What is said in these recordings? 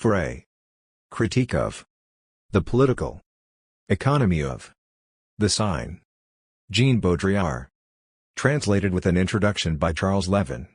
For a critique of the political economy of the sign. Jean Baudrillard. Translated with an introduction by Charles Levin.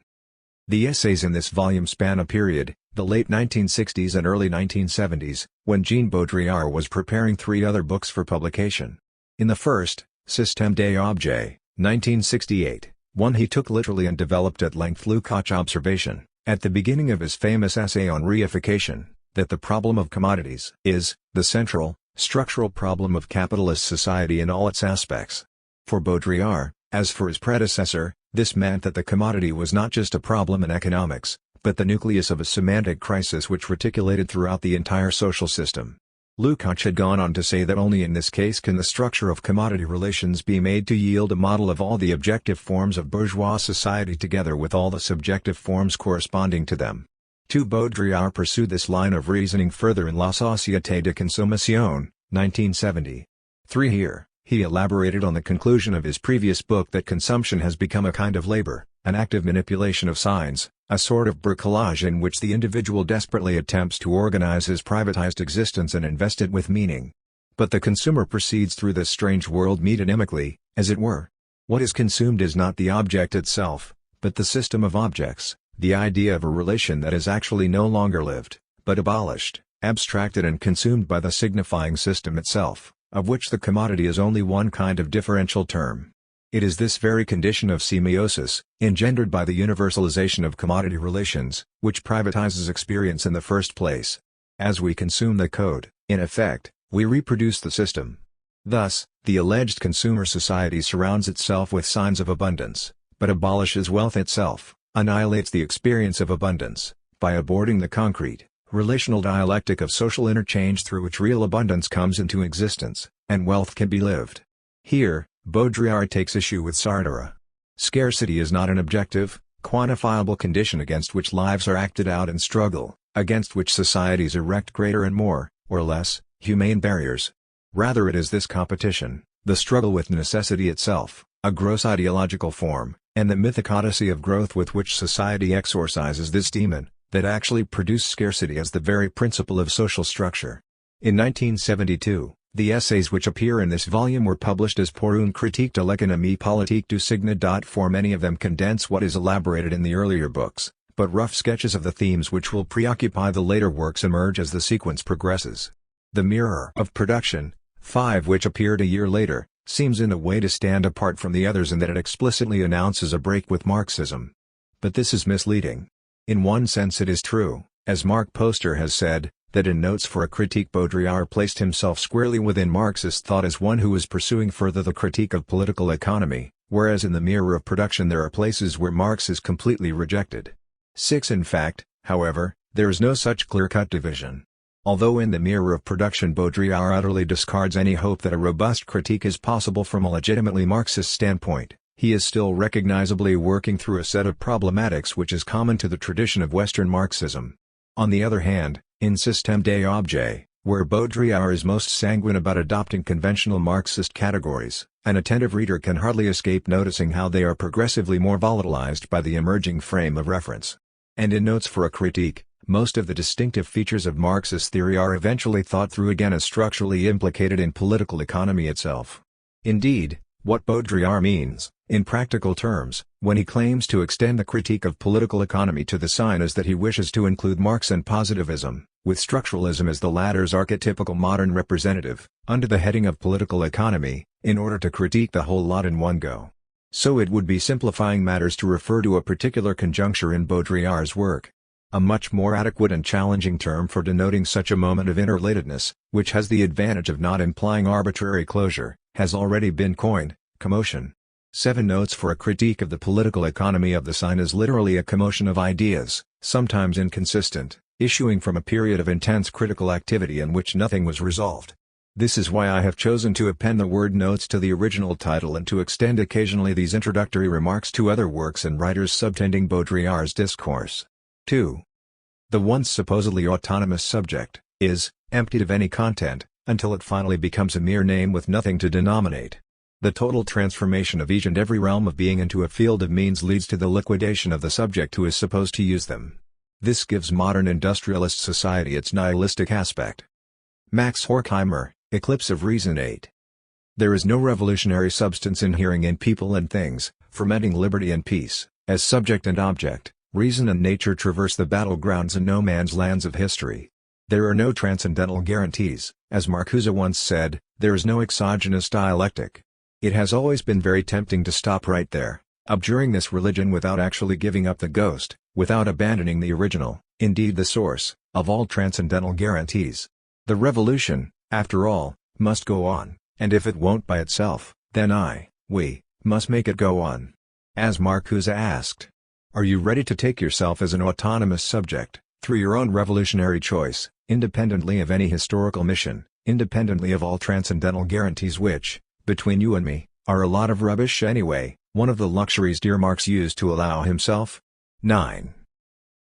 The essays in this volume span a period, the late 1960s and early 1970s, when Jean Baudrillard was preparing 3 other books for publication. In the first, Système des objets, 1968, one he took literally and developed at length Lukács' observation, at the beginning of his famous essay on reification, that the problem of commodities is the central, structural problem of capitalist society in all its aspects. For Baudrillard, as for his predecessor, this meant that the commodity was not just a problem in economics, but the nucleus of a semantic crisis which reticulated throughout the entire social system. Lukács had gone on to say that only in this case can the structure of commodity relations be made to yield a model of all the objective forms of bourgeois society together with all the subjective forms corresponding to them. 2. Baudrillard pursued this line of reasoning further in La Société de Consommation, 1970. 3. Here, he elaborated on the conclusion of his previous book that consumption has become a kind of labor, an active manipulation of signs, a sort of bricolage in which the individual desperately attempts to organize his privatized existence and invest it with meaning. But the consumer proceeds through this strange world metonymically, as it were. What is consumed is not the object itself, but the system of objects, the idea of a relation that is actually no longer lived, but abolished, abstracted and consumed by the signifying system itself, of which the commodity is only one kind of differential term. It is this very condition of semiosis, engendered by the universalization of commodity relations, which privatizes experience in the first place. As we consume the code, in effect, we reproduce the system. Thus, the alleged consumer society surrounds itself with signs of abundance, but abolishes wealth itself, annihilates the experience of abundance, by aborting the concrete, relational dialectic of social interchange through which real abundance comes into existence, and wealth can be lived. Here, Baudrillard takes issue with Sartre. Scarcity is not an objective, quantifiable condition against which lives are acted out in struggle, against which societies erect greater and more, or less, humane barriers. Rather it is this competition, the struggle with necessity itself, a gross ideological form, and the mythic odyssey of growth with which society exorcises this demon, that actually produce scarcity as the very principle of social structure. In 1972, the essays which appear in this volume were published as Pour une critique de l'économie politique du signe. For many of them condense what is elaborated in the earlier books, but rough sketches of the themes which will preoccupy the later works emerge as the sequence progresses. The Mirror of Production, 5, which appeared a year later, seems in a way to stand apart from the others in that it explicitly announces a break with Marxism. But this is misleading. In one sense it is true, as Mark Poster has said, that in Notes for a Critique Baudrillard placed himself squarely within Marxist thought as one who was pursuing further the critique of political economy, whereas in the Mirror of Production there are places where Marx is completely rejected. 6. In fact, however, there is no such clear-cut division. Although in the Mirror of Production Baudrillard utterly discards any hope that a robust critique is possible from a legitimately Marxist standpoint, he is still recognizably working through a set of problematics which is common to the tradition of Western Marxism. On the other hand, in Système des objets, where Baudrillard is most sanguine about adopting conventional Marxist categories, an attentive reader can hardly escape noticing how they are progressively more volatilized by the emerging frame of reference. And in Notes for a Critique, most of the distinctive features of Marxist theory are eventually thought through again as structurally implicated in political economy itself. Indeed, what Baudrillard means, in practical terms, when he claims to extend the critique of political economy to the sign is that he wishes to include Marx and positivism, with structuralism as the latter's archetypical modern representative, under the heading of political economy, in order to critique the whole lot in one go. So it would be simplifying matters to refer to a particular conjuncture in Baudrillard's work. A much more adequate and challenging term for denoting such a moment of interrelatedness, which has the advantage of not implying arbitrary closure, has already been coined: commotion. 7. Notes for a Critique of the Political Economy of the Sign is literally a commotion of ideas, sometimes inconsistent, issuing from a period of intense critical activity in which nothing was resolved. This is why I have chosen to append the word notes to the original title and to extend occasionally these introductory remarks to other works and writers subtending Baudrillard's discourse. 2. The once supposedly autonomous subject is emptied of any content, until it finally becomes a mere name with nothing to denominate. The total transformation of each and every realm of being into a field of means leads to the liquidation of the subject who is supposed to use them. This gives modern industrialist society its nihilistic aspect. Max Horkheimer, Eclipse of Reason 8. There is no revolutionary substance inhering in people and things, fermenting liberty and peace, as subject and object, reason and nature traverse the battlegrounds and no man's lands of history. There are no transcendental guarantees, as Marcuse once said, there is no exogenous dialectic. It has always been very tempting to stop right there, abjuring this religion without actually giving up the ghost, without abandoning the original, indeed the source, of all transcendental guarantees. The revolution, after all, must go on, and if it won't by itself, then we, must make it go on. As Marcuse asked, are you ready to take yourself as an autonomous subject, through your own revolutionary choice, independently of any historical mission, independently of all transcendental guarantees which, between you and me, are a lot of rubbish anyway, one of the luxuries dear Marx used to allow himself? 9.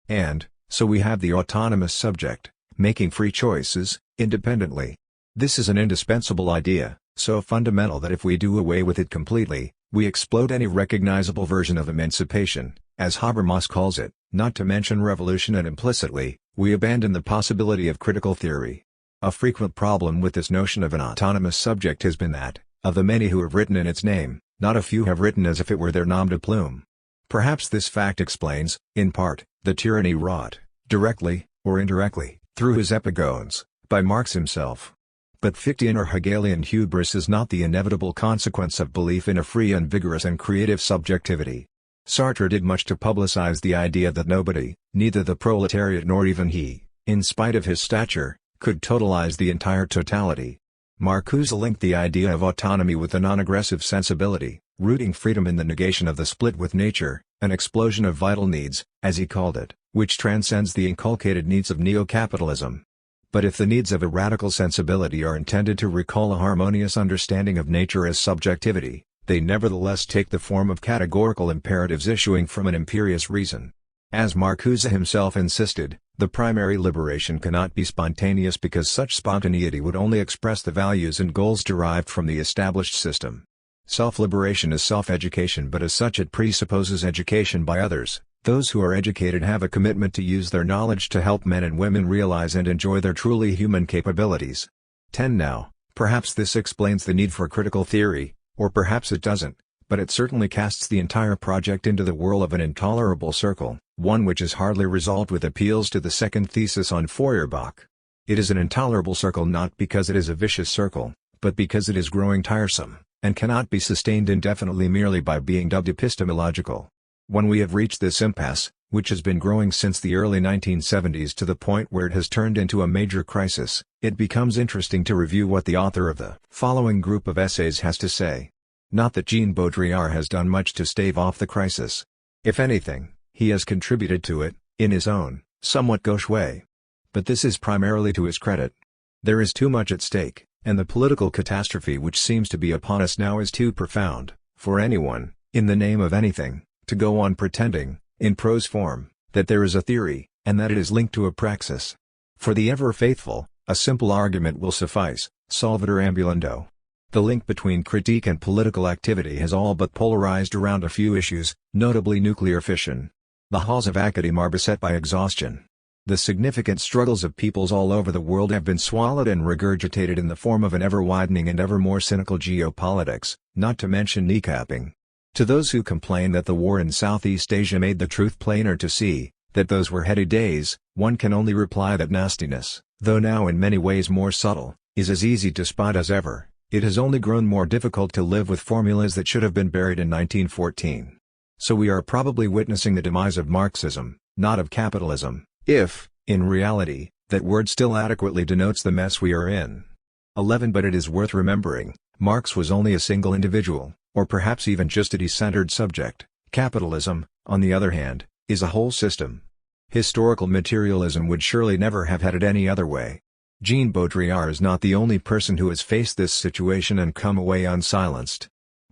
And, so we have the autonomous subject, making free choices, independently. This is an indispensable idea, so fundamental that if we do away with it completely, we explode any recognizable version of emancipation, as Habermas calls it, not to mention revolution, and implicitly, we abandon the possibility of critical theory. A frequent problem with this notion of an autonomous subject has been that, of the many who have written in its name, not a few have written as if it were their nom de plume. Perhaps this fact explains, in part, the tyranny wrought, directly, or indirectly, through his epigones, by Marx himself. But Fichtean or Hegelian hubris is not the inevitable consequence of belief in a free and vigorous and creative subjectivity. Sartre did much to publicize the idea that nobody, neither the proletariat nor even he, in spite of his stature, could totalize the entire totality. Marcuse linked the idea of autonomy with a non-aggressive sensibility, rooting freedom in the negation of the split with nature, an explosion of vital needs, as he called it, which transcends the inculcated needs of neo-capitalism. But if the needs of a radical sensibility are intended to recall a harmonious understanding of nature as subjectivity, they nevertheless take the form of categorical imperatives issuing from an imperious reason. As Marcuse himself insisted, the primary liberation cannot be spontaneous because such spontaneity would only express the values and goals derived from the established system. Self-liberation is self-education, but as such it presupposes education by others. Those who are educated have a commitment to use their knowledge to help men and women realize and enjoy their truly human capabilities. 10 Now, perhaps this explains the need for critical theory, or perhaps it doesn't, but it certainly casts the entire project into the whirl of an intolerable circle, one which is hardly resolved with appeals to the second thesis on Feuerbach. It is an intolerable circle not because it is a vicious circle, but because it is growing tiresome, and cannot be sustained indefinitely merely by being dubbed epistemological. When we have reached this impasse, which has been growing since the early 1970s to the point where it has turned into a major crisis, it becomes interesting to review what the author of the following group of essays has to say. Not that Jean Baudrillard has done much to stave off the crisis. If anything, he has contributed to it, in his own, somewhat gauche way. But this is primarily to his credit. There is too much at stake, and the political catastrophe which seems to be upon us now is too profound, for anyone, in the name of anything, to go on pretending, in prose form, that there is a theory, and that it is linked to a praxis. For the ever-faithful, a simple argument will suffice, solvitur ambulando. The link between critique and political activity has all but polarized around a few issues, notably nuclear fission. The halls of academe are beset by exhaustion. The significant struggles of peoples all over the world have been swallowed and regurgitated in the form of an ever-widening and ever more cynical geopolitics, not to mention kneecapping. To those who complain that the war in Southeast Asia made the truth plainer to see, that those were heady days, one can only reply that nastiness, though now in many ways more subtle, is as easy to spot as ever. It has only grown more difficult to live with formulas that should have been buried in 1914. So we are probably witnessing the demise of Marxism, not of capitalism, if, in reality, that word still adequately denotes the mess we are in. 11 But it is worth remembering, Marx was only a single individual, or perhaps even just a decentered subject. Capitalism, on the other hand, is a whole system. Historical materialism would surely never have had it any other way. Jean Baudrillard is not the only person who has faced this situation and come away unsilenced.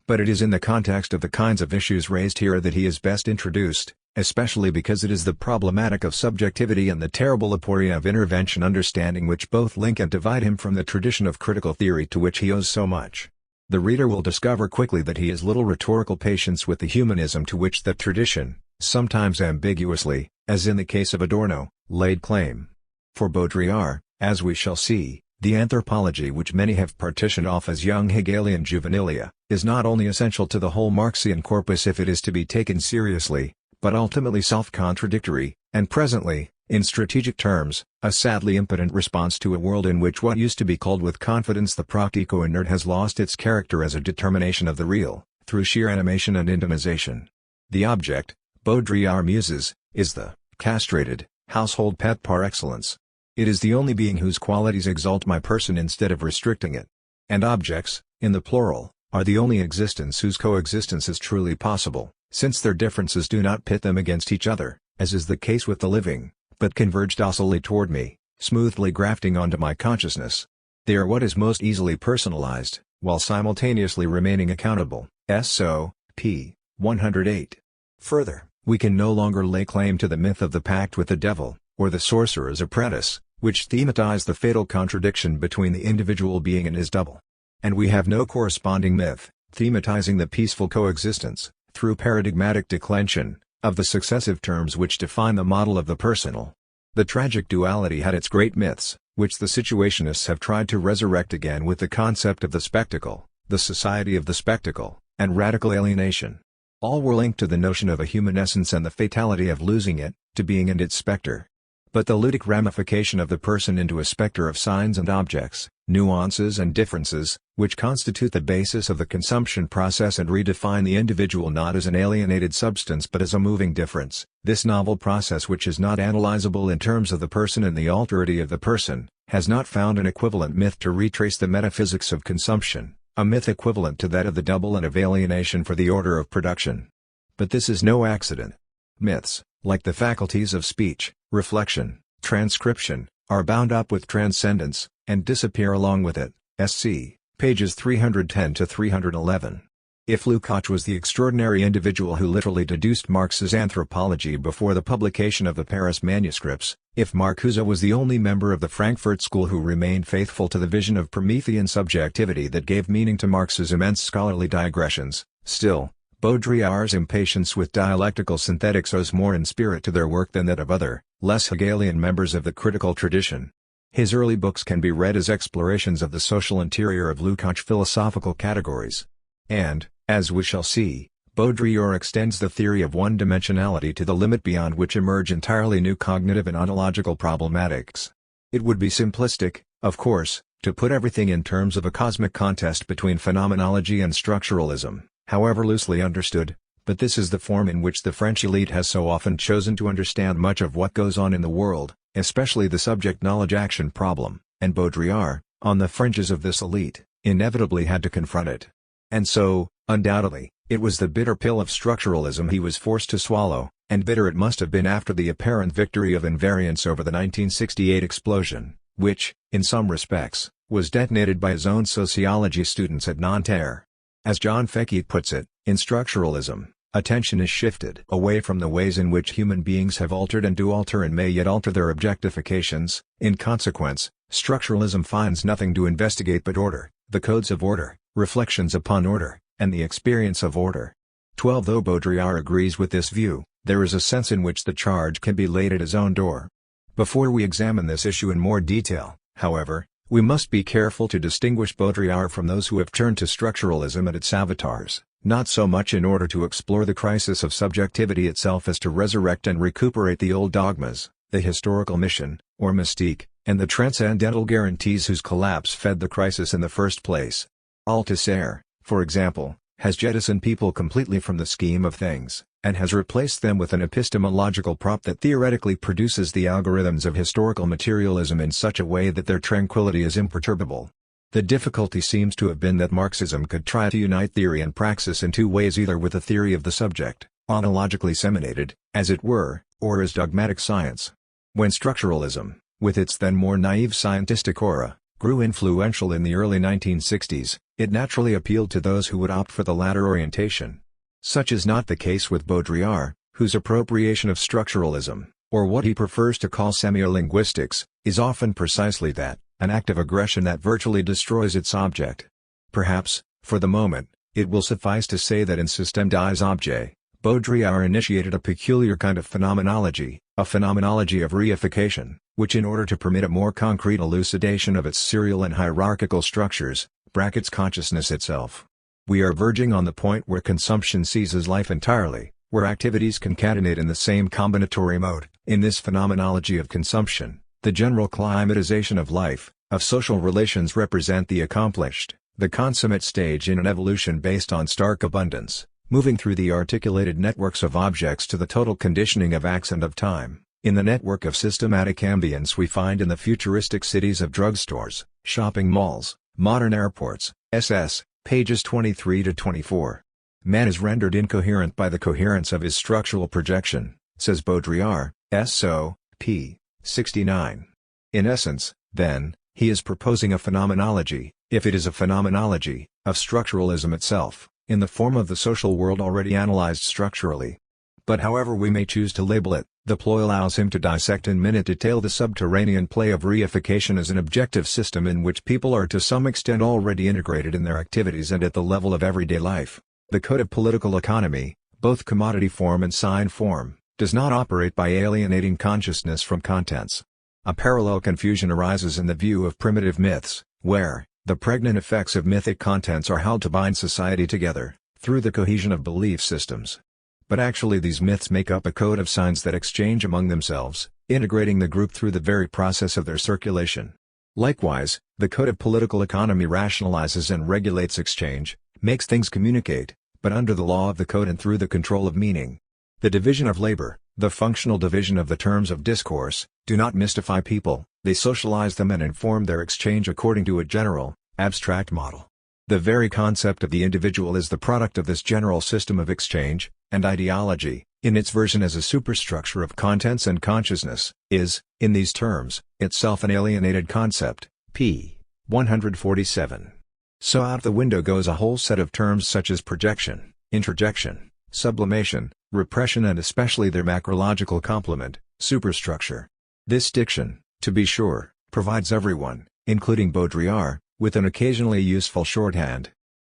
But it is in the context of the kinds of issues raised here that he is best introduced, especially because it is the problematic of subjectivity and the terrible aporia of intervention understanding which both link and divide him from the tradition of critical theory to which he owes so much. The reader will discover quickly that he has little rhetorical patience with the humanism to which that tradition, sometimes ambiguously, as in the case of Adorno, laid claim. For Baudrillard, as we shall see, the anthropology which many have partitioned off as young Hegelian juvenilia, is not only essential to the whole Marxian corpus if it is to be taken seriously, but ultimately self-contradictory, and presently, in strategic terms, a sadly impotent response to a world in which what used to be called with confidence the practico-inert has lost its character as a determination of the real, through sheer animation and intimization. The object, Baudrillard muses, is the castrated household pet par excellence. It is the only being whose qualities exalt my person instead of restricting it. And objects, in the plural, are the only existence whose coexistence is truly possible, since their differences do not pit them against each other, as is the case with the living, but converge docilely toward me, smoothly grafting onto my consciousness. They are what is most easily personalized, while simultaneously remaining accountable. So, p. 108. Further, we can no longer lay claim to the myth of the pact with the devil, or the sorcerer's apprentice, which thematize the fatal contradiction between the individual being and his double. And we have no corresponding myth, thematizing the peaceful coexistence, through paradigmatic declension, of the successive terms which define the model of the personal. The tragic duality had its great myths, which the situationists have tried to resurrect again with the concept of the spectacle, the society of the spectacle, and radical alienation. All were linked to the notion of a human essence and the fatality of losing it, to being and its spectre. But the ludic ramification of the person into a spectre of signs and objects, nuances and differences, which constitute the basis of the consumption process and redefine the individual not as an alienated substance but as a moving difference, this novel process which is not analyzable in terms of the person and the alterity of the person, has not found an equivalent myth to retrace the metaphysics of consumption, a myth equivalent to that of the double and of alienation for the order of production. But this is no accident. Myths, like the faculties of speech, reflection, transcription, are bound up with transcendence, and disappear along with it. SC, pages 310 to 311. If Lukács was the extraordinary individual who literally deduced Marx's anthropology before the publication of the Paris manuscripts, if Marcuse was the only member of the Frankfurt school who remained faithful to the vision of Promethean subjectivity that gave meaning to Marx's immense scholarly digressions, still, Baudrillard's impatience with dialectical synthetics owes more in spirit to their work than that of other, less Hegelian members of the critical tradition. His early books can be read as explorations of the social interior of Lukács' philosophical categories. And, as we shall see, Baudrillard extends the theory of one-dimensionality to the limit beyond which emerge entirely new cognitive and ontological problematics. It would be simplistic, of course, to put everything in terms of a cosmic contest between phenomenology and structuralism, however loosely understood, but this is the form in which the French elite has so often chosen to understand much of what goes on in the world, especially the subject-knowledge-action problem, and Baudrillard, on the fringes of this elite, inevitably had to confront it. And so, undoubtedly, it was the bitter pill of structuralism he was forced to swallow, and bitter it must have been after the apparent victory of invariance over the 1968 explosion, which, in some respects, was detonated by his own sociology students at Nanterre. As John Fekete puts it, in structuralism, attention is shifted away from the ways in which human beings have altered and do alter and may yet alter their objectifications. In consequence, structuralism finds nothing to investigate but order, the codes of order, reflections upon order, and the experience of order. 12. Though Baudrillard agrees with this view, there is a sense in which the charge can be laid at his own door. Before we examine this issue in more detail, however, we must be careful to distinguish Baudrillard from those who have turned to structuralism and its avatars, not so much in order to explore the crisis of subjectivity itself as to resurrect and recuperate the old dogmas, the historical mission, or mystique, and the transcendental guarantees whose collapse fed the crisis in the first place. Althusser, for example, has jettisoned people completely from the scheme of things, and has replaced them with an epistemological prop that theoretically produces the algorithms of historical materialism in such a way that their tranquility is imperturbable. The difficulty seems to have been that Marxism could try to unite theory and praxis in two ways, either with a theory of the subject, ontologically seminated, as it were, or as dogmatic science. When structuralism, with its then more naive scientistic aura, grew influential in the early 1960s, it naturally appealed to those who would opt for the latter orientation. Such is not the case with Baudrillard, whose appropriation of structuralism, or what he prefers to call semiolinguistics, is often precisely that, an act of aggression that virtually destroys its object. Perhaps, for the moment, it will suffice to say that in Système des Objets, Baudrillard initiated a peculiar kind of phenomenology, a phenomenology of reification, which in order to permit a more concrete elucidation of its serial and hierarchical structures, brackets consciousness itself. We are verging on the point where consumption seizes life entirely, where activities concatenate in the same combinatory mode. In this phenomenology of consumption, the general climatization of life, of social relations represent the accomplished, the consummate stage in an evolution based on stark abundance, moving through the articulated networks of objects to the total conditioning of acts and of time. In the network of systematic ambience we find in the futuristic cities of drugstores, shopping malls, modern airports, ss. pages 23 to 24. Man is rendered incoherent by the coherence of his structural projection, says Baudrillard, S.O., p. 69. In essence, then, he is proposing a phenomenology, if it is a phenomenology, of structuralism itself, in the form of the social world already analyzed structurally. But however we may choose to label it, the ploy allows him to dissect in minute detail the subterranean play of reification as an objective system in which people are to some extent already integrated in their activities and at the level of everyday life. The code of political economy, both commodity form and sign form, does not operate by alienating consciousness from contents. A parallel confusion arises in the view of primitive myths, where the pregnant effects of mythic contents are held to bind society together, through the cohesion of belief systems. But actually these myths make up a code of signs that exchange among themselves, integrating the group through the very process of their circulation. Likewise, the code of political economy rationalizes and regulates exchange, makes things communicate, but under the law of the code and through the control of meaning. The division of labor, the functional division of the terms of discourse, do not mystify people, they socialize them and inform their exchange according to a general, abstract model. The very concept of the individual is the product of this general system of exchange, and ideology, in its version as a superstructure of contents and consciousness, is, in these terms, itself an alienated concept. p. 147. So out the window goes a whole set of terms such as projection, introjection, sublimation, repression and especially their macrological complement, superstructure. This diction, to be sure, provides everyone, including Baudrillard, with an occasionally useful shorthand.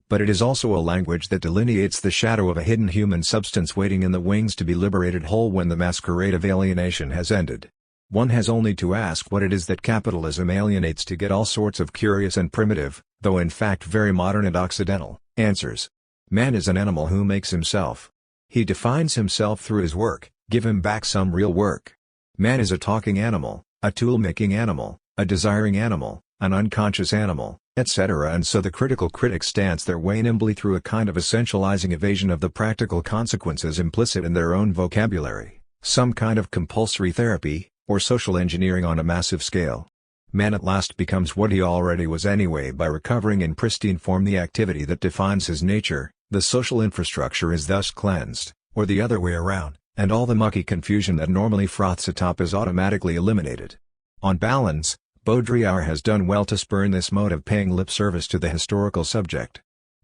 But it is also a language that delineates the shadow of a hidden human substance waiting in the wings to be liberated whole when the masquerade of alienation has ended. One has only to ask what it is that capitalism alienates to get all sorts of curious and primitive, though in fact very modern and occidental, answers. Man is an animal who makes himself. He defines himself through his work, give him back some real work. Man is a talking animal, a tool-making animal, a desiring animal, an unconscious animal, etc. And so the critical critics dance their way nimbly through a kind of essentializing evasion of the practical consequences implicit in their own vocabulary, some kind of compulsory therapy, or social engineering on a massive scale. Man at last becomes what he already was anyway by recovering in pristine form the activity that defines his nature, the social infrastructure is thus cleansed, or the other way around, and all the mucky confusion that normally froths atop is automatically eliminated. On balance, Baudrillard has done well to spurn this mode of paying lip service to the historical subject.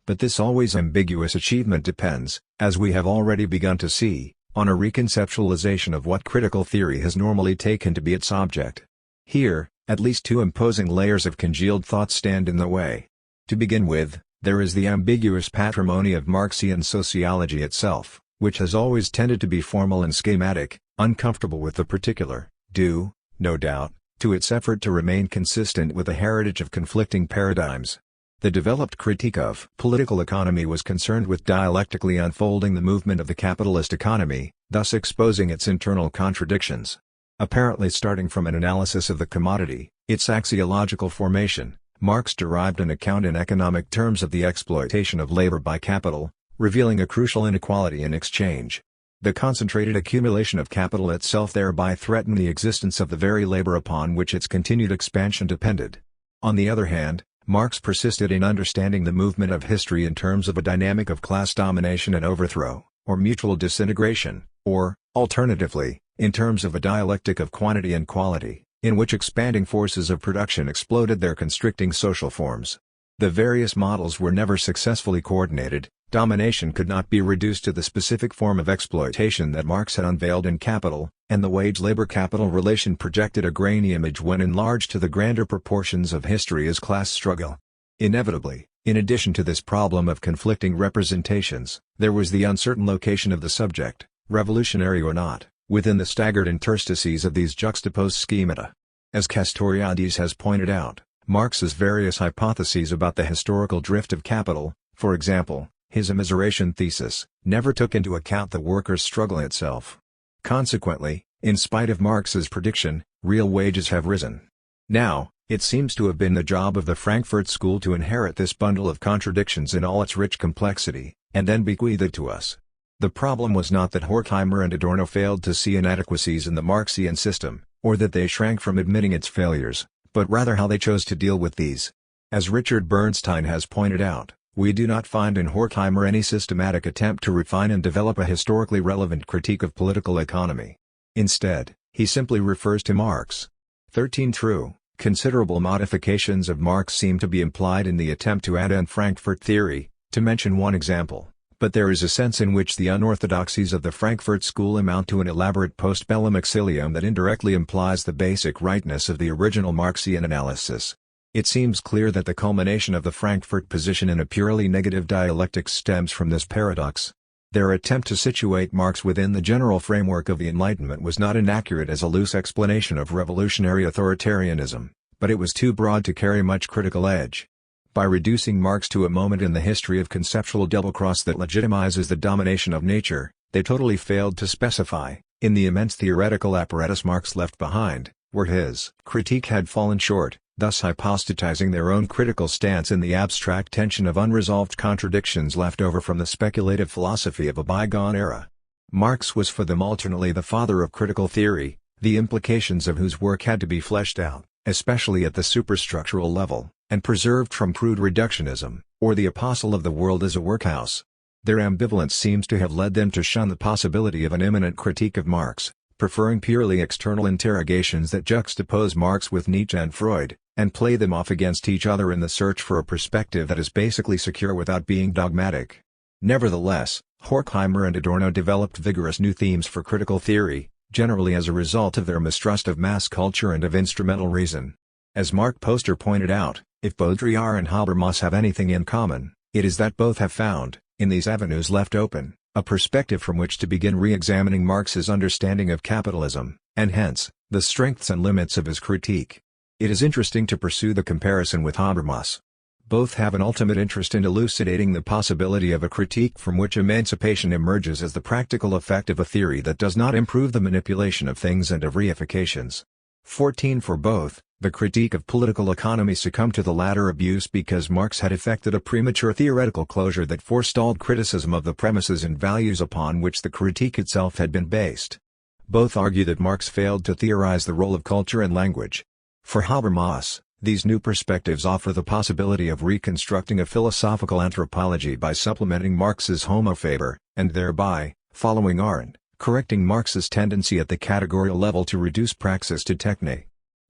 But this always ambiguous achievement depends, as we have already begun to see, on a reconceptualization of what critical theory has normally taken to be its object. Here, at least two imposing layers of congealed thought stand in the way. To begin with, there is the ambiguous patrimony of Marxian sociology itself, which has always tended to be formal and schematic, uncomfortable with the particular, due, no doubt, to its effort to remain consistent with a heritage of conflicting paradigms. The developed critique of political economy was concerned with dialectically unfolding the movement of the capitalist economy, thus exposing its internal contradictions. Apparently starting from an analysis of the commodity, its axiological formation, Marx derived an account in economic terms of the exploitation of labor by capital, revealing a crucial inequality in exchange. The concentrated accumulation of capital itself thereby threatened the existence of the very labor upon which its continued expansion depended. On the other hand, Marx persisted in understanding the movement of history in terms of a dynamic of class domination and overthrow, or mutual disintegration, or, alternatively, in terms of a dialectic of quantity and quality, in which expanding forces of production exploded their constricting social forms. The various models were never successfully coordinated. Domination could not be reduced to the specific form of exploitation that Marx had unveiled in Capital, and the wage-labor-capital relation projected a grainy image when enlarged to the grander proportions of history as class struggle. Inevitably, In addition to this problem of conflicting representations, there was the uncertain location of the subject, revolutionary or not, within the staggered interstices of these juxtaposed schemata. As Castoriadis has pointed out, Marx's various hypotheses about the historical drift of capital, for example, his immiseration thesis, never took into account the workers' struggle itself. Consequently, in spite of Marx's prediction, real wages have risen. Now, it seems to have been the job of the Frankfurt School to inherit this bundle of contradictions in all its rich complexity, and then bequeath it to us. The problem was not that Horkheimer and Adorno failed to see inadequacies in the Marxian system, or that they shrank from admitting its failures, but rather how they chose to deal with these. As Richard Bernstein has pointed out, we do not find in Horkheimer any systematic attempt to refine and develop a historically relevant critique of political economy. Instead, he simply refers to Marx. 13 True, considerable modifications of Marx seem to be implied in the attempt to add in Frankfurt theory, to mention one example, but there is a sense in which the unorthodoxies of the Frankfurt School amount to an elaborate postbellum exilium that indirectly implies the basic rightness of the original Marxian analysis. It seems clear that the culmination of the Frankfurt position in a purely negative dialectic stems from this paradox. Their attempt to situate Marx within the general framework of the Enlightenment was not inaccurate as a loose explanation of revolutionary authoritarianism, but it was too broad to carry much critical edge. By reducing Marx to a moment in the history of conceptual double-cross that legitimizes the domination of nature, they totally failed to specify, in the immense theoretical apparatus Marx left behind, where his critique had fallen short, thus hypostatizing their own critical stance in the abstract tension of unresolved contradictions left over from the speculative philosophy of a bygone era. Marx was for them alternately the father of critical theory, the implications of whose work had to be fleshed out, especially at the superstructural level, and preserved from crude reductionism, or the apostle of the world as a workhouse. Their ambivalence seems to have led them to shun the possibility of an imminent critique of Marx, preferring purely external interrogations that juxtapose Marx with Nietzsche and Freud, and play them off against each other in the search for a perspective that is basically secure without being dogmatic. Nevertheless, Horkheimer and Adorno developed vigorous new themes for critical theory, generally as a result of their mistrust of mass culture and of instrumental reason. As Mark Poster pointed out, if Baudrillard and Habermas have anything in common, it is that both have found, in these avenues left open, a perspective from which to begin re-examining Marx's understanding of capitalism, and hence, the strengths and limits of his critique. It is interesting to pursue the comparison with Habermas. Both have an ultimate interest in elucidating the possibility of a critique from which emancipation emerges as the practical effect of a theory that does not improve the manipulation of things and of reifications. 14 For both, the critique of political economy succumbed to the latter abuse because Marx had effected a premature theoretical closure that forestalled criticism of the premises and values upon which the critique itself had been based. Both argue that Marx failed to theorize the role of culture and language. For Habermas, these new perspectives offer the possibility of reconstructing a philosophical anthropology by supplementing Marx's homo faber, and thereby, following Arendt, correcting Marx's tendency at the categorical level to reduce praxis to techne.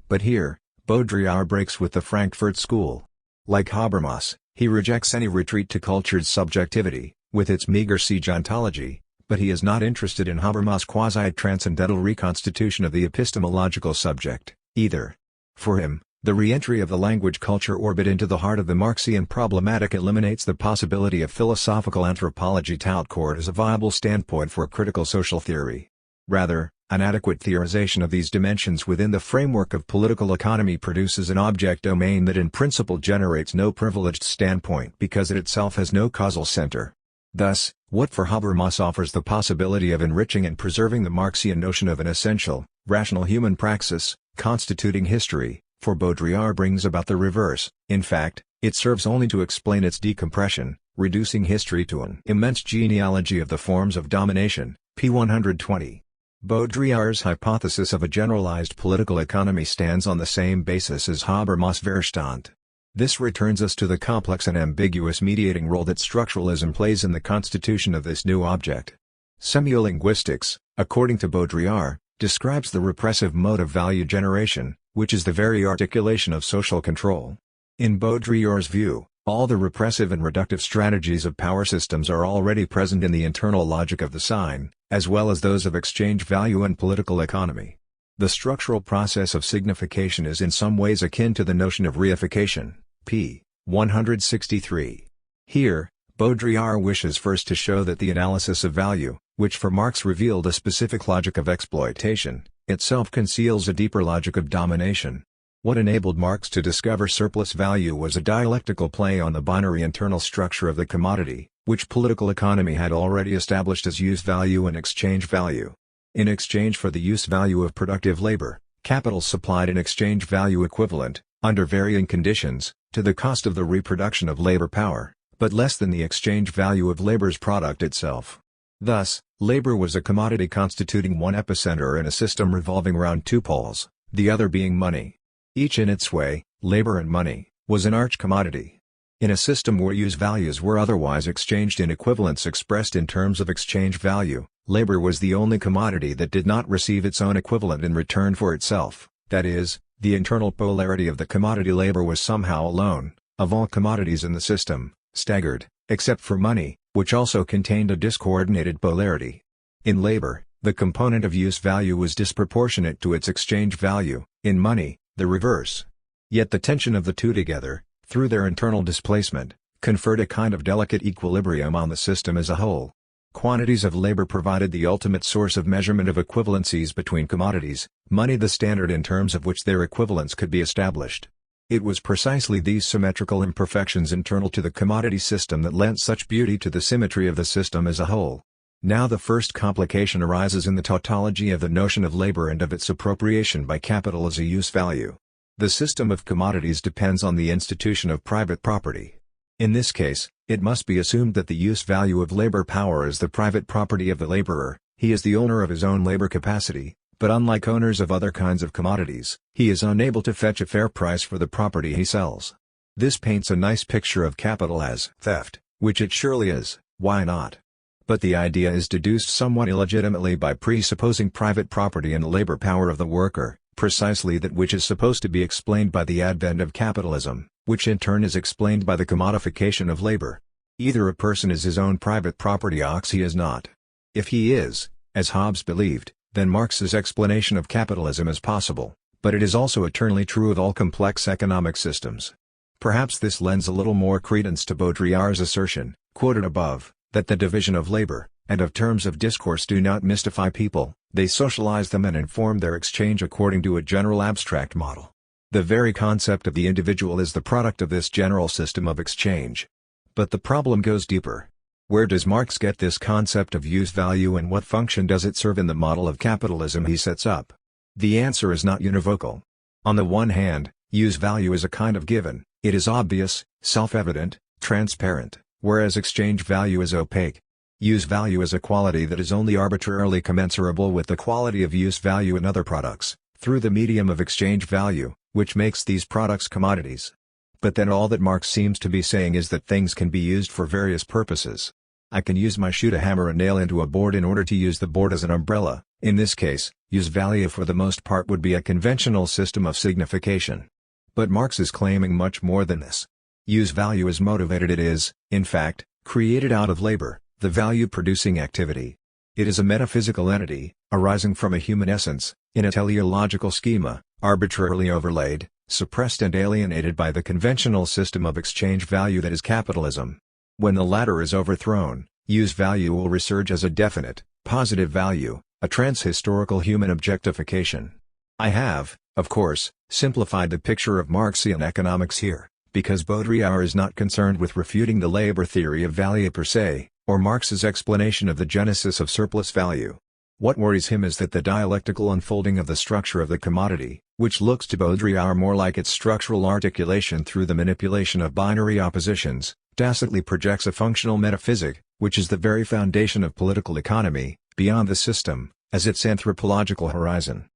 But here, Baudrillard breaks with the Frankfurt School. Like Habermas, he rejects any retreat to cultured subjectivity, with its meager siege ontology, but he is not interested in Habermas' quasi-transcendental reconstitution of the epistemological subject, either. For him, the re-entry of the language-culture orbit into the heart of the Marxian problematic eliminates the possibility of philosophical anthropology tout court as a viable standpoint for critical social theory. Rather, an adequate theorization of these dimensions within the framework of political economy produces an object domain that in principle generates no privileged standpoint because it itself has no causal center. Thus, what for Habermas offers the possibility of enriching and preserving the Marxian notion of an essential, rational human praxis, constituting history, for Baudrillard brings about the reverse. In fact, it serves only to explain its decompression, reducing history to an immense genealogy of the forms of domination. p. 120. Baudrillard's hypothesis of a generalized political economy stands on the same basis as Habermas' Verstand. This returns us to the complex and ambiguous mediating role that structuralism plays in the constitution of this new object. Semiolinguistics, according to Baudrillard, describes the repressive mode of value generation, which is the very articulation of social control. In Baudrillard's view, all the repressive and reductive strategies of power systems are already present in the internal logic of the sign, as well as those of exchange value and political economy. The structural process of signification is in some ways akin to the notion of reification. p. 163. Here, Baudrillard wishes first to show that the analysis of value, which for Marx revealed a specific logic of exploitation, itself conceals a deeper logic of domination. What enabled Marx to discover surplus value was a dialectical play on the binary internal structure of the commodity, which political economy had already established as use value and exchange value. In exchange for the use value of productive labor, capital supplied an exchange value equivalent, under varying conditions, to the cost of the reproduction of labor power, but less than the exchange value of labor's product itself. Thus, labor was a commodity constituting one epicenter in a system revolving around two poles, the other being money. Each in its way, labor and money, was an arch-commodity. In a system where use values were otherwise exchanged in equivalents expressed in terms of exchange value, labor was the only commodity that did not receive its own equivalent in return for itself, that is, the internal polarity of the commodity labor was somehow alone, of all commodities in the system, staggered, except for money, which also contained a discoordinated polarity. In labor, the component of use value was disproportionate to its exchange value, in money, the reverse. Yet the tension of the two together, through their internal displacement, conferred a kind of delicate equilibrium on the system as a whole. Quantities of labor provided the ultimate source of measurement of equivalencies between commodities, money the standard in terms of which their equivalence could be established. It was precisely these symmetrical imperfections internal to the commodity system that lent such beauty to the symmetry of the system as a whole. Now the first complication arises in the tautology of the notion of labor and of its appropriation by capital as a use value. The system of commodities depends on the institution of private property. In this case, it must be assumed that the use value of labor power is the private property of the laborer. He is the owner of his own labor capacity, but unlike owners of other kinds of commodities, he is unable to fetch a fair price for the property he sells. This paints a nice picture of capital as theft, which it surely is. Why not? But the idea is deduced somewhat illegitimately by presupposing private property and the labor power of the worker, precisely that which is supposed to be explained by the advent of capitalism, which in turn is explained by the commodification of labor. Either a person is his own private property or he is not. If he is, as Hobbes believed, then Marx's explanation of capitalism is possible, but it is also eternally true of all complex economic systems. Perhaps this lends a little more credence to Baudrillard's assertion, quoted above, that the division of labor, and of terms of discourse do not mystify people, they socialize them and inform their exchange according to a general abstract model. The very concept of the individual is the product of this general system of exchange. But the problem goes deeper. Where does Marx get this concept of use value and what function does it serve in the model of capitalism he sets up? The answer is not univocal. On the one hand, use value is a kind of given, it is obvious, self-evident, transparent, whereas exchange value is opaque. Use value is a quality that is only arbitrarily commensurable with the quality of use value in other products, through the medium of exchange value, which makes these products commodities. But then all that Marx seems to be saying is that things can be used for various purposes. I can use my shoe to hammer a nail into a board in order to use the board as an umbrella. In this case, use value for the most part would be a conventional system of signification. But Marx is claiming much more than this. Use value is motivated, it is, in fact, created out of labor, the value-producing activity. It is a metaphysical entity, arising from a human essence, in a teleological schema, arbitrarily overlaid, suppressed and alienated by the conventional system of exchange value that is capitalism. When the latter is overthrown, use value will resurge as a definite, positive value, a trans-historical human objectification. I have, of course, simplified the picture of Marxian economics here, because Baudrillard is not concerned with refuting the labor theory of value per se, or Marx's explanation of the genesis of surplus value. What worries him is that the dialectical unfolding of the structure of the commodity, which looks to Baudrillard more like its structural articulation through the manipulation of binary oppositions, tacitly projects a functional metaphysic, which is the very foundation of political economy, beyond the system, as its anthropological horizon.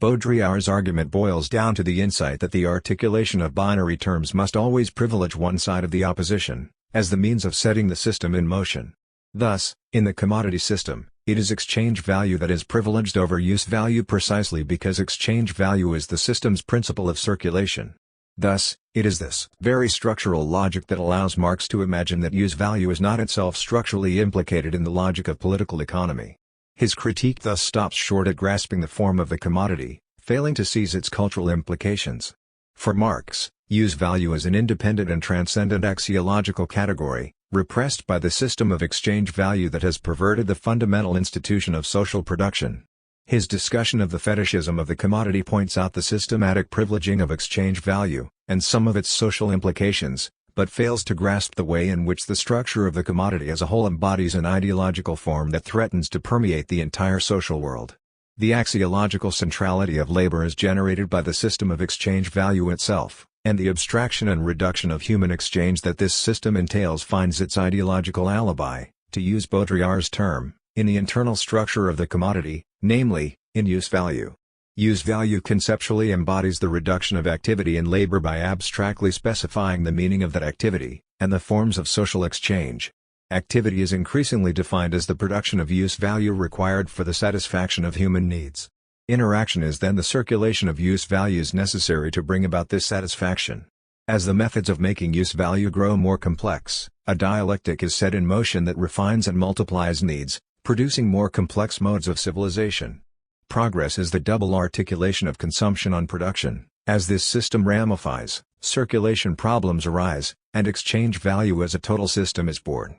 Baudrillard's argument boils down to the insight that the articulation of binary terms must always privilege one side of the opposition, as the means of setting the system in motion. Thus, in the commodity system, it is exchange value that is privileged over use value precisely because exchange value is the system's principle of circulation. Thus, it is this very structural logic that allows Marx to imagine that use value is not itself structurally implicated in the logic of political economy. His critique thus stops short at grasping the form of the commodity, failing to seize its cultural implications. For Marx, Use value is an independent and transcendent axiological category, repressed by the system of exchange value that has perverted the fundamental institution of social production. His discussion of the fetishism of the commodity points out the systematic privileging of exchange value, and some of its social implications, but fails to grasp the way in which the structure of the commodity as a whole embodies an ideological form that threatens to permeate the entire social world. The axiological centrality of labor is generated by the system of exchange value itself, and the abstraction and reduction of human exchange that this system entails finds its ideological alibi, to use Baudrillard's term, in the internal structure of the commodity, namely, in use value. Use value conceptually embodies the reduction of activity and labor by abstractly specifying the meaning of that activity, and the forms of social exchange. Activity is increasingly defined as the production of use value required for the satisfaction of human needs. Interaction is then the circulation of use values necessary to bring about this satisfaction. As the methods of making use value grow more complex, a dialectic is set in motion that refines and multiplies needs, producing more complex modes of civilization. Progress is the double articulation of consumption on production. As this system ramifies, circulation problems arise, and exchange value as a total system is born.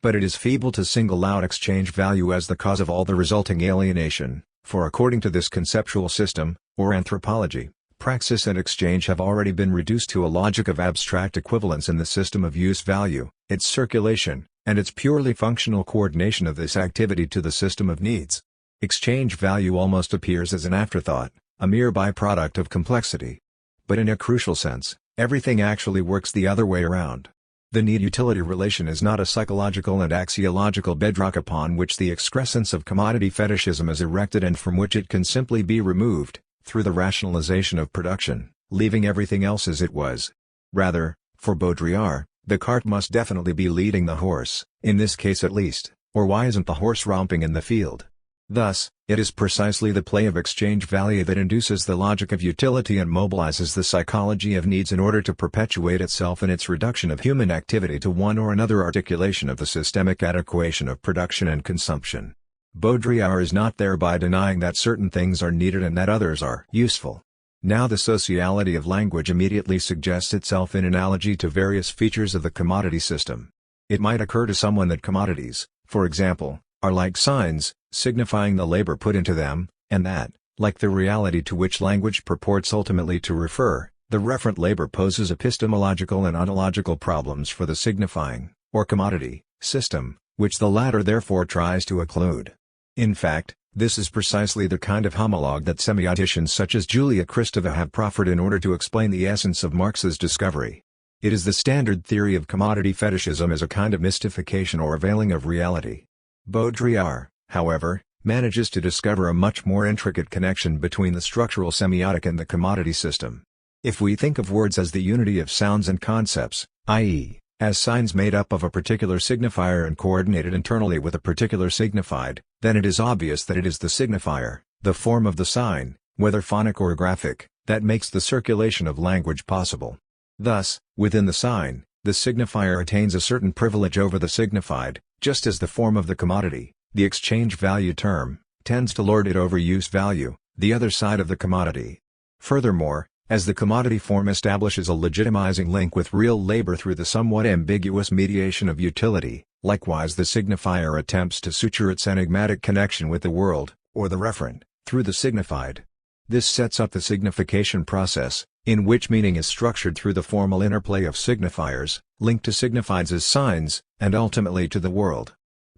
But it is feeble to single out exchange value as the cause of all the resulting alienation, for according to this conceptual system, or anthropology, praxis and exchange have already been reduced to a logic of abstract equivalence in the system of use value, its circulation, and its purely functional coordination of this activity to the system of needs. Exchange value almost appears as an afterthought, a mere byproduct of complexity. But in a crucial sense, everything actually works the other way around. The need-utility relation is not a psychological and axiological bedrock upon which the excrescence of commodity fetishism is erected and from which it can simply be removed, through the rationalization of production, leaving everything else as it was. Rather, for Baudrillard, the cart must definitely be leading the horse, in this case at least, or why isn't the horse romping in the field? Thus, it is precisely the play of exchange value that induces the logic of utility and mobilizes the psychology of needs in order to perpetuate itself in its reduction of human activity to one or another articulation of the systemic adequation of production and consumption. Baudrillard is not thereby denying that certain things are needed and that others are useful. Now the sociality of language immediately suggests itself in analogy to various features of the commodity system. It might occur to someone that commodities, for example, are like signs, signifying the labor put into them, and that, like the reality to which language purports ultimately to refer, the referent labor poses epistemological and ontological problems for the signifying, or commodity, system, which the latter therefore tries to occlude. In fact, this is precisely the kind of homologue that semioticians such as Julia Kristeva have proffered in order to explain the essence of Marx's discovery. It is the standard theory of commodity fetishism as a kind of mystification or veiling of reality. Baudrillard, however, manages to discover a much more intricate connection between the structural semiotic and the commodity system. If we think of words as the unity of sounds and concepts, i.e., as signs made up of a particular signifier and coordinated internally with a particular signified, then it is obvious that it is the signifier, the form of the sign, whether phonic or graphic, that makes the circulation of language possible. Thus, within the sign, the signifier attains a certain privilege over the signified, just as the form of the commodity, the exchange value term, tends to lord it over use value, the other side of the commodity. Furthermore, as the commodity form establishes a legitimizing link with real labor through the somewhat ambiguous mediation of utility, likewise the signifier attempts to suture its enigmatic connection with the world, or the referent, through the signified. This sets up the signification process, in which meaning is structured through the formal interplay of signifiers, linked to signifieds as signs, and ultimately to the world.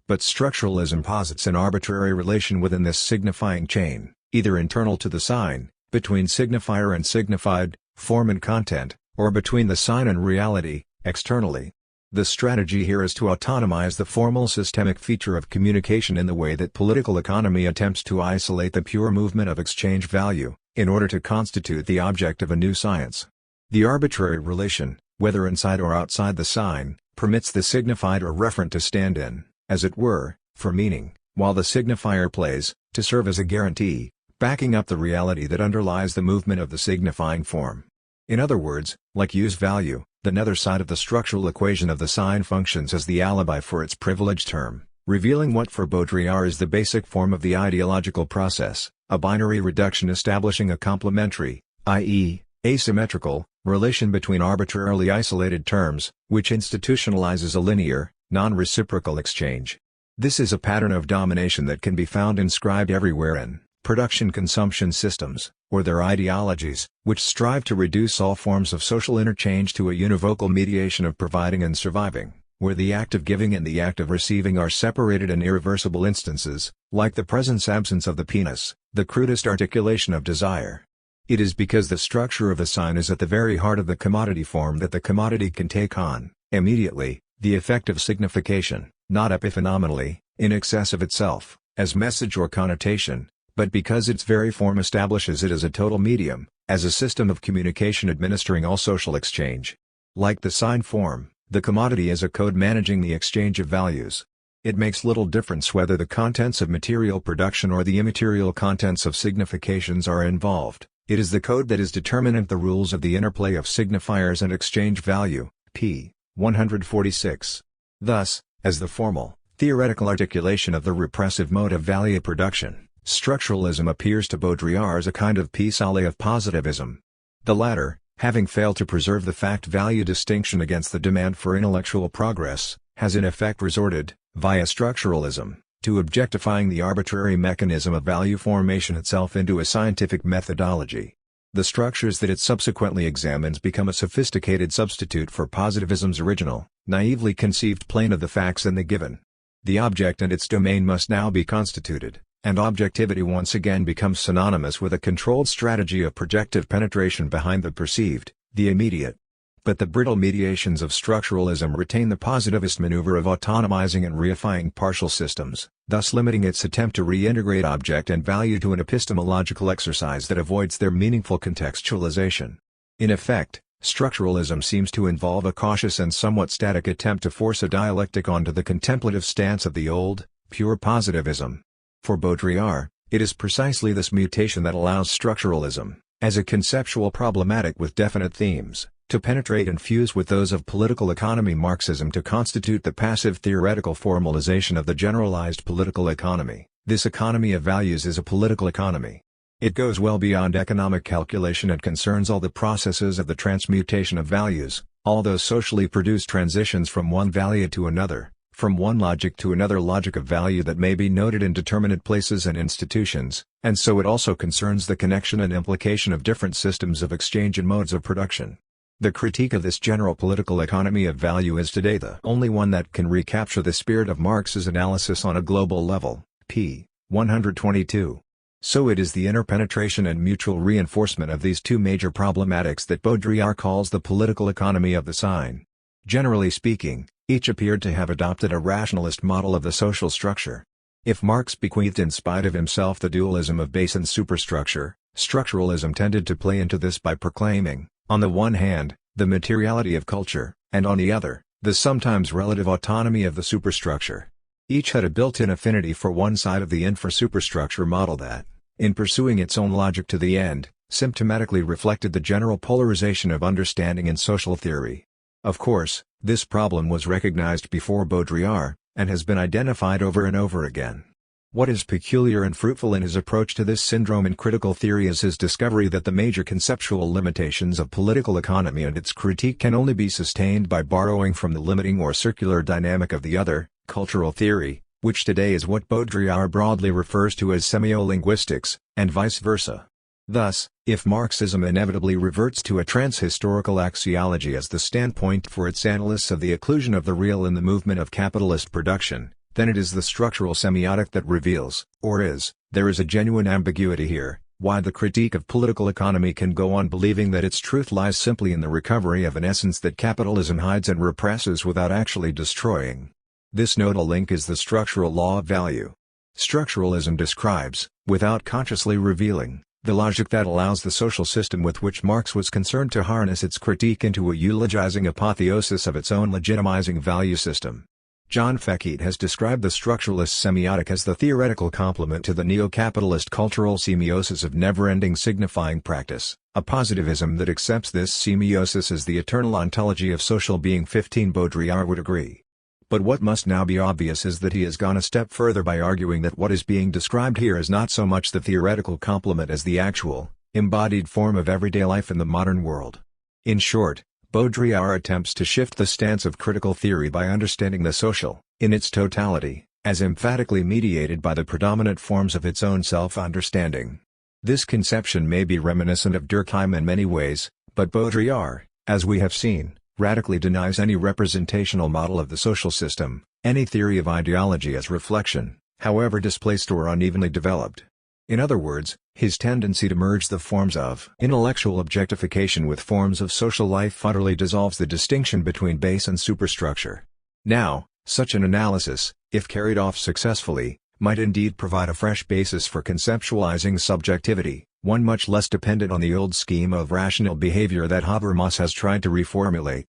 But structuralism posits an arbitrary relation within this signifying chain, either internal to the sign, between signifier and signified, form and content, or between the sign and reality, externally. The strategy here is to autonomize the formal systemic feature of communication in the way that political economy attempts to isolate the pure movement of exchange value, in order to constitute the object of a new science. The arbitrary relation, whether inside or outside the sign, permits the signified or referent to stand in, as it were, for meaning, while the signifier plays, to serve as a guarantee, backing up the reality that underlies the movement of the signifying form. In other words, like use value, the nether side of the structural equation of the sign functions as the alibi for its privileged term, revealing what for Baudrillard is the basic form of the ideological process, a binary reduction establishing a complementary, i.e., asymmetrical, relation between arbitrarily isolated terms, which institutionalizes a linear, non-reciprocal exchange. This is a pattern of domination that can be found inscribed everywhere in production-consumption systems, or their ideologies, which strive to reduce all forms of social interchange to a univocal mediation of providing and surviving, where the act of giving and the act of receiving are separated in irreversible instances, like the presence-absence of the penis, the crudest articulation of desire. It is because the structure of the sign is at the very heart of the commodity form that the commodity can take on, immediately, the effect of signification, not epiphenomenally, in excess of itself, as message or connotation, but because its very form establishes it as a total medium, as a system of communication administering all social exchange. Like the sign form, the commodity is a code managing the exchange of values. It makes little difference whether the contents of material production or the immaterial contents of significations are involved. It is the code that is determinant of the rules of the interplay of signifiers and exchange value, p. 146. Thus, as the formal, theoretical articulation of the repressive mode of value production, structuralism appears to Baudrillard as a kind of pis-aller of positivism. The latter, having failed to preserve the fact-value distinction against the demand for intellectual progress, has in effect resorted, via structuralism, to objectifying the arbitrary mechanism of value formation itself into a scientific methodology. The structures that it subsequently examines become a sophisticated substitute for positivism's original, naively conceived plane of the facts in the given. The object and its domain must now be constituted, and objectivity once again becomes synonymous with a controlled strategy of projective penetration behind the perceived, the immediate. But the brittle mediations of structuralism retain the positivist maneuver of autonomizing and reifying partial systems, thus limiting its attempt to reintegrate object and value to an epistemological exercise that avoids their meaningful contextualization. In effect, structuralism seems to involve a cautious and somewhat static attempt to force a dialectic onto the contemplative stance of the old, pure positivism. For Baudrillard, it is precisely this mutation that allows structuralism, as a conceptual problematic with definite themes, to penetrate and fuse with those of political economy Marxism to constitute the passive theoretical formalization of the generalized political economy. This economy of values is a political economy. It goes well beyond economic calculation and concerns all the processes of the transmutation of values, all those socially produced transitions from one value to another, from one logic to another logic of value that may be noted in determinate places and institutions, and so it also concerns the connection and implication of different systems of exchange and modes of production. The critique of this general political economy of value is today the only one that can recapture the spirit of Marx's analysis on a global level, p. 122. So it is the interpenetration and mutual reinforcement of these two major problematics that Baudrillard calls the political economy of the sign. Generally speaking, each appeared to have adopted a rationalist model of the social structure. If Marx bequeathed in spite of himself the dualism of base and superstructure, structuralism tended to play into this by proclaiming, on the one hand, the materiality of culture, and on the other, the sometimes relative autonomy of the superstructure. Each had a built-in affinity for one side of the infra-superstructure model that, in pursuing its own logic to the end, symptomatically reflected the general polarization of understanding in social theory. Of course, this problem was recognized before Baudrillard, and has been identified over and over again. What is peculiar and fruitful in his approach to this syndrome in critical theory is his discovery that the major conceptual limitations of political economy and its critique can only be sustained by borrowing from the limiting or circular dynamic of the other, cultural theory, which today is what Baudrillard broadly refers to as semiolinguistics, and vice versa. Thus, if Marxism inevitably reverts to a trans-historical axiology as the standpoint for its analysis of the occlusion of the real in the movement of capitalist production, then it is the structural semiotic that reveals, there is a genuine ambiguity here, why the critique of political economy can go on believing that its truth lies simply in the recovery of an essence that capitalism hides and represses without actually destroying. This nodal link is the structural law of value. Structuralism describes, without consciously revealing, the logic that allows the social system with which Marx was concerned to harness its critique into a eulogizing apotheosis of its own legitimizing value system. John Fekete has described the structuralist semiotic as the theoretical complement to the neo-capitalist cultural semiosis of never-ending signifying practice, a positivism that accepts this semiosis as the eternal ontology of social being. 15 Baudrillard would agree. But what must now be obvious is that he has gone a step further by arguing that what is being described here is not so much the theoretical complement as the actual, embodied form of everyday life in the modern world. In short, Baudrillard attempts to shift the stance of critical theory by understanding the social, in its totality, as emphatically mediated by the predominant forms of its own self-understanding. This conception may be reminiscent of Durkheim in many ways, but Baudrillard, as we have seen, radically denies any representational model of the social system, any theory of ideology as reflection, however displaced or unevenly developed. In other words, his tendency to merge the forms of intellectual objectification with forms of social life utterly dissolves the distinction between base and superstructure. Now, such an analysis, if carried off successfully, might indeed provide a fresh basis for conceptualizing subjectivity, one much less dependent on the old scheme of rational behavior that Habermas has tried to reformulate.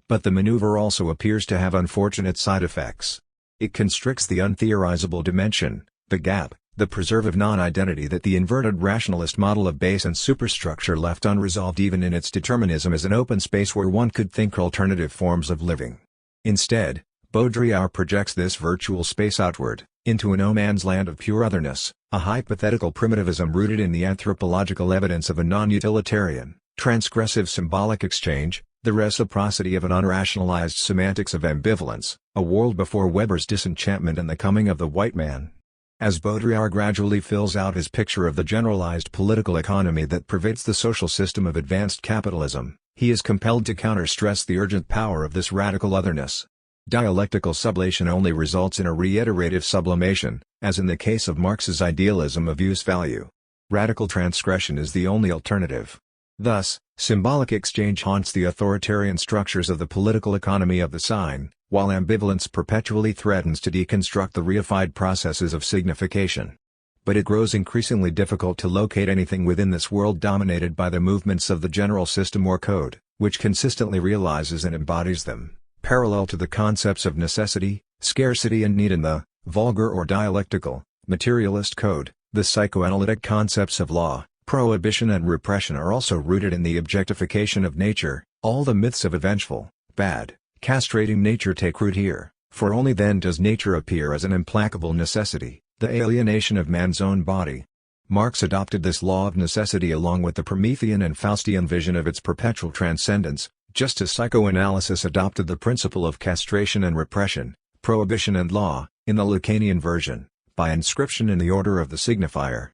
But the maneuver also appears to have unfortunate side effects. It constricts the untheorizable dimension, the gap, the preserve of non-identity that the inverted rationalist model of base and superstructure left unresolved even in its determinism as an open space where one could think alternative forms of living. Instead, Baudrillard projects this virtual space outward, into a no-man's land of pure otherness, a hypothetical primitivism rooted in the anthropological evidence of a non-utilitarian, transgressive symbolic exchange, the reciprocity of an unrationalized semantics of ambivalence, a world before Weber's disenchantment and the coming of the white man. As Baudrillard gradually fills out his picture of the generalized political economy that pervades the social system of advanced capitalism, he is compelled to counter-stress the urgent power of this radical otherness. Dialectical sublation only results in a reiterative sublimation, as in the case of Marx's idealism of use-value. Radical transgression is the only alternative. Thus, symbolic exchange haunts the authoritarian structures of the political economy of the sign, while ambivalence perpetually threatens to deconstruct the reified processes of signification. But it grows increasingly difficult to locate anything within this world dominated by the movements of the general system or code, which consistently realizes and embodies them, parallel to the concepts of necessity, scarcity and need in the vulgar or dialectical, materialist code. The psychoanalytic concepts of law, prohibition and repression are also rooted in the objectification of nature. All the myths of a vengeful, bad, castrating nature take root here, for only then does nature appear as an implacable necessity, the alienation of man's own body. Marx adopted this law of necessity along with the Promethean and Faustian vision of its perpetual transcendence, just as psychoanalysis adopted the principle of castration and repression, prohibition and law, in the Lacanian version, by inscription in the order of the signifier.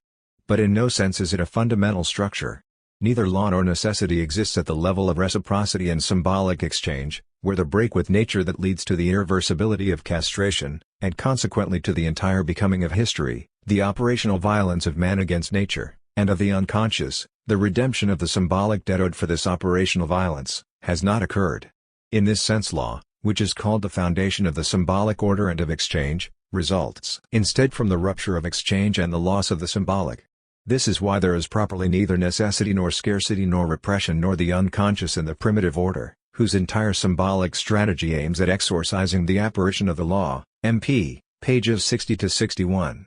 But in no sense is it a fundamental structure. Neither law nor necessity exists at the level of reciprocity and symbolic exchange, where the break with nature that leads to the irreversibility of castration, and consequently to the entire becoming of history, the operational violence of man against nature, and of the unconscious, the redemption of the symbolic debt owed for this operational violence, has not occurred. In this sense law, which is called the foundation of the symbolic order and of exchange, results instead from the rupture of exchange and the loss of the symbolic. This is why there is properly neither necessity nor scarcity nor repression nor the unconscious in the primitive order, whose entire symbolic strategy aims at exorcising the apparition of the law. MP, pages 60-61.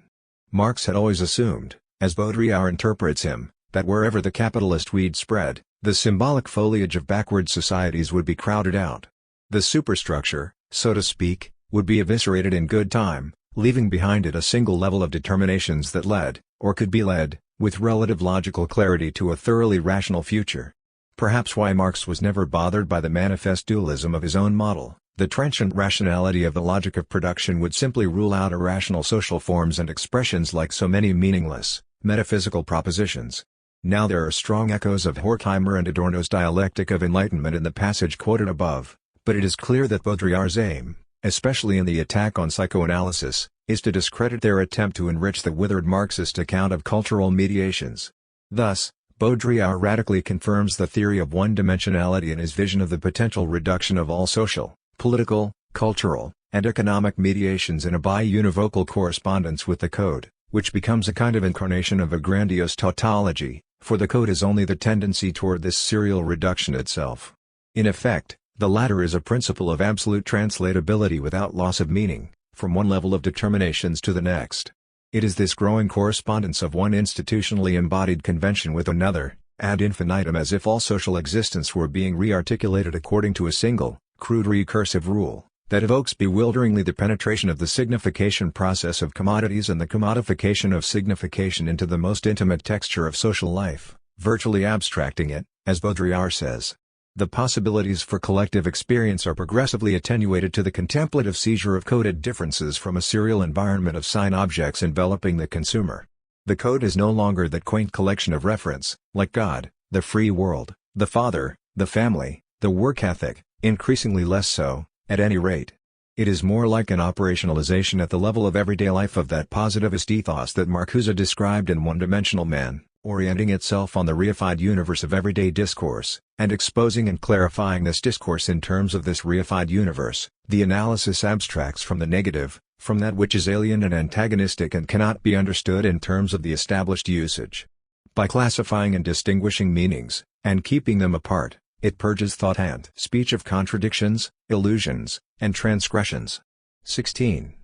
Marx had always assumed, as Baudrillard interprets him, that wherever the capitalist weed spread, the symbolic foliage of backward societies would be crowded out. The superstructure, so to speak, would be eviscerated in good time, leaving behind it a single level of determinations that led, or could be led, with relative logical clarity to a thoroughly rational future. Perhaps why Marx was never bothered by the manifest dualism of his own model, the trenchant rationality of the logic of production would simply rule out irrational social forms and expressions like so many meaningless, metaphysical propositions. Now there are strong echoes of Horkheimer and Adorno's dialectic of enlightenment in the passage quoted above, but it is clear that Baudrillard's aim, especially in the attack on psychoanalysis, is to discredit their attempt to enrich the withered Marxist account of cultural mediations. Thus, Baudrillard radically confirms the theory of one-dimensionality in his vision of the potential reduction of all social, political, cultural, and economic mediations in a bi-univocal correspondence with the code, which becomes a kind of incarnation of a grandiose tautology, for the code is only the tendency toward this serial reduction itself. In effect, the latter is a principle of absolute translatability without loss of meaning, from one level of determinations to the next. It is this growing correspondence of one institutionally embodied convention with another, ad infinitum as if all social existence were being re-articulated according to a single, crude recursive rule, that evokes bewilderingly the penetration of the signification process of commodities and the commodification of signification into the most intimate texture of social life, virtually abstracting it, as Baudrillard says. The possibilities for collective experience are progressively attenuated to the contemplative seizure of coded differences from a serial environment of sign objects enveloping the consumer. The code is no longer that quaint collection of reference, like God, the free world, the father, the family, the work ethic, increasingly less so, at any rate. It is more like an operationalization at the level of everyday life of that positivist ethos that Marcuse described in One-Dimensional Man, orienting itself on the reified universe of everyday discourse, and exposing and clarifying this discourse in terms of this reified universe. The analysis abstracts from the negative, from that which is alien and antagonistic and cannot be understood in terms of the established usage. By classifying and distinguishing meanings, and keeping them apart, it purges thought and speech of contradictions, illusions, and transgressions. 16.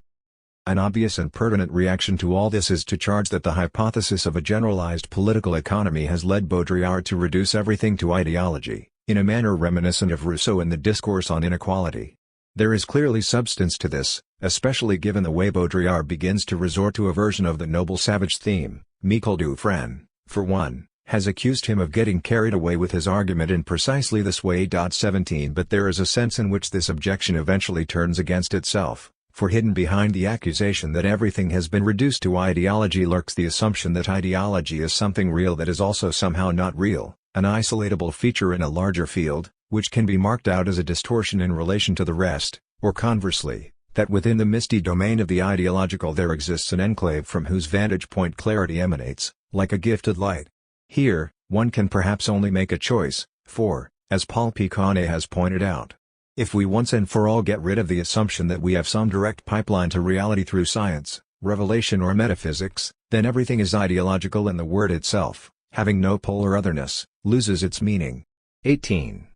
An obvious and pertinent reaction to all this is to charge that the hypothesis of a generalized political economy has led Baudrillard to reduce everything to ideology, in a manner reminiscent of Rousseau in the Discourse on Inequality. There is clearly substance to this, especially given the way Baudrillard begins to resort to a version of the noble savage theme. Michel Dufresne, for one, has accused him of getting carried away with his argument in precisely this way. 17 But there is a sense in which this objection eventually turns against itself, for hidden behind the accusation that everything has been reduced to ideology lurks the assumption that ideology is something real that is also somehow not real, an isolatable feature in a larger field, which can be marked out as a distortion in relation to the rest, or conversely, that within the misty domain of the ideological there exists an enclave from whose vantage point clarity emanates, like a gifted light. Here, one can perhaps only make a choice, for, as Paul Picanet has pointed out, if we once and for all get rid of the assumption that we have some direct pipeline to reality through science, revelation or metaphysics, then everything is ideological and the word itself, having no polar otherness, loses its meaning. 18.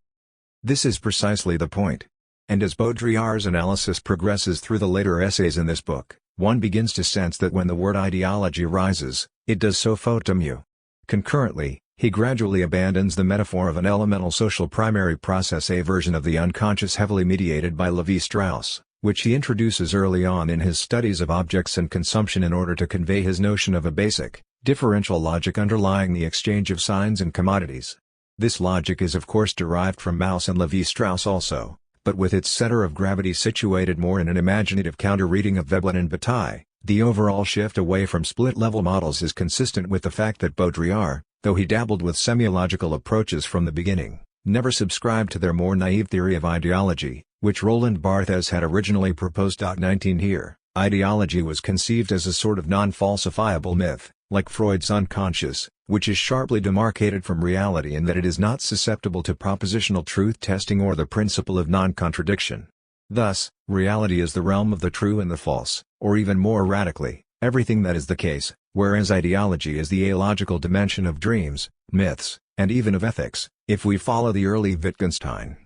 This is precisely the point. And as Baudrillard's analysis progresses through the later essays in this book, one begins to sense that when the word ideology rises, it does so faute mieux. Concurrently, he gradually abandons the metaphor of an elemental social primary process, a version of the unconscious heavily mediated by Lévi-Strauss, which he introduces early on in his studies of objects and consumption in order to convey his notion of a basic, differential logic underlying the exchange of signs and commodities. This logic is of course derived from Mauss and Lévi-Strauss also, but with its center of gravity situated more in an imaginative counter-reading of Veblen and Bataille. The overall shift away from split-level models is consistent with the fact that Baudrillard, though he dabbled with semiological approaches from the beginning, never subscribed to their more naive theory of ideology, which Roland Barthes had originally proposed. 19 Here, ideology was conceived as a sort of non-falsifiable myth, like Freud's unconscious, which is sharply demarcated from reality in that it is not susceptible to propositional truth testing or the principle of non-contradiction. Thus, reality is the realm of the true and the false, or even more radically, everything that is the case, whereas ideology is the alogical dimension of dreams, myths, and even of ethics, if we follow the early Wittgenstein.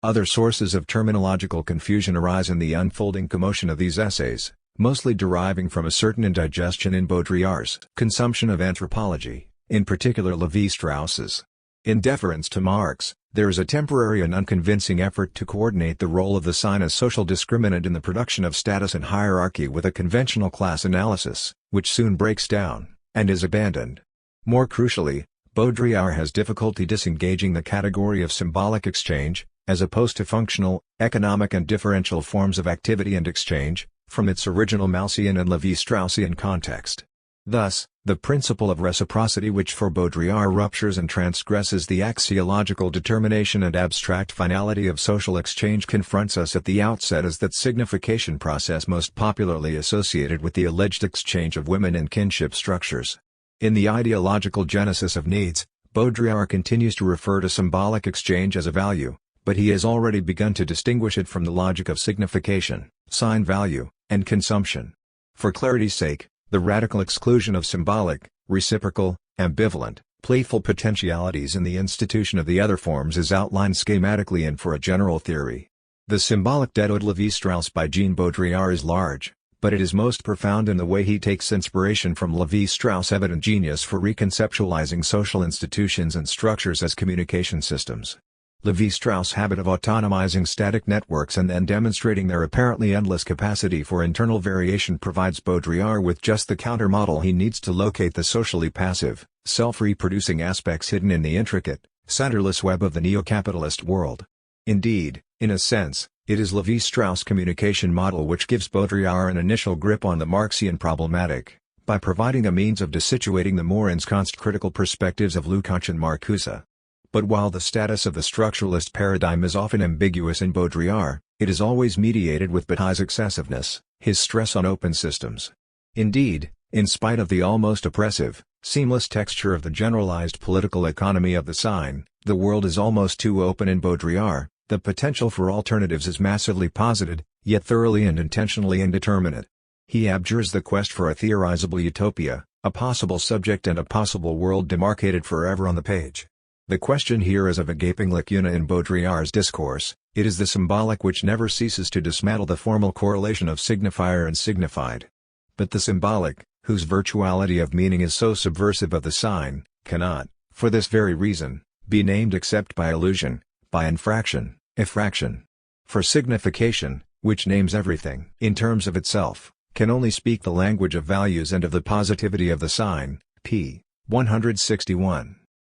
Other sources of terminological confusion arise in the unfolding commotion of these essays, mostly deriving from a certain indigestion in Baudrillard's consumption of anthropology, in particular Lévi-Strauss's. In deference to Marx, there is a temporary and unconvincing effort to coordinate the role of the sign as social discriminant in the production of status and hierarchy with a conventional class analysis, which soon breaks down, and is abandoned. More crucially, Baudrillard has difficulty disengaging the category of symbolic exchange, as opposed to functional, economic and differential forms of activity and exchange, from its original Maussian and Lévi-Straussian context. Thus, the principle of reciprocity which for Baudrillard ruptures and transgresses the axiological determination and abstract finality of social exchange confronts us at the outset as that signification process most popularly associated with the alleged exchange of women in kinship structures. In the ideological genesis of needs, Baudrillard continues to refer to symbolic exchange as a value, but he has already begun to distinguish it from the logic of signification, sign value, and consumption. For clarity's sake, the radical exclusion of symbolic, reciprocal, ambivalent, playful potentialities in the institution of the other forms is outlined schematically and for a general theory. The symbolic debt owed Lévi-Strauss by Jean Baudrillard is large, but it is most profound in the way he takes inspiration from Lévi-Strauss' evident genius for reconceptualizing social institutions and structures as communication systems. Lévi-Strauss' habit of autonomizing static networks and then demonstrating their apparently endless capacity for internal variation provides Baudrillard with just the counter-model he needs to locate the socially passive, self-reproducing aspects hidden in the intricate, centerless web of the neo-capitalist world. Indeed, in a sense, it is Levi-Strauss' communication model which gives Baudrillard an initial grip on the Marxian problematic, by providing a means of desituating the more ensconced critical perspectives of Lukács and Marcuse. But while the status of the structuralist paradigm is often ambiguous in Baudrillard, it is always mediated with Bataille's excessiveness, his stress on open systems. Indeed, in spite of the almost oppressive, seamless texture of the generalized political economy of the sign, the world is almost too open in Baudrillard. The potential for alternatives is massively posited, yet thoroughly and intentionally indeterminate. He abjures the quest for a theorizable utopia, a possible subject and a possible world demarcated forever on the page. The question here is of a gaping lacuna in Baudrillard's discourse. It is the symbolic which never ceases to dismantle the formal correlation of signifier and signified. But the symbolic, whose virtuality of meaning is so subversive of the sign, cannot, for this very reason, be named except by illusion, by infraction, effraction. For signification, which names everything in terms of itself, can only speak the language of values and of the positivity of the sign, p. 161.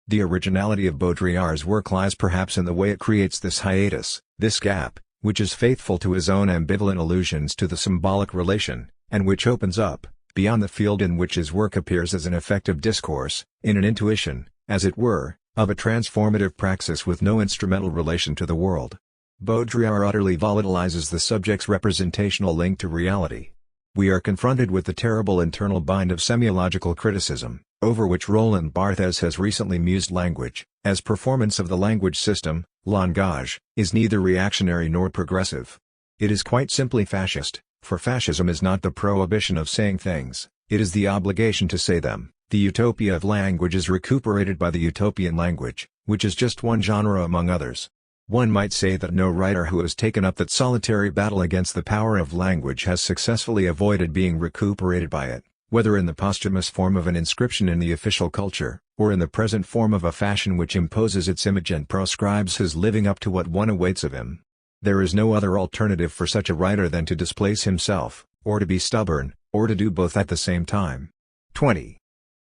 The originality of Baudrillard's work lies perhaps in the way it creates this hiatus, this gap, which is faithful to his own ambivalent allusions to the symbolic relation, and which opens up, beyond the field in which his work appears as an effective discourse, in an intuition, as it were, of a transformative praxis with no instrumental relation to the world. Baudrillard utterly volatilizes the subject's representational link to reality. We are confronted with the terrible internal bind of semiological criticism, over which Roland Barthes has recently mused. Language, as performance of the language system, langage, is neither reactionary nor progressive. It is quite simply fascist, for fascism is not the prohibition of saying things, it is the obligation to say them. The utopia of language is recuperated by the utopian language, which is just one genre among others. One might say that no writer who has taken up that solitary battle against the power of language has successfully avoided being recuperated by it, whether in the posthumous form of an inscription in the official culture, or in the present form of a fashion which imposes its image and proscribes his living up to what one awaits of him. There is no other alternative for such a writer than to displace himself, or to be stubborn, or to do both at the same time. 20.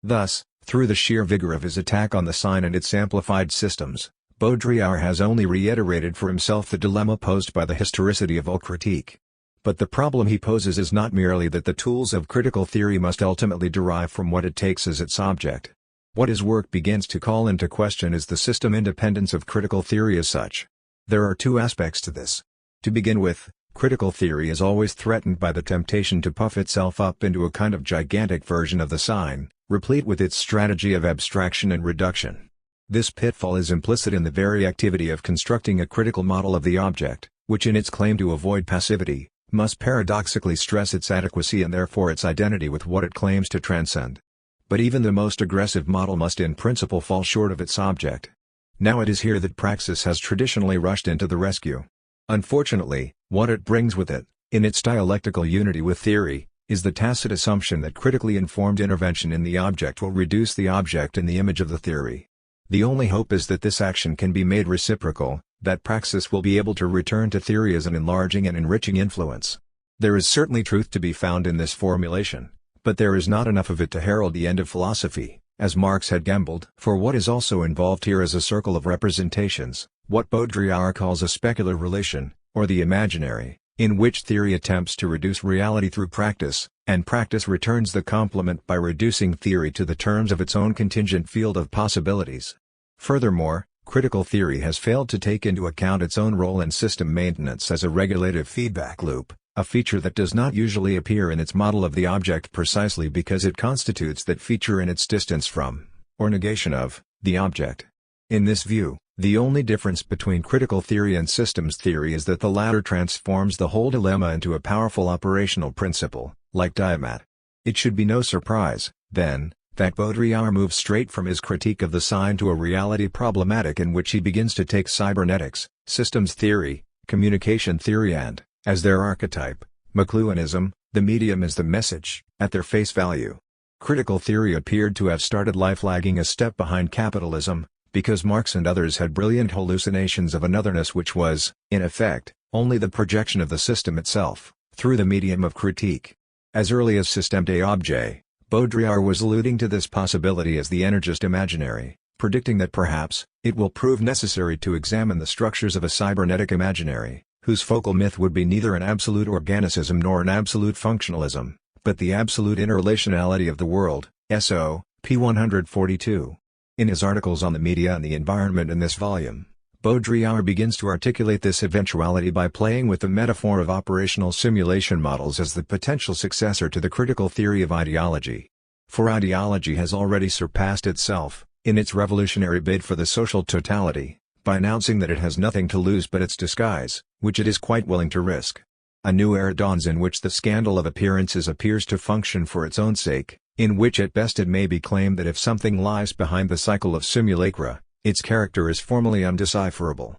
Thus, through the sheer vigor of his attack on the sign and its amplified systems, Baudrillard has only reiterated for himself the dilemma posed by the historicity of all critique. But the problem he poses is not merely that the tools of critical theory must ultimately derive from what it takes as its object. What his work begins to call into question is the system independence of critical theory as such. There are two aspects to this. To begin with, critical theory is always threatened by the temptation to puff itself up into a kind of gigantic version of the sign, replete with its strategy of abstraction and reduction. This pitfall is implicit in the very activity of constructing a critical model of the object, which in its claim to avoid passivity, must paradoxically stress its adequacy and therefore its identity with what it claims to transcend. But even the most aggressive model must in principle fall short of its object. Now it is here that praxis has traditionally rushed into the rescue. Unfortunately, what it brings with it, in its dialectical unity with theory, is the tacit assumption that critically informed intervention in the object will reduce the object in the image of the theory. The only hope is that this action can be made reciprocal, that praxis will be able to return to theory as an enlarging and enriching influence. There is certainly truth to be found in this formulation, but there is not enough of it to herald the end of philosophy, as Marx had gambled. For what is also involved here is a circle of representations, what Baudrillard calls a specular relation, or the imaginary, in which theory attempts to reduce reality through practice, and practice returns the compliment by reducing theory to the terms of its own contingent field of possibilities. Furthermore, critical theory has failed to take into account its own role in system maintenance as a regulative feedback loop, a feature that does not usually appear in its model of the object precisely because it constitutes that feature in its distance from, or negation of, the object. In this view, the only difference between critical theory and systems theory is that the latter transforms the whole dilemma into a powerful operational principle, like Diamat. It should be no surprise, then, that Baudrillard moves straight from his critique of the sign to a reality problematic in which he begins to take cybernetics, systems theory, communication theory and, as their archetype, McLuhanism, the medium as the message, at their face value. Critical theory appeared to have started life lagging a step behind capitalism, because Marx and others had brilliant hallucinations of an otherness which was, in effect, only the projection of the system itself, through the medium of critique. As early as Système des Objets, Baudrillard was alluding to this possibility as the energist imaginary, predicting that perhaps, it will prove necessary to examine the structures of a cybernetic imaginary, whose focal myth would be neither an absolute organicism nor an absolute functionalism, but the absolute interrelationality of the world, S.O., p. 142. In his articles on the media and the environment in this volume, Baudrillard begins to articulate this eventuality by playing with the metaphor of operational simulation models as the potential successor to the critical theory of ideology. For ideology has already surpassed itself, in its revolutionary bid for the social totality, by announcing that it has nothing to lose but its disguise, which it is quite willing to risk. A new era dawns in which the scandal of appearances appears to function for its own sake, in which at best it may be claimed that if something lies behind the cycle of simulacra, its character is formally undecipherable.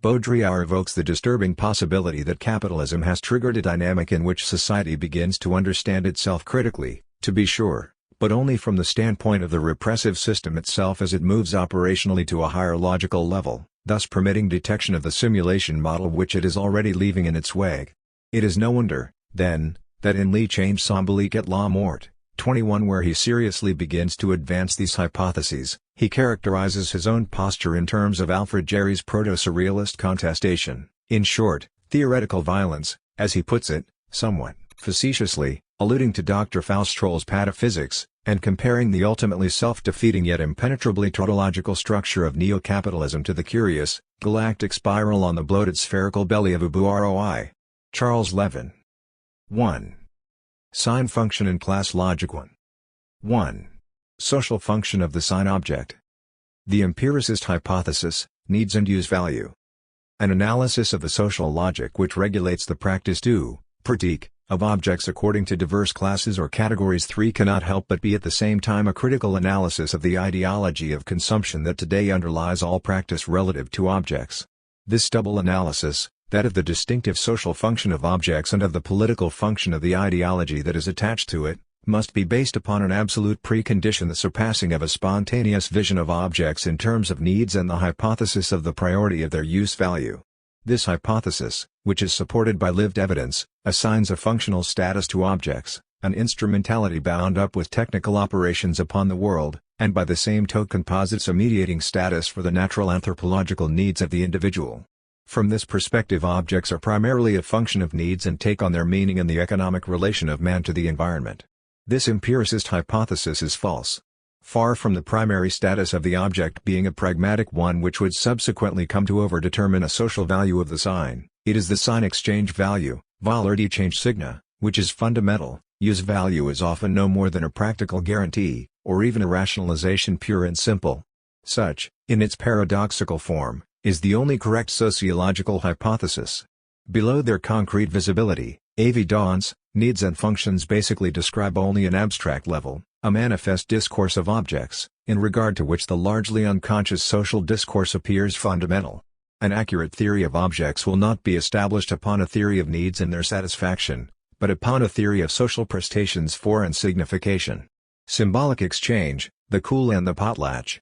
Baudrillard evokes the disturbing possibility that capitalism has triggered a dynamic in which society begins to understand itself critically, to be sure, but only from the standpoint of the repressive system itself as it moves operationally to a higher logical level, thus permitting detection of the simulation model which it is already leaving in its wake. It is no wonder, then, that in Lee Change Symbolique et la Mort, 21 where he seriously begins to advance these hypotheses, he characterizes his own posture in terms of Alfred Jarry's proto-surrealist contestation, in short, theoretical violence, as he puts it, somewhat facetiously, alluding to Dr. Faustroll's pataphysics, and comparing the ultimately self-defeating yet impenetrably tautological structure of neo-capitalism to the curious, galactic spiral on the bloated spherical belly of Ubu Roi. Charles Levin. 1. Sign function and class logic. 1. Social function of the sign object. The empiricist hypothesis, needs and use value. An analysis of the social logic which regulates the practice pratique, of objects according to diverse classes or categories 3 cannot help but be at the same time a critical analysis of the ideology of consumption that today underlies all practice relative to objects. This double analysis, that of the distinctive social function of objects and of the political function of the ideology that is attached to it, must be based upon an absolute precondition, the surpassing of a spontaneous vision of objects in terms of needs and the hypothesis of the priority of their use value. This hypothesis, which is supported by lived evidence, assigns a functional status to objects, an instrumentality bound up with technical operations upon the world, and by the same token posits a mediating status for the natural anthropological needs of the individual. From this perspective, objects are primarily a function of needs and take on their meaning in the economic relation of man to the environment. This empiricist hypothesis is false. Far from the primary status of the object being a pragmatic one which would subsequently come to overdetermine a social value of the sign, it is the sign exchange value, valeur d'échange signa, which is fundamental. Use value is often no more than a practical guarantee, or even a rationalization pure and simple. Such, in its paradoxical form, is the only correct sociological hypothesis. Below their concrete visibility, évidence, needs and functions basically describe only an abstract level, a manifest discourse of objects, in regard to which the largely unconscious social discourse appears fundamental. An accurate theory of objects will not be established upon a theory of needs and their satisfaction, but upon a theory of social prestations for and signification. Symbolic exchange, the cool and the potlatch.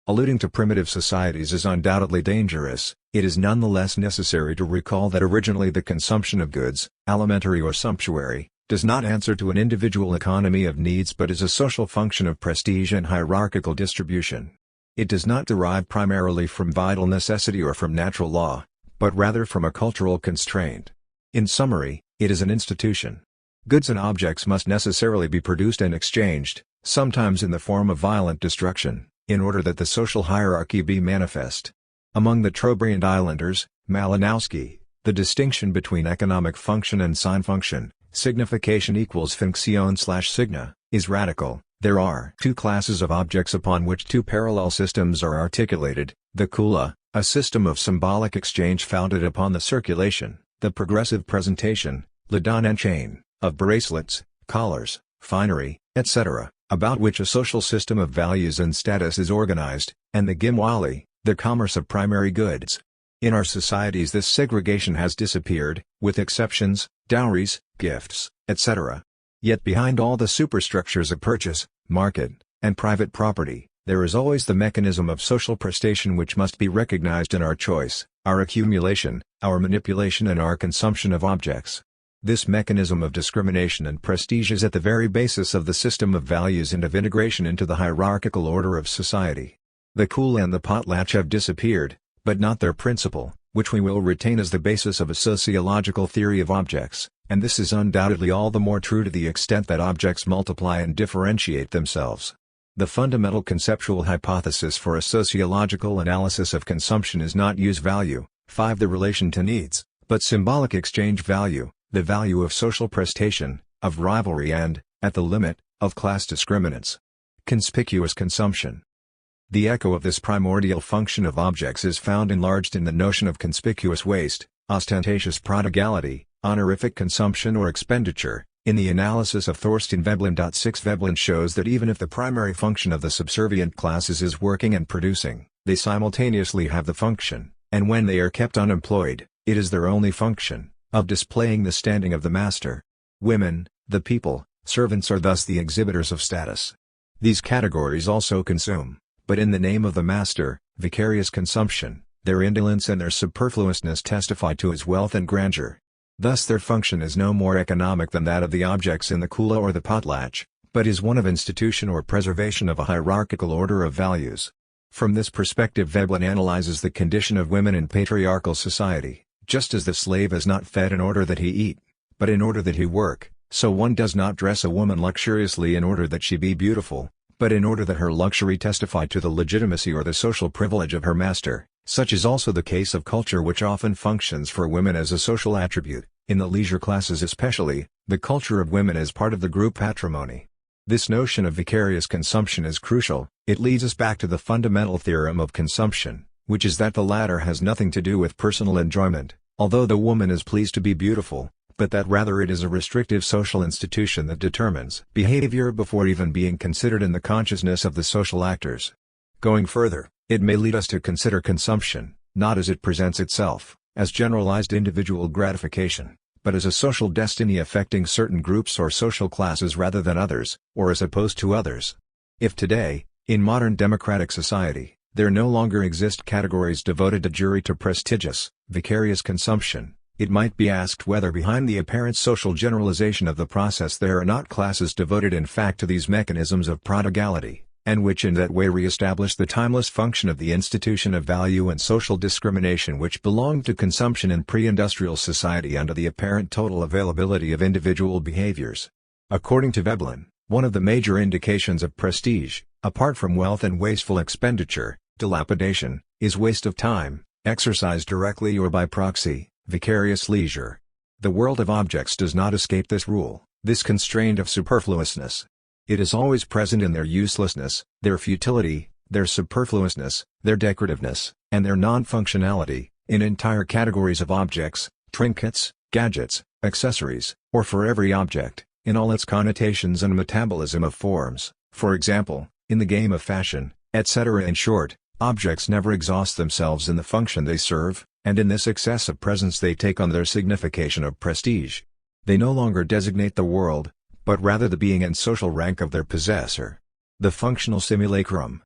Alluding to primitive societies is undoubtedly dangerous, it is nonetheless necessary to recall that originally the consumption of goods, alimentary or sumptuary, does not answer to an individual economy of needs but is a social function of prestige and hierarchical distribution. It does not derive primarily from vital necessity or from natural law, but rather from a cultural constraint. In summary, it is an institution. Goods and objects must necessarily be produced and exchanged, sometimes in the form of violent destruction, in order that the social hierarchy be manifest. Among the Trobriand Islanders, Malinowski, the distinction between economic function and sign function, signification equals fonction/signa, is radical. There are two classes of objects upon which two parallel systems are articulated: the kula, a system of symbolic exchange founded upon the circulation, the progressive presentation, le don and chain, of bracelets, collars, finery, etc., about which a social system of values and status is organized, and the gimwali, the commerce of primary goods. In our societies this segregation has disappeared, with exceptions, dowries, gifts, etc. Yet behind all the superstructures of purchase, market, and private property, there is always the mechanism of social prestation which must be recognized in our choice, our accumulation, our manipulation and our consumption of objects. This mechanism of discrimination and prestige is at the very basis of the system of values and of integration into the hierarchical order of society. The cooler and the potlatch have disappeared, but not their principle, which we will retain as the basis of a sociological theory of objects, and this is undoubtedly all the more true to the extent that objects multiply and differentiate themselves. The fundamental conceptual hypothesis for a sociological analysis of consumption is not use value, 5 the relation to needs, but symbolic exchange value, the value of social prestation, of rivalry and, at the limit, of class discriminants. Conspicuous consumption. The echo of this primordial function of objects is found enlarged in the notion of conspicuous waste, ostentatious prodigality, honorific consumption or expenditure. In the analysis of Thorstein Veblen. 6 Veblen shows that even if the primary function of the subservient classes is working and producing, they simultaneously have the function, and when they are kept unemployed, it is their only function, of displaying the standing of the master. Women, the people, servants are thus the exhibitors of status. These categories also consume, but in the name of the master, vicarious consumption, their indolence and their superfluousness testify to his wealth and grandeur. Thus their function is no more economic than that of the objects in the kula or the potlatch, but is one of institution or preservation of a hierarchical order of values. From this perspective Veblen analyzes the condition of women in patriarchal society. Just as the slave is not fed in order that he eat, but in order that he work, so one does not dress a woman luxuriously in order that she be beautiful, but in order that her luxury testify to the legitimacy or the social privilege of her master. Such is also the case of culture, which often functions for women as a social attribute, in the leisure classes especially, the culture of women as part of the group patrimony. This notion of vicarious consumption is crucial. It leads us back to the fundamental theorem of consumption, which is that the latter has nothing to do with personal enjoyment, although the woman is pleased to be beautiful, but that rather it is a restrictive social institution that determines behavior before even being considered in the consciousness of the social actors. Going further, it may lead us to consider consumption, not as it presents itself, as generalized individual gratification, but as a social destiny affecting certain groups or social classes rather than others, or as opposed to others. If today, in modern democratic society, there no longer exist categories devoted de jure to prestigious, vicarious consumption, it might be asked whether behind the apparent social generalization of the process there are not classes devoted in fact to these mechanisms of prodigality, and which in that way re-establish the timeless function of the institution of value and social discrimination which belonged to consumption in pre-industrial society under the apparent total availability of individual behaviors. According to Veblen, one of the major indications of prestige, apart from wealth and wasteful expenditure, dilapidation, is waste of time, exercised directly or by proxy, vicarious leisure. The world of objects does not escape this rule, this constraint of superfluousness. It is always present in their uselessness, their futility, their superfluousness, their decorativeness, and their non-functionality, in entire categories of objects, trinkets, gadgets, accessories, or for every object, in all its connotations and metabolism of forms, for example, in the game of fashion, etc. In short, objects never exhaust themselves in the function they serve, and in this excess of presence they take on their signification of prestige. They no longer designate the world, but rather the being and social rank of their possessor. The functional simulacrum.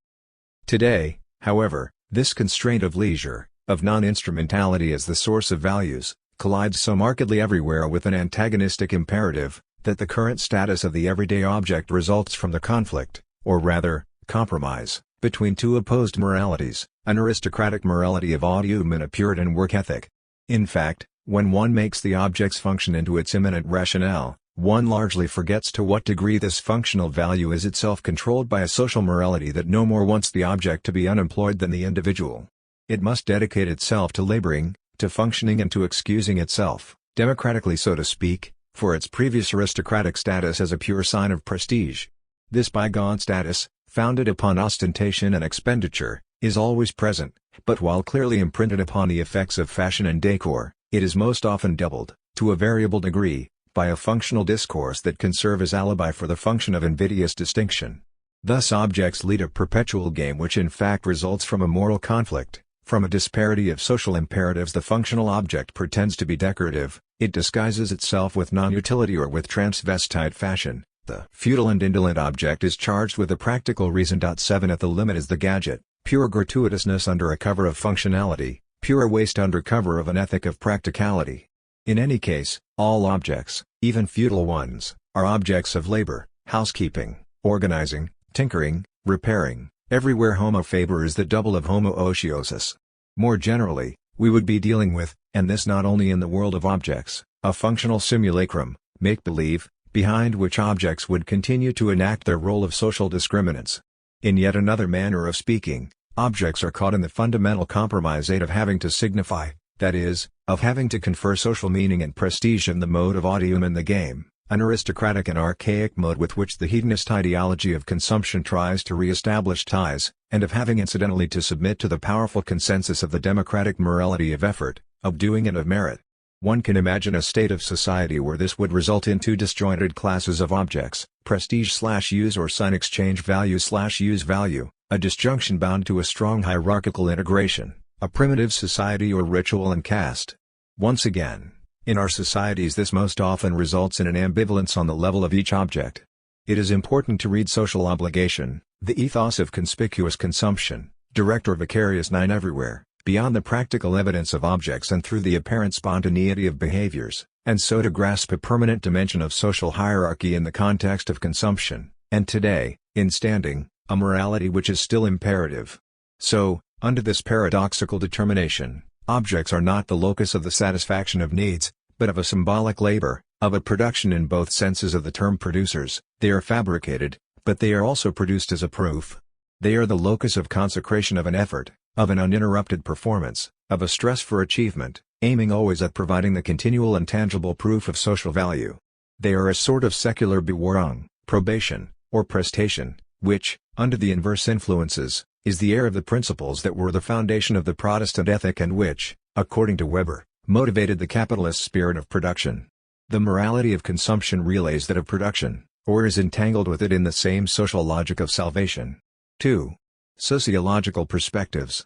Today, however, this constraint of leisure, of non-instrumentality as the source of values, collides so markedly everywhere with an antagonistic imperative, that the current status of the everyday object results from the conflict, or rather, compromise, between two opposed moralities, an aristocratic morality of odium and a Puritan work ethic. In fact, when one makes the object's function into its immanent rationale, one largely forgets to what degree this functional value is itself controlled by a social morality that no more wants the object to be unemployed than the individual. It must dedicate itself to laboring, to functioning and to excusing itself, democratically so to speak, for its previous aristocratic status as a pure sign of prestige. This bygone status, founded upon ostentation and expenditure, is always present, but while clearly imprinted upon the effects of fashion and decor, it is most often doubled, to a variable degree, by a functional discourse that can serve as alibi for the function of invidious distinction. Thus objects lead a perpetual game which in fact results from a moral conflict, from a disparity of social imperatives. The functional object pretends to be decorative, it disguises itself with non-utility or with transvestite fashion. The futile and indolent object is charged with a practical reason. 7 At the limit is the gadget, pure gratuitousness under a cover of functionality, pure waste under cover of an ethic of practicality. In any case, all objects, even futile ones, are objects of labor, housekeeping, organizing, tinkering, repairing, Everywhere homo faber is the double of homo ociosus. More generally, we would be dealing with, and this not only in the world of objects, a functional simulacrum, make-believe, behind which objects would continue to enact their role of social discriminants. In yet another manner of speaking, objects are caught in the fundamental compromisate of having to signify, that is, of having to confer social meaning and prestige in the mode of odium in the game, an aristocratic and archaic mode with which the hedonist ideology of consumption tries to re-establish ties, and of having incidentally to submit to the powerful consensus of the democratic morality of effort, of doing and of merit. One can imagine a state of society where this would result in two disjointed classes of objects, prestige/use or sign exchange value/use value, a disjunction bound to a strong hierarchical integration, a primitive society or ritual and caste. Once again, in our societies this most often results in an ambivalence on the level of each object. It is important to read Social Obligation, the ethos of conspicuous consumption, direct or vicarious nine everywhere, beyond the practical evidence of objects and through the apparent spontaneity of behaviors, and so to grasp a permanent dimension of social hierarchy in the context of consumption, and today, in standing, a morality which is still imperative. So, under this paradoxical determination, objects are not the locus of the satisfaction of needs, but of a symbolic labor, of a production in both senses of the term producers. They are fabricated, but they are also produced as a proof. They are the locus of consecration of an effort, of an uninterrupted performance, of a stress for achievement, aiming always at providing the continual and tangible proof of social value. They are a sort of secular Bewahrung, probation, or prestation, which, under the inverse influences, is the heir of the principles that were the foundation of the Protestant ethic and which, according to Weber, motivated the capitalist spirit of production. The morality of consumption relays that of production, or is entangled with it in the same social logic of salvation. 2. Sociological perspectives.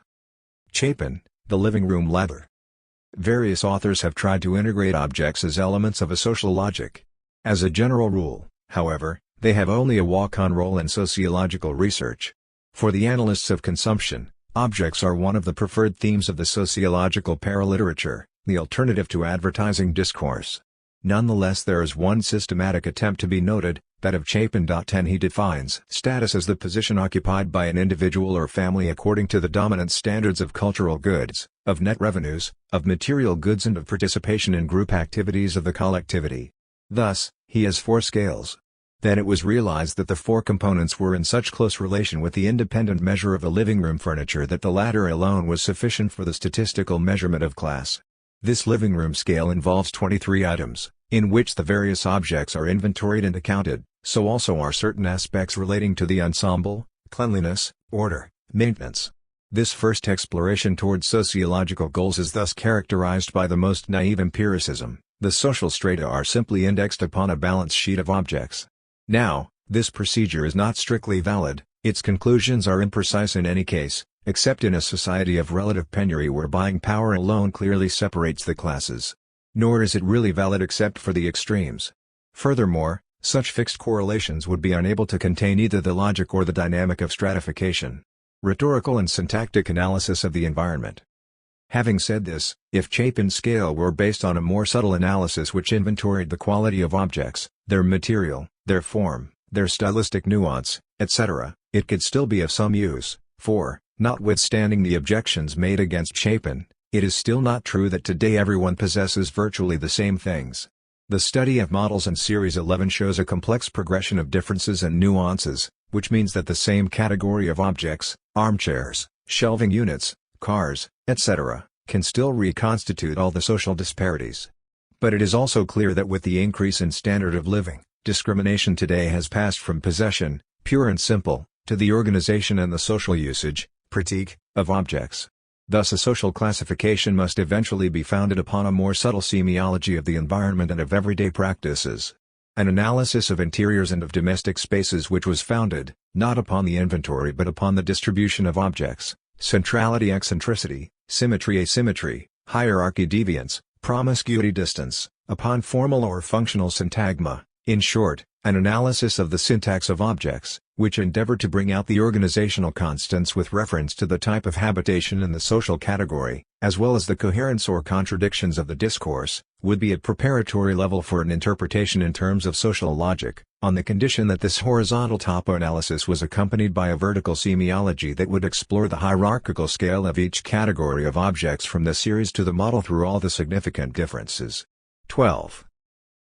Chapin, The Living Room Leather. Various authors have tried to integrate objects as elements of a social logic. As a general rule, however, they have only a walk-on role in sociological research. For the analysts of consumption, objects are one of the preferred themes of the sociological paraliterature, the alternative to advertising discourse. Nonetheless, there is one systematic attempt to be noted, that of Chapin. 10. He defines status as the position occupied by an individual or family according to the dominant standards of cultural goods, of net revenues, of material goods and of participation in group activities of the collectivity. Thus, he has four scales. Then it was realized that the four components were in such close relation with the independent measure of the living room furniture that the latter alone was sufficient for the statistical measurement of class. This living room scale involves 23 items, in which the various objects are inventoried and accounted, so also are certain aspects relating to the ensemble, cleanliness, order, maintenance. This first exploration towards sociological goals is thus characterized by the most naive empiricism. The social strata are simply indexed upon a balance sheet of objects. Now, this procedure is not strictly valid, its conclusions are imprecise in any case, except in a society of relative penury where buying power alone clearly separates the classes. Nor is it really valid except for the extremes. Furthermore, such fixed correlations would be unable to contain either the logic or the dynamic of stratification. Rhetorical and syntactic analysis of the environment. Having said this, if Chapin's scale were based on a more subtle analysis which inventoried the quality of objects, their material, their form, their stylistic nuance, etc., it could still be of some use, for, notwithstanding the objections made against Chapin, it is still not true that today everyone possesses virtually the same things. The study of models in Series 11 shows a complex progression of differences and nuances, which means that the same category of objects, armchairs, shelving units, cars, etc., can still reconstitute all the social disparities. But it is also clear that with the increase in standard of living, discrimination today has passed from possession, pure and simple, to the organization and the social usage, critique, of objects. Thus a social classification must eventually be founded upon a more subtle semiology of the environment and of everyday practices. An analysis of interiors and of domestic spaces which was founded, not upon the inventory but upon the distribution of objects, centrality eccentricity, symmetry asymmetry, hierarchy deviance, promiscuity distance, upon formal or functional syntagma, in short, an analysis of the syntax of objects, which endeavored to bring out the organizational constants with reference to the type of habitation in the social category, as well as the coherence or contradictions of the discourse, would be at preparatory level for an interpretation in terms of social logic, on the condition that this horizontal topo-analysis was accompanied by a vertical semiology that would explore the hierarchical scale of each category of objects from the series to the model through all the significant differences. 12.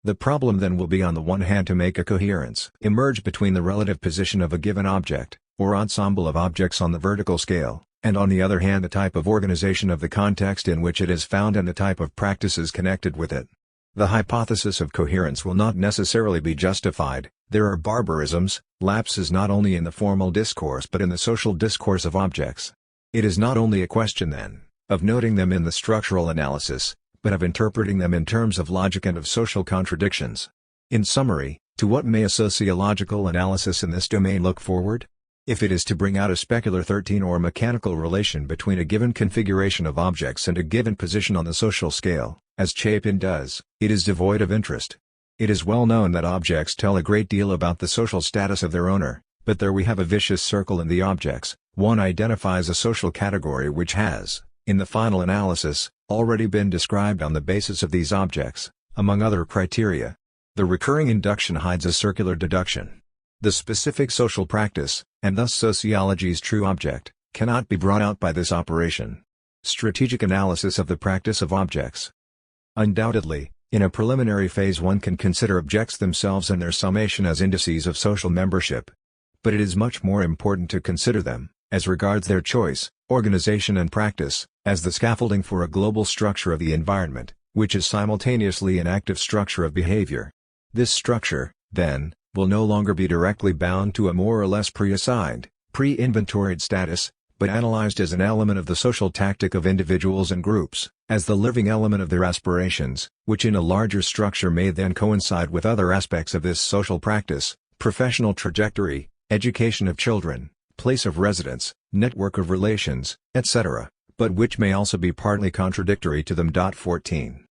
The problem then will be on the one hand to make a coherence emerge between the relative position of a given object, or ensemble of objects on the vertical scale, and on the other hand the type of organization of the context in which it is found and the type of practices connected with it. The hypothesis of coherence will not necessarily be justified. There are barbarisms, lapses not only in the formal discourse but in the social discourse of objects. It is not only a question then, of noting them in the structural analysis, but of interpreting them in terms of logic and of social contradictions. In summary, to what may a sociological analysis in this domain look forward? If it is to bring out a specular 13 or mechanical relation between a given configuration of objects and a given position on the social scale, as Chapin does, it is devoid of interest. It is well known that objects tell a great deal about the social status of their owner, but there we have a vicious circle in the objects. One identifies a social category which has, in the final analysis, already been described on the basis of these objects, among other criteria. The recurring induction hides a circular deduction. The specific social practice, and thus sociology's true object, cannot be brought out by this operation. Strategic analysis of the practice of objects. Undoubtedly, in a preliminary phase one can consider objects themselves and their summation as indices of social membership. But it is much more important to consider them, as regards their choice, organization and practice, as the scaffolding for a global structure of the environment, which is simultaneously an active structure of behavior. This structure, then, will no longer be directly bound to a more or less pre-assigned, pre-inventoried status, but analyzed as an element of the social tactic of individuals and groups, as the living element of their aspirations, which in a larger structure may then coincide with other aspects of this social practice, professional trajectory, education of children, place of residence, network of relations, etc., but which may also be partly contradictory to them. 14.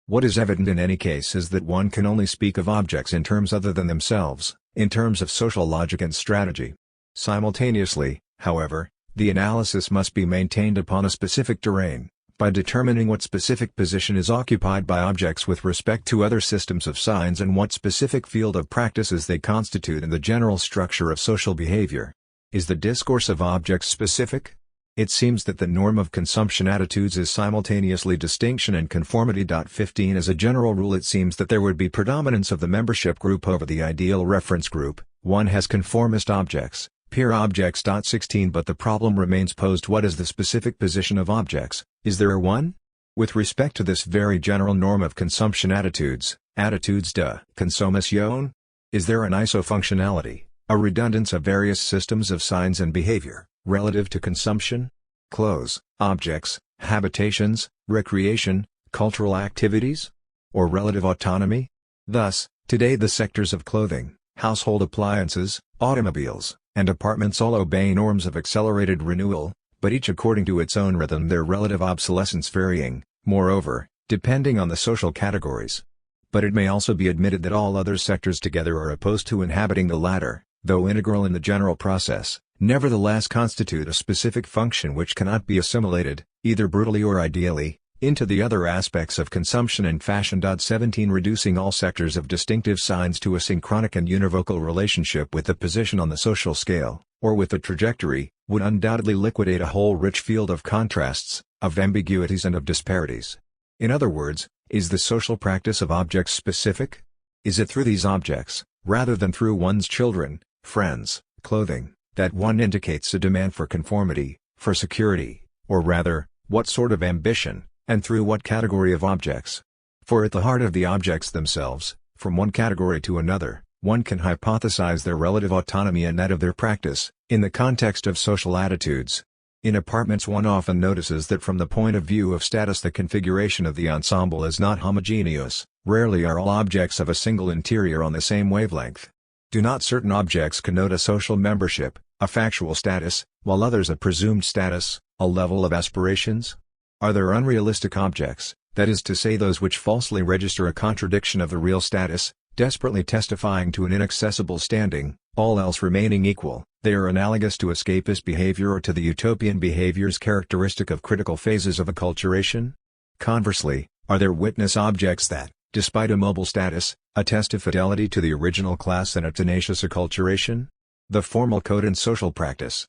What is evident in any case is that one can only speak of objects in terms other than themselves, in terms of social logic and strategy. Simultaneously, however, the analysis must be maintained upon a specific terrain, by determining what specific position is occupied by objects with respect to other systems of signs and what specific field of practices they constitute in the general structure of social behavior. Is the discourse of objects specific? It seems that the norm of consumption attitudes is simultaneously distinction and conformity. 15 As a general rule it seems that there would be predominance of the membership group over the ideal reference group. One has conformist objects, peer objects. 16 But the problem remains posed: what is the specific position of objects? Is there a one? With respect to this very general norm of consumption attitudes de consommation, is there an isofunctionality, a redundance of various systems of signs and behavior, relative to consumption? Clothes, objects, habitations, recreation, cultural activities? Or relative autonomy? Thus, today the sectors of clothing, household appliances, automobiles, and apartments all obey norms of accelerated renewal, but each according to its own rhythm, their relative obsolescence varying, moreover, depending on the social categories. But it may also be admitted that all other sectors together are opposed to inhabiting the latter, though integral in the general process, nevertheless constitute a specific function which cannot be assimilated, either brutally or ideally, into the other aspects of consumption and fashion. 17 Reducing all sectors of distinctive signs to a synchronic and univocal relationship with the position on the social scale, or with the trajectory, would undoubtedly liquidate a whole rich field of contrasts, of ambiguities and of disparities. In other words, is the social practice of objects specific? Is it through these objects, rather than through one's children, friends, clothing, that one indicates a demand for conformity, for security, or rather, what sort of ambition, and through what category of objects? For at the heart of the objects themselves, from one category to another, one can hypothesize their relative autonomy and that of their practice, in the context of social attitudes. In apartments one often notices that from the point of view of status the configuration of the ensemble is not homogeneous. Rarely are all objects of a single interior on the same wavelength. Do not certain objects connote a social membership, a factual status, while others a presumed status, a level of aspirations? Are there unrealistic objects, that is to say those which falsely register a contradiction of the real status, desperately testifying to an inaccessible standing, all else remaining equal, They are analogous to escapist behavior or to the utopian behaviors characteristic of critical phases of acculturation. Conversely, are there witness objects that, despite a mobile status, attest of fidelity to the original class and a tenacious acculturation? The formal code and social practice.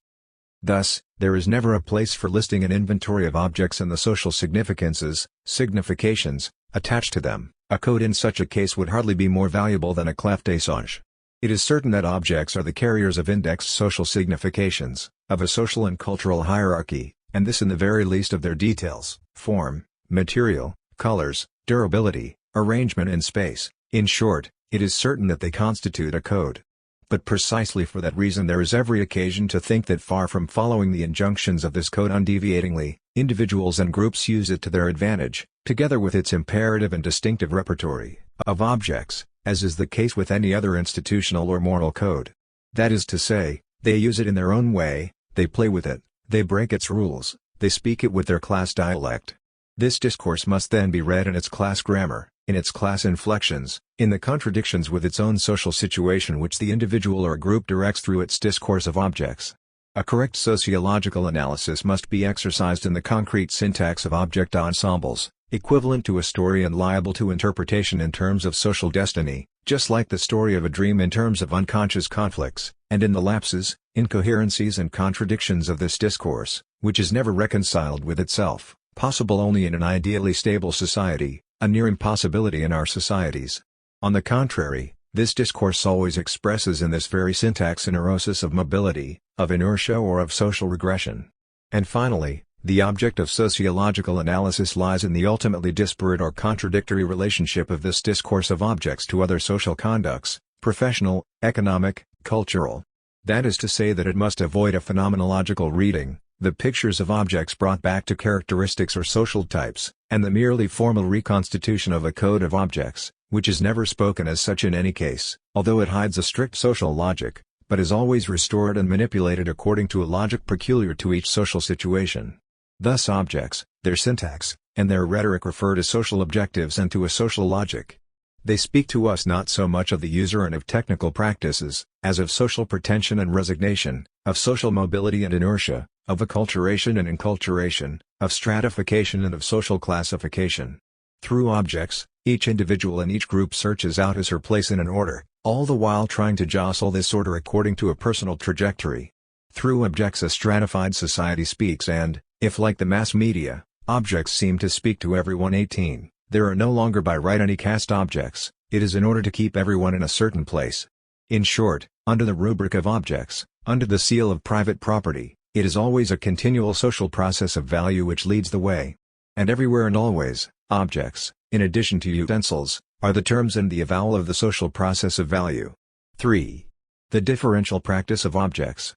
Thus, there is never a place for listing an inventory of objects and the social significances, significations, attached to them. A code in such a case would hardly be more valuable than a clef de songe. It is certain that objects are the carriers of indexed social significations, of a social and cultural hierarchy, and this in the very least of their details, form, material, colors, durability, arrangement in space. In short, it is certain that they constitute a code. But precisely for that reason there is every occasion to think that far from following the injunctions of this code undeviatingly, individuals and groups use it to their advantage, together with its imperative and distinctive repertory of objects, as is the case with any other institutional or moral code. That is to say, they use it in their own way, they play with it, they break its rules, they speak it with their class dialect. This discourse must then be read in its class grammar, in its class inflections, in the contradictions with its own social situation which the individual or group directs through its discourse of objects. A correct sociological analysis must be exercised in the concrete syntax of object ensembles, equivalent to a story and liable to interpretation in terms of social destiny, just like the story of a dream in terms of unconscious conflicts, and in the lapses, incoherencies and contradictions of this discourse, which is never reconciled with itself, possible only in an ideally stable society, a near impossibility in our societies. On the contrary, this discourse always expresses in this very syntax a neurosis of mobility, of inertia or of social regression. And finally, the object of sociological analysis lies in the ultimately disparate or contradictory relationship of this discourse of objects to other social conducts, professional, economic, cultural. That is to say that it must avoid a phenomenological reading, the pictures of objects brought back to characteristics or social types, and the merely formal reconstitution of a code of objects, which is never spoken as such in any case, although it hides a strict social logic, but is always restored and manipulated according to a logic peculiar to each social situation. Thus objects, their syntax, and their rhetoric refer to social objectives and to a social logic. They speak to us not so much of the user and of technical practices, as of social pretension and resignation, of social mobility and inertia, of acculturation and enculturation, of stratification and of social classification. Through objects, each individual and each group searches out his or her place in an order, all the while trying to jostle this order according to a personal trajectory. Through objects a stratified society speaks and, if like the mass media, objects seem to speak to everyone 18, there are no longer by right any caste objects, it is in order to keep everyone in a certain place. In short, under the rubric of objects, under the seal of private property, it is always a continual social process of value which leads the way. And everywhere and always, objects, in addition to utensils, are the terms and the avowal of the social process of value. 3. The differential practice of objects.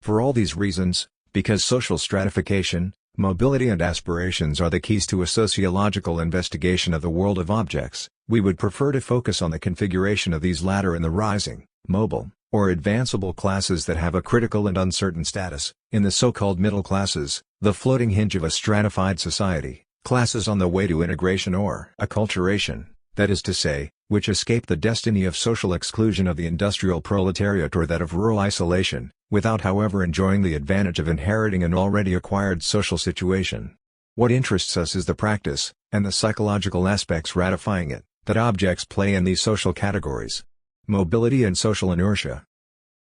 For all these reasons, because social stratification, mobility and aspirations are the keys to a sociological investigation of the world of objects, we would prefer to focus on the configuration of these latter in the rising, mobile, or advanceable classes that have a critical and uncertain status, in the so-called middle classes, the floating hinge of a stratified society, classes on the way to integration or acculturation, that is to say, which escape the destiny of social exclusion of the industrial proletariat or that of rural isolation, without however enjoying the advantage of inheriting an already acquired social situation. What interests us is the practice, and the psychological aspects ratifying it, that objects play in these social categories. Mobility and social inertia.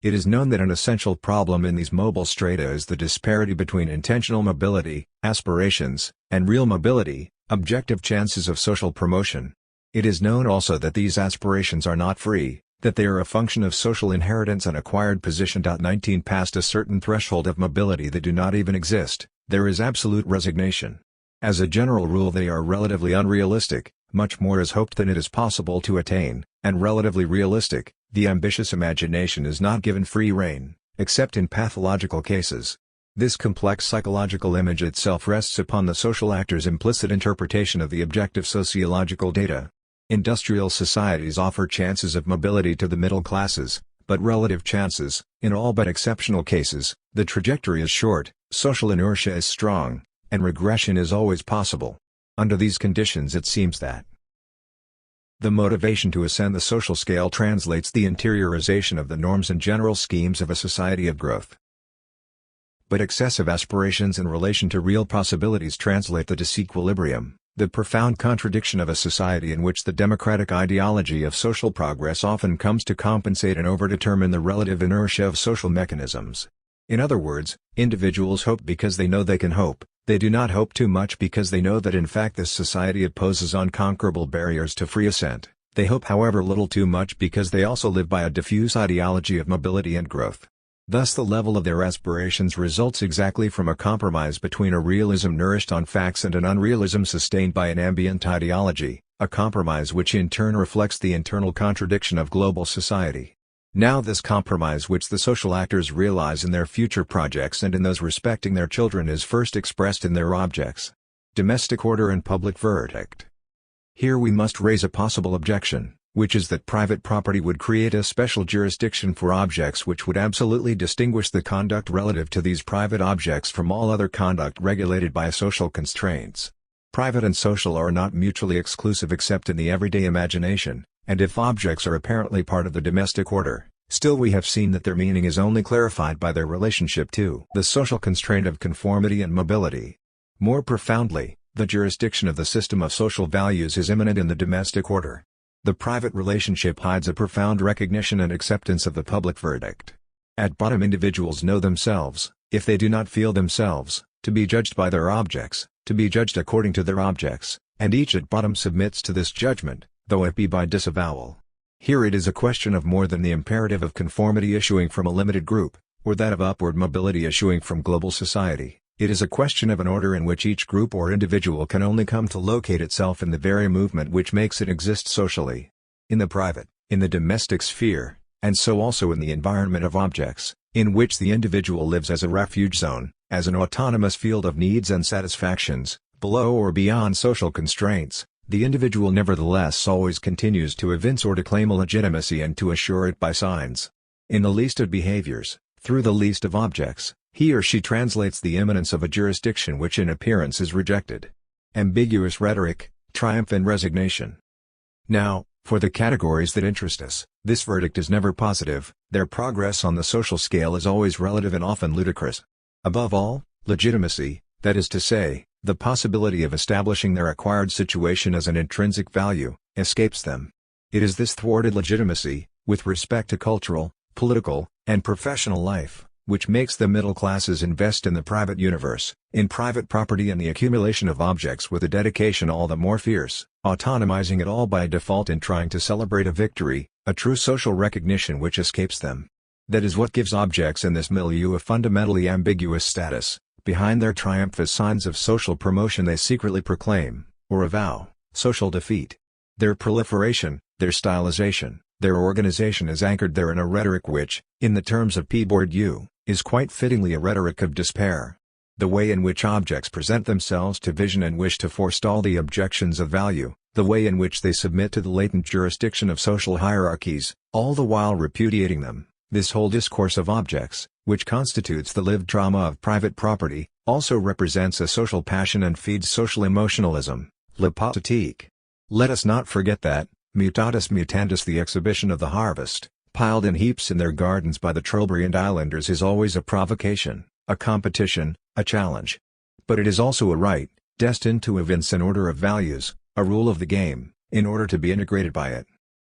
It is known that an essential problem in these mobile strata is the disparity between intentional mobility, aspirations, and real mobility, objective chances of social promotion. It is known also that these aspirations are not free, that they are a function of social inheritance and acquired position. 19 Past a certain threshold of mobility they do not even exist, there is absolute resignation. As a general rule they are relatively unrealistic, much more is hoped than it is possible to attain, and relatively realistic, the ambitious imagination is not given free rein, except in pathological cases. This complex psychological image itself rests upon the social actor's implicit interpretation of the objective sociological data. Industrial societies offer chances of mobility to the middle classes, but relative chances, in all but exceptional cases, the trajectory is short, social inertia is strong, and regression is always possible. Under these conditions it seems that The motivation to ascend the social scale translates the interiorization of the norms and general schemes of a society of growth. But excessive aspirations in relation to real possibilities translate the disequilibrium, the profound contradiction of a society in which the democratic ideology of social progress often comes to compensate and overdetermine the relative inertia of social mechanisms. In other words, individuals hope because they know they can hope, they do not hope too much because they know that in fact this society opposes unconquerable barriers to free ascent. They hope however little too much because they also live by a diffuse ideology of mobility and growth. Thus the level of their aspirations results exactly from a compromise between a realism nourished on facts and an unrealism sustained by an ambient ideology, a compromise which in turn reflects the internal contradiction of global society. Now this compromise which the social actors realize in their future projects and in those respecting their children is first expressed in their objects. Domestic order and public verdict. Here we must raise a possible objection, which is that private property would create a special jurisdiction for objects which would absolutely distinguish the conduct relative to these private objects from all other conduct regulated by social constraints. Private and social are not mutually exclusive except in the everyday imagination, and if objects are apparently part of the domestic order, still we have seen that their meaning is only clarified by their relationship to the social constraint of conformity and mobility. More profoundly, the jurisdiction of the system of social values is immanent in the domestic order. The private relationship hides a profound recognition and acceptance of the public verdict. At bottom individuals know themselves, if they do not feel themselves, to be judged by their objects, to be judged according to their objects, and each at bottom submits to this judgment, though it be by disavowal. Here it is a question of more than the imperative of conformity issuing from a limited group, or that of upward mobility issuing from global society. It is a question of an order in which each group or individual can only come to locate itself in the very movement which makes it exist socially. In the private, in the domestic sphere, and so also in the environment of objects, in which the individual lives as a refuge zone, as an autonomous field of needs and satisfactions, below or beyond social constraints, the individual nevertheless always continues to evince or to claim a legitimacy and to assure it by signs. In the least of behaviors, through the least of objects, he or she translates the immanence of a jurisdiction which in appearance is rejected. Ambiguous rhetoric, triumph and resignation. Now, for the categories that interest us, this verdict is never positive, their progress on the social scale is always relative and often ludicrous. Above all, legitimacy, that is to say, the possibility of establishing their acquired situation as an intrinsic value, escapes them. It is this thwarted legitimacy, with respect to cultural, political, and professional life, which makes the middle classes invest in the private universe, in private property and the accumulation of objects with a dedication all the more fierce, autonomizing it all by default in trying to celebrate a victory, a true social recognition which escapes them. That is what gives objects in this milieu a fundamentally ambiguous status. Behind their triumph as signs of social promotion they secretly proclaim, or avow, social defeat. Their proliferation, their stylization, their organization is anchored there in a rhetoric which, in the terms of P. Bourdieu, is quite fittingly a rhetoric of despair. The way in which objects present themselves to vision and wish to forestall the objections of value, the way in which they submit to the latent jurisdiction of social hierarchies, all the while repudiating them, this whole discourse of objects, which constitutes the lived drama of private property, also represents a social passion and feeds social emotionalism, la pathétique. Let us not forget that, mutatis mutandis the exhibition of the harvest, piled in heaps in their gardens by the Trobriand islanders is always a provocation, a competition, a challenge. But it is also a right, destined to evince an order of values, a rule of the game, in order to be integrated by it.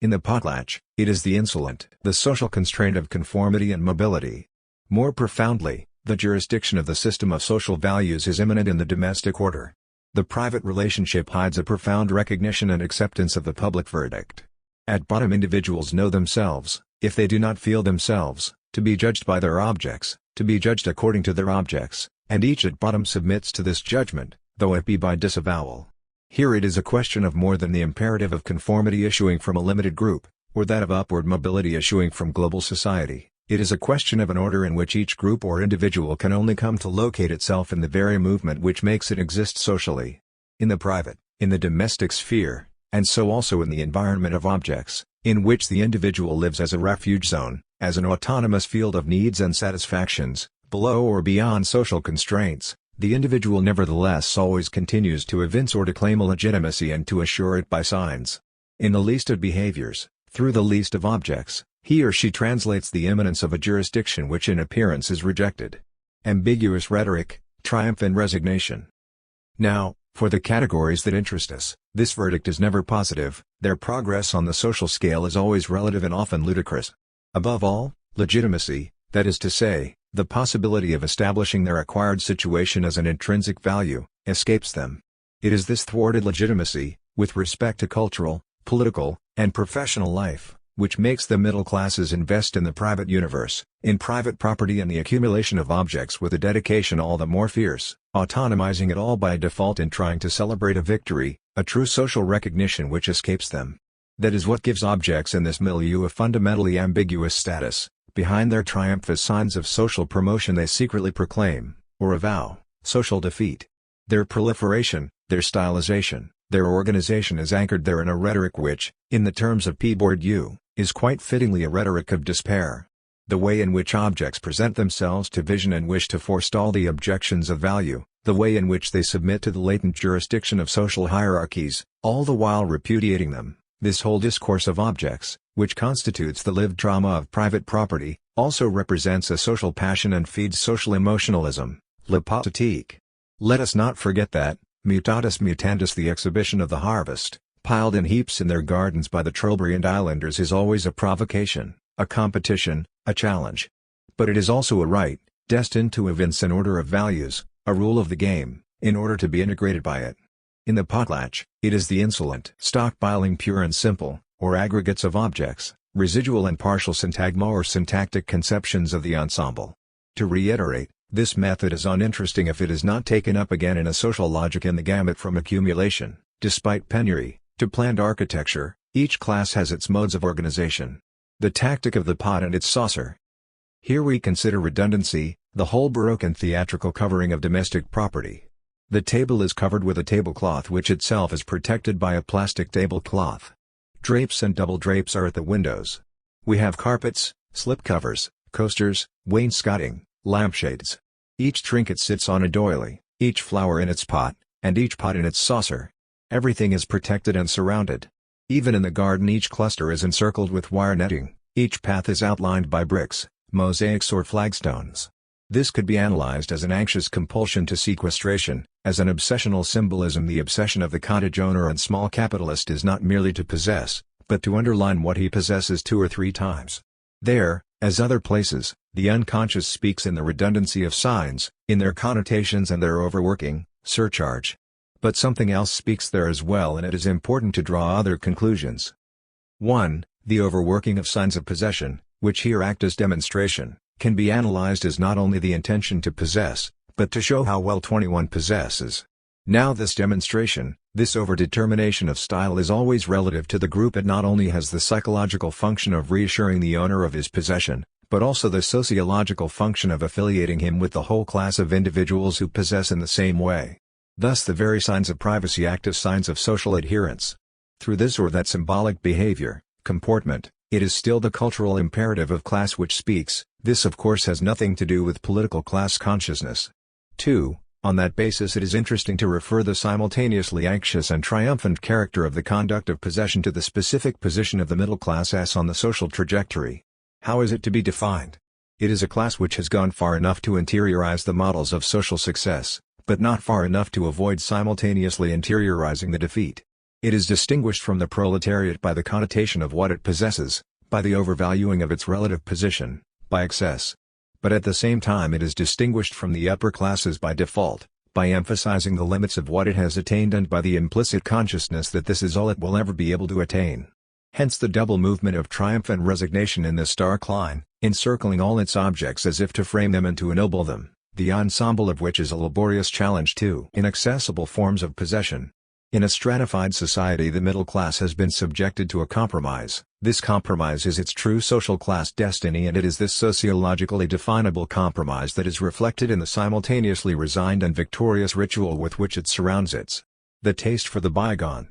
In the potlatch, it is the insolent, the social constraint of conformity and mobility. More profoundly, the jurisdiction of the system of social values is immanent in the domestic order. The private relationship hides a profound recognition and acceptance of the public verdict. At bottom individuals know themselves, if they do not feel themselves, to be judged by their objects, to be judged according to their objects, and each at bottom submits to this judgment, though it be by disavowal. Here it is a question of more than the imperative of conformity issuing from a limited group, or that of upward mobility issuing from global society. It is a question of an order in which each group or individual can only come to locate itself in the very movement which makes it exist socially. In the private, in the domestic sphere, and so also in the environment of objects, in which the individual lives as a refuge zone, as an autonomous field of needs and satisfactions, below or beyond social constraints, the individual nevertheless always continues to evince or to claim a legitimacy and to assure it by signs. In the least of behaviors, through the least of objects, he or she translates the immanence of a jurisdiction which in appearance is rejected. Ambiguous rhetoric, triumph and resignation. Now, for the categories that interest us, this verdict is never positive, their progress on the social scale is always relative and often ludicrous. Above all, legitimacy, that is to say, the possibility of establishing their acquired situation as an intrinsic value, escapes them. It is this thwarted legitimacy, with respect to cultural, political, and professional life, which makes the middle classes invest in the private universe, in private property and the accumulation of objects with a dedication all the more fierce, autonomizing it all by default and trying to celebrate a victory, a true social recognition which escapes them. That is what gives objects in this milieu a fundamentally ambiguous status. Behind their triumph as signs of social promotion they secretly proclaim, or avow, social defeat. Their proliferation, their stylization, their organization is anchored there in a rhetoric which, in the terms of P. Bourdieu, is quite fittingly a rhetoric of despair. The way in which objects present themselves to vision and wish to forestall the objections of value, the way in which they submit to the latent jurisdiction of social hierarchies, all the while repudiating them, this whole discourse of objects, which constitutes the lived drama of private property, also represents a social passion and feeds social emotionalism, la politique. Let us not forget that, mutatis mutandis, the exhibition of the harvest, piled in heaps in their gardens by the Trobriand islanders, is always a provocation, a competition, a challenge. But it is also a right, destined to evince an order of values, a rule of the game, in order to be integrated by it. In the potlatch, it is the insolent stockpiling pure and simple, or aggregates of objects, residual and partial syntagma or syntactic conceptions of the ensemble. To reiterate, this method is uninteresting if it is not taken up again in a social logic in the gamut from accumulation, despite penury, to planned architecture. Each class has its modes of organization. The tactic of the pot and its saucer. Here we consider redundancy, the whole baroque and theatrical covering of domestic property. The table is covered with a tablecloth which itself is protected by a plastic tablecloth. Drapes and double drapes are at the windows. We have carpets, slipcovers, coasters, wainscoting, lampshades. Each trinket sits on a doily, each flower in its pot, and each pot in its saucer. Everything is protected and surrounded. Even in the garden each cluster is encircled with wire netting, each path is outlined by bricks, mosaics or flagstones. This could be analyzed as an anxious compulsion to sequestration, as an obsessional symbolism. The obsession of the cottage owner and small capitalist is not merely to possess, but to underline what he possesses 2 or 3 times. There, as other places, the unconscious speaks in the redundancy of signs, in their connotations and their overworking, surcharge. But something else speaks there as well, and it is important to draw other conclusions. 1. The overworking of signs of possession, which here act as demonstration, can be analyzed as not only the intention to possess, but to show how well 21 possesses. Now this demonstration, this overdetermination of style is always relative to the group. It not only has the psychological function of reassuring the owner of his possession, but also the sociological function of affiliating him with the whole class of individuals who possess in the same way. Thus the very signs of privacy act as signs of social adherence. Through this or that symbolic behavior, comportment, it is still the cultural imperative of class which speaks. This of course has nothing to do with political class consciousness. 2. On that basis it is interesting to refer the simultaneously anxious and triumphant character of the conduct of possession to the specific position of the middle class S on the social trajectory. How is it to be defined? It is a class which has gone far enough to interiorize the models of social success, but not far enough to avoid simultaneously interiorizing the defeat. It is distinguished from the proletariat by the connotation of what it possesses, by the overvaluing of its relative position, by excess. But at the same time it is distinguished from the upper classes by default, by emphasizing the limits of what it has attained and by the implicit consciousness that this is all it will ever be able to attain. Hence the double movement of triumph and resignation in this stark line, encircling all its objects as if to frame them and to ennoble them, the ensemble of which is a laborious challenge to inaccessible forms of possession. In a stratified society the middle class has been subjected to a compromise. This compromise is its true social class destiny, and it is this sociologically definable compromise that is reflected in the simultaneously resigned and victorious ritual with which it surrounds the taste for the bygone.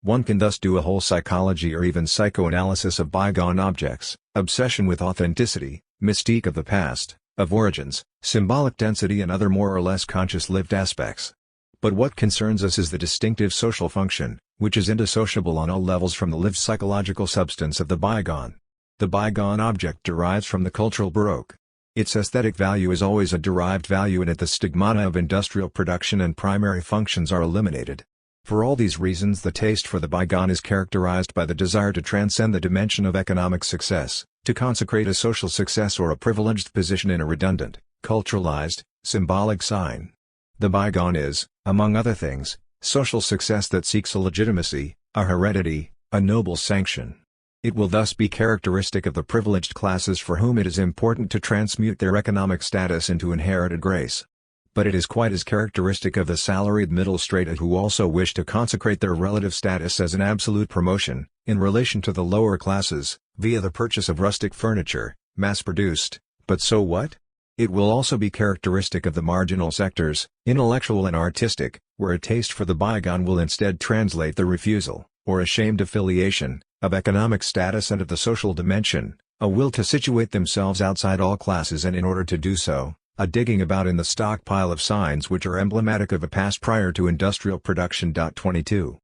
One can thus do a whole psychology or even psychoanalysis of bygone objects, obsession with authenticity, mystique of the past, of origins, symbolic density and other more or less conscious lived aspects. But what concerns us is the distinctive social function, which is indissociable on all levels from the lived psychological substance of the bygone. The bygone object derives from the cultural baroque. Its aesthetic value is always a derived value, and the stigmata of industrial production and primary functions are eliminated. For all these reasons, the taste for the bygone is characterized by the desire to transcend the dimension of economic success, to consecrate a social success or a privileged position in a redundant, culturalized, symbolic sign. The bygone is, among other things, social success that seeks a legitimacy, a heredity, a noble sanction. It will thus be characteristic of the privileged classes for whom it is important to transmute their economic status into inherited grace. But it is quite as characteristic of the salaried middle strata who also wish to consecrate their relative status as an absolute promotion, in relation to the lower classes, via the purchase of rustic furniture, mass-produced, but so what? It will also be characteristic of the marginal sectors, intellectual and artistic, where a taste for the bygone will instead translate the refusal, or ashamed affiliation, of economic status and of the social dimension, a will to situate themselves outside all classes, and in order to do so, a digging about in the stockpile of signs which are emblematic of a past prior to industrial production. 22.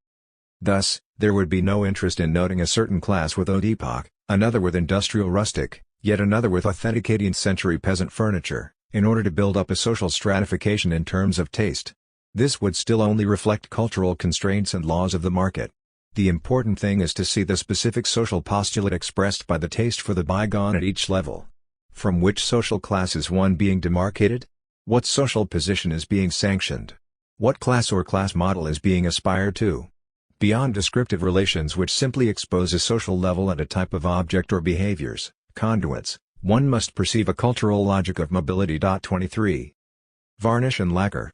Thus, there would be no interest in noting a certain class with haute epoque, another with industrial rustic, yet another with authentic 18th century peasant furniture, in order to build up a social stratification in terms of taste. This would still only reflect cultural constraints and laws of the market. The important thing is to see the specific social postulate expressed by the taste for the bygone at each level. From which social class is one being demarcated? What social position is being sanctioned? What class or class model is being aspired to? Beyond descriptive relations which simply expose a social level and a type of object or behaviors, conduits, one must perceive a cultural logic of mobility. 23. Varnish and lacquer.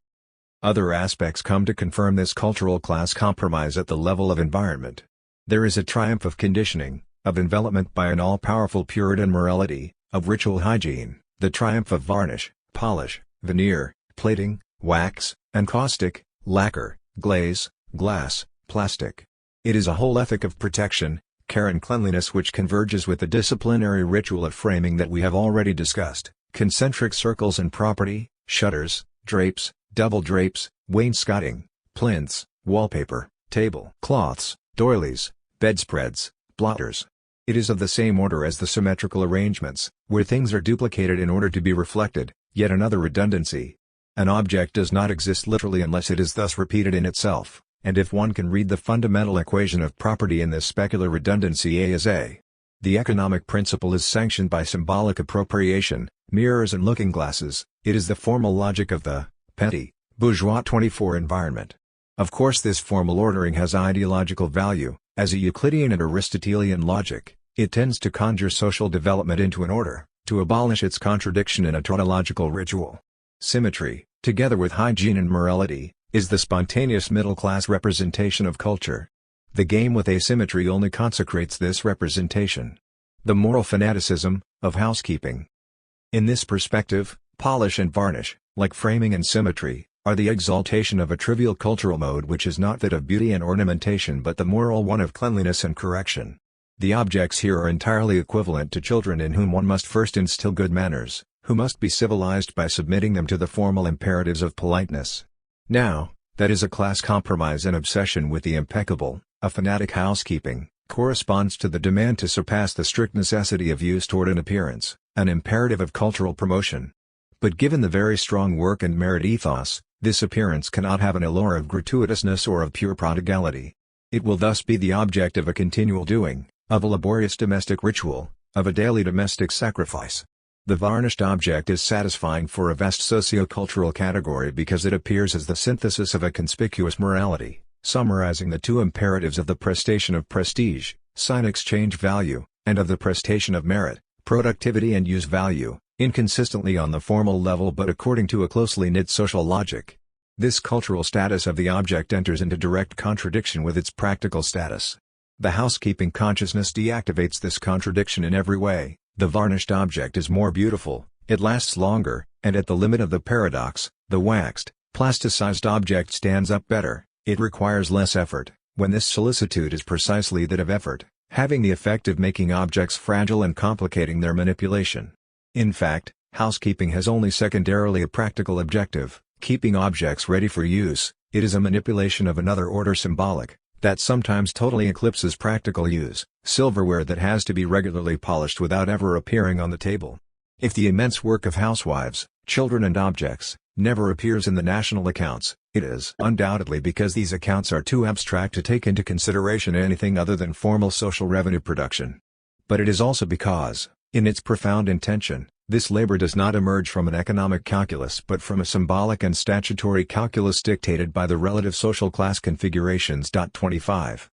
Other aspects come to confirm this cultural class compromise at the level of environment. There is a triumph of conditioning, of envelopment by an all-powerful Puritan morality, of ritual hygiene, the triumph of varnish, polish, veneer, plating, wax, and caustic, lacquer, glaze, glass, plastic. It is a whole ethic of protection, care and cleanliness which converges with the disciplinary ritual of framing that we have already discussed, concentric circles and property, shutters, drapes, double drapes, wainscoting, plinths, wallpaper, table cloths, doilies, bedspreads, blotters. It is of the same order as the symmetrical arrangements, where things are duplicated in order to be reflected, yet another redundancy. An object does not exist literally unless it is thus repeated in itself, and if one can read the fundamental equation of property in this specular redundancy, A is A. The economic principle is sanctioned by symbolic appropriation, mirrors and looking glasses. It is the formal logic of the petty, bourgeois 24 environment. Of course, this formal ordering has ideological value. As a Euclidean and Aristotelian logic, it tends to conjure social development into an order, to abolish its contradiction in a tautological ritual. Symmetry, together with hygiene and morality, is the spontaneous middle-class representation of culture. The game with asymmetry only consecrates this representation. The moral fanaticism, of housekeeping. In this perspective, polish and varnish, like framing and symmetry, are the exaltation of a trivial cultural mode which is not that of beauty and ornamentation but the moral one of cleanliness and correction. The objects here are entirely equivalent to children in whom one must first instill good manners, who must be civilized by submitting them to the formal imperatives of politeness. Now, that is a class compromise and obsession with the impeccable, a fanatic housekeeping, corresponds to the demand to surpass the strict necessity of use toward an appearance, an imperative of cultural promotion. But given the very strong work and merit ethos, this appearance cannot have an allure of gratuitousness or of pure prodigality. It will thus be the object of a continual doing, of a laborious domestic ritual, of a daily domestic sacrifice. The varnished object is satisfying for a vast socio-cultural category because it appears as the synthesis of a conspicuous morality, summarizing the two imperatives of the prestation of prestige, sign exchange value, and of the prestation of merit, productivity and use value, inconsistently on the formal level but according to a closely knit social logic. This cultural status of the object enters into direct contradiction with its practical status. The housekeeping consciousness deactivates this contradiction in every way. The varnished object is more beautiful, it lasts longer, and at the limit of the paradox, the waxed, plasticized object stands up better, it requires less effort, when this solicitude is precisely that of effort, having the effect of making objects fragile and complicating their manipulation. In fact, housekeeping has only secondarily a practical objective, keeping objects ready for use. It is a manipulation of another order symbolic, that sometimes totally eclipses practical use, silverware that has to be regularly polished without ever appearing on the table. If the immense work of housewives, children and objects, never appears in the national accounts, it is undoubtedly because these accounts are too abstract to take into consideration anything other than formal social revenue production. But it is also because, in its profound intention, this labor does not emerge from an economic calculus but from a symbolic and statutory calculus dictated by the relative social class configurations. 25.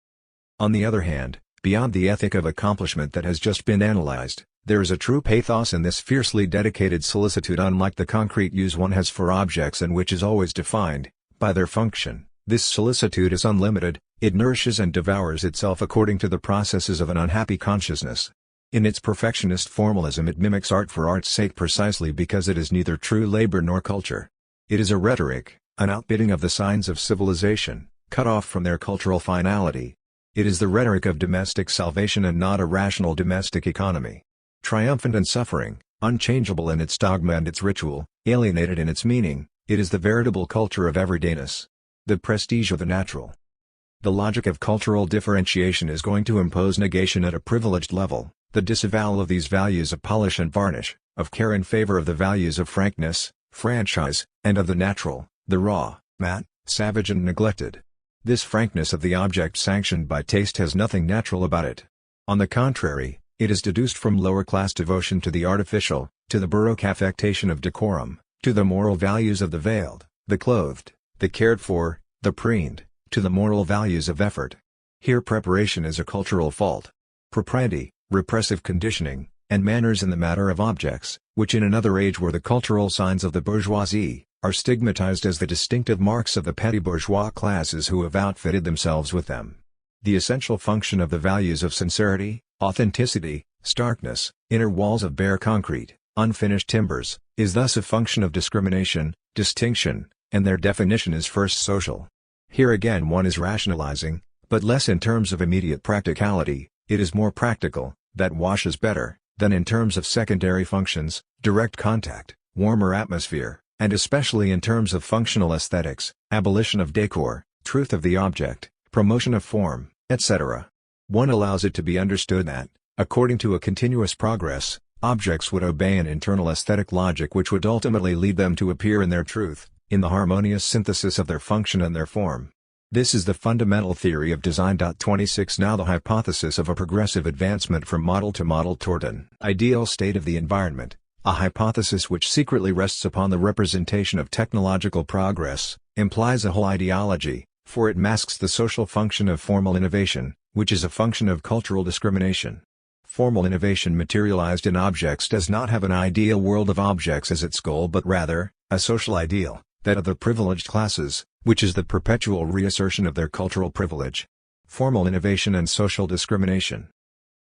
On the other hand, beyond the ethic of accomplishment that has just been analyzed, there is a true pathos in this fiercely dedicated solicitude unlike the concrete use one has for objects and which is always defined by their function. This solicitude is unlimited, it nourishes and devours itself according to the processes of an unhappy consciousness. In its perfectionist formalism it mimics art for art's sake precisely because it is neither true labor nor culture. It is a rhetoric, an outbidding of the signs of civilization, cut off from their cultural finality. It is the rhetoric of domestic salvation and not a rational domestic economy. Triumphant in suffering, unchangeable in its dogma and its ritual, alienated in its meaning, it is the veritable culture of everydayness. The prestige of the natural. The logic of cultural differentiation is going to impose negation at a privileged level, the disavowal of these values of polish and varnish, of care in favor of the values of frankness, franchise, and of the natural, the raw, matte, savage and neglected. This frankness of the object sanctioned by taste has nothing natural about it. On the contrary, it is deduced from lower-class devotion to the artificial, to the baroque affectation of decorum, to the moral values of the veiled, the clothed, the cared for, the preened, to the moral values of effort. Here preparation is a cultural fault. Propriety, repressive conditioning, and manners in the matter of objects, which in another age were the cultural signs of the bourgeoisie, are stigmatized as the distinctive marks of the petty bourgeois classes who have outfitted themselves with them. The essential function of the values of sincerity, authenticity, starkness, inner walls of bare concrete, unfinished timbers, is thus a function of discrimination, distinction, and their definition is first social. Here again one is rationalizing, but less in terms of immediate practicality. It is more practical, that washes better, than in terms of secondary functions, direct contact, warmer atmosphere, and especially in terms of functional aesthetics, abolition of decor, truth of the object, promotion of form, etc. One allows it to be understood that, according to a continuous progress, objects would obey an internal aesthetic logic which would ultimately lead them to appear in their truth, in the harmonious synthesis of their function and their form. This is the fundamental theory of design. 26 Now the hypothesis of a progressive advancement from model to model toward an ideal state of the environment, a hypothesis which secretly rests upon the representation of technological progress, implies a whole ideology, for it masks the social function of formal innovation, which is a function of cultural discrimination. Formal innovation materialized in objects does not have an ideal world of objects as its goal but rather, a social ideal, that of the privileged classes, which is the perpetual reassertion of their cultural privilege. Formal innovation and social discrimination.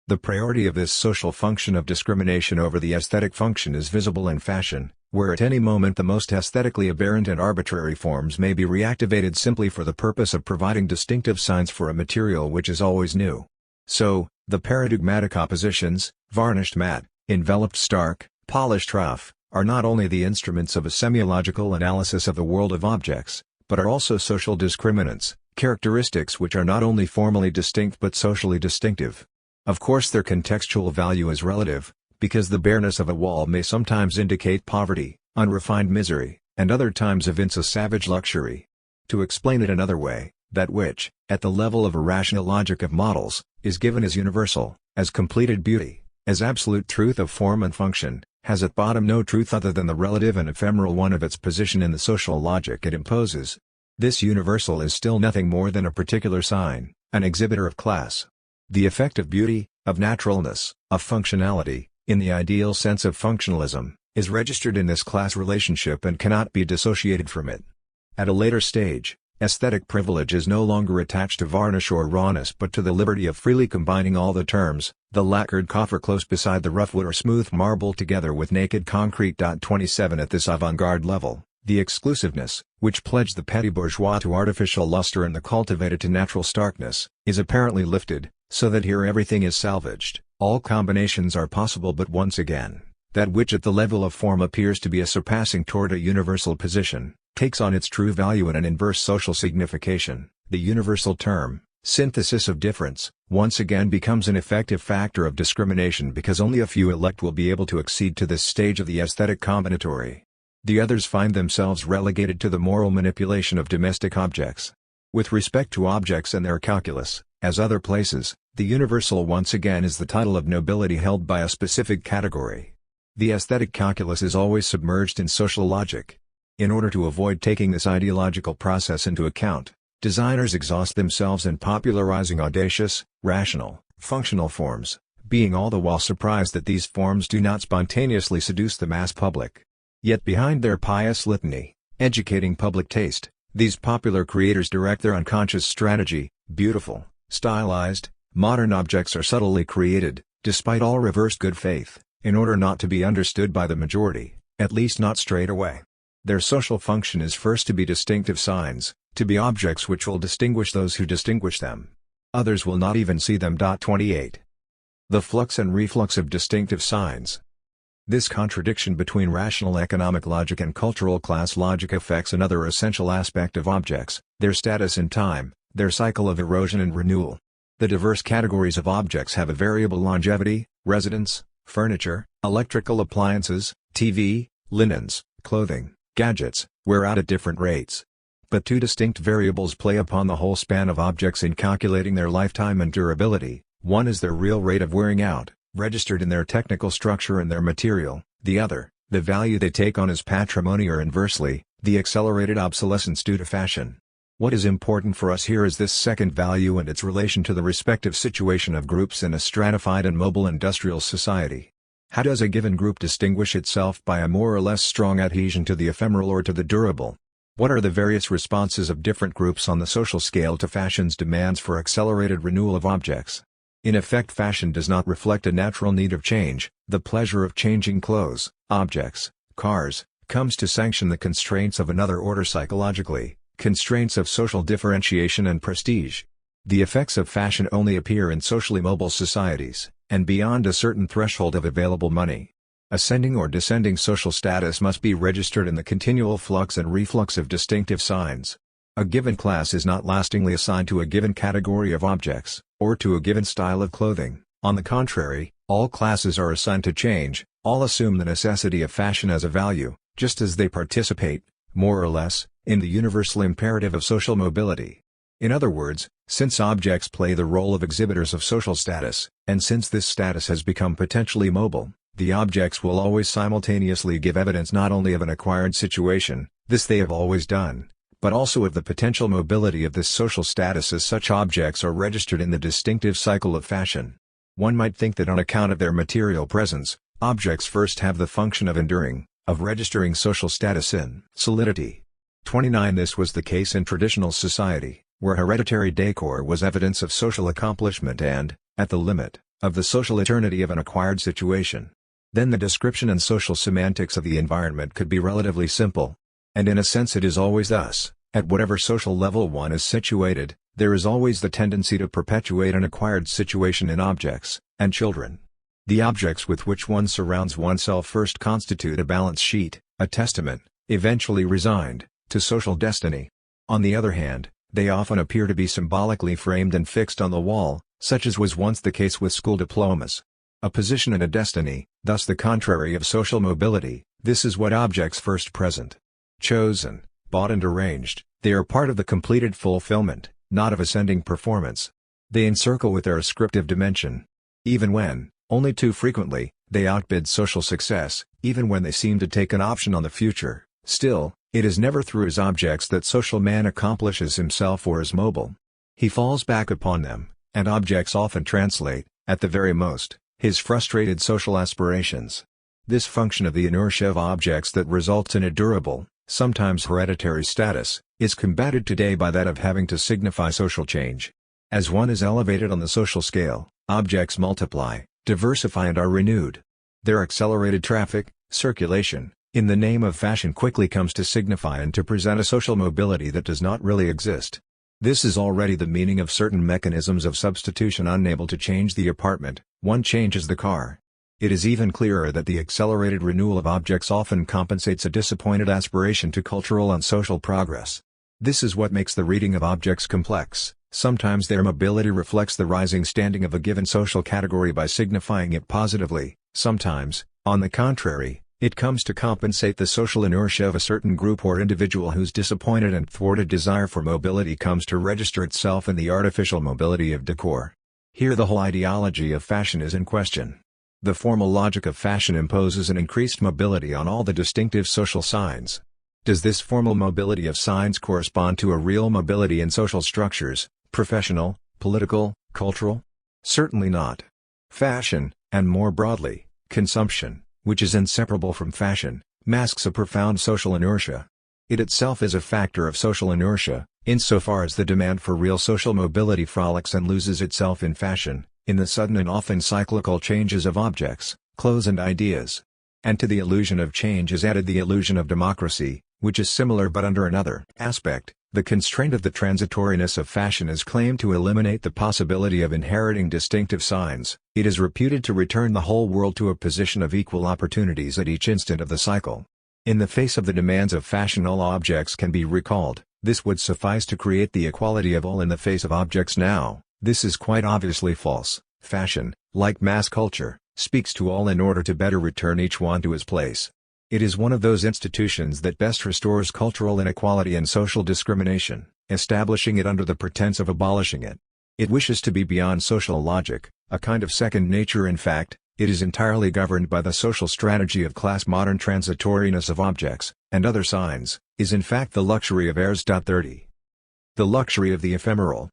The priority of this social function of discrimination over the aesthetic function is visible in fashion, where at any moment the most aesthetically aberrant and arbitrary forms may be reactivated simply for the purpose of providing distinctive signs for a material which is always new. So, the paradigmatic oppositions, varnished matte, enveloped stark, polished rough, are not only the instruments of a semiological analysis of the world of objects, but are also social discriminants, characteristics which are not only formally distinct but socially distinctive. Of course their contextual value is relative, because the bareness of a wall may sometimes indicate poverty, unrefined misery, and other times evince a savage luxury. To explain it another way, that which, at the level of a rational logic of models, is given as universal, as completed beauty, as absolute truth of form and function, has at bottom no truth other than the relative and ephemeral one of its position in the social logic it imposes. This universal is still nothing more than a particular sign, an exhibitor of class. The effect of beauty, of naturalness, of functionality, in the ideal sense of functionalism, is registered in this class relationship and cannot be dissociated from it. At a later stage, aesthetic privilege is no longer attached to varnish or rawness but to the liberty of freely combining all the terms, the lacquered coffer close beside the rough wood or smooth marble together with naked concrete. 27 At this avant-garde level, the exclusiveness, which pledged the petty bourgeois to artificial luster and the cultivated to natural starkness, is apparently lifted, so that here everything is salvaged, all combinations are possible but once again, that which at the level of form appears to be a surpassing toward a universal position, takes on its true value and an inverse social signification. The universal term, Synthesis of difference, once again becomes an effective factor of discrimination because only a few elect will be able to accede to this stage of the aesthetic combinatory. The others find themselves relegated to the moral manipulation of domestic objects. With respect to objects and their calculus, as other places, the universal once again is the title of nobility held by a specific category. The aesthetic calculus is always submerged in social logic. In order to avoid taking this ideological process into account, designers exhaust themselves in popularizing audacious, rational, functional forms, being all the while surprised that these forms do not spontaneously seduce the mass public. Yet behind their pious litany, educating public taste, these popular creators direct their unconscious strategy. Beautiful, stylized, modern objects are subtly created, despite all reversed good faith, in order not to be understood by the majority, at least not straight away. Their social function is first to be distinctive signs, to be objects which will distinguish those who distinguish them. Others will not even see them. 28. The flux and reflux of distinctive signs. This contradiction between rational economic logic and cultural class logic affects another essential aspect of objects, their status in time, their cycle of erosion and renewal. The diverse categories of objects have a variable longevity: residence, furniture, electrical appliances, TV, linens, clothing, gadgets, wear out at different rates. But two distinct variables play upon the whole span of objects in calculating their lifetime and durability. One is their real rate of wearing out, registered in their technical structure and their material; the other, the value they take on as patrimony, or inversely, the accelerated obsolescence due to fashion. What is important for us here is this second value and its relation to the respective situation of groups in a stratified and mobile industrial society. How does a given group distinguish itself by a more or less strong adhesion to the ephemeral or to the durable? What are the various responses of different groups on the social scale to fashion's demands for accelerated renewal of objects? In effect, fashion does not reflect a natural need of change. The pleasure of changing clothes, objects, cars, comes to sanction the constraints of another order psychologically, constraints of social differentiation and prestige. The effects of fashion only appear in socially mobile societies, and beyond a certain threshold of available money. Ascending or descending social status must be registered in the continual flux and reflux of distinctive signs. A given class is not lastingly assigned to a given category of objects, or to a given style of clothing. On the contrary, all classes are assigned to change, all assume the necessity of fashion as a value, just as they participate, more or less, in the universal imperative of social mobility. In other words, since objects play the role of exhibitors of social status, and since this status has become potentially mobile, the objects will always simultaneously give evidence not only of an acquired situation, this they have always done, but also of the potential mobility of this social status as such objects are registered in the distinctive cycle of fashion. One might think that on account of their material presence, objects first have the function of enduring, of registering social status in solidity. 29. This was the case in traditional society, where hereditary decor was evidence of social accomplishment and, at the limit, of the social eternity of an acquired situation. Then the description and social semantics of the environment could be relatively simple. And in a sense it is always thus. At whatever social level one is situated, there is always the tendency to perpetuate an acquired situation in objects and children. The objects with which one surrounds oneself first constitute a balance sheet, a testament, eventually resigned, to social destiny. On the other hand, they often appear to be symbolically framed and fixed on the wall, such as was once the case with school diplomas. A position and a destiny, thus the contrary of social mobility. This is what objects first present. Chosen, bought and arranged, they are part of the completed fulfillment, not of ascending performance. They encircle with their ascriptive dimension. Even when, only too frequently, they outbid social success, even when they seem to take an option on the future, still, it is never through his objects that social man accomplishes himself or is mobile. He falls back upon them, and objects often translate, at the very most, his frustrated social aspirations. This function of the inertia of objects that results in a durable, sometimes hereditary status, is combated today by that of having to signify social change. As one is elevated on the social scale, objects multiply, diversify and are renewed. Their accelerated traffic, circulation, in the name of fashion quickly comes to signify and to present a social mobility that does not really exist. This is already the meaning of certain mechanisms of substitution. Unable to change the apartment, one changes the car. It is even clearer that the accelerated renewal of objects often compensates a disappointed aspiration to cultural and social progress. This is what makes the reading of objects complex, Sometimes their mobility reflects the rising standing of a given social category by signifying it positively, sometimes, on the contrary, it comes to compensate the social inertia of a certain group or individual whose disappointed and thwarted desire for mobility comes to register itself in the artificial mobility of decor. Here the whole ideology of fashion is in question. The formal logic of fashion imposes an increased mobility on all the distinctive social signs. Does this formal mobility of signs correspond to a real mobility in social structures, professional, political, cultural? Certainly not. Fashion, and more broadly, consumption, which is inseparable from fashion, masks a profound social inertia. It itself is a factor of social inertia, insofar as the demand for real social mobility frolics and loses itself in fashion, in the sudden and often cyclical changes of objects, clothes and ideas. And to the illusion of change is added the illusion of democracy, which is similar but under another aspect. The constraint of the transitoriness of fashion is claimed to eliminate the possibility of inheriting distinctive signs. It is reputed to return the whole world to a position of equal opportunities at each instant of the cycle. In the face of the demands of fashion, all objects can be recalled. This would suffice to create the equality of all in the face of objects now. This is quite obviously false. Fashion, like mass culture, speaks to all in order to better return each one to his place. It is one of those institutions that best restores cultural inequality and social discrimination, establishing it under the pretense of abolishing it. It wishes to be beyond social logic, a kind of second nature. In fact, it is entirely governed by the social strategy of class. Modern transitoriness of objects, and other signs, is in fact the luxury of heirs. 30. The luxury of the ephemeral.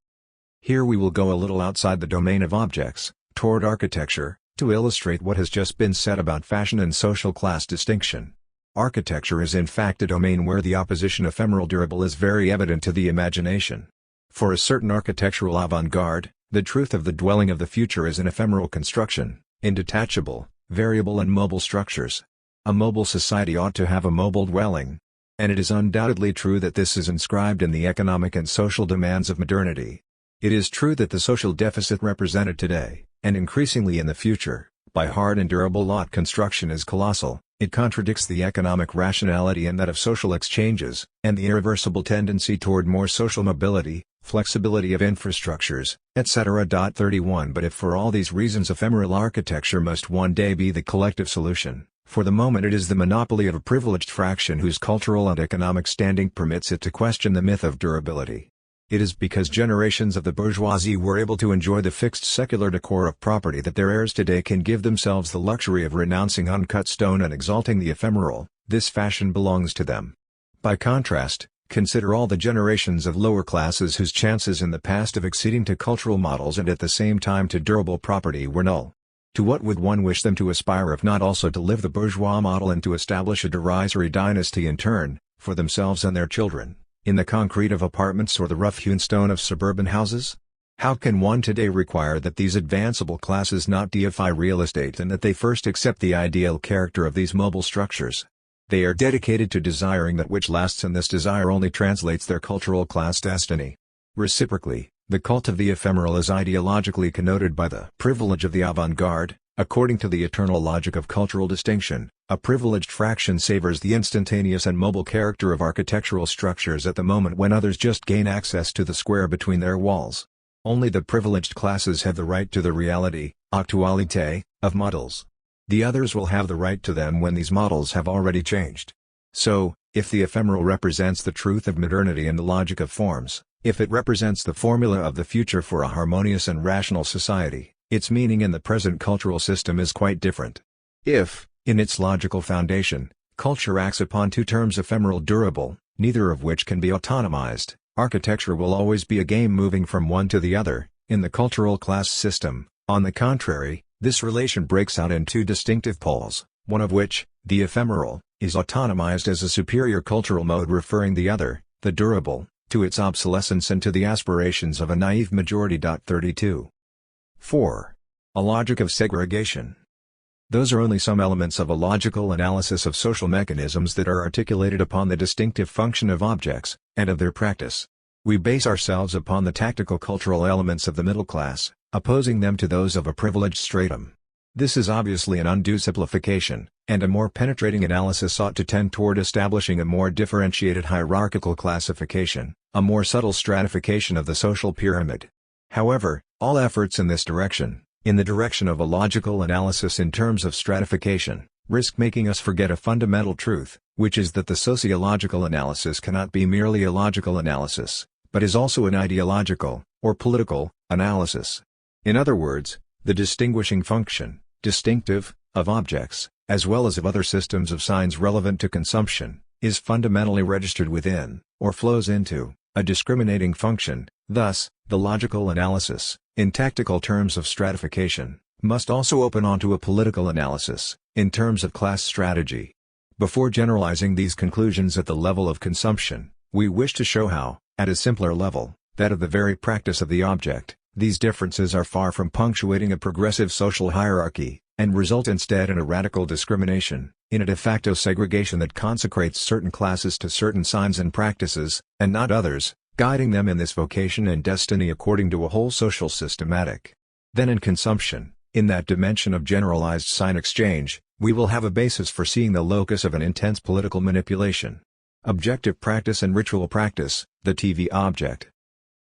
Here we will go a little outside the domain of objects, toward architecture, to illustrate what has just been said about fashion and social class distinction. Architecture is in fact a domain where the opposition ephemeral-durable is very evident to the imagination. For a certain architectural avant-garde, the truth of the dwelling of the future is an ephemeral construction, in detachable, variable and mobile structures. A mobile society ought to have a mobile dwelling. And it is undoubtedly true that this is inscribed in the economic and social demands of modernity. It is true that the social deficit represented today, and increasingly in the future, by hard and durable lot construction is colossal. It contradicts the economic rationality and that of social exchanges, and the irreversible tendency toward more social mobility, flexibility of infrastructures, etc. 31 But if for all these reasons ephemeral architecture must one day be the collective solution, for the moment it is the monopoly of a privileged fraction whose cultural and economic standing permits it to question the myth of durability. It is because generations of the bourgeoisie were able to enjoy the fixed secular decor of property that their heirs today can give themselves the luxury of renouncing uncut stone and exalting the ephemeral. This fashion belongs to them. By contrast, consider all the generations of lower classes whose chances in the past of acceding to cultural models and at the same time to durable property were null. To what would one wish them to aspire if not also to live the bourgeois model and to establish a derisory dynasty in turn, for themselves and their children, in the concrete of apartments or the rough-hewn stone of suburban houses? How can one today require that these advanceable classes not deify real estate and that they first accept the ideal character of these mobile structures? They are dedicated to desiring that which lasts, and this desire only translates their cultural class destiny. Reciprocally, the cult of the ephemeral is ideologically connoted by the privilege of the avant-garde. According to the eternal logic of cultural distinction, a privileged fraction savors the instantaneous and mobile character of architectural structures at the moment when others just gain access to the square between their walls. Only the privileged classes have the right to the reality, actualité, of models. The others will have the right to them when these models have already changed. So, if the ephemeral represents the truth of modernity and the logic of forms, if it represents the formula of the future for a harmonious and rational society, its meaning in the present cultural system is quite different. If, in its logical foundation, culture acts upon two terms ephemeral durable, neither of which can be autonomized, architecture will always be a game moving from one to the other. In the cultural class system, on the contrary, this relation breaks out in two distinctive poles, one of which, the ephemeral, is autonomized as a superior cultural mode, referring the other, the durable, to its obsolescence and to the aspirations of a naive majority. 32. 4. A logic of segregation. Those are only some elements of a logical analysis of social mechanisms that are articulated upon the distinctive function of objects, and of their practice. We base ourselves upon the tactical cultural elements of the middle class, opposing them to those of a privileged stratum. This is obviously an undue simplification, and a more penetrating analysis ought to tend toward establishing a more differentiated hierarchical classification, a more subtle stratification of the social pyramid. However, all efforts in this direction, in the direction of a logical analysis in terms of stratification, risk making us forget a fundamental truth, which is that the sociological analysis cannot be merely a logical analysis, but is also an ideological, or political, analysis. In other words, the distinguishing function, distinctive, of objects, as well as of other systems of signs relevant to consumption, is fundamentally registered within, or flows into, a discriminating function. Thus, the logical analysis, in tactical terms of stratification, must also open onto a political analysis, in terms of class strategy. Before generalizing these conclusions at the level of consumption, we wish to show how, at a simpler level, that of the very practice of the object, these differences are far from punctuating a progressive social hierarchy, and result instead in a radical discrimination, in a de facto segregation that consecrates certain classes to certain signs and practices, and not others, guiding them in this vocation and destiny according to a whole social systematic. Then in consumption, in that dimension of generalized sign exchange, we will have a basis for seeing the locus of an intense political manipulation. Objective practice and ritual practice, the TV object.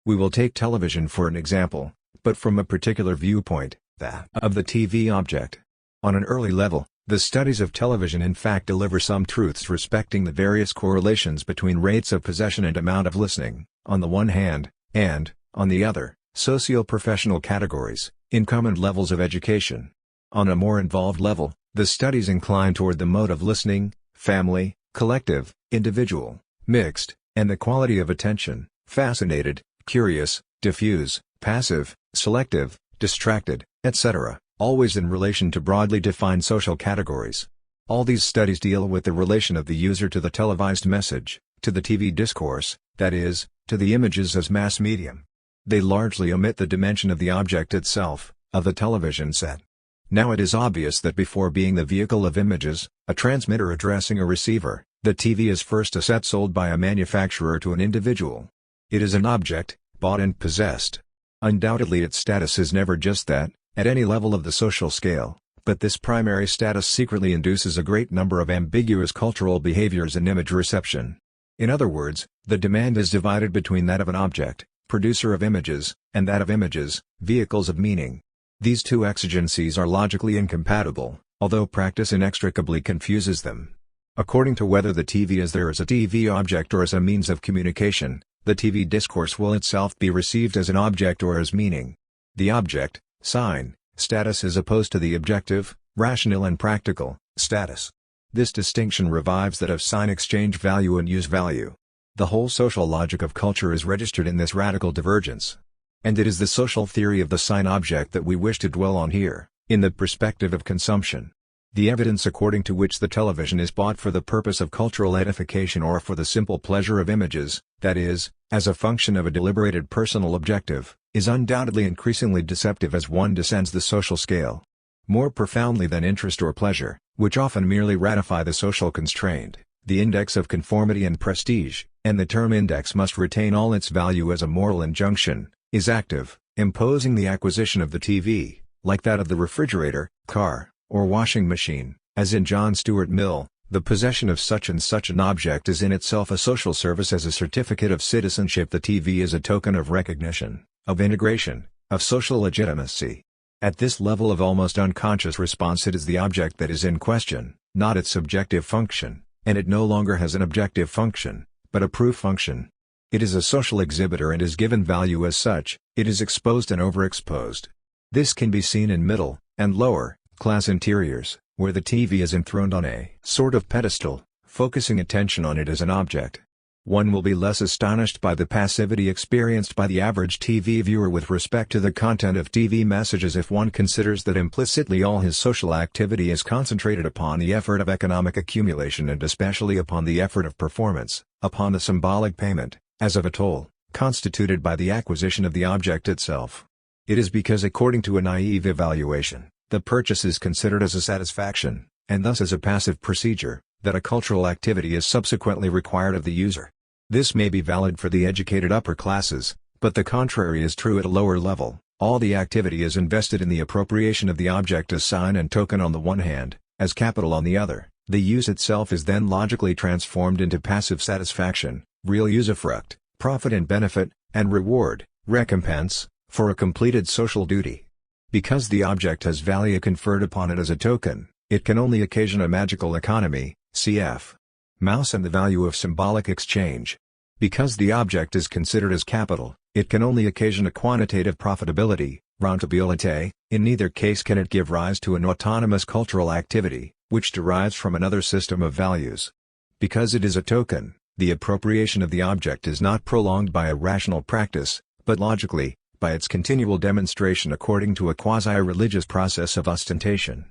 We will take television for an example, but from a particular viewpoint, that of the TV object. On an early level, the studies of television in fact deliver some truths respecting the various correlations between rates of possession and amount of listening, on the one hand, and, on the other, socio-professional categories, income and levels of education. On a more involved level, the studies incline toward the mode of listening, family, collective, individual, mixed, and the quality of attention, fascinated, curious, diffuse, passive, selective, distracted, etc., always in relation to broadly defined social categories. All these studies deal with the relation of the user to the televised message, to the TV discourse, that is, to the images as mass medium. They largely omit the dimension of the object itself, of the television set. Now it is obvious that before being the vehicle of images, a transmitter addressing a receiver, the TV is first a set sold by a manufacturer to an individual. It is an object, bought and possessed. Undoubtedly its status is never just that, at any level of the social scale, but this primary status secretly induces a great number of ambiguous cultural behaviors in image reception. In other words, the demand is divided between that of an object, producer of images, and that of images, vehicles of meaning. These two exigencies are logically incompatible, although practice inextricably confuses them. According to whether the TV is there as a TV object or as a means of communication, the TV discourse will itself be received as an object or as meaning. The object, sign, status is opposed to the objective, rational and practical, status. This distinction revives that of sign exchange value and use value. The whole social logic of culture is registered in this radical divergence. And it is the social theory of the sign object that we wish to dwell on here, in the perspective of consumption. The evidence according to which the television is bought for the purpose of cultural edification or for the simple pleasure of images, that is, as a function of a deliberated personal objective, is undoubtedly increasingly deceptive as one descends the social scale. More profoundly than interest or pleasure, which often merely ratify the social constraint, the index of conformity and prestige, and the term index must retain all its value as a moral injunction, is active, imposing the acquisition of the TV, like that of the refrigerator, car, or washing machine, as in John Stuart Mill, the possession of such and such an object is in itself a social service as a certificate of citizenship. The TV is a token of recognition, of integration, of social legitimacy. At this level of almost unconscious response it is the object that is in question, not its subjective function, and it no longer has an objective function, but a proof function. It is a social exhibitor and is given value as such, it is exposed and overexposed. This can be seen in middle, and lower, class interiors, where the TV is enthroned on a sort of pedestal, focusing attention on it as an object. One will be less astonished by the passivity experienced by the average TV viewer with respect to the content of TV messages if one considers that implicitly all his social activity is concentrated upon the effort of economic accumulation and especially upon the effort of performance, upon the symbolic payment, as of a toll, constituted by the acquisition of the object itself. It is because according to a naive evaluation, the purchase is considered as a satisfaction, and thus as a passive procedure, that a cultural activity is subsequently required of the user. This may be valid for the educated upper classes, but the contrary is true at a lower level. All the activity is invested in the appropriation of the object as sign and token on the one hand, as capital on the other. The use itself is then logically transformed into passive satisfaction, real usufruct, profit and benefit, and reward, recompense, for a completed social duty. Because the object has value conferred upon it as a token, it can only occasion a magical economy, cf. Mouse and the value of symbolic exchange. Because the object is considered as capital, it can only occasion a quantitative profitability, rentabilité. In neither case can it give rise to an autonomous cultural activity, which derives from another system of values. Because it is a token, the appropriation of the object is not prolonged by a rational practice, but logically, by its continual demonstration according to a quasi-religious process of ostentation.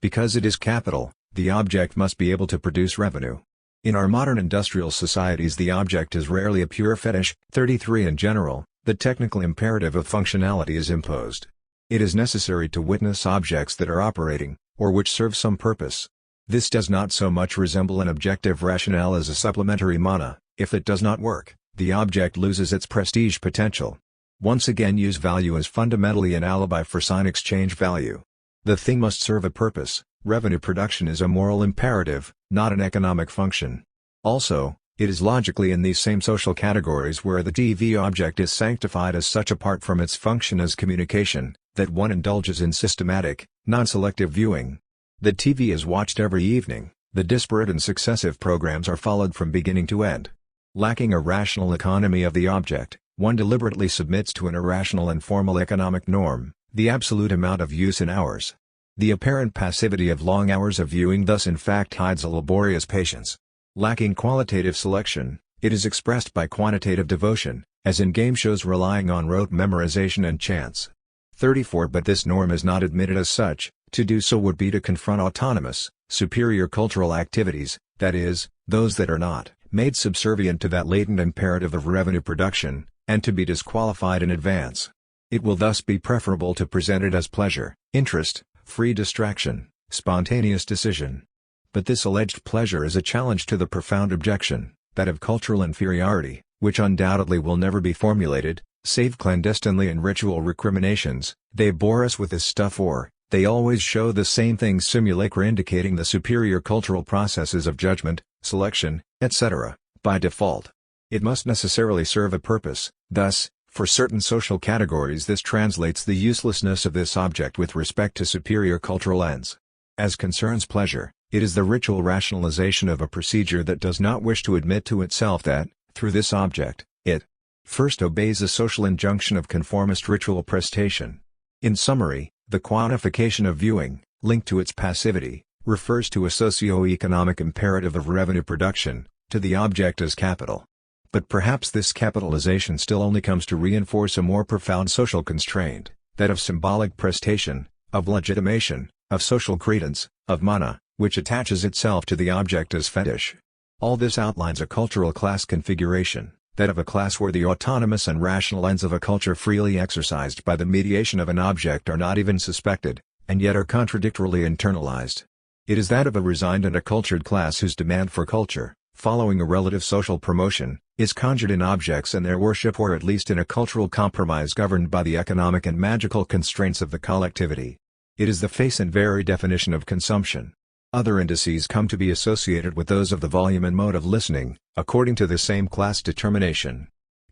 Because it is capital, the object must be able to produce revenue. In our modern industrial societies the object is rarely a pure fetish. 33 In general, the technical imperative of functionality is imposed. It is necessary to witness objects that are operating, or which serve some purpose. This does not so much resemble an objective rationale as a supplementary mana. If it does not work, the object loses its prestige potential. Once again, use value is fundamentally an alibi for sign exchange value. The thing must serve a purpose. Revenue production is a moral imperative, not an economic function. Also, it is logically in these same social categories where the TV object is sanctified as such apart from its function as communication, that one indulges in systematic, non-selective viewing. The TV is watched every evening, the disparate and successive programs are followed from beginning to end. Lacking a rational economy of the object, one deliberately submits to an irrational and formal economic norm, the absolute amount of use in hours. The apparent passivity of long hours of viewing thus in fact hides a laborious patience. Lacking qualitative selection, it is expressed by quantitative devotion, as in game shows relying on rote memorization and chance. 34 But this norm is not admitted as such. To do so would be to confront autonomous, superior cultural activities, that is, those that are not made subservient to that latent imperative of revenue production, and to be disqualified in advance. It will thus be preferable to present it as pleasure, interest, free distraction, spontaneous decision. But this alleged pleasure is a challenge to the profound objection, that of cultural inferiority, which undoubtedly will never be formulated, save clandestinely in ritual recriminations. They bore us with this stuff, or they always show the same things, simulacra indicating the superior cultural processes of judgment, selection, etc., by default. It must necessarily serve a purpose. Thus, for certain social categories this translates the uselessness of this object with respect to superior cultural ends. As concerns pleasure, it is the ritual rationalization of a procedure that does not wish to admit to itself that, through this object, it first obeys a social injunction of conformist ritual prestation. In summary, the quantification of viewing, linked to its passivity, refers to a socio-economic imperative of revenue production, to the object as capital. But perhaps this capitalization still only comes to reinforce a more profound social constraint, that of symbolic prestation, of legitimation, of social credence, of mana, which attaches itself to the object as fetish. All this outlines a cultural class configuration, that of a class where the autonomous and rational ends of a culture freely exercised by the mediation of an object are not even suspected, and yet are contradictorily internalized. It is that of a resigned and a cultured class whose demand for culture, following a relative social promotion, is conjured in objects and their worship, or at least in a cultural compromise governed by the economic and magical constraints of the collectivity. It is the face and very definition of consumption. Other indices come to be associated with those of the volume and mode of listening, according to the same class determination.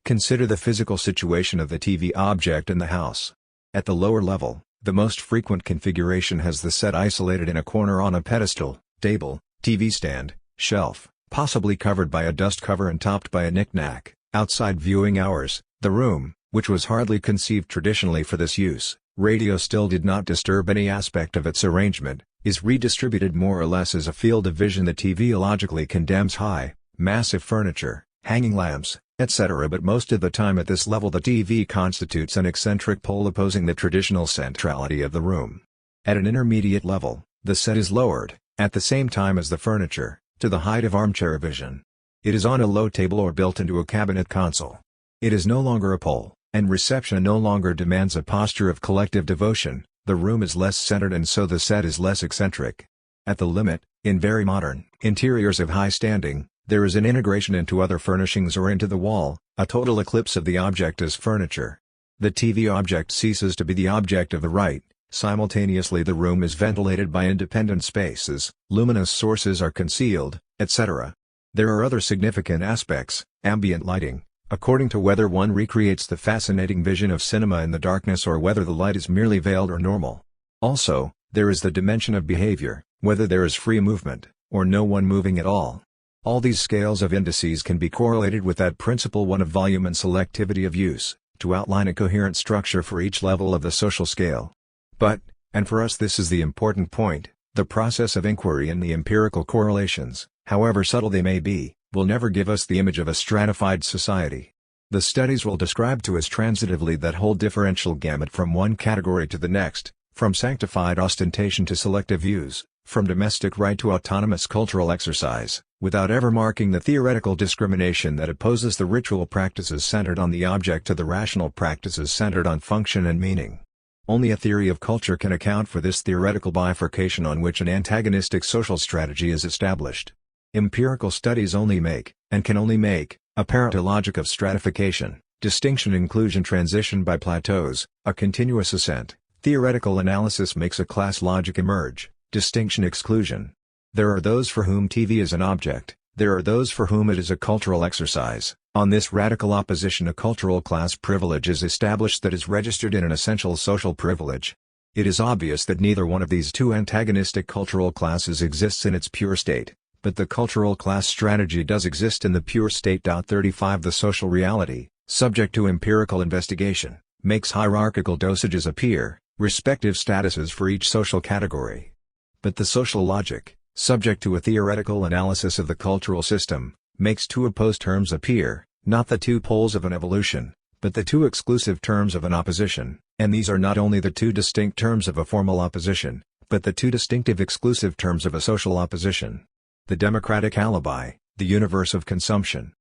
Consider the physical situation of the TV object in the house. At the lower level, the most frequent configuration has the set isolated in a corner on a pedestal, table, TV stand, shelf, possibly covered by a dust cover and topped by a knick-knack. Outside viewing hours, the room, which was hardly conceived traditionally for this use, radio still did not disturb any aspect of its arrangement, is redistributed more or less as a field of vision. The TV logically condemns high, massive furniture, hanging lamps, etc. But most of the time at this level the TV constitutes an eccentric pole opposing the traditional centrality of the room. At an intermediate level, the set is lowered, at the same time as the furniture, to the height of armchair vision. It is on a low table or built into a cabinet console. It is no longer a pole, and reception no longer demands a posture of collective devotion. The room is less centered and so the set is less eccentric. At the limit, in very modern interiors of high standing, there is an integration into other furnishings or into the wall, a total eclipse of the object as furniture. The TV object ceases to be the object of the right. Simultaneously the room is ventilated by independent spaces, luminous sources are concealed, etc. There are other significant aspects: ambient lighting, according to whether one recreates the fascinating vision of cinema in the darkness or whether the light is merely veiled or normal. Also, there is the dimension of behavior, whether there is free movement, or no one moving at all. All these scales of indices can be correlated with that principle one of volume and selectivity of use, to outline a coherent structure for each level of the social scale. But, and for us this is the important point, the process of inquiry and the empirical correlations, however subtle they may be, will never give us the image of a stratified society. The studies will describe to us transitively that whole differential gamut from one category to the next, from sanctified ostentation to selective use, from domestic right to autonomous cultural exercise, without ever marking the theoretical discrimination that opposes the ritual practices centered on the object to the rational practices centered on function and meaning. Only a theory of culture can account for this theoretical bifurcation on which an antagonistic social strategy is established. Empirical studies only make, and can only make, apparent a logic of stratification, distinction inclusion transition by plateaus, a continuous ascent. Theoretical analysis makes a class logic emerge, distinction exclusion. There are those for whom TV is an object, there are those for whom it is a cultural exercise. On this radical opposition a cultural class privilege is established that is registered in an essential social privilege. It is obvious that neither one of these two antagonistic cultural classes exists in its pure state, but the cultural class strategy does exist in the pure state. 35 The social reality, subject to empirical investigation, makes hierarchical dosages appear, respective statuses for each social category. But the social logic, subject to a theoretical analysis of the cultural system, makes two opposed terms appear, not the two poles of an evolution, but the two exclusive terms of an opposition, and these are not only the two distinct terms of a formal opposition, but the two distinctive exclusive terms of a social opposition. The democratic alibi, the universe of consumption.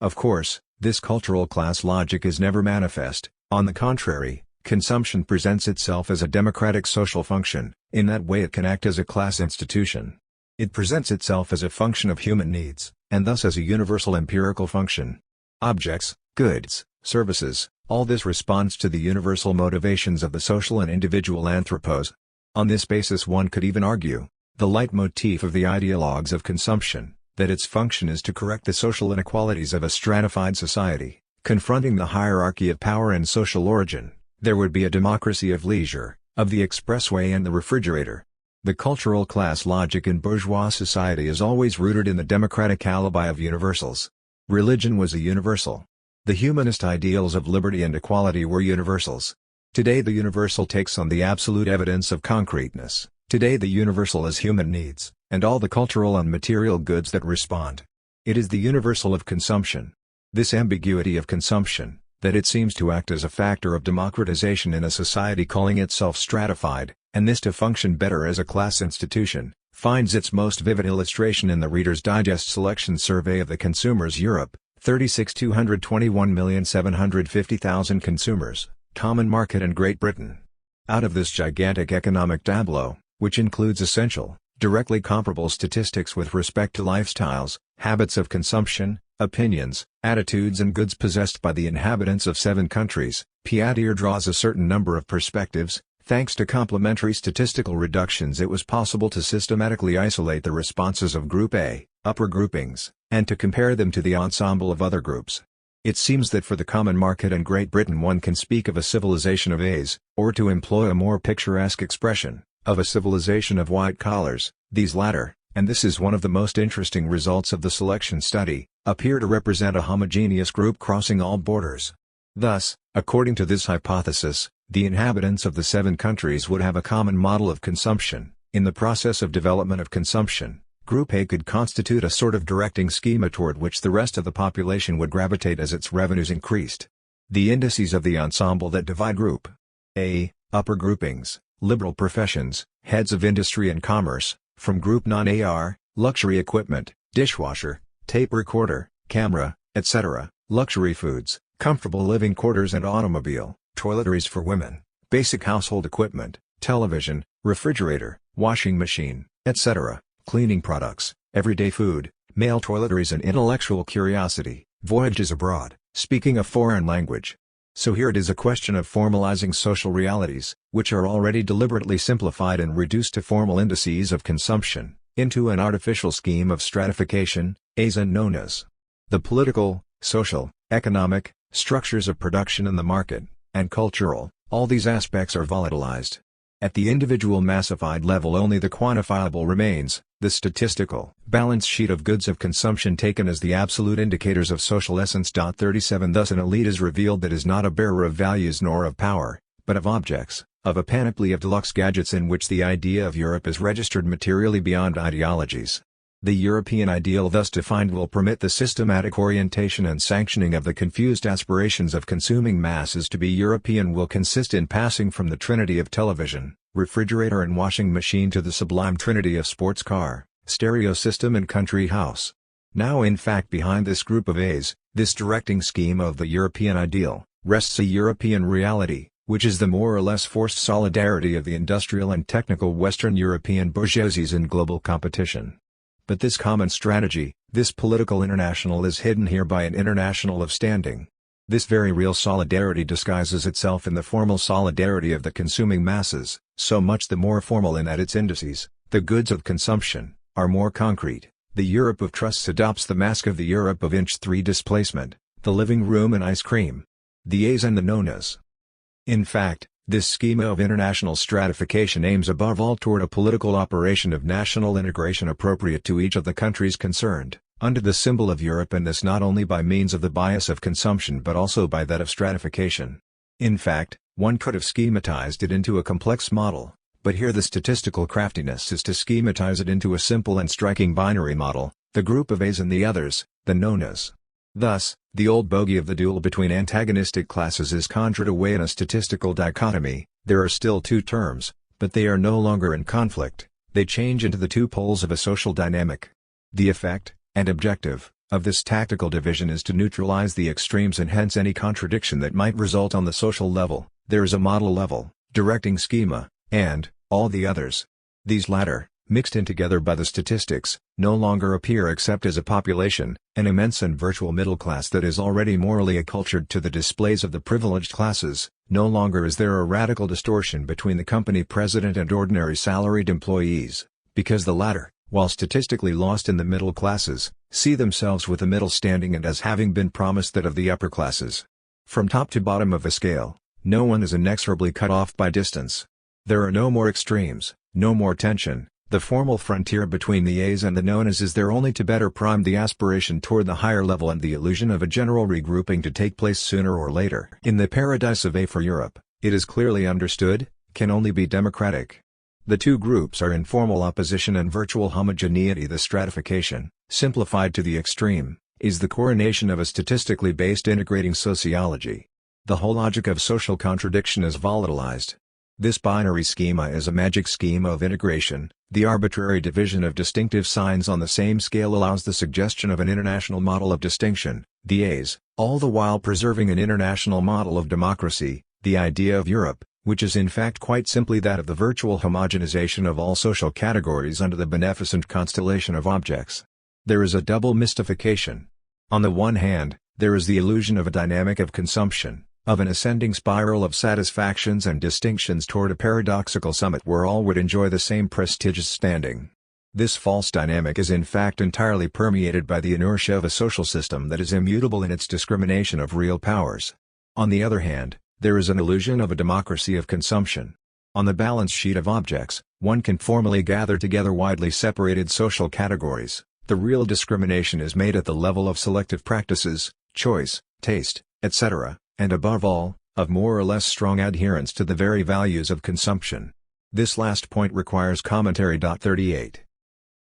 Of course, this cultural class logic is never manifest. On the contrary, consumption presents itself as a democratic social function. In that way it can act as a class institution. It presents itself as a function of human needs, and thus as a universal empirical function. Objects, goods, services, all this responds to the universal motivations of the social and individual anthropos. On this basis one could even argue, the leitmotif of the ideologues of consumption, that its function is to correct the social inequalities of a stratified society, confronting the hierarchy of power and social origin. There would be a democracy of leisure, of the expressway and the refrigerator. The cultural class logic in bourgeois society is always rooted in the democratic alibi of universals. Religion was a universal. The humanist ideals of liberty and equality were universals. Today the universal takes on the absolute evidence of concreteness. Today the universal is human needs, and all the cultural and material goods that respond. It is the universal of consumption. This ambiguity of consumption, that it seems to act as a factor of democratization in a society calling itself stratified, and this to function better as a class institution, finds its most vivid illustration in the Reader's Digest Selection Survey of the Consumers Europe, 36,221,750,000 consumers, Common Market and Great Britain. Out of this gigantic economic tableau, which includes essential, directly comparable statistics with respect to lifestyles, habits of consumption, opinions, attitudes and goods possessed by the inhabitants of 7 countries, Piatier draws a certain number of perspectives. Thanks to complementary statistical reductions it was possible to systematically isolate the responses of Group A, upper groupings, and to compare them to the ensemble of other groups. It seems that for the Common Market and Great Britain one can speak of a civilization of A's, or to employ a more picturesque expression, of a civilization of white collars. These latter, and this is one of the most interesting results of the selection study, appear to represent a homogeneous group crossing all borders. Thus, according to this hypothesis, the inhabitants of the 7 countries would have a common model of consumption. In the process of development of consumption, Group A could constitute a sort of directing schema toward which the rest of the population would gravitate as its revenues increased. The indices of the ensemble that divide Group A, upper groupings, liberal professions, heads of industry and commerce, from Group Non-A are, luxury equipment, dishwasher, tape recorder, camera, etc., luxury foods, comfortable living quarters and automobile, toiletries for women, basic household equipment, television, refrigerator, washing machine, etc., cleaning products, everyday food, male toiletries and intellectual curiosity, voyages abroad, speaking a foreign language. So here it is a question of formalizing social realities, which are already deliberately simplified and reduced to formal indices of consumption, into an artificial scheme of stratification, as and known as. The political, social, economic, structures of production and the market, and cultural, all these aspects are volatilized. At the individual massified level only the quantifiable remains, the statistical balance sheet of goods of consumption taken as the absolute indicators of social essence. 37 Thus an elite is revealed that is not a bearer of values nor of power, but of objects, of a panoply of deluxe gadgets in which the idea of Europe is registered materially beyond ideologies. The European ideal thus defined will permit the systematic orientation and sanctioning of the confused aspirations of consuming masses. To be European will consist in passing from the trinity of television, refrigerator and washing machine to the sublime trinity of sports car, stereo system and country house. Now in fact behind this group of A's, this directing scheme of the European ideal, rests a European reality, which is the more or less forced solidarity of the industrial and technical Western European bourgeoisies in global competition. But this common strategy, this political international is hidden here by an international of standing. This very real solidarity disguises itself in the formal solidarity of the consuming masses, so much the more formal in that its indices, the goods of consumption, are more concrete. The Europe of trusts adopts the mask of the Europe of inch 3 displacement, the living room and ice cream. The A's and the nonas. In fact, this schema of international stratification aims above all toward a political operation of national integration appropriate to each of the countries concerned, under the symbol of Europe, and this not only by means of the bias of consumption but also by that of stratification. In fact, one could have schematized it into a complex model, but here the statistical craftiness is to schematize it into a simple and striking binary model, the group of A's and the others, the nonas. Thus, the old bogey of the duel between antagonistic classes is conjured away in a statistical dichotomy. There are still two terms, but they are no longer in conflict, they change into the two poles of a social dynamic. The effect, and objective, of this tactical division is to neutralize the extremes and hence any contradiction that might result on the social level. There is a model level, directing schema, and all the others. These latter, mixed in together by the statistics, no longer appear except as a population, an immense and virtual middle class that is already morally accultured to the displays of the privileged classes. No longer is there a radical distortion between the company president and ordinary salaried employees, because the latter, while statistically lost in the middle classes, see themselves with the middle standing and as having been promised that of the upper classes. From top to bottom of the scale, no one is inexorably cut off by distance. There are no more extremes, no more tension. The formal frontier between the A's and the nonas is there only to better prime the aspiration toward the higher level and the illusion of a general regrouping to take place sooner or later. In the paradise of A for Europe, it is clearly understood, can only be democratic. The two groups are in formal opposition and virtual homogeneity. The stratification, simplified to the extreme, is the coronation of a statistically based integrating sociology. The whole logic of social contradiction is volatilized. This binary schema is a magic schema of integration. The arbitrary division of distinctive signs on the same scale allows the suggestion of an international model of distinction, the A's, all the while preserving an international model of democracy, the idea of Europe, which is in fact quite simply that of the virtual homogenization of all social categories under the beneficent constellation of objects. There is a double mystification. On the one hand, there is the illusion of a dynamic of consumption, of an ascending spiral of satisfactions and distinctions toward a paradoxical summit where all would enjoy the same prestigious standing. This false dynamic is in fact entirely permeated by the inertia of a social system that is immutable in its discrimination of real powers. On the other hand, there is an illusion of a democracy of consumption. On the balance sheet of objects, one can formally gather together widely separated social categories. The real discrimination is made at the level of selective practices, choice, taste, etc., and above all, of more or less strong adherence to the very values of consumption. This last point requires commentary. 38.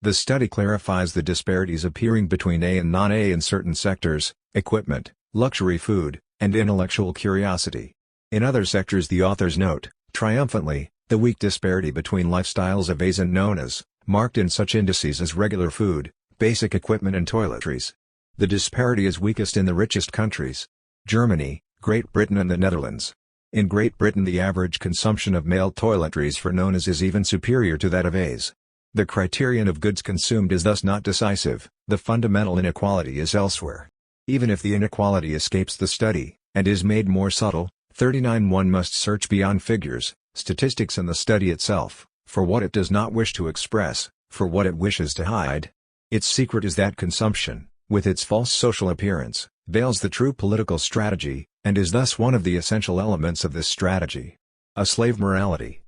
The study clarifies the disparities appearing between A and non-A in certain sectors, equipment, luxury food, and intellectual curiosity. In other sectors the authors note, triumphantly, the weak disparity between lifestyles of A's and nonas, marked in such indices as regular food, basic equipment and toiletries. The disparity is weakest in the richest countries. Germany, Great Britain and the Netherlands. In Great Britain the average consumption of male toiletries for nonas is even superior to that of A's. The criterion of goods consumed is thus not decisive, the fundamental inequality is elsewhere. Even if the inequality escapes the study, and is made more subtle, 39 one must search beyond figures, statistics and the study itself, for what it does not wish to express, for what it wishes to hide. Its secret is that consumption, with its false social appearance, veils the true political strategy, and is thus one of the essential elements of this strategy. A slave morality.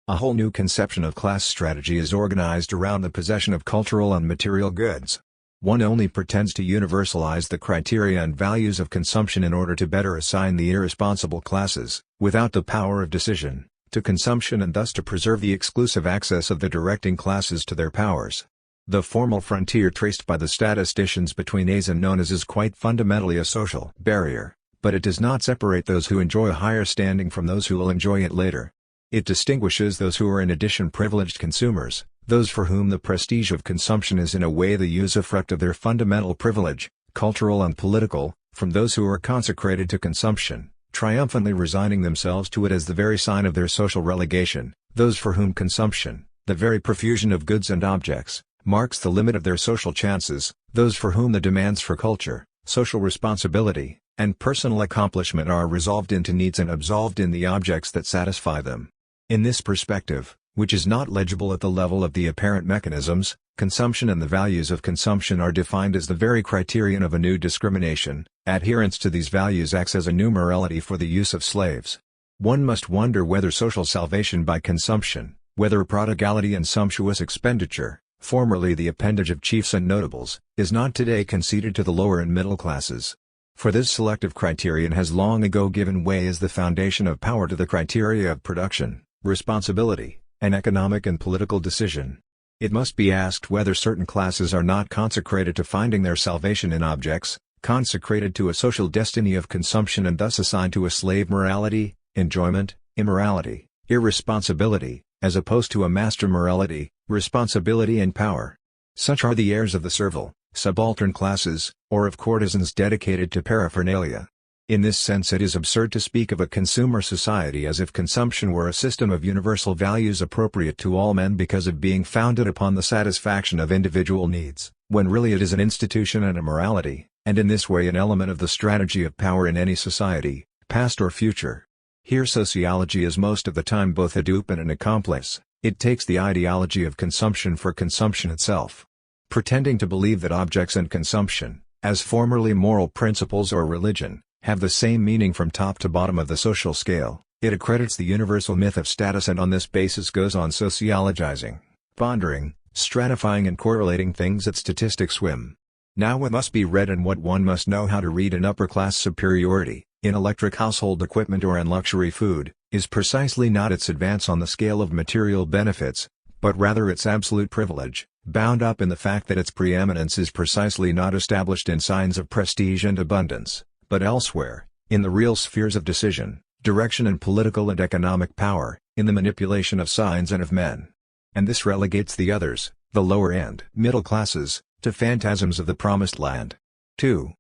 A whole new conception of class strategy is organized around the possession of cultural and material goods. One only pretends to universalize the criteria and values of consumption in order to better assign the irresponsible classes, without the power of decision, to consumption and thus to preserve the exclusive access of the directing classes to their powers. The formal frontier traced by the statisticians between A's and non-A's is quite fundamentally a social barrier, but it does not separate those who enjoy a higher standing from those who will enjoy it later. It distinguishes those who are in addition privileged consumers, those for whom the prestige of consumption is in a way the usufruct of their fundamental privilege, cultural and political, from those who are consecrated to consumption, triumphantly resigning themselves to it as the very sign of their social relegation, those for whom consumption, the very profusion of goods and objects, marks the limit of their social chances, those for whom the demands for culture, social responsibility, and personal accomplishment are resolved into needs and absolved in the objects that satisfy them. In this perspective, which is not legible at the level of the apparent mechanisms, consumption and the values of consumption are defined as the very criterion of a new discrimination. Adherence to these values acts as a new morality for the use of slaves. One must wonder whether social salvation by consumption, whether prodigality and sumptuous expenditure, formerly the appendage of chiefs and notables, is not today conceded to the lower and middle classes. For this selective criterion has long ago given way as the foundation of power to the criteria of production, responsibility, and economic and political decision. It must be asked whether certain classes are not consecrated to finding their salvation in objects, consecrated to a social destiny of consumption and thus assigned to a slave morality, enjoyment, immorality, irresponsibility, as opposed to a master morality, responsibility and power. Such are the heirs of the servile, subaltern classes, or of courtesans dedicated to paraphernalia. In this sense it is absurd to speak of a consumer society as if consumption were a system of universal values appropriate to all men because of being founded upon the satisfaction of individual needs, when really it is an institution and a morality, and in this way an element of the strategy of power in any society, past or future. Here sociology is most of the time both a dupe and an accomplice. It takes the ideology of consumption for consumption itself. Pretending to believe that objects and consumption, as formerly moral principles or religion, have the same meaning from top to bottom of the social scale, it accredits the universal myth of status and on this basis goes on sociologizing, pondering, stratifying and correlating things at statistic swim. Now what must be read and what one must know how to read in upper-class superiority, in electric household equipment or in luxury food, is precisely not its advance on the scale of material benefits, but rather its absolute privilege, bound up in the fact that its preeminence is precisely not established in signs of prestige and abundance, but elsewhere, in the real spheres of decision, direction and political and economic power, in the manipulation of signs and of men. And this relegates the others, the lower and middle classes, to phantasms of the promised land. 2.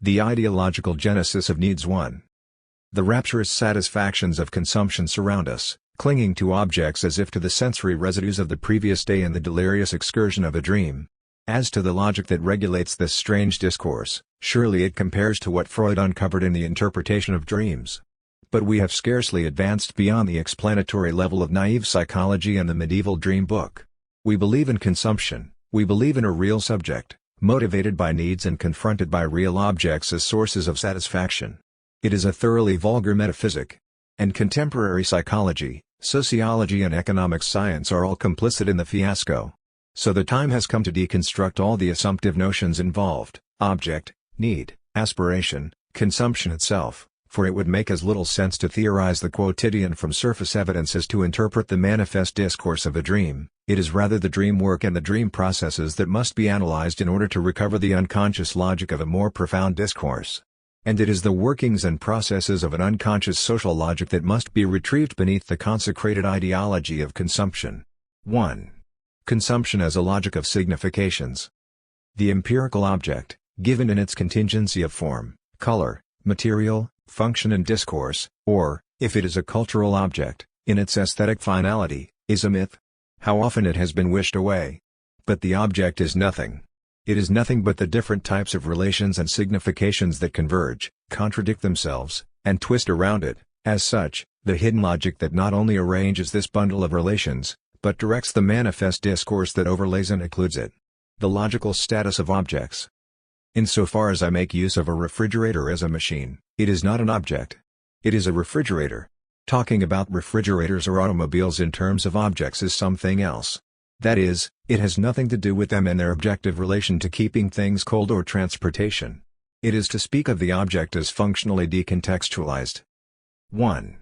The ideological genesis of needs. 1. The rapturous satisfactions of consumption surround us, clinging to objects as if to the sensory residues of the previous day in the delirious excursion of a dream. As to the logic that regulates this strange discourse, surely it compares to what Freud uncovered in the interpretation of dreams. But we have scarcely advanced beyond the explanatory level of naive psychology and the medieval dream book. We believe in consumption, we believe in a real subject, motivated by needs and confronted by real objects as sources of satisfaction. It is a thoroughly vulgar metaphysic. And contemporary psychology, sociology and economic science are all complicit in the fiasco. So the time has come to deconstruct all the assumptive notions involved, object, need, aspiration, consumption itself, for it would make as little sense to theorize the quotidian from surface evidence as to interpret the manifest discourse of a dream. It is rather the dream work and the dream processes that must be analyzed in order to recover the unconscious logic of a more profound discourse. And it is the workings and processes of an unconscious social logic that must be retrieved beneath the consecrated ideology of consumption. 1. Consumption as a logic of significations. The empirical object, given in its contingency of form, color, material, function and discourse, or, if it is a cultural object, in its aesthetic finality, is a myth. How often it has been wished away. But the object is nothing. It is nothing but the different types of relations and significations that converge, contradict themselves, and twist around it. As such, the hidden logic that not only arranges this bundle of relations, but directs the manifest discourse that overlays and occludes it. The logical status of objects. Insofar as I make use of a refrigerator as a machine, it is not an object. It is a refrigerator. Talking about refrigerators or automobiles in terms of objects is something else. That is, it has nothing to do with them and their objective relation to keeping things cold or transportation. It is to speak of the object as functionally decontextualized. 1.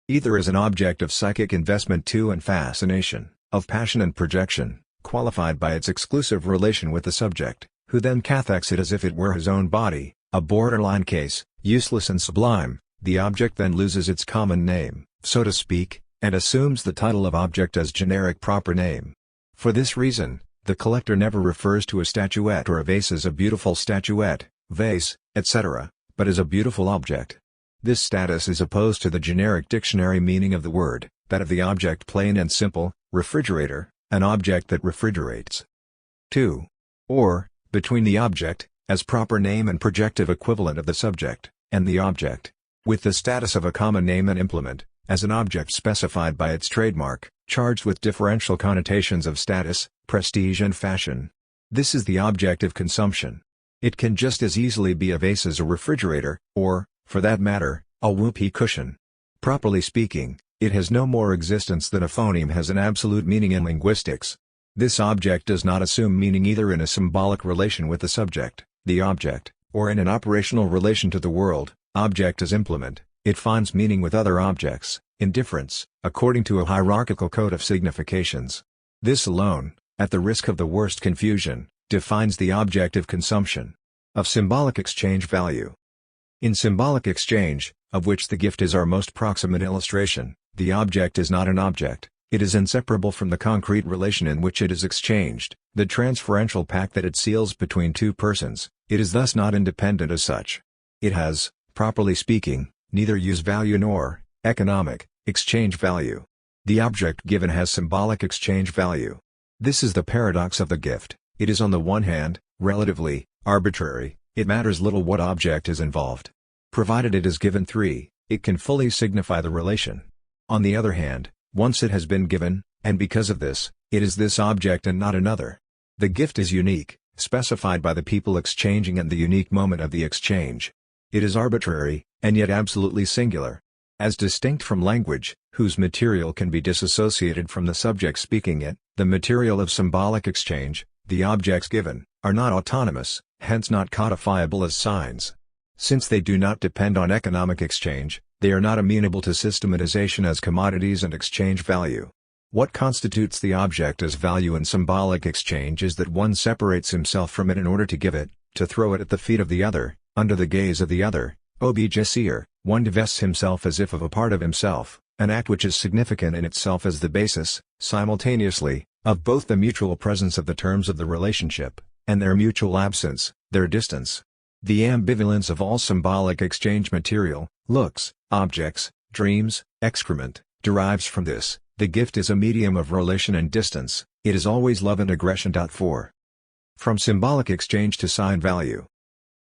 Either as an object of psychic investment 2 and fascination, of passion and projection, qualified by its exclusive relation with the subject, who then cathects it as if it were his own body, a borderline case, useless and sublime. The object then loses its common name, so to speak, and assumes the title of object as generic proper name. For this reason, the collector never refers to a statuette or a vase as a beautiful statuette, vase, etc., but as a beautiful object. This status is opposed to the generic dictionary meaning of the word, that of the object plain and simple, refrigerator, an object that refrigerates. 2. Or, between the object, as proper name and projective equivalent of the subject, and the object, with the status of a common name and implement, as an object specified by its trademark, charged with differential connotations of status, prestige and fashion. This is the object of consumption. It can just as easily be a vase as a refrigerator, or, for that matter, a whoopee cushion. Properly speaking, it has no more existence than a phoneme has an absolute meaning in linguistics. This object does not assume meaning either in a symbolic relation with the subject, the object, or in an operational relation to the world, object as implement. It finds meaning with other objects, in difference, according to a hierarchical code of significations. This alone, at the risk of the worst confusion, defines the object of consumption. Of symbolic exchange value. In symbolic exchange, of which the gift is our most proximate illustration, the object is not an object. It is inseparable from the concrete relation in which it is exchanged, the transferential pact that it seals between two persons. It is thus not independent as such. It has, properly speaking, neither use value nor economic exchange value. The object given has symbolic exchange value. This is the paradox of the gift. It is on the one hand, relatively, arbitrary, it matters little what object is involved. Provided it is given 3, it can fully signify the relation. On the other hand, once it has been given, and because of this, it is this object and not another. The gift is unique, specified by the people exchanging and the unique moment of the exchange. It is arbitrary, and yet absolutely singular. As distinct from language, whose material can be disassociated from the subject speaking it, the material of symbolic exchange, the objects given, are not autonomous, hence not codifiable as signs. Since they do not depend on economic exchange, they are not amenable to systematization as commodities and exchange value. What constitutes the object as value in symbolic exchange is that one separates himself from it in order to give it, to throw it at the feet of the other, under the gaze of the other. Objet, one divests himself as if of a part of himself, an act which is significant in itself as the basis, simultaneously, of both the mutual presence of the terms of the relationship, and their mutual absence, their distance. The ambivalence of all symbolic exchange material, looks, objects, dreams, excrement, derives from this. The gift is a medium of relation and distance, it is always love and aggression. 4. From symbolic exchange to sign value.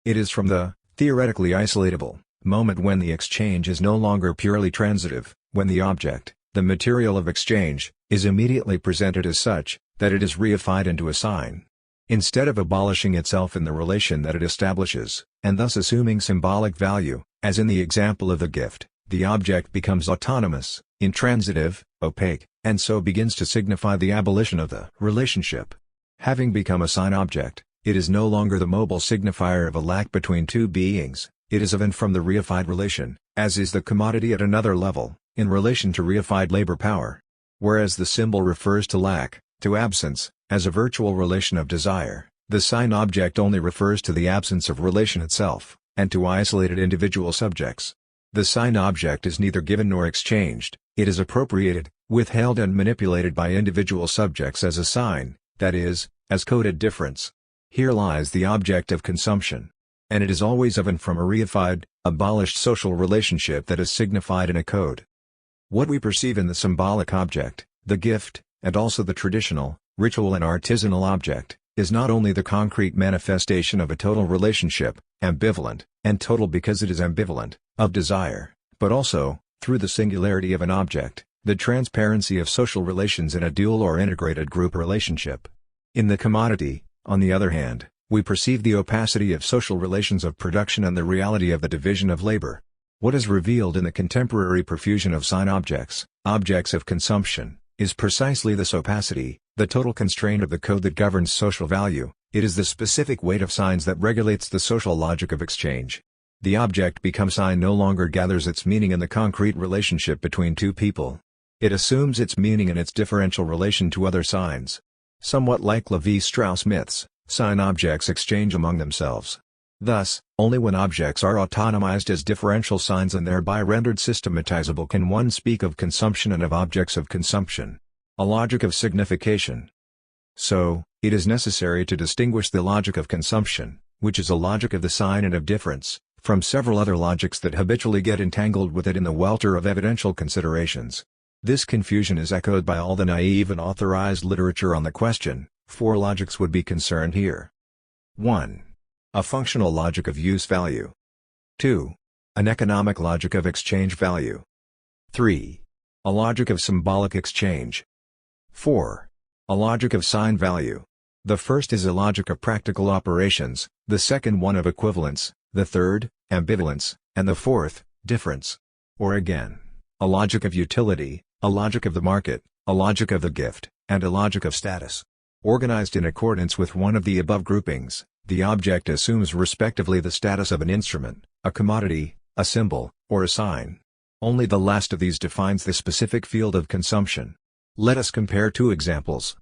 It is from the, theoretically isolatable, moment when the exchange is no longer purely transitive, when the object, the material of exchange, is immediately presented as such, that it is reified into a sign. Instead of abolishing itself in the relation that it establishes, and thus assuming symbolic value, as in the example of the gift, the object becomes autonomous, intransitive, opaque, and so begins to signify the abolition of the relationship. Having become a sign object, it is no longer the mobile signifier of a lack between two beings, it is of and from the reified relation, as is the commodity at another level, in relation to reified labor power. Whereas the symbol refers to lack, to absence, as a virtual relation of desire, the sign object only refers to the absence of relation itself, and to isolated individual subjects. The sign object is neither given nor exchanged, it is appropriated, withheld and manipulated by individual subjects as a sign, that is, as coded difference. Here lies the object of consumption. And it is always of and from a reified, abolished social relationship that is signified in a code. What we perceive in the symbolic object, the gift, and also the traditional, ritual and artisanal object, is not only the concrete manifestation of a total relationship, ambivalent, and total because it is ambivalent, of desire, but also, through the singularity of an object, the transparency of social relations in a dual or integrated group relationship. In the commodity, on the other hand, We perceive the opacity of social relations of production and the reality of the division of labor. What is revealed in the contemporary profusion of sign objects, objects of consumption, is precisely this opacity, the total constraint of the code that governs social value. It is the specific weight of signs that regulates the social logic of exchange. The object become sign no longer gathers its meaning in the concrete relationship between two people. It assumes its meaning in its differential relation to other signs. Somewhat like Levi-Strauss myths, sign objects exchange among themselves. Thus, only when objects are autonomized as differential signs and thereby rendered systematizable can one speak of consumption and of objects of consumption. A logic of signification. So, it is necessary to distinguish the logic of consumption, which is a logic of the sign and of difference, from several other logics that habitually get entangled with it in the welter of evidential considerations. This confusion is echoed by all the naive and authorized literature on the question. 4 logics would be concerned here. 1. A functional logic of use value. 2. An economic logic of exchange value. 3. A logic of symbolic exchange. 4. A logic of sign value. The first is a logic of practical operations, the second one of equivalence, the third, ambivalence, and the fourth, difference. Or again, a logic of utility, a logic of the market, a logic of the gift, and a logic of status. Organized in accordance with one of the above groupings, the object assumes respectively the status of an instrument, a commodity, a symbol, or a sign. Only the last of these defines the specific field of consumption. Let us compare 2 examples.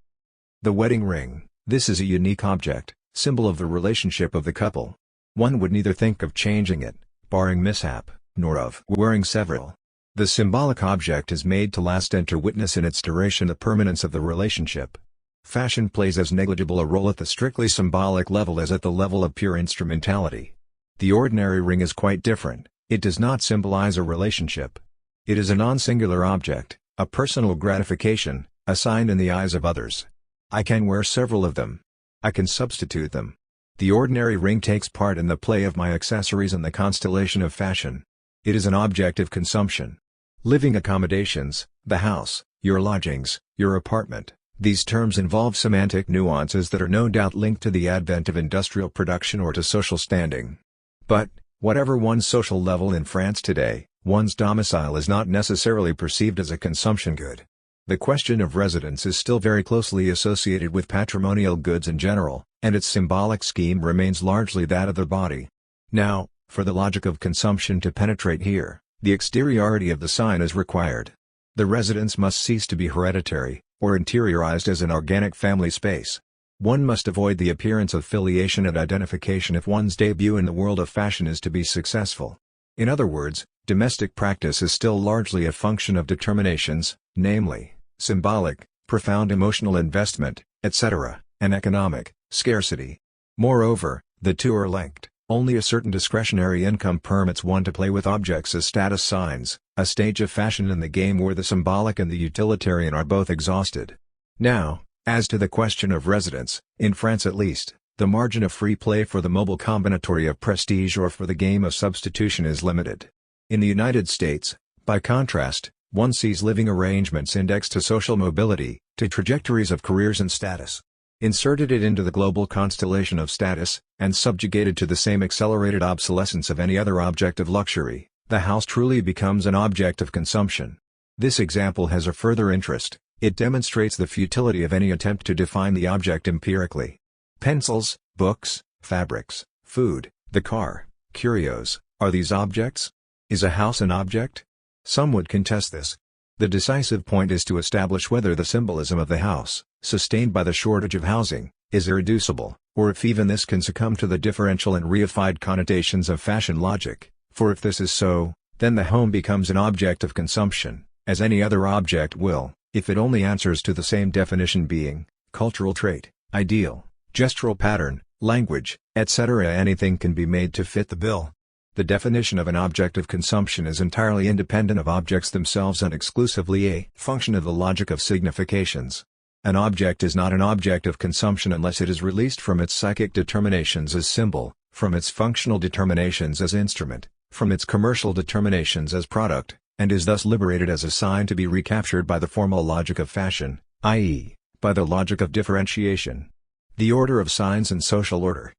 The wedding ring. This is a unique object, symbol of the relationship of the couple. One would neither think of changing it, barring mishap, nor of wearing several. The symbolic object is made to last and to witness in its duration the permanence of the relationship. Fashion plays as negligible a role at the strictly symbolic level as at the level of pure instrumentality. The ordinary ring is quite different. It does not symbolize a relationship. It is a non-singular object, a personal gratification, a sign in the eyes of others. I can wear several of them. I can substitute them. The ordinary ring takes part in the play of my accessories and the constellation of fashion. It is an object of consumption. Living accommodations, the house, your lodgings, your apartment. These terms involve semantic nuances that are no doubt linked to the advent of industrial production or to social standing. But, whatever one's social level in France today, one's domicile is not necessarily perceived as a consumption good. The question of residence is still very closely associated with patrimonial goods in general, and its symbolic scheme remains largely that of the body. Now, for the logic of consumption to penetrate here, the exteriority of the sign is required. The residence must cease to be hereditary, or interiorized as an organic family space. One must avoid the appearance of filiation and identification if one's debut in the world of fashion is to be successful. In other words, domestic practice is still largely a function of determinations, namely, symbolic, profound emotional investment, etc., and economic, scarcity. Moreover, the two are linked. Only a certain discretionary income permits one to play with objects as status signs, a stage of fashion in the game where the symbolic and the utilitarian are both exhausted. Now, as to the question of residence, in France at least, the margin of free play for the mobile combinatory of prestige or for the game of substitution is limited. In the United States, by contrast, one sees living arrangements indexed to social mobility, to trajectories of careers and status. Inserted it into the global constellation of status, and subjugated to the same accelerated obsolescence of any other object of luxury, the house truly becomes an object of consumption. This example has a further interest. It demonstrates the futility of any attempt to define the object empirically. Pencils, books, fabrics, food, the car, curios, are these objects? Is a house an object? Some would contest this. The decisive point is to establish whether the symbolism of the house, sustained by the shortage of housing, is irreducible, or if even this can succumb to the differential and reified connotations of fashion logic, for if this is so, then the home becomes an object of consumption, as any other object will, if it only answers to the same definition being, cultural trait, ideal, gestural pattern, language, etc. Anything can be made to fit the bill. The definition of an object of consumption is entirely independent of objects themselves and exclusively a function of the logic of significations. An object is not an object of consumption unless it is released from its psychic determinations as symbol, from its functional determinations as instrument, from its commercial determinations as product, and is thus liberated as a sign to be recaptured by the formal logic of fashion, i.e., by the logic of differentiation. The order of signs and social order,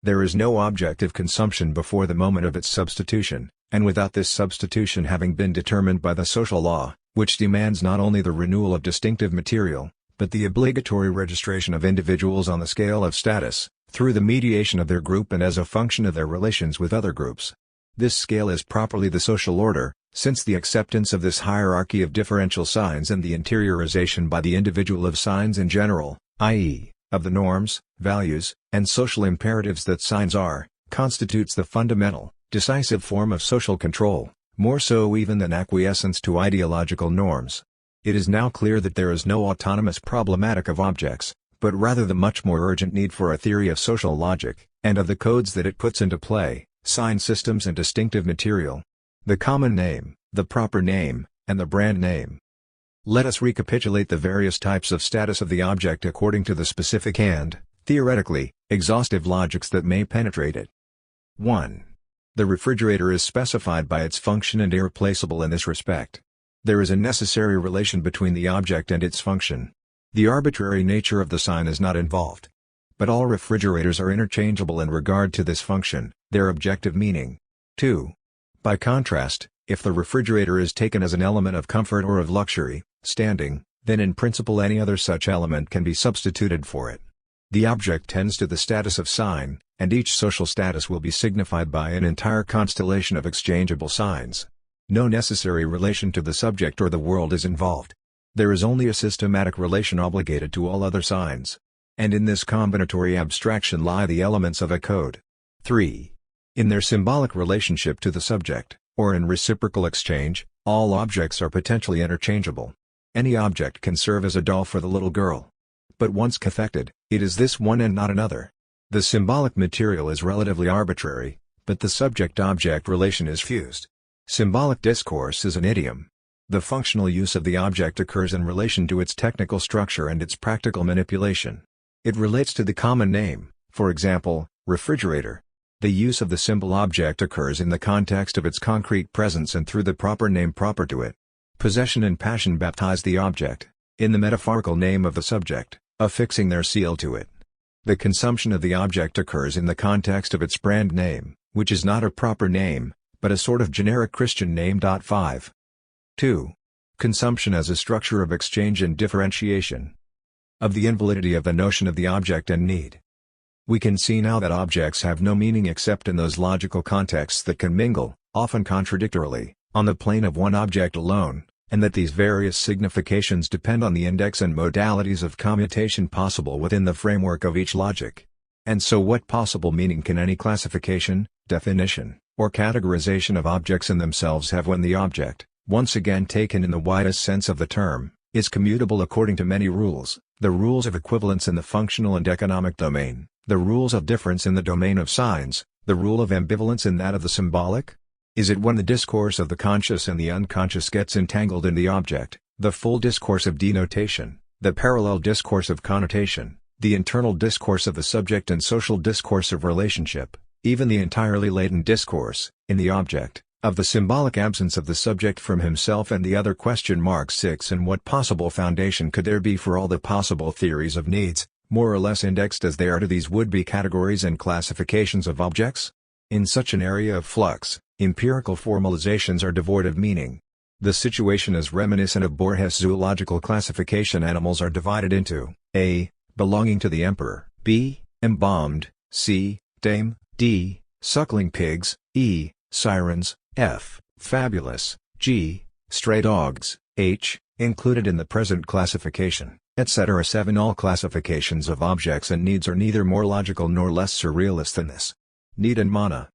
There is no objective consumption before the moment of its substitution, and without this substitution having been determined by the social law, which demands not only the renewal of distinctive material, but the obligatory registration of individuals on the scale of status, through the mediation of their group and as a function of their relations with other groups. This scale is properly the social order, since the acceptance of this hierarchy of differential signs and the interiorization by the individual of signs in general, i.e., of the norms, values, and social imperatives that signs are, constitutes the fundamental, decisive form of social control, more so even than acquiescence to ideological norms. It is now clear that there is no autonomous problematic of objects, but rather the much more urgent need for a theory of social logic, and of the codes that it puts into play, sign systems and distinctive material. The common name, the proper name, and the brand name. Let us recapitulate the various types of status of the object according to the specific and, theoretically, exhaustive logics that may penetrate it. 1. The refrigerator is specified by its function and irreplaceable in this respect. There is a necessary relation between the object and its function. The arbitrary nature of the sign is not involved. But all refrigerators are interchangeable in regard to this function, their objective meaning. 2. By contrast, if the refrigerator is taken as an element of comfort or of luxury, standing, then in principle any other such element can be substituted for it. The object tends to the status of sign, and each social status will be signified by an entire constellation of exchangeable signs. No necessary relation to the subject or the world is involved. There is only a systematic relation obligated to all other signs. And in this combinatory abstraction lie the elements of a code. 3. In their symbolic relationship to the subject, or in reciprocal exchange, all objects are potentially interchangeable. Any object can serve as a doll for the little girl. But once cathected, it is this one and not another. The symbolic material is relatively arbitrary, but the subject-object relation is fused. Symbolic discourse is an idiom. The functional use of the object occurs in relation to its technical structure and its practical manipulation. It relates to the common name, for example, refrigerator. The use of the symbol object occurs in the context of its concrete presence and through the proper name proper to it. Possession and passion baptize the object, in the metaphorical name of the subject, affixing their seal to it. The consumption of the object occurs in the context of its brand name, which is not a proper name, but a sort of generic Christian name. 5. 2. Consumption as a structure of exchange and differentiation. Of the invalidity of the notion of the object and need. We can see now that objects have no meaning except in those logical contexts that can mingle, often contradictorily, on the plane of one object alone, and that these various significations depend on the index and modalities of commutation possible within the framework of each logic. And so what possible meaning can any classification, definition, or categorization of objects in themselves have when the object, once again taken in the widest sense of the term, is commutable according to many rules, the rules of equivalence in the functional and economic domain, the rules of difference in the domain of signs, the rule of ambivalence in that of the symbolic? Is it when the discourse of the conscious and the unconscious gets entangled in the object, the full discourse of denotation, the parallel discourse of connotation, the internal discourse of the subject and social discourse of relationship, even the entirely latent discourse, in the object, of the symbolic absence of the subject from himself and the other? 6 And what possible foundation could there be for all the possible theories of needs, more or less indexed as they are to these would-be categories and classifications of objects? In such an area of flux, empirical formalizations are devoid of meaning. The situation is reminiscent of Borges' zoological classification. Animals are divided into A. Belonging to the emperor, B. Embalmed, C. Tame, D. Suckling pigs, E. Sirens, F. Fabulous, G. Stray dogs, H. Included in the present classification, etc. 7 All classifications of objects and needs are neither more logical nor less surrealist than this. Need and mana.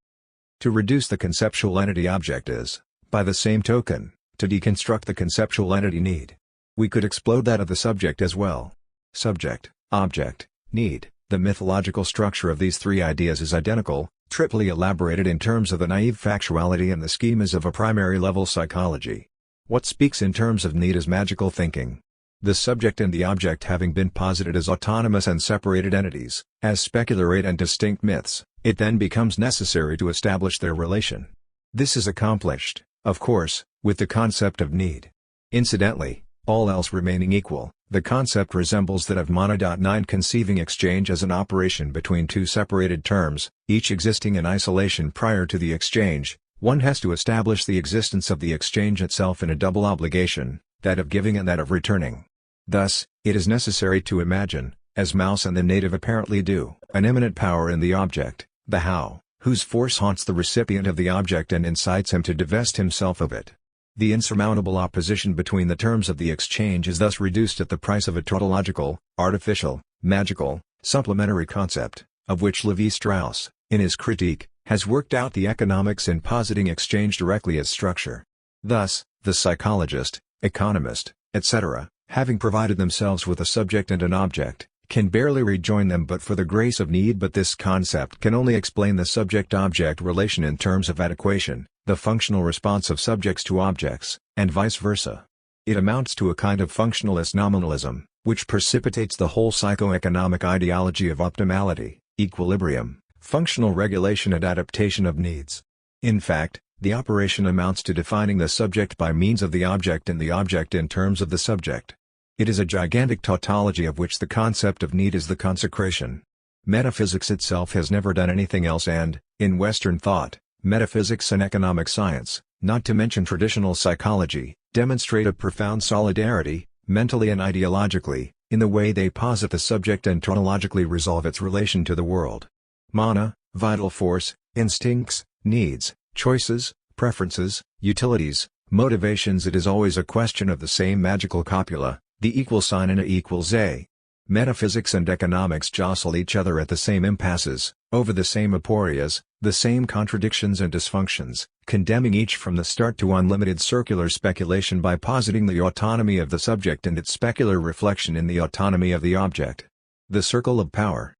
To reduce the conceptual entity object is, by the same token, to deconstruct the conceptual entity need. We could explode that of the subject as well. Subject, object, need. The mythological structure of these three ideas is identical, triply elaborated in terms of the naive factuality and the schemas of a primary-level psychology. What speaks in terms of need is magical thinking. The subject and the object having been posited as autonomous and separated entities, as specularate and distinct myths, it then becomes necessary to establish their relation. This is accomplished, of course, with the concept of need. Incidentally, all else remaining equal, The concept resembles that of Mono.9 conceiving exchange as an operation between two separated terms, each existing in isolation prior to the exchange. One has to establish the existence of the exchange itself in a double obligation, that of giving and that of returning. Thus, it is necessary to imagine, as Mouse and the native apparently do, an immanent power in the object, the how, whose force haunts the recipient of the object and incites him to divest himself of it. The insurmountable opposition between the terms of the exchange is thus reduced at the price of a tautological, artificial, magical, supplementary concept, of which Levi-Strauss, in his Critique, has worked out the economics in positing exchange directly as structure. Thus, the psychologist, economist, etc., having provided themselves with a subject and an object, can barely rejoin them but for the grace of need. But this concept can only explain the subject-object relation in terms of adequation, the functional response of subjects to objects, and vice versa. It amounts to a kind of functionalist nominalism, which precipitates the whole psychoeconomic ideology of optimality, equilibrium, functional regulation and adaptation of needs. In fact, the operation amounts to defining the subject by means of the object and the object in terms of the subject. It is a gigantic tautology of which the concept of need is the consecration. Metaphysics itself has never done anything else and, in Western thought, metaphysics and economic science, not to mention traditional psychology, demonstrate a profound solidarity, mentally and ideologically, in the way they posit the subject and tautologically resolve its relation to the world. Mana, vital force, instincts, needs, choices, preferences, utilities, motivations. It is always a question of the same magical copula, the equal sign and A equals A. Metaphysics and economics jostle each other at the same impasses, over the same aporias, the same contradictions and dysfunctions, condemning each from the start to unlimited circular speculation by positing the autonomy of the subject and its specular reflection in the autonomy of the object. The circle of power.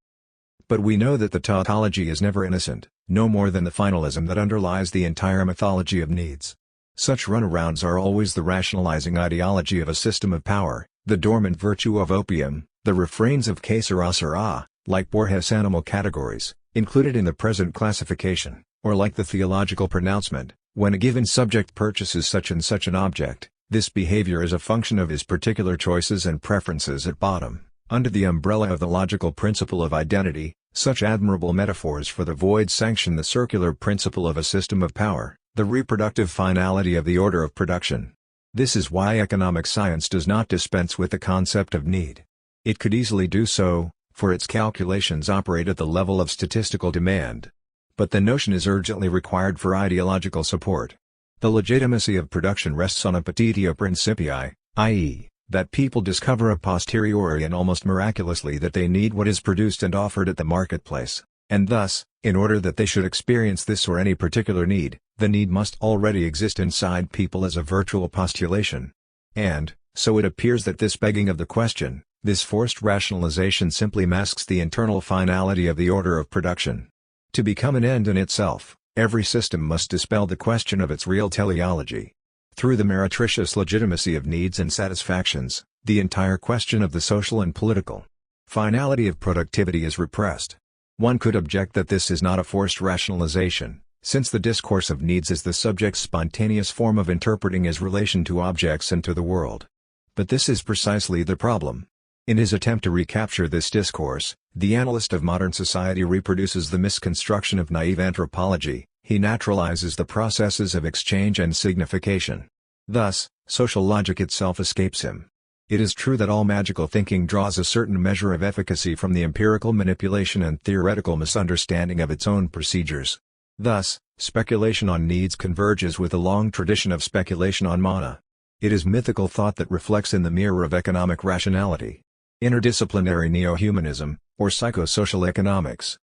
But we know that the tautology is never innocent, no more than the finalism that underlies the entire mythology of needs. Such runarounds are always the rationalizing ideology of a system of power, the dormant virtue of opium, the refrains of que sera sera, like Borges' animal categories, included in the present classification, or like the theological pronouncement, when a given subject purchases such and such an object, this behavior is a function of his particular choices and preferences at bottom. Under the umbrella of the logical principle of identity, such admirable metaphors for the void sanction the circular principle of a system of power, the reproductive finality of the order of production. This is why economic science does not dispense with the concept of need. It could easily do so, for its calculations operate at the level of statistical demand. But the notion is urgently required for ideological support. The legitimacy of production rests on a petitio principii, i.e., that people discover a posteriori and almost miraculously that they need what is produced and offered at the marketplace, and thus, in order that they should experience this or any particular need, the need must already exist inside people as a virtual postulation. And, so it appears that this begging of the question, this forced rationalization simply masks the internal finality of the order of production. To become an end in itself, every system must dispel the question of its real teleology. Through the meretricious legitimacy of needs and satisfactions, the entire question of the social and political finality of productivity is repressed. One could object that this is not a forced rationalization, since the discourse of needs is the subject's spontaneous form of interpreting his relation to objects and to the world. But this is precisely the problem. In his attempt to recapture this discourse, the analyst of modern society reproduces the misconstruction of naive anthropology. He naturalizes the processes of exchange and signification. Thus, social logic itself escapes him. It is true that all magical thinking draws a certain measure of efficacy from the empirical manipulation and theoretical misunderstanding of its own procedures. Thus, speculation on needs converges with a long tradition of speculation on mana. It is mythical thought that reflects in the mirror of economic rationality. Interdisciplinary neo-humanism, or psychosocial economics.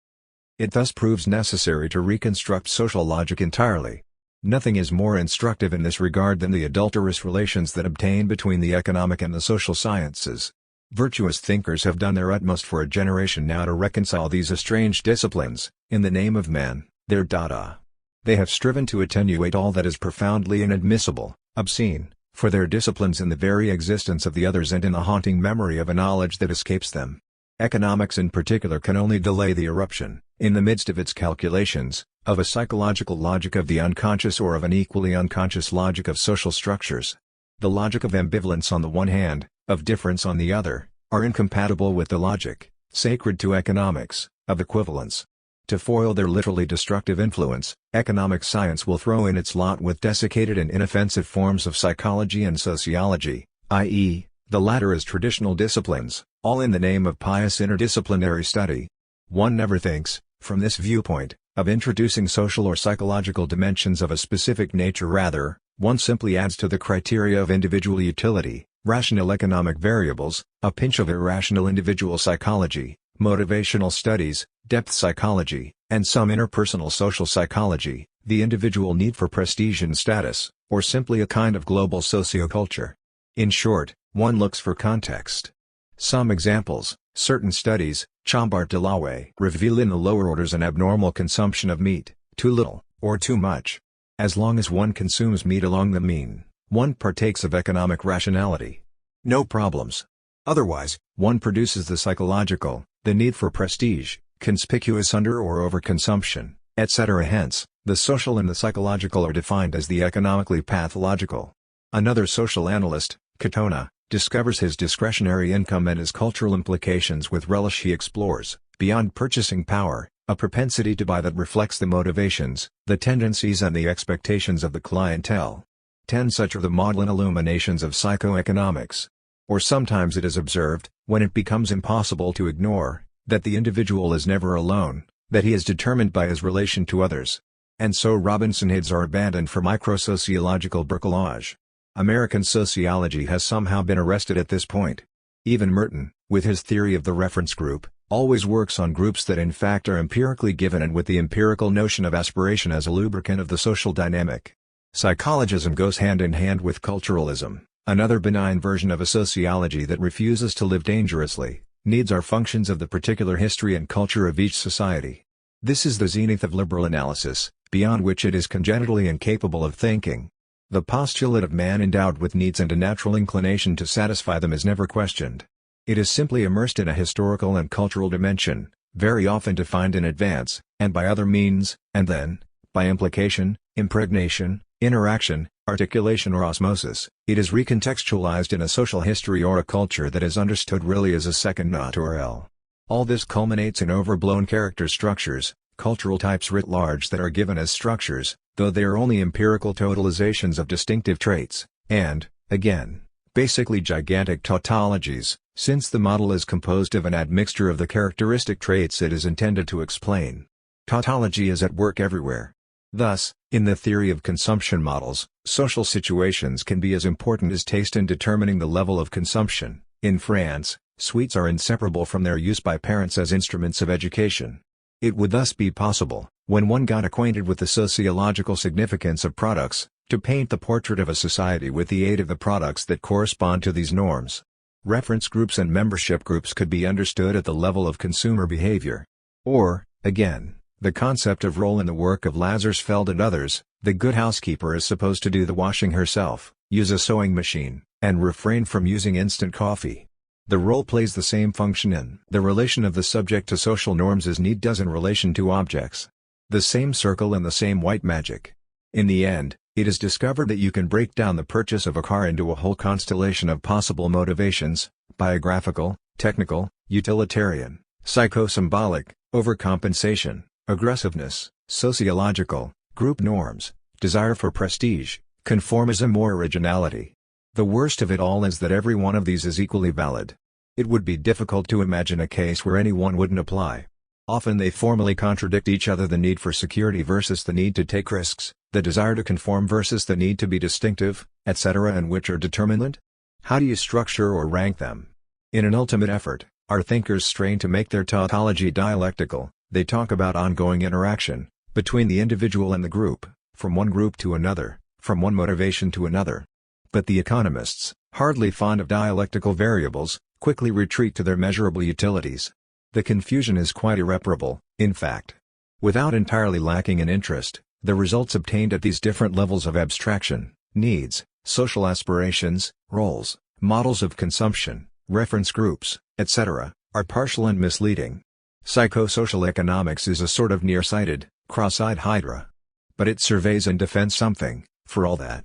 It thus proves necessary to reconstruct social logic entirely. Nothing is more instructive in this regard than the adulterous relations that obtain between the economic and the social sciences. Virtuous thinkers have done their utmost for a generation now to reconcile these estranged disciplines, in the name of man, their Dada. They have striven to attenuate all that is profoundly inadmissible, obscene, for their disciplines in the very existence of the others and in the haunting memory of a knowledge that escapes them. Economics in particular can only delay the eruption, in the midst of its calculations, of a psychological logic of the unconscious or of an equally unconscious logic of social structures. The logic of ambivalence on the one hand, of difference on the other, are incompatible with the logic, sacred to economics, of equivalence. To foil their literally destructive influence, economic science will throw in its lot with desiccated and inoffensive forms of psychology and sociology, i.e., the latter as traditional disciplines, all in the name of pious interdisciplinary study. One never thinks, from this viewpoint, of introducing social or psychological dimensions of a specific nature. Rather, one simply adds to the criteria of individual utility, rational economic variables, a pinch of irrational individual psychology, motivational studies, depth psychology, and some interpersonal social psychology, the individual need for prestige and status, or simply a kind of global socioculture. In short, one looks for context. Some examples: certain studies, Chambart de Laue, reveal in the lower orders an abnormal consumption of meat, too little, or too much. As long as one consumes meat along the mean, one partakes of economic rationality. No problems. Otherwise, one produces the psychological, the need for prestige, conspicuous under or overconsumption, etc. Hence, the social and the psychological are defined as the economically pathological. Another social analyst, Katona, discovers his discretionary income and his cultural implications with relish. He explores, beyond purchasing power, a propensity to buy that reflects the motivations, the tendencies and the expectations of the clientele. 10 Such are the maudlin illuminations of psychoeconomics. Or sometimes it is observed, when it becomes impossible to ignore, that the individual is never alone, that he is determined by his relation to others. And so Robinsonades are abandoned for microsociological bricolage. American sociology has somehow been arrested at this point. Even Merton, with his theory of the reference group, always works on groups that in fact are empirically given and with the empirical notion of aspiration as a lubricant of the social dynamic. Psychologism goes hand in hand with culturalism, another benign version of a sociology that refuses to live dangerously. Needs are functions of the particular history and culture of each society. This is the zenith of liberal analysis, beyond which it is congenitally incapable of thinking. The postulate of man endowed with needs and a natural inclination to satisfy them is never questioned. It is simply immersed in a historical and cultural dimension, very often defined in advance, and by other means, and then, by implication, impregnation, interaction, articulation or osmosis, it is recontextualized in a social history or a culture that is understood really as a second naturel. All this culminates in overblown character structures, cultural types writ large that are given as structures, though they are only empirical totalizations of distinctive traits, and, again, basically gigantic tautologies, since the model is composed of an admixture of the characteristic traits it is intended to explain. Tautology is at work everywhere. Thus, in the theory of consumption models, social situations can be as important as taste in determining the level of consumption. In France, sweets are inseparable from their use by parents as instruments of education. It would thus be possible, when one got acquainted with the sociological significance of products, to paint the portrait of a society with the aid of the products that correspond to these norms. Reference groups and membership groups could be understood at the level of consumer behavior. Or, again, the concept of role in the work of Lazarsfeld and others: the good housekeeper is supposed to do the washing herself, use a sewing machine, and refrain from using instant coffee. The role plays the same function in the relation of the subject to social norms as need does in relation to objects. The same circle and the same white magic. In the end, it is discovered that you can break down the purchase of a car into a whole constellation of possible motivations: biographical, technical, utilitarian, psychosymbolic, overcompensation, aggressiveness, sociological, group norms, desire for prestige, conformism or originality. The worst of it all is that every one of these is equally valid. It would be difficult to imagine a case where any one wouldn't apply. Often they formally contradict each other: the need for security versus the need to take risks, the desire to conform versus the need to be distinctive, etc. And which are determinant? How do you structure or rank them? In an ultimate effort, our thinkers strain to make their tautology dialectical. They talk about ongoing interaction, between the individual and the group, from one group to another, from one motivation to another. But the economists, hardly fond of dialectical variables, quickly retreat to their measurable utilities. The confusion is quite irreparable, in fact. Without entirely lacking in interest, the results obtained at these different levels of abstraction, needs, social aspirations, roles, models of consumption, reference groups, etc., are partial and misleading. Psychosocial economics is a sort of nearsighted, cross-eyed hydra. But it surveys and defends something, for all that.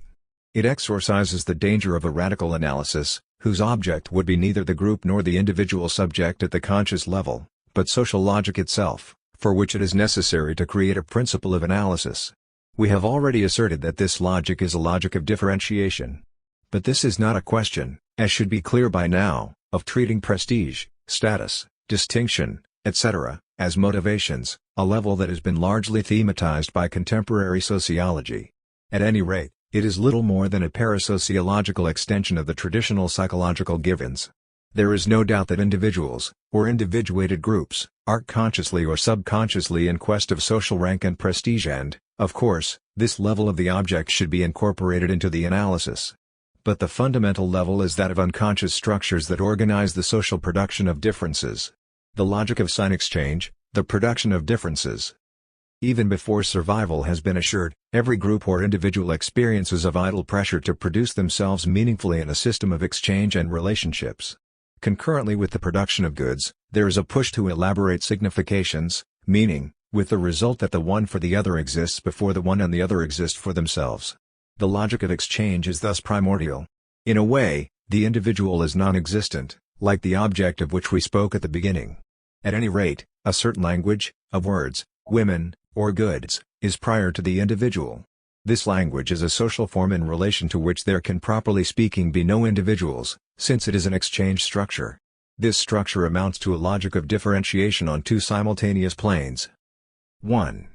It exorcises the danger of a radical analysis, whose object would be neither the group nor the individual subject at the conscious level, but social logic itself, for which it is necessary to create a principle of analysis. We have already asserted that this logic is a logic of differentiation. But this is not a question, as should be clear by now, of treating prestige, status, distinction, etc., as motivations, a level that has been largely thematized by contemporary sociology. At any rate, it is little more than a parasociological extension of the traditional psychological givens. There is no doubt that individuals, or individuated groups, are consciously or subconsciously in quest of social rank and prestige and, of course, this level of the object should be incorporated into the analysis. But the fundamental level is that of unconscious structures that organize the social production of differences. The logic of sign exchange, the production of differences. Even before survival has been assured, every group or individual experiences a vital pressure to produce themselves meaningfully in a system of exchange and relationships. Concurrently with the production of goods, there is a push to elaborate significations, meaning, with the result that the one for the other exists before the one and the other exist for themselves. The logic of exchange is thus primordial. In a way, the individual is non-existent, like the object of which we spoke at the beginning. At any rate, a certain language, of words, women, or goods, is prior to the individual. This language is a social form in relation to which there can properly speaking be no individuals, since it is an exchange structure. This structure amounts to a logic of differentiation on two simultaneous planes. 1.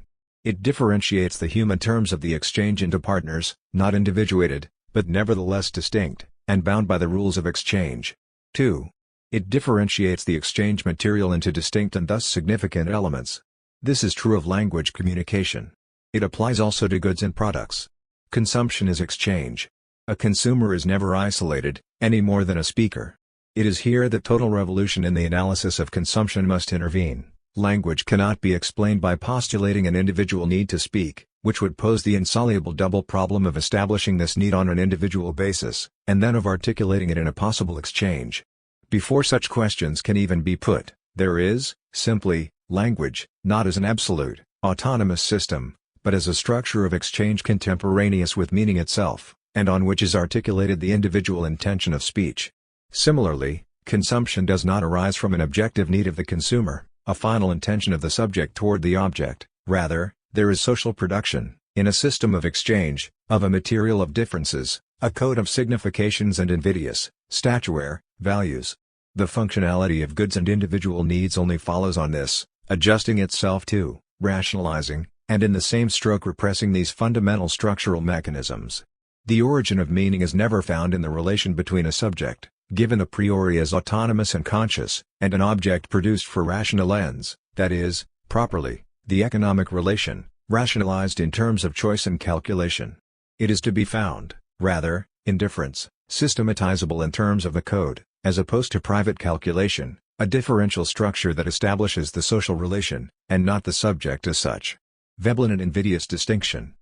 It differentiates the human terms of the exchange into partners, not individuated, but nevertheless distinct, and bound by the rules of exchange. 2. It differentiates the exchange material into distinct and thus significant elements. This is true of language communication. It applies also to goods and products. Consumption is exchange. A consumer is never isolated, any more than a speaker. It is here that total revolution in the analysis of consumption must intervene. Language cannot be explained by postulating an individual need to speak, which would pose the insoluble double problem of establishing this need on an individual basis, and then of articulating it in a possible exchange. Before such questions can even be put, there is, simply, language, not as an absolute, autonomous system, but as a structure of exchange contemporaneous with meaning itself, and on which is articulated the individual intention of speech. Similarly, consumption does not arise from an objective need of the consumer, a final intention of the subject toward the object. Rather, there is social production, in a system of exchange, of a material of differences, a code of significations and invidious, statuary, values. The functionality of goods and individual needs only follows on this, adjusting itself to, rationalizing, and in the same stroke repressing these fundamental structural mechanisms. The origin of meaning is never found in the relation between a subject, given a priori as autonomous and conscious, and an object produced for rational ends, that is, properly, the economic relation, rationalized in terms of choice and calculation. It is to be found, rather, in difference, systematizable in terms of the code, as opposed to private calculation, a differential structure that establishes the social relation, and not the subject as such. Veblen and invidious distinction.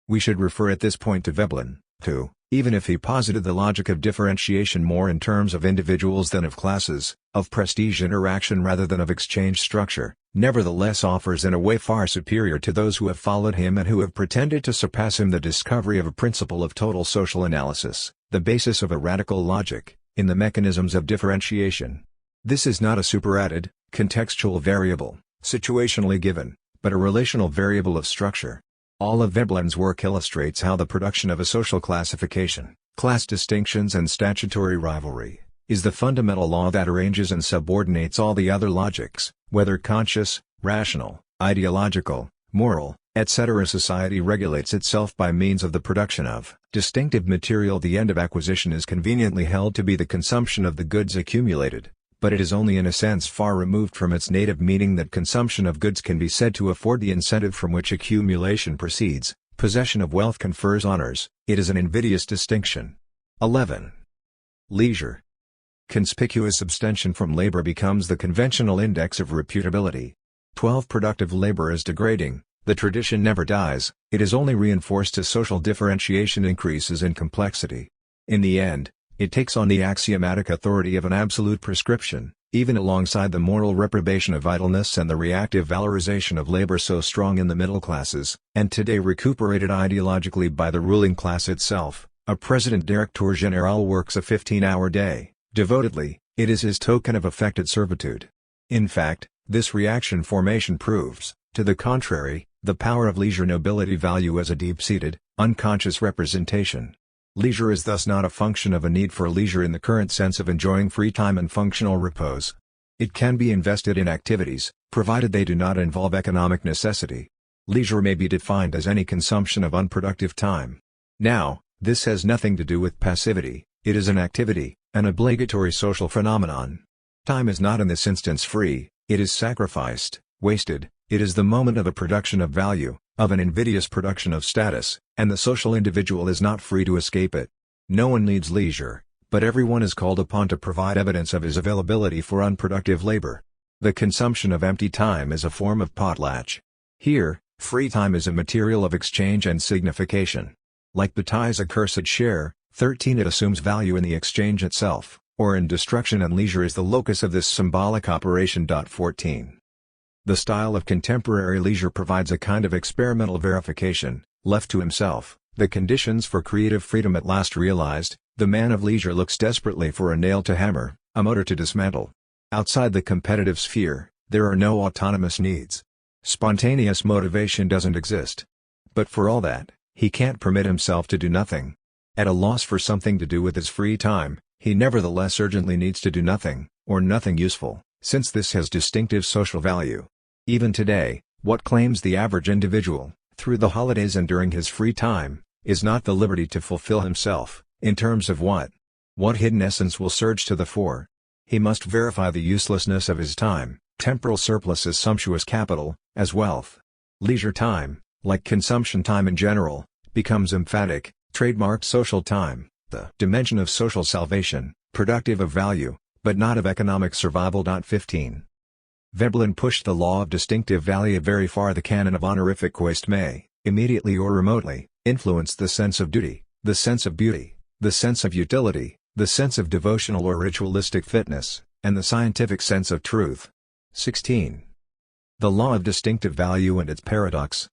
We should refer at this point to Veblen, who, even if he posited the logic of differentiation more in terms of individuals than of classes, of prestige interaction rather than of exchange structure, nevertheless offers in a way far superior to those who have followed him and who have pretended to surpass him the discovery of a principle of total social analysis, the basis of a radical logic, in the mechanisms of differentiation. This is not a superadded, contextual variable, situationally given, but a relational variable of structure. All of Veblen's work illustrates how the production of a social classification, class distinctions and statutory rivalry, is the fundamental law that arranges and subordinates all the other logics, whether conscious, rational, ideological, moral, etc. Society regulates itself by means of the production of distinctive material. The end of acquisition is conveniently held to be the consumption of the goods accumulated, but it is only in a sense far removed from its native meaning that consumption of goods can be said to afford the incentive from which accumulation proceeds. Possession of wealth confers honors, it is an invidious distinction. 11. Leisure. Conspicuous abstention from labor becomes the conventional index of reputability. 12. Productive labor is degrading. The tradition never dies, it is only reinforced as social differentiation increases in complexity. In the end, it takes on the axiomatic authority of an absolute prescription, even alongside the moral reprobation of idleness and the reactive valorization of labor so strong in the middle classes, and today recuperated ideologically by the ruling class itself, A President Directeur Général works a 15-hour day, devotedly, it is his token of affected servitude. In fact, this reaction formation proves, to the contrary, the power of leisure nobility value as a deep-seated, unconscious representation. Leisure is thus not a function of a need for leisure in the current sense of enjoying free time and functional repose. It can be invested in activities, provided they do not involve economic necessity. Leisure may be defined as any consumption of unproductive time. Now, this has nothing to do with passivity, it is an activity, an obligatory social phenomenon. Time is not in this instance free, it is sacrificed, wasted, it is the moment of a production of value, of an invidious production of status, and the social individual is not free to escape it. No one needs leisure, but everyone is called upon to provide evidence of his availability for unproductive labor. The consumption of empty time is a form of potlatch. Here, free time is a material of exchange and signification. Like Bataille's accursed share, 13 it assumes value in the exchange itself, or in destruction, and leisure is the locus of this symbolic operation. 14. The style of contemporary leisure provides a kind of experimental verification. Left to himself, the conditions for creative freedom at last realized, the man of leisure looks desperately for a nail to hammer, a motor to dismantle. Outside the competitive sphere, there are no autonomous needs. Spontaneous motivation doesn't exist. But for all that, he can't permit himself to do nothing. At a loss for something to do with his free time, he nevertheless urgently needs to do nothing, or nothing useful, since this has distinctive social value. Even today, what claims the average individual, through the holidays and during his free time, is not the liberty to fulfill himself, in terms of what hidden essence will surge to the fore. He must verify the uselessness of his time, temporal surplus as sumptuous capital, as wealth. Leisure time, like consumption time in general, becomes emphatic, trademarked social time, the dimension of social salvation, productive of value, but not of economic survival. 15. Veblen pushed the law of distinctive value very far. The canon of honorific coist may, immediately or remotely, influence the sense of duty, the sense of beauty, the sense of utility, the sense of devotional or ritualistic fitness, and the scientific sense of truth. 16. The law of distinctive value and its paradox.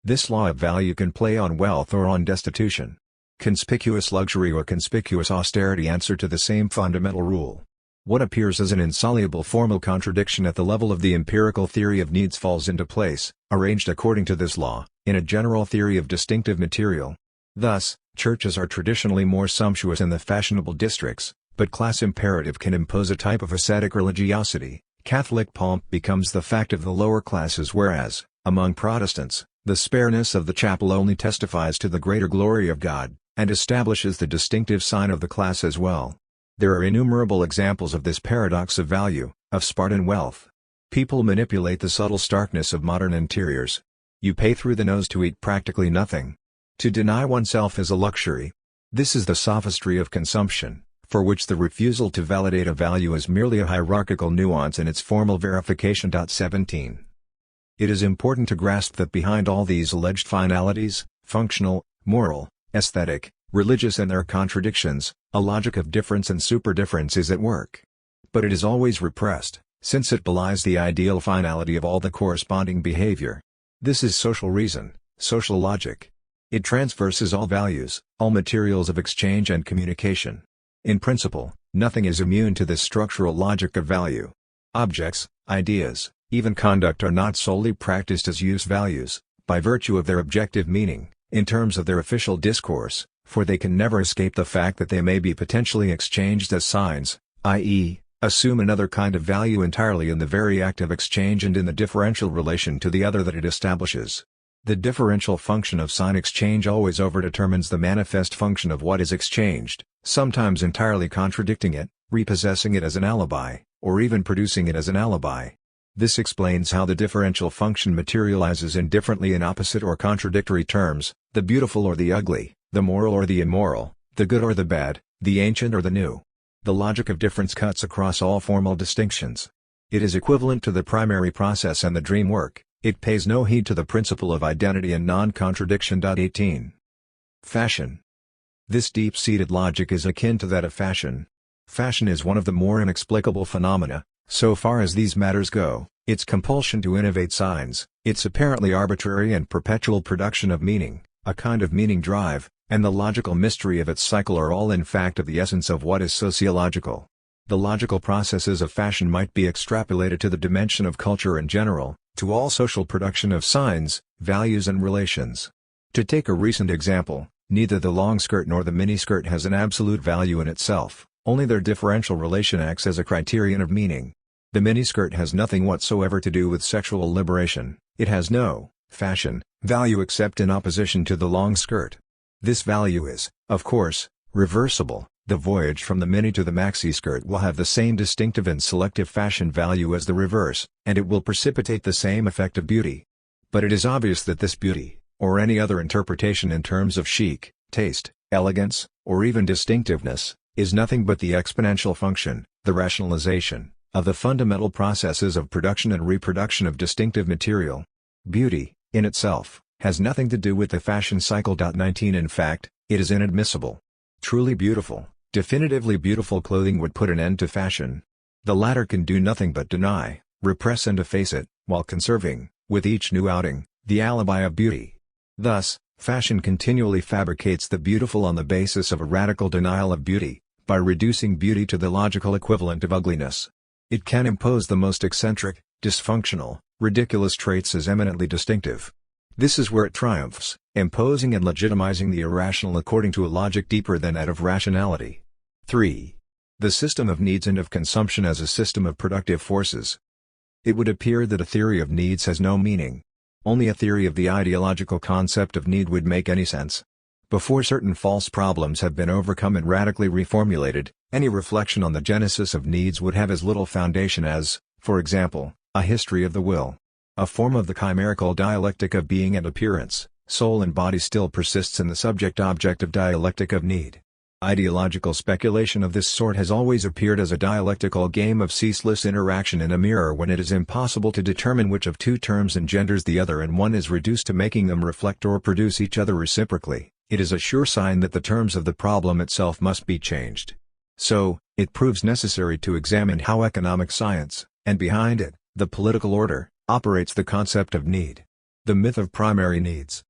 This law of value can play on wealth or on destitution. Conspicuous luxury or conspicuous austerity answer to the same fundamental rule. What appears as an insoluble formal contradiction at the level of the empirical theory of needs falls into place, arranged according to this law, in a general theory of distinctive material. Thus, churches are traditionally more sumptuous in the fashionable districts, but class imperative can impose a type of ascetic religiosity. Catholic pomp becomes the fact of the lower classes, whereas, among Protestants, the spareness of the chapel only testifies to the greater glory of God, and establishes the distinctive sign of the class as well. There are innumerable examples of this paradox of value, of Spartan wealth. People manipulate the subtle starkness of modern interiors. You pay through the nose to eat practically nothing. To deny oneself is a luxury. This is the sophistry of consumption, for which the refusal to validate a value is merely a hierarchical nuance in its formal verification. 17. It is important to grasp that behind all these alleged finalities, functional, moral, aesthetic, religious and their contradictions, a logic of difference and superdifference is at work. But it is always repressed, since it belies the ideal finality of all the corresponding behavior. This is social reason, social logic. It transverses all values, all materials of exchange and communication. In principle, nothing is immune to this structural logic of value. Objects, ideas, even conduct are not solely practiced as use values, by virtue of their objective meaning, in terms of their official discourse, for they can never escape the fact that they may be potentially exchanged as signs, i.e., assume another kind of value entirely in the very act of exchange and in the differential relation to the other that it establishes. The differential function of sign exchange always overdetermines the manifest function of what is exchanged, sometimes entirely contradicting it, repossessing it as an alibi, or even producing it as an alibi. This explains how the differential function materializes indifferently in opposite or contradictory terms, the beautiful or the ugly, the moral or the immoral, the good or the bad, the ancient or the new. The logic of difference cuts across all formal distinctions. It is equivalent to the primary process and the dream work. It pays no heed to the principle of identity and non-contradiction. 18. Fashion. This deep-seated logic is akin to that of fashion. Fashion is one of the more inexplicable phenomena, so far as these matters go. Its compulsion to innovate signs, its apparently arbitrary and perpetual production of meaning, a kind of meaning drive, and the logical mystery of its cycle are all in fact of the essence of what is sociological. The logical processes of fashion might be extrapolated to the dimension of culture in general, to all social production of signs, values and relations. To take a recent example, neither the long skirt nor the miniskirt has an absolute value in itself, only their differential relation acts as a criterion of meaning. The miniskirt has nothing whatsoever to do with sexual liberation, it has no fashion value except in opposition to the long skirt. This value is, of course, reversible. The voyage from the mini to the maxi skirt will have the same distinctive and selective fashion value as the reverse, and it will precipitate the same effect of beauty. But it is obvious that this beauty, or any other interpretation in terms of chic, taste, elegance, or even distinctiveness, is nothing but the exponential function, the rationalization, of the fundamental processes of production and reproduction of distinctive material. Beauty, in itself, has nothing to do with the fashion cycle. 19 In fact, it is inadmissible. Truly beautiful, definitively beautiful clothing would put an end to fashion. The latter can do nothing but deny, repress and efface it, while conserving, with each new outing, the alibi of beauty. Thus, fashion continually fabricates the beautiful on the basis of a radical denial of beauty, by reducing beauty to the logical equivalent of ugliness. It can impose the most eccentric, dysfunctional, ridiculous traits as eminently distinctive. This is where it triumphs, imposing and legitimizing the irrational according to a logic deeper than that of rationality. 3. The system of needs and of consumption as a system of productive forces. It would appear that a theory of needs has no meaning. Only a theory of the ideological concept of need would make any sense. Before certain false problems have been overcome and radically reformulated, any reflection on the genesis of needs would have as little foundation as, for example, a history of the will. A form of the chimerical dialectic of being and appearance, soul and body still persists in the subject-object of dialectic of need. Ideological speculation of this sort has always appeared as a dialectical game of ceaseless interaction in a mirror when it is impossible to determine which of two terms engenders the other and one is reduced to making them reflect or produce each other reciprocally. It is a sure sign that the terms of the problem itself must be changed. So, it proves necessary to examine how economic science, and behind it, the political order, operates the concept of need. The myth of primary needs.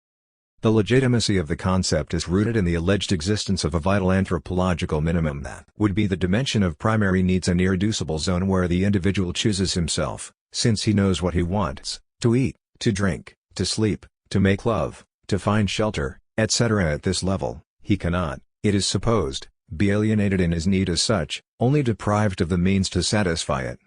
The legitimacy of the concept is rooted in the alleged existence of a vital anthropological minimum that would be the dimension of primary needs, an irreducible zone where the individual chooses himself, since he knows what he wants, to eat, to drink, to sleep, to make love, to find shelter, etc. At this level, he cannot, it is supposed, be alienated in his need as such, only deprived of the means to satisfy it.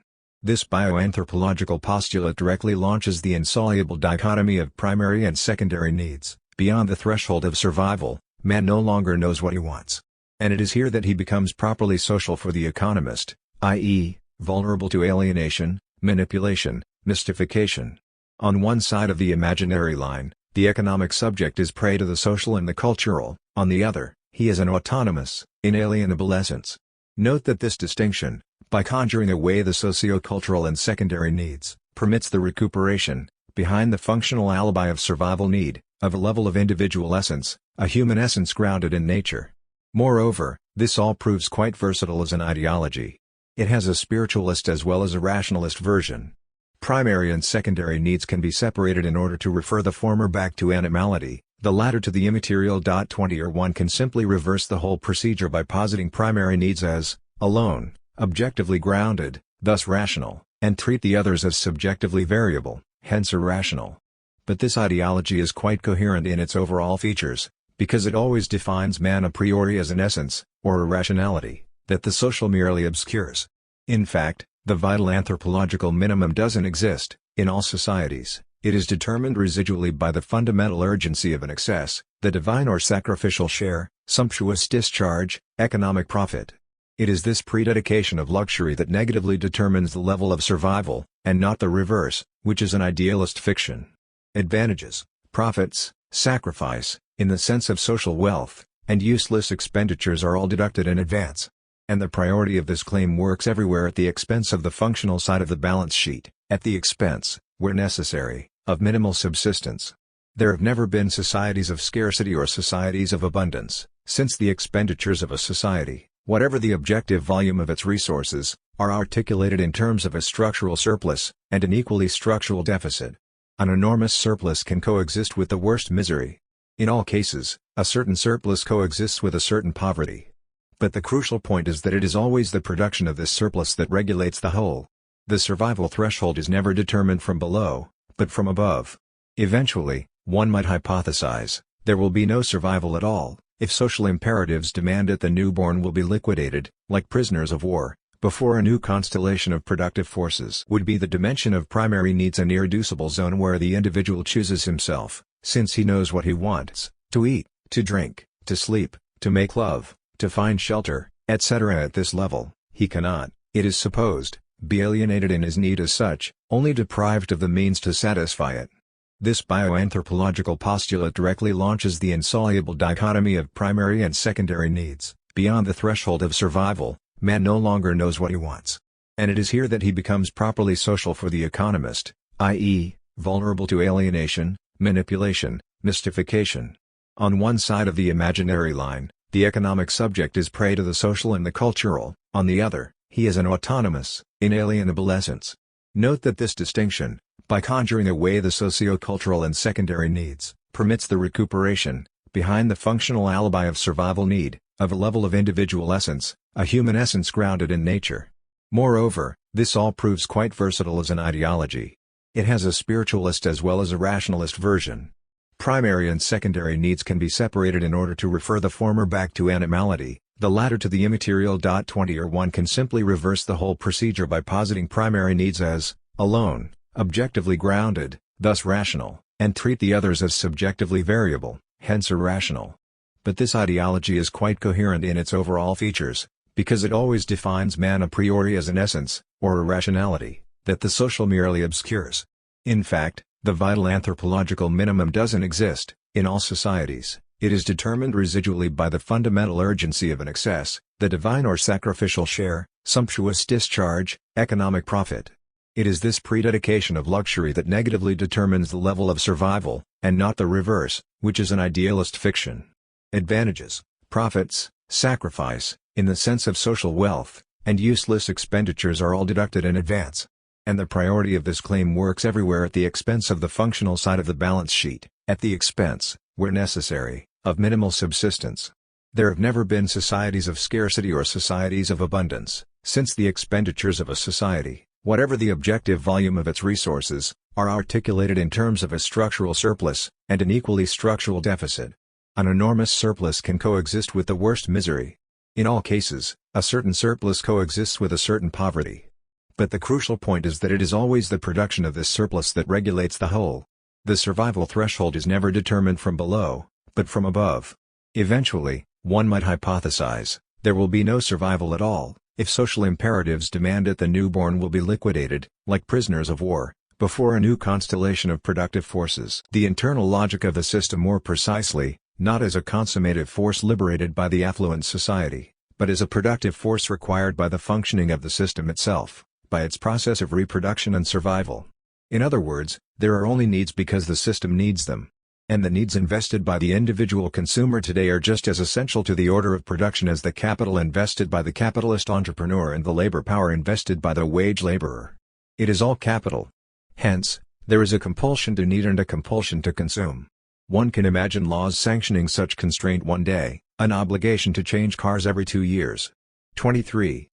This bioanthropological postulate directly launches the insoluble dichotomy of primary and secondary needs. Beyond the threshold of survival, man no longer knows what he wants. And it is here that he becomes properly social for the economist, i.e., vulnerable to alienation, manipulation, mystification. On one side of the imaginary line, the economic subject is prey to the social and the cultural, on the other, he is an autonomous, inalienable essence. Note that this distinction, by conjuring away the socio-cultural and secondary needs, permits the recuperation, behind the functional alibi of survival need, of a level of individual essence, a human essence grounded in nature. Moreover, this all proves quite versatile as an ideology. It has a spiritualist as well as a rationalist version. Primary and secondary needs can be separated in order to refer the former back to animality, the latter to the immaterial. 20 Or one can simply reverse the whole procedure by positing primary needs as, alone, objectively grounded, thus rational, and treat the others as subjectively variable, hence irrational. But this ideology is quite coherent in its overall features, because it always defines man a priori as an essence, or a rationality, that the social merely obscures. In fact, the vital anthropological minimum doesn't exist, in all societies. It is determined residually by the fundamental urgency of an excess, the divine or sacrificial share, sumptuous discharge, economic profit. It is this prededication of luxury that negatively determines the level of survival, and not the reverse, which is an idealist fiction. Advantages, profits, sacrifice, in the sense of social wealth, and useless expenditures are all deducted in advance. And the priority of this claim works everywhere at the expense of the functional side of the balance sheet, at the expense, where necessary, of minimal subsistence. There have never been societies of scarcity or societies of abundance, since the expenditures of a society, whatever the objective volume of its resources, are articulated in terms of a structural surplus, and an equally structural deficit. An enormous surplus can coexist with the worst misery. In all cases, A certain surplus coexists with a certain poverty. But the crucial point is that it is always the production of this surplus that regulates the whole. The survival threshold is never determined from below, but from above. Eventually, one might hypothesize, there will be no survival at all, if social imperatives demand it. The newborn will be liquidated, like prisoners of war, before a new constellation of productive forces would be. The dimension of primary needs an irreducible zone where the individual chooses himself, since he knows what he wants, to eat, to drink, to sleep, to make love, to find shelter, etc. At this level, he cannot, it is supposed, be alienated in his need as such, only deprived of the means to satisfy it. This bioanthropological postulate directly launches the insoluble dichotomy of primary and secondary needs. Beyond the threshold of survival, man no longer knows what he wants. And it is here that he becomes properly social for the economist, i.e., vulnerable to alienation, manipulation, mystification. On one side of the imaginary line, the economic subject is prey to the social and the cultural; on the other, he is an autonomous, inalienable essence. Note that this distinction, by conjuring away the socio-cultural and secondary needs, permits the recuperation, behind the functional alibi of survival need, of a level of individual essence, a human essence grounded in nature. Moreover, this all proves quite versatile as an ideology. It has a spiritualist as well as a rationalist version. Primary and secondary needs can be separated in order to refer the former back to animality, the latter to the immaterial. 20 or one can simply reverse the whole procedure by positing primary needs as, alone, objectively grounded, thus rational, and treat the others as subjectively variable, hence irrational. But this ideology is quite coherent in its overall features, because it always defines man a priori as an essence, or irrationality, that the social merely obscures. In fact, the vital anthropological minimum doesn't exist, in all societies. It is determined residually by the fundamental urgency of an excess, the divine or sacrificial share, sumptuous discharge, economic profit. It is this prededication of luxury that negatively determines the level of survival, and not the reverse, which is an idealist fiction. Advantages, profits, sacrifice, in the sense of social wealth, and useless expenditures are all deducted in advance. And the priority of this claim works everywhere at the expense of the functional side of the balance sheet, at the expense, where necessary, of minimal subsistence. There have never been societies of scarcity or societies of abundance, since the expenditures of a society, whatever the objective volume of its resources, are articulated in terms of a structural surplus, and an equally structural deficit. An enormous surplus can coexist with the worst misery. In all cases, a certain surplus coexists with a certain poverty. But the crucial point is that it is always the production of this surplus that regulates the whole. The survival threshold is never determined from below, but from above. Eventually, one might hypothesize, there will be no survival at all, if social imperatives demand it. The newborn will be liquidated, like prisoners of war, before a new constellation of productive forces. The internal logic of the system, more precisely, not as a consummative force liberated by the affluent society, but as a productive force required by the functioning of the system itself, by its process of reproduction and survival. In other words, there are only needs because the system needs them. And the needs invested by the individual consumer today are just as essential to the order of production as the capital invested by the capitalist entrepreneur and the labor power invested by the wage laborer. It is all capital. Hence, there is a compulsion to need and a compulsion to consume. One can imagine laws sanctioning such constraint one day, an obligation to change cars every 2 years. 23.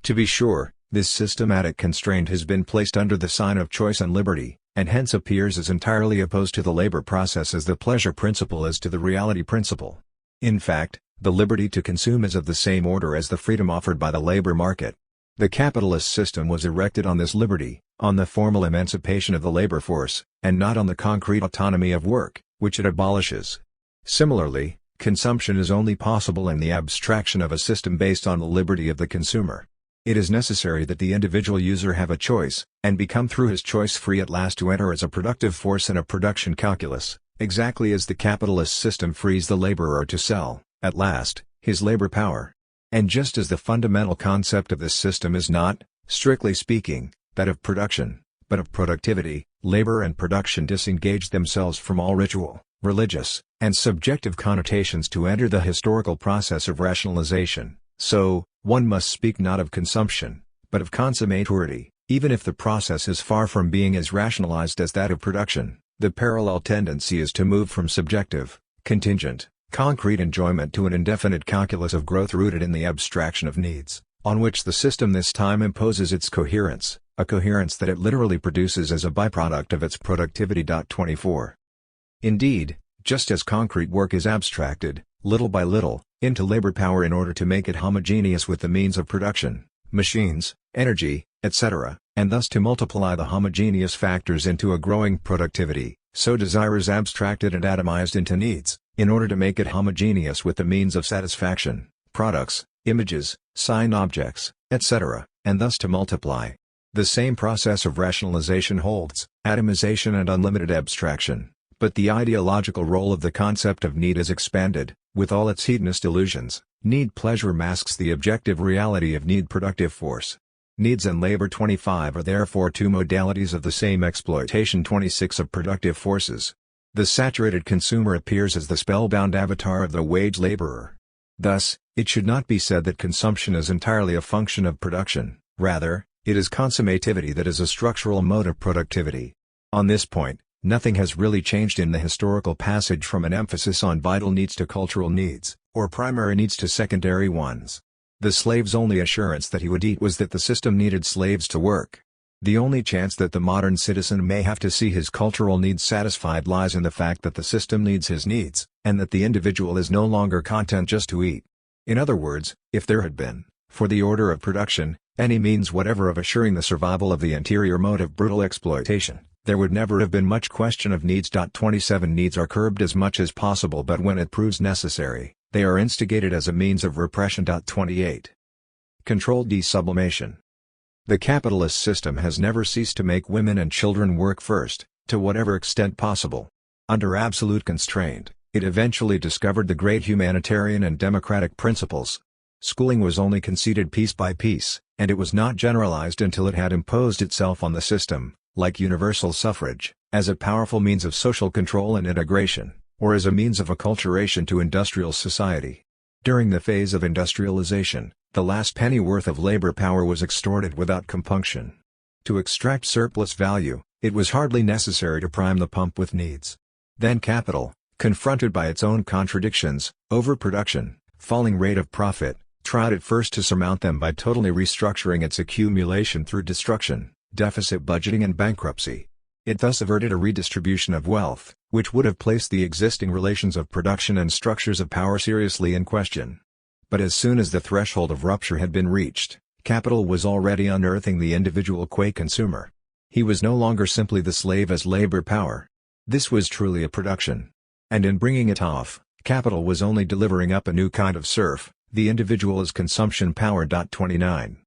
To be sure, this systematic constraint has been placed under the sign of choice and liberty, and hence appears as entirely opposed to the labor process as the pleasure principle is to the reality principle. In fact, the liberty to consume is of the same order as the freedom offered by the labor market. The capitalist system was erected on this liberty, on the formal emancipation of the labor force, and not on the concrete autonomy of work, which it abolishes. Similarly, consumption is only possible in the abstraction of a system based on the liberty of the consumer. It is necessary that the individual user have a choice, and become through his choice free at last to enter as a productive force in a production calculus, exactly as the capitalist system frees the laborer to sell, at last, his labor power. And just as the fundamental concept of this system is not, strictly speaking, that of production, but of productivity, labor and production disengage themselves from all ritual, religious, and subjective connotations to enter the historical process of rationalization. So, one must speak not of consumption, but of consummaturity, even if the process is far from being as rationalized as that of production. The parallel tendency is to move from subjective, contingent, concrete enjoyment to an indefinite calculus of growth rooted in the abstraction of needs, on which the system this time imposes its coherence, a coherence that it literally produces as a byproduct of its productivity. 24. Indeed, just as concrete work is abstracted, little by little, into labor power in order to make it homogeneous with the means of production, machines, energy, etc., and thus to multiply the homogeneous factors into a growing productivity, so desire is abstracted and atomized into needs, in order to make it homogeneous with the means of satisfaction, products, images, sign objects, etc., and thus to multiply. The same process of rationalization holds, atomization and unlimited abstraction, but the ideological role of the concept of need is expanded, with all its hedonist illusions. Need pleasure masks the objective reality of need productive force. Needs and labor. 25 are therefore two modalities of the same exploitation. 26 of productive forces. The saturated consumer appears as the spellbound avatar of the wage laborer. Thus, it should not be said that consumption is entirely a function of production, rather, it is consummativity that is a structural mode of productivity. On this point, nothing has really changed in the historical passage from an emphasis on vital needs to cultural needs, or primary needs to secondary ones. The slave's only assurance that he would eat was that the system needed slaves to work. The only chance that the modern citizen may have to see his cultural needs satisfied lies in the fact that the system needs his needs, and that the individual is no longer content just to eat. In other words, if there had been, for the order of production, any means whatever of assuring the survival of the interior mode of brutal exploitation, there would never have been much question of needs. 27 Needs are curbed as much as possible, but when it proves necessary, they are instigated as a means of repression. 28. Controlled desublimation. The capitalist system has never ceased to make women and children work first, to whatever extent possible. Under absolute constraint, it eventually discovered the great humanitarian and democratic principles. Schooling was only conceded piece by piece, and it was not generalized until it had imposed itself on the system, like universal suffrage, as a powerful means of social control and integration, or as a means of acculturation to industrial society. During the phase of industrialization, the last penny worth of labor power was extorted without compunction. To extract surplus value, it was hardly necessary to prime the pump with needs. Then capital, confronted by its own contradictions, overproduction, falling rate of profit, tried at first to surmount them by totally restructuring its accumulation through destruction, deficit budgeting and bankruptcy. It thus averted a redistribution of wealth, which would have placed the existing relations of production and structures of power seriously in question. But as soon as the threshold of rupture had been reached, capital was already unearthing the individual qua consumer. He was no longer simply the slave as labor power. This was truly a production. And in bringing it off, capital was only delivering up a new kind of serf, the individual as consumption power. 29.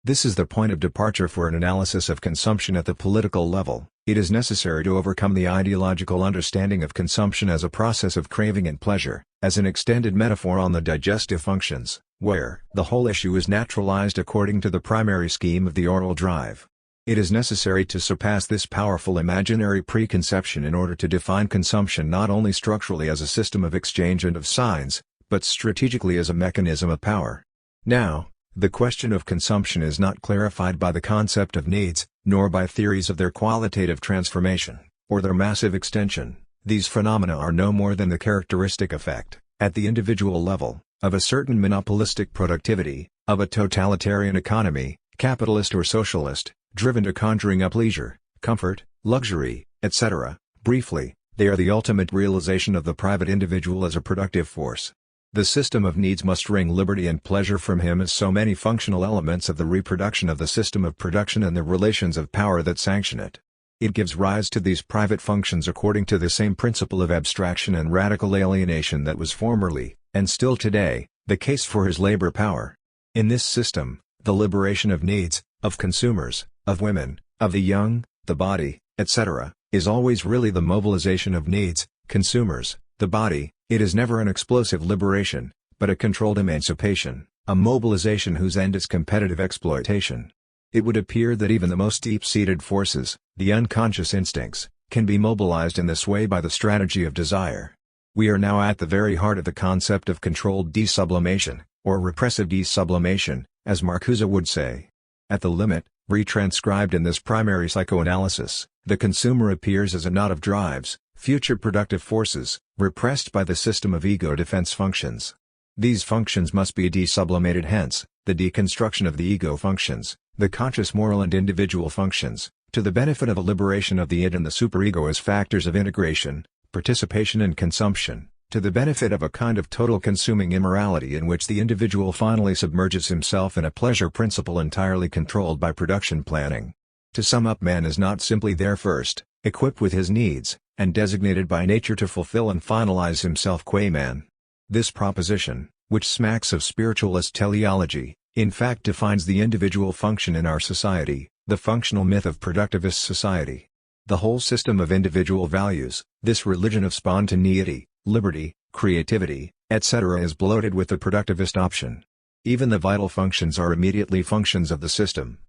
This is the point of departure for an analysis of consumption at the political level. It is necessary to overcome the ideological understanding of consumption as a process of craving and pleasure, as an extended metaphor on the digestive functions, where the whole issue is naturalized according to the primary scheme of the oral drive. It is necessary to surpass this powerful imaginary preconception in order to define consumption not only structurally as a system of exchange and of signs, but strategically as a mechanism of power. Now, the question of consumption is not clarified by the concept of needs, nor by theories of their qualitative transformation, or their massive extension. These phenomena are no more than the characteristic effect, at the individual level, of a certain monopolistic productivity, of a totalitarian economy, capitalist or socialist, driven to conjuring up leisure, comfort, luxury, etc. Briefly, they are the ultimate realization of the private individual as a productive force. The system of needs must wring liberty and pleasure from him as so many functional elements of the reproduction of the system of production and the relations of power that sanction it. It gives rise to these private functions according to the same principle of abstraction and radical alienation that was formerly, and still today, the case for his labor power. In this system, the liberation of needs, of consumers, of women, of the young, the body, etc., is always really the mobilization of needs, consumers, the body. It is never an explosive liberation, but a controlled emancipation, a mobilization whose end is competitive exploitation. It would appear that even the most deep-seated forces, the unconscious instincts, can be mobilized in this way by the strategy of desire. We are now at the very heart of the concept of controlled desublimation, or repressive desublimation, as Marcuse would say. At the limit, retranscribed in this primary psychoanalysis, the consumer appears as a knot of drives, Future productive forces, repressed by the system of ego defense functions. These functions must be desublimated, hence, the deconstruction of the ego functions, the conscious moral and individual functions, to the benefit of a liberation of the id and the superego as factors of integration, participation and consumption, to the benefit of a kind of total consuming immorality in which the individual finally submerges himself in a pleasure principle entirely controlled by production planning. To sum up, man is not simply there first, equipped with his needs, and designated by nature to fulfill and finalize himself qua man. This proposition, which smacks of spiritualist teleology, in fact defines the individual function in our society, the functional myth of productivist society. The whole system of individual values, this religion of spontaneity, liberty, creativity, etc. is bloated with the productivist option. Even the vital functions are immediately functions of the system.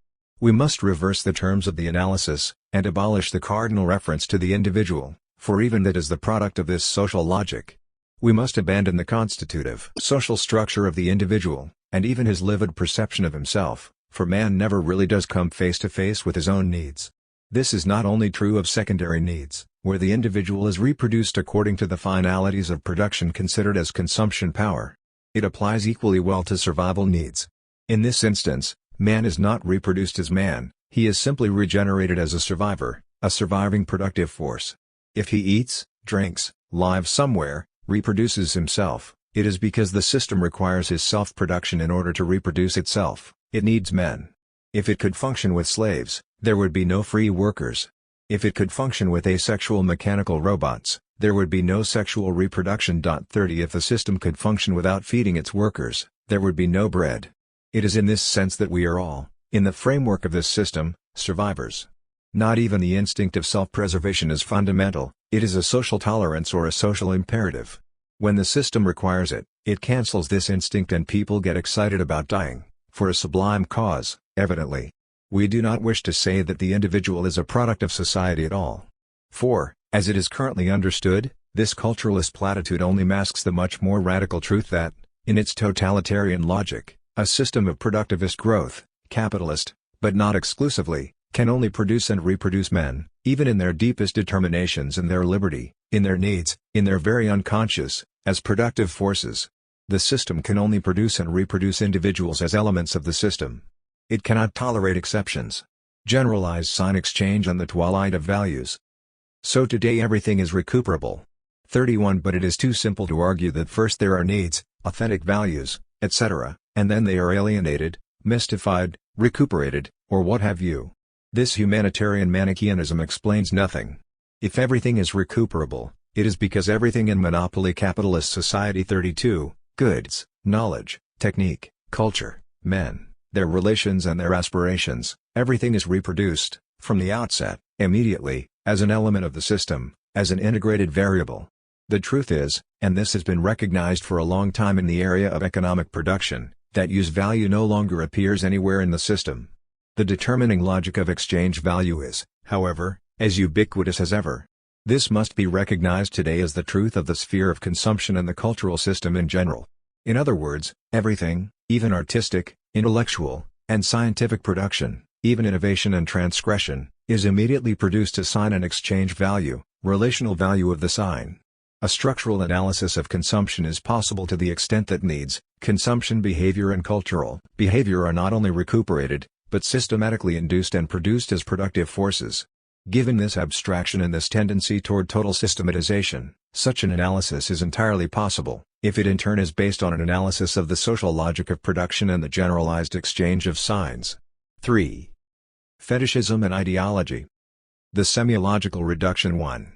We must reverse the terms of the analysis, and abolish the cardinal reference to the individual, for even that is the product of this social logic. We must abandon the constitutive social structure of the individual, and even his livid perception of himself, for man never really does come face to face with his own needs. This is not only true of secondary needs, where the individual is reproduced according to the finalities of production considered as consumption power. It applies equally well to survival needs. In this instance, man is not reproduced as man, he is simply regenerated as a survivor, a surviving productive force. If he eats, drinks, lives somewhere, reproduces himself, it is because the system requires his self-production in order to reproduce itself. It needs men. If it could function with slaves, there would be no free workers. If it could function with asexual mechanical robots, there would be no sexual reproduction. 30 If the system could function without feeding its workers, there would be no bread. It is in this sense that we are all, in the framework of this system, survivors. Not even the instinct of self-preservation is fundamental, it is a social tolerance or a social imperative. When the system requires it, it cancels this instinct and people get excited about dying, for a sublime cause, evidently. We do not wish to say that the individual is a product of society at all. For, as it is currently understood, this culturalist platitude only masks the much more radical truth that, in its totalitarian logic, a system of productivist growth, capitalist, but not exclusively, can only produce and reproduce men, even in their deepest determinations and their liberty, in their needs, in their very unconscious, as productive forces. The system can only produce and reproduce individuals as elements of the system. It cannot tolerate exceptions. Generalized sign exchange on the twilight of values. So today everything is recuperable. 31 But it is too simple to argue that first there are needs, authentic values, etc., and then they are alienated, mystified, recuperated, or what have you. This humanitarian Manichaeanism explains nothing. If everything is recuperable, it is because everything in monopoly capitalist society 32, goods, knowledge, technique, culture, men, their relations and their aspirations, everything is reproduced, from the outset, immediately, as an element of the system, as an integrated variable. The truth is, and this has been recognized for a long time in the area of economic production, that use value no longer appears anywhere in the system. The determining logic of exchange value is, however, as ubiquitous as ever. This must be recognized today as the truth of the sphere of consumption and the cultural system in general. In other words, everything, even artistic, intellectual, and scientific production, even innovation and transgression, is immediately produced to sign and exchange value, relational value of the sign. A structural analysis of consumption is possible to the extent that needs, consumption behavior and cultural behavior are not only recuperated, but systematically induced and produced as productive forces. Given this abstraction and this tendency toward total systematization, such an analysis is entirely possible, if it in turn is based on an analysis of the social logic of production and the generalized exchange of signs. 3. Fetishism and ideology. The semiological reduction 1.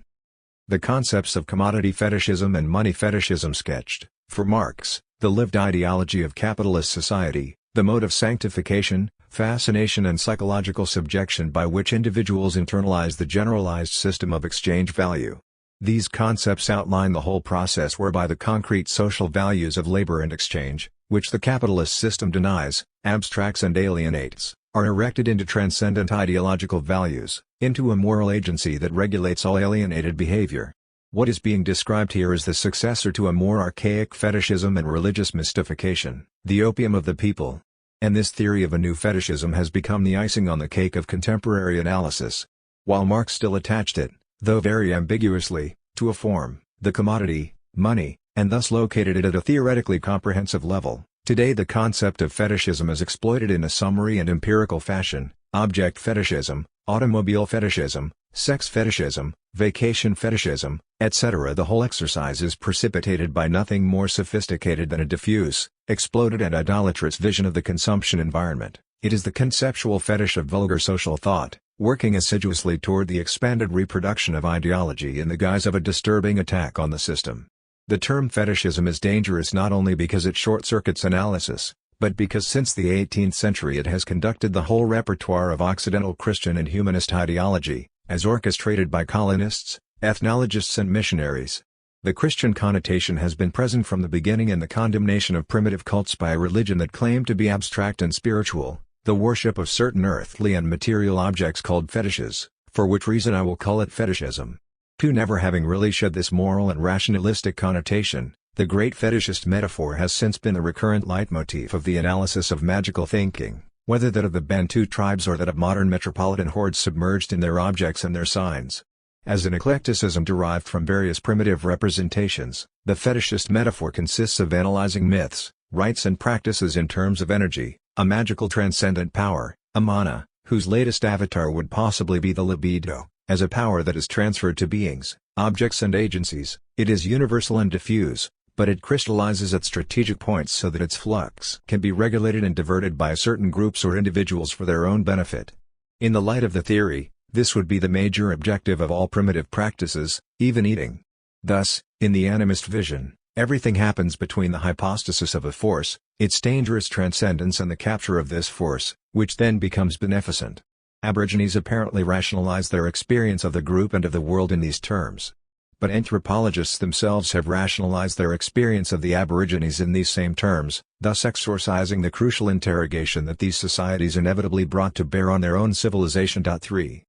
The concepts of commodity fetishism and money fetishism sketched, for Marx, the lived ideology of capitalist society, the mode of sanctification, fascination and psychological subjection by which individuals internalize the generalized system of exchange value. These concepts outline the whole process whereby the concrete social values of labor and exchange, which the capitalist system denies, abstracts and alienates, are erected into transcendent ideological values, into a moral agency that regulates all alienated behavior. What is being described here is the successor to a more archaic fetishism and religious mystification, the opium of the people. And this theory of a new fetishism has become the icing on the cake of contemporary analysis. While Marx still attached it, though very ambiguously, to a form, the commodity, money, and thus located it at a theoretically comprehensive level. Today the concept of fetishism is exploited in a summary and empirical fashion: object fetishism, automobile fetishism, sex fetishism, vacation fetishism, etc. The whole exercise is precipitated by nothing more sophisticated than a diffuse, exploded and idolatrous vision of the consumption environment. It is the conceptual fetish of vulgar social thought, working assiduously toward the expanded reproduction of ideology in the guise of a disturbing attack on the system. The term fetishism is dangerous not only because it short-circuits analysis, but because since the 18th century it has conducted the whole repertoire of Occidental Christian and humanist ideology, as orchestrated by colonists, ethnologists and missionaries. The Christian connotation has been present from the beginning in the condemnation of primitive cults by a religion that claimed to be abstract and spiritual, the worship of certain earthly and material objects called fetishes, for which reason I will call it fetishism. Never having really shed this moral and rationalistic connotation, the great fetishist metaphor has since been the recurrent leitmotif of the analysis of magical thinking, whether that of the Bantu tribes or that of modern metropolitan hordes submerged in their objects and their signs. As an eclecticism derived from various primitive representations, the fetishist metaphor consists of analyzing myths, rites and practices in terms of energy, a magical transcendent power, a mana, whose latest avatar would possibly be the libido, as a power that is transferred to beings, objects and agencies. It is universal and diffuse, but it crystallizes at strategic points so that its flux can be regulated and diverted by certain groups or individuals for their own benefit. In the light of the theory, this would be the major objective of all primitive practices, even eating. Thus, in the animist vision, everything happens between the hypostasis of a force, its dangerous transcendence and the capture of this force, which then becomes beneficent. Aborigines apparently rationalize their experience of the group and of the world in these terms. But anthropologists themselves have rationalized their experience of the Aborigines in these same terms, thus exorcising the crucial interrogation that these societies inevitably brought to bear on their own civilization. 3.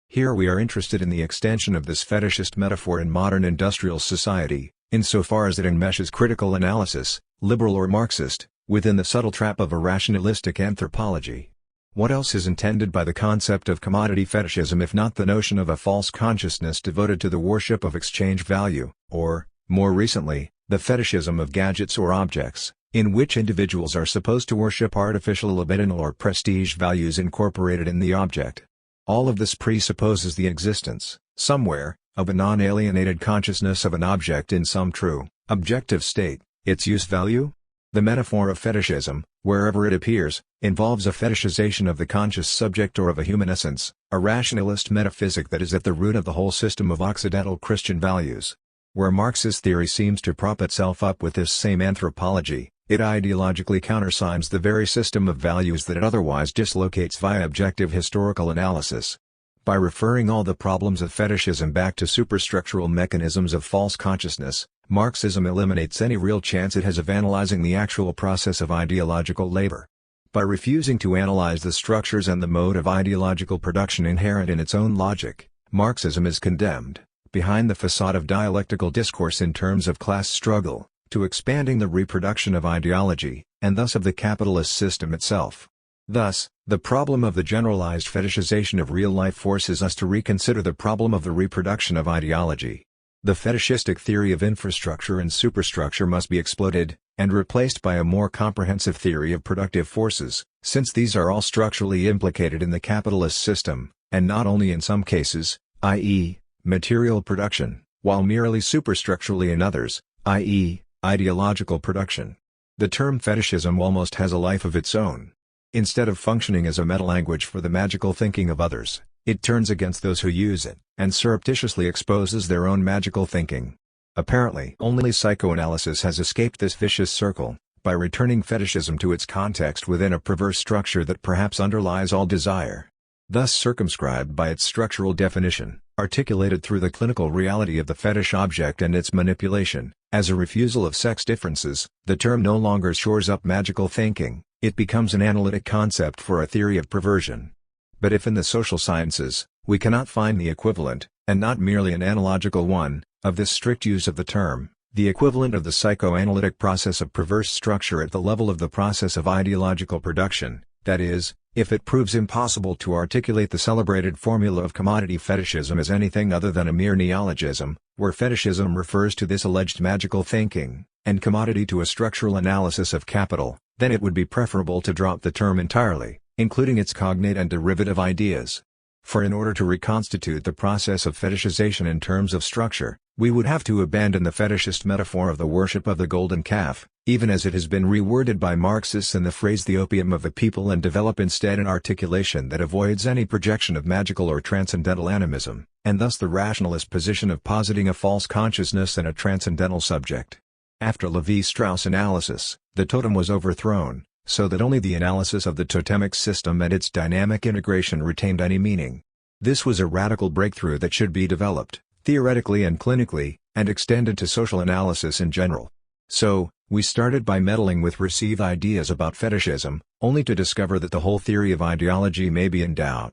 Here we are interested in the extension of this fetishist metaphor in modern industrial society, insofar as it enmeshes critical analysis, liberal or Marxist, within the subtle trap of a rationalistic anthropology. What else is intended by the concept of commodity fetishism if not the notion of a false consciousness devoted to the worship of exchange value, or, more recently, the fetishism of gadgets or objects, in which individuals are supposed to worship artificial libidinal or prestige values incorporated in the object. All of this presupposes the existence, somewhere, of a non-alienated consciousness of an object in some true, objective state. Its use value? The metaphor of fetishism, wherever it appears, involves a fetishization of the conscious subject or of a human essence, a rationalist metaphysic that is at the root of the whole system of Occidental Christian values. Where Marxist theory seems to prop itself up with this same anthropology, it ideologically countersigns the very system of values that it otherwise dislocates via objective historical analysis. By referring all the problems of fetishism back to superstructural mechanisms of false consciousness, Marxism eliminates any real chance it has of analyzing the actual process of ideological labor. By refusing to analyze the structures and the mode of ideological production inherent in its own logic, Marxism is condemned, behind the facade of dialectical discourse in terms of class struggle, to expanding the reproduction of ideology, and thus of the capitalist system itself. Thus, the problem of the generalized fetishization of real-life forces us to reconsider the problem of the reproduction of ideology. The fetishistic theory of infrastructure and superstructure must be exploded, and replaced by a more comprehensive theory of productive forces, since these are all structurally implicated in the capitalist system, and not only in some cases, i.e., material production, while merely superstructurally in others, i.e., ideological production. The term fetishism almost has a life of its own. Instead of functioning as a meta-language for the magical thinking of others, it turns against those who use it, and surreptitiously exposes their own magical thinking. Apparently, only psychoanalysis has escaped this vicious circle, by returning fetishism to its context within a perverse structure that perhaps underlies all desire. Thus circumscribed by its structural definition, articulated through the clinical reality of the fetish object and its manipulation, as a refusal of sex differences, the term no longer shores up magical thinking, it becomes an analytic concept for a theory of perversion. But if in the social sciences, we cannot find the equivalent, and not merely an analogical one, of this strict use of the term, the equivalent of the psychoanalytic process of perverse structure at the level of the process of ideological production, that is, If it proves impossible to articulate the celebrated formula of commodity fetishism as anything other than a mere neologism, where fetishism refers to this alleged magical thinking, and commodity to a structural analysis of capital, then it would be preferable to drop the term entirely, including its cognate and derivative ideas. For in order to reconstitute the process of fetishization in terms of structure, we would have to abandon the fetishist metaphor of the worship of the golden calf, even as it has been reworded by Marxists in the phrase the opium of the people, and develop instead an articulation that avoids any projection of magical or transcendental animism, and thus the rationalist position of positing a false consciousness and a transcendental subject. After Levi-Strauss analysis, the totem was overthrown, so that only the analysis of the totemic system and its dynamic integration retained any meaning. This was a radical breakthrough that should be developed, theoretically and clinically, and extended to social analysis in general. So, we started by meddling with received ideas about fetishism, only to discover that the whole theory of ideology may be in doubt.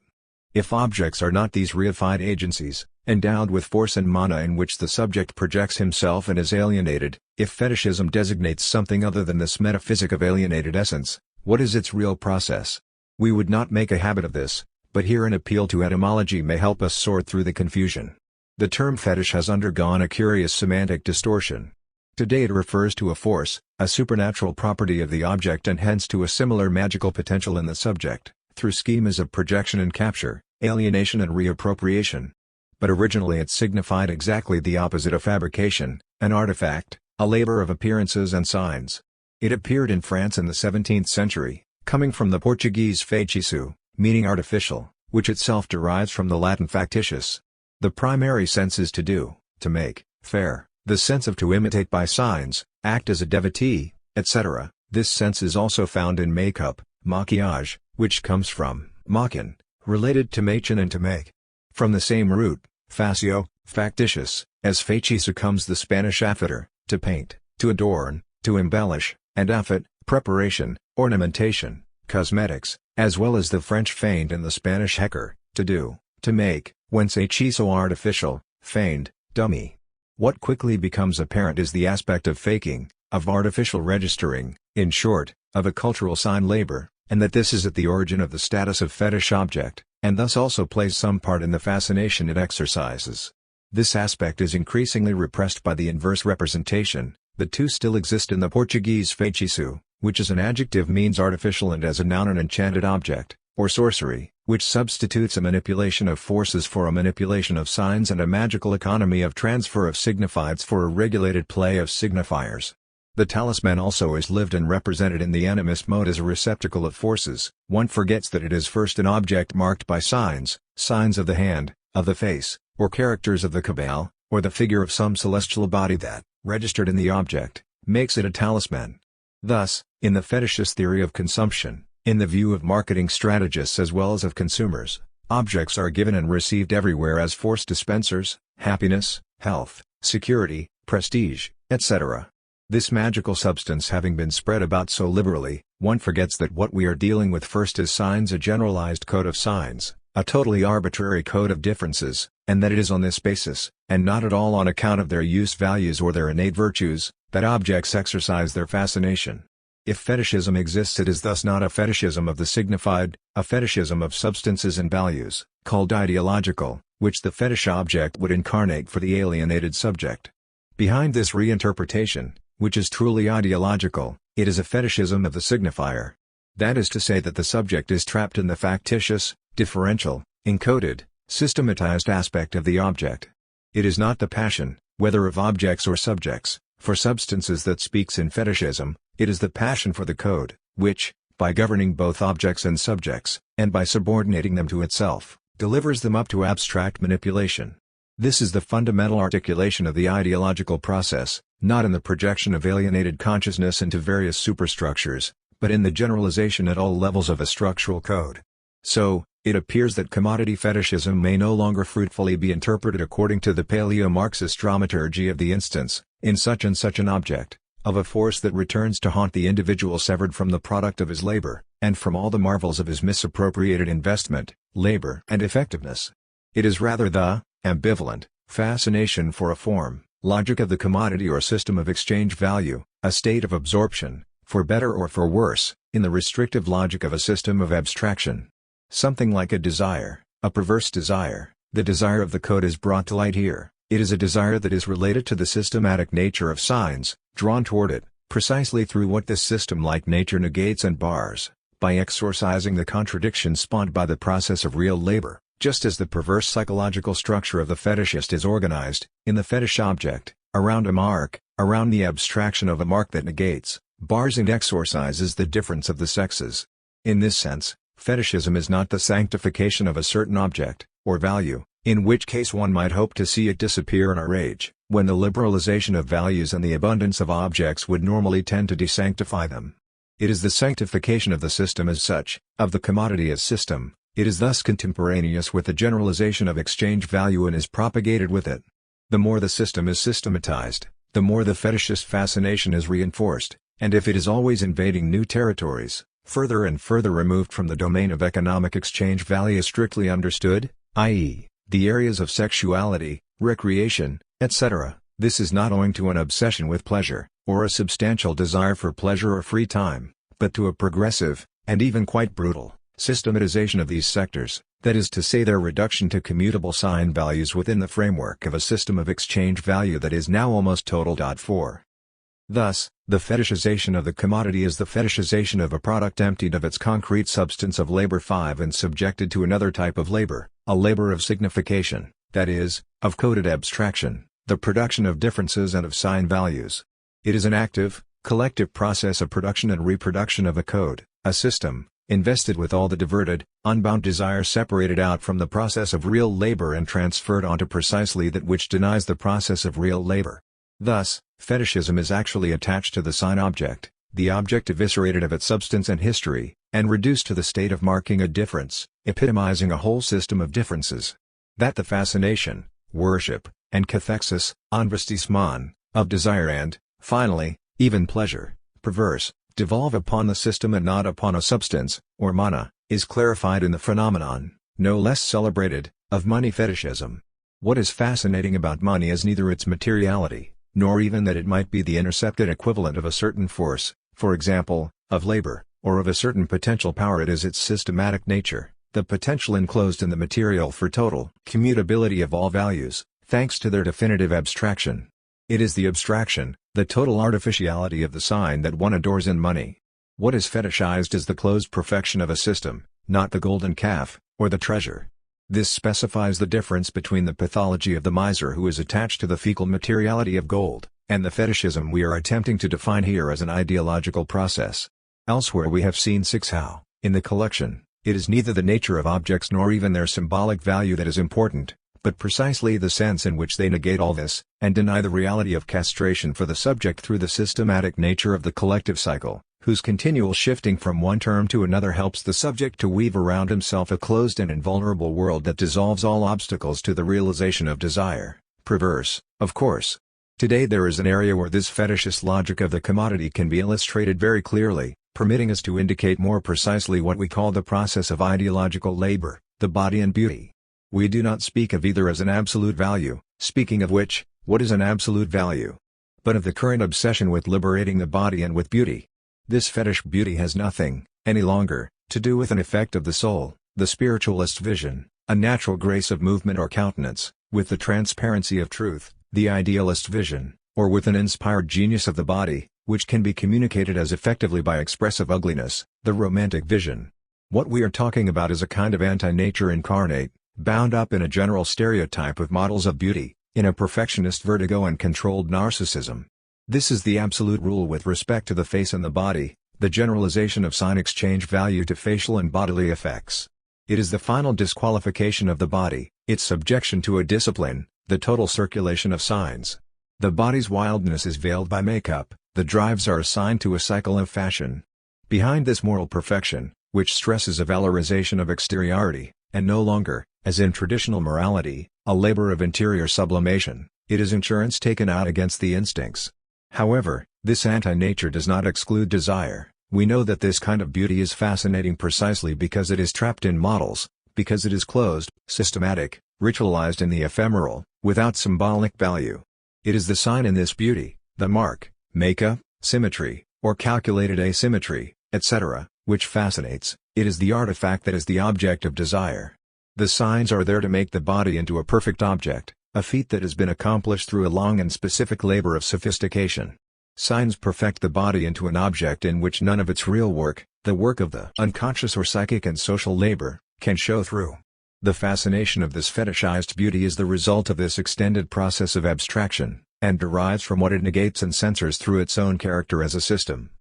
If objects are not these reified agencies, endowed with force and mana in which the subject projects himself and is alienated, if fetishism designates something other than this metaphysic of alienated essence, what is its real process? We would not make a habit of this, but here an appeal to etymology may help us sort through the confusion. The term fetish has undergone a curious semantic distortion. Today it refers to a force, a supernatural property of the object, and hence to a similar magical potential in the subject, through schemas of projection and capture, alienation and reappropriation. But originally it signified exactly the opposite of fabrication, an artifact, a labor of appearances and signs. It appeared in France in the 17th century, coming from the Portuguese feitiço, meaning artificial, which itself derives from the Latin factitious. The primary sense is to do, to make, faire, the sense of to imitate by signs, act as a devotee, etc. This sense is also found in makeup, maquillage, which comes from machen, related to machen and to make. From the same root, facio, factitious, as feitiço comes the Spanish affitter, to paint, to adorn, to embellish, and affit, preparation, ornamentation, cosmetics, as well as the French feigned and the Spanish hecker, to do, to make, whence hechizo artificial, feigned, dummy. What quickly becomes apparent is the aspect of faking, of artificial registering, in short, of a cultural sign labor, and that this is at the origin of the status of fetish object, and thus also plays some part in the fascination it exercises. This aspect is increasingly repressed by the inverse representation. The two still exist in the Portuguese feitiço, which as an adjective means artificial, and as a noun an enchanted object, or sorcery, which substitutes a manipulation of forces for a manipulation of signs and a magical economy of transfer of signifieds for a regulated play of signifiers. The talisman also is lived and represented in the animist mode as a receptacle of forces. One forgets that it is first an object marked by signs, signs of the hand, of the face, or characters of the cabal, or the figure of some celestial body that, registered in the object, makes it a talisman. Thus, in the fetishist theory of consumption, in the view of marketing strategists as well as of consumers, objects are given and received everywhere as force dispensers, happiness, health, security, prestige, etc. This magical substance having been spread about so liberally, one forgets that what we are dealing with first is signs, a generalized code of signs, a totally arbitrary code of differences, and that it is on this basis, and not at all on account of their use values or their innate virtues, that objects exercise their fascination. If fetishism exists, it is thus not a fetishism of the signified, a fetishism of substances and values, called ideological, which the fetish object would incarnate for the alienated subject. Behind this reinterpretation, which is truly ideological, it is a fetishism of the signifier. That is to say that the subject is trapped in the factitious, differential, encoded, systematized aspect of the object. It is not the passion, whether of objects or subjects, for substances that speaks in fetishism. It is the passion for the code, which, by governing both objects and subjects, and by subordinating them to itself, delivers them up to abstract manipulation. This is the fundamental articulation of the ideological process, not in the projection of alienated consciousness into various superstructures, but in the generalization at all levels of a structural code. So, it appears that commodity fetishism may no longer fruitfully be interpreted according to the paleo-Marxist dramaturgy of the instance, in such and such an object, of a force that returns to haunt the individual severed from the product of his labor, and from all the marvels of his misappropriated investment, labor and effectiveness. It is rather the ambivalent fascination for a form, logic of the commodity or system of exchange value, a state of absorption, for better or for worse, in the restrictive logic of a system of abstraction. Something like a desire, a perverse desire, the desire of the code is brought to light here. It is a desire that is related to the systematic nature of signs, drawn toward it, precisely through what this system-like nature negates and bars, by exorcising the contradiction spawned by the process of real labor, just as the perverse psychological structure of the fetishist is organized, in the fetish object, around a mark, around the abstraction of a mark that negates, bars and exorcises the difference of the sexes. In this sense, fetishism is not the sanctification of a certain object, or value, in which case one might hope to see it disappear in our age, when the liberalization of values and the abundance of objects would normally tend to desanctify them. It is the sanctification of the system as such, of the commodity as system. It is thus contemporaneous with the generalization of exchange value and is propagated with it. The more the system is systematized, the more the fetishist fascination is reinforced, and if it is always invading new territories, further and further removed from the domain of economic exchange value strictly understood, i.e., the areas of sexuality, recreation, etc., this is not owing to an obsession with pleasure, or a substantial desire for pleasure or free time, but to a progressive, and even quite brutal, systematization of these sectors, that is to say their reduction to commutable sign values within the framework of a system of exchange value that is now almost total. 4. Thus, the fetishization of the commodity is the fetishization of a product emptied of its concrete substance of labor. 5 and subjected to another type of labor, a labor of signification, that is, of coded abstraction, the production of differences and of sign values. It is an active, collective process of production and reproduction of a code, a system, invested with all the diverted, unbound desire separated out from the process of real labor and transferred onto precisely that which denies the process of real labor. Thus, fetishism is actually attached to the sign object, the object eviscerated of its substance and history, and reduced to the state of marking a difference, epitomizing a whole system of differences. That the fascination, worship, and cathexis, investissement, of desire and, finally, even pleasure, perverse, devolve upon the system and not upon a substance, or mana, is clarified in the phenomenon, no less celebrated, of money fetishism. What is fascinating about money is neither its materiality, nor even that it might be the intercepted equivalent of a certain force, for example, of labor, or of a certain potential power. It is its systematic nature, the potential enclosed in the material for total commutability of all values, thanks to their definitive abstraction. It is the abstraction, the total artificiality of the sign that one adores in money. What is fetishized is the closed perfection of a system, not the golden calf, or the treasure. This specifies the difference between the pathology of the miser who is attached to the fecal materiality of gold, and the fetishism we are attempting to define here as an ideological process. Elsewhere we have seen 6 how, in the collection, it is neither the nature of objects nor even their symbolic value that is important, but precisely the sense in which they negate all this, and deny the reality of castration for the subject through the systematic nature of the collective cycle, whose continual shifting from one term to another helps the subject to weave around himself a closed and invulnerable world that dissolves all obstacles to the realization of desire, perverse, of course. Today there is an area where this fetishist logic of the commodity can be illustrated very clearly, permitting us to indicate more precisely what we call the process of ideological labor, the body and beauty. We do not speak of either as an absolute value, speaking of which, what is an absolute value? But of the current obsession with liberating the body and with beauty. This fetish beauty has nothing, any longer, to do with an effect of the soul, the spiritualist vision, a natural grace of movement or countenance, with the transparency of truth, the idealist vision, or with an inspired genius of the body, which can be communicated as effectively by expressive ugliness, the romantic vision. What we are talking about is a kind of anti-nature incarnate, bound up in a general stereotype of models of beauty, in a perfectionist vertigo and controlled narcissism. This is the absolute rule with respect to the face and the body, the generalization of sign exchange value to facial and bodily effects. It is the final disqualification of the body, its subjection to a discipline, the total circulation of signs. The body's wildness is veiled by makeup, the drives are assigned to a cycle of fashion. Behind this moral perfection, which stresses a valorization of exteriority, and no longer, as in traditional morality, a labor of interior sublimation, it is insurance taken out against the instincts. However, this anti-nature does not exclude desire. We know that this kind of beauty is fascinating precisely because it is trapped in models, because it is closed, systematic, ritualized in the ephemeral, without symbolic value. It is the sign in this beauty, the mark, makeup, symmetry, or calculated asymmetry, etc., which fascinates. It is the artifact that is the object of desire. The signs are there to make the body into a perfect object, a feat that has been accomplished through a long and specific labor of sophistication. Signs perfect the body into an object in which none of its real work, the work of the unconscious or psychic and social labor, can show through. The fascination of this fetishized beauty is the result of this extended process of abstraction, and derives from what it negates and censors through its own character as a system.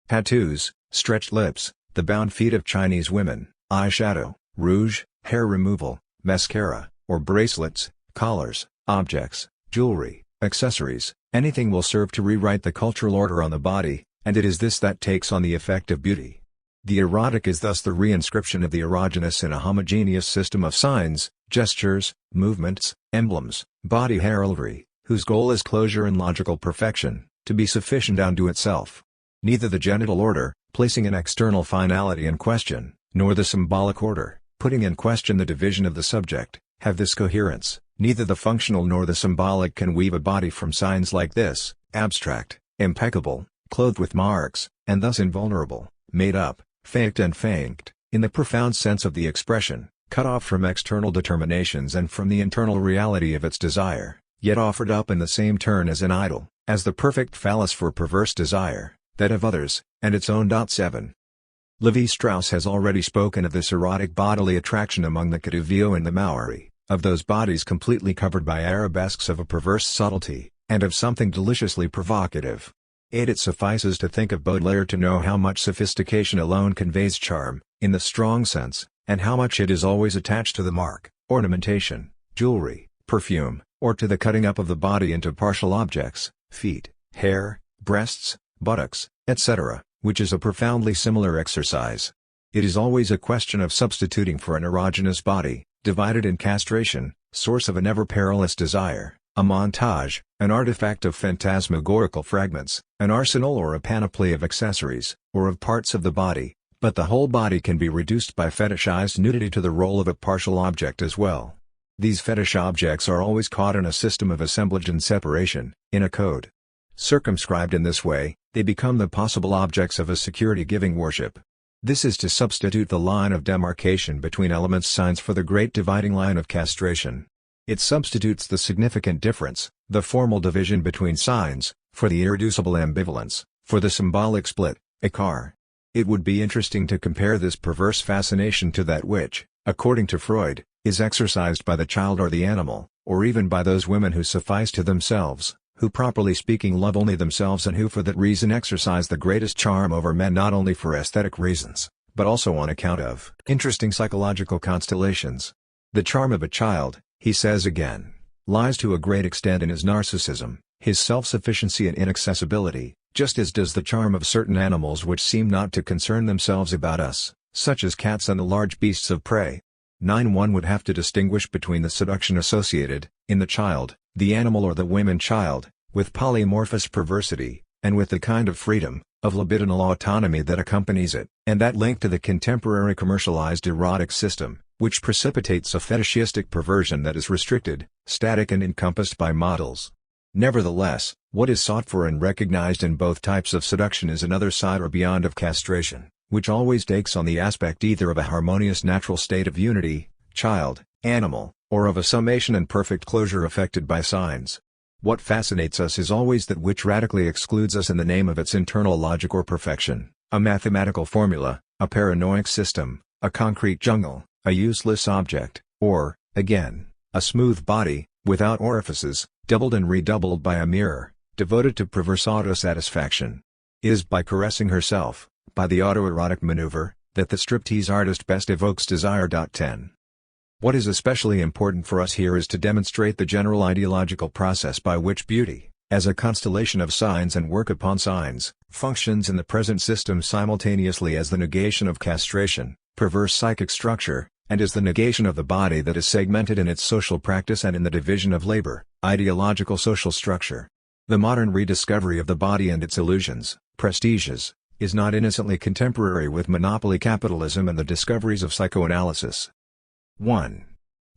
Tattoos, stretched lips, the bound feet of Chinese women, eyeshadow, rouge, hair removal, mascara, or bracelets, collars, objects, jewelry, accessories, anything will serve to rewrite the cultural order on the body, and it is this that takes on the effect of beauty. The erotic is thus the reinscription of the erogenous in a homogeneous system of signs, gestures, movements, emblems, body heraldry, whose goal is closure and logical perfection, to be sufficient unto itself. Neither the genital order, placing an external finality in question, nor the symbolic order, putting in question the division of the subject, have this coherence. Neither the functional nor the symbolic can weave a body from signs like this, abstract, impeccable, clothed with marks, and thus invulnerable, made up, faked and feigned, in the profound sense of the expression, cut off from external determinations and from the internal reality of its desire, yet offered up in the same turn as an idol, as the perfect phallus for perverse desire, that of others, and its own. 7. Levi-Strauss has already spoken of this erotic bodily attraction among the Kaduvio and the Maori, of those bodies completely covered by arabesques of a perverse subtlety, and of something deliciously provocative. It suffices to think of Baudrillard to know how much sophistication alone conveys charm, in the strong sense, and how much it is always attached to the mark, ornamentation, jewelry, perfume, or to the cutting up of the body into partial objects, feet, hair, breasts, buttocks, etc., which is a profoundly similar exercise. It is always a question of substituting for an erogenous body, divided in castration, source of an ever-perilous desire, a montage, an artifact of phantasmagorical fragments, an arsenal or a panoply of accessories, or of parts of the body, but the whole body can be reduced by fetishized nudity to the role of a partial object as well. These fetish objects are always caught in a system of assemblage and separation, in a code. Circumscribed in this way, they become the possible objects of a security-giving worship. This is to substitute the line of demarcation between elements signs for the great dividing line of castration. It substitutes the significant difference, the formal division between signs, for the irreducible ambivalence, for the symbolic split, écart. It would be interesting to compare this perverse fascination to that which, according to Freud, is exercised by the child or the animal, or even by those women who suffice to themselves, who properly speaking love only themselves and who for that reason exercise the greatest charm over men not only for aesthetic reasons, but also on account of interesting psychological constellations. The charm of a child, he says again, lies to a great extent in his narcissism, his self-sufficiency and inaccessibility, just as does the charm of certain animals which seem not to concern themselves about us, such as cats and the large beasts of prey. 9. One would have to distinguish between the seduction associated, in the child, the animal or the women-child, with polymorphous perversity, and with the kind of freedom, of libidinal autonomy that accompanies it, and that link to the contemporary commercialized erotic system, which precipitates a fetishistic perversion that is restricted, static and encompassed by models. Nevertheless, what is sought for and recognized in both types of seduction is another side or beyond of castration, which always takes on the aspect either of a harmonious natural state of unity, child, animal, or of a summation and perfect closure effected by signs. What fascinates us is always that which radically excludes us in the name of its internal logic or perfection, a mathematical formula, a paranoid system, a concrete jungle, a useless object, or, again, a smooth body, without orifices, doubled and redoubled by a mirror, devoted to perverse auto-satisfaction. It is by caressing herself, by the autoerotic maneuver, that the striptease artist best evokes desire. 10. What is especially important for us here is to demonstrate the general ideological process by which beauty, as a constellation of signs and work upon signs, functions in the present system simultaneously as the negation of castration, perverse psychic structure, and as the negation of the body that is segmented in its social practice and in the division of labor, ideological social structure. The modern rediscovery of the body and its illusions, prestiges, is not innocently contemporary with monopoly capitalism and the discoveries of psychoanalysis. 1.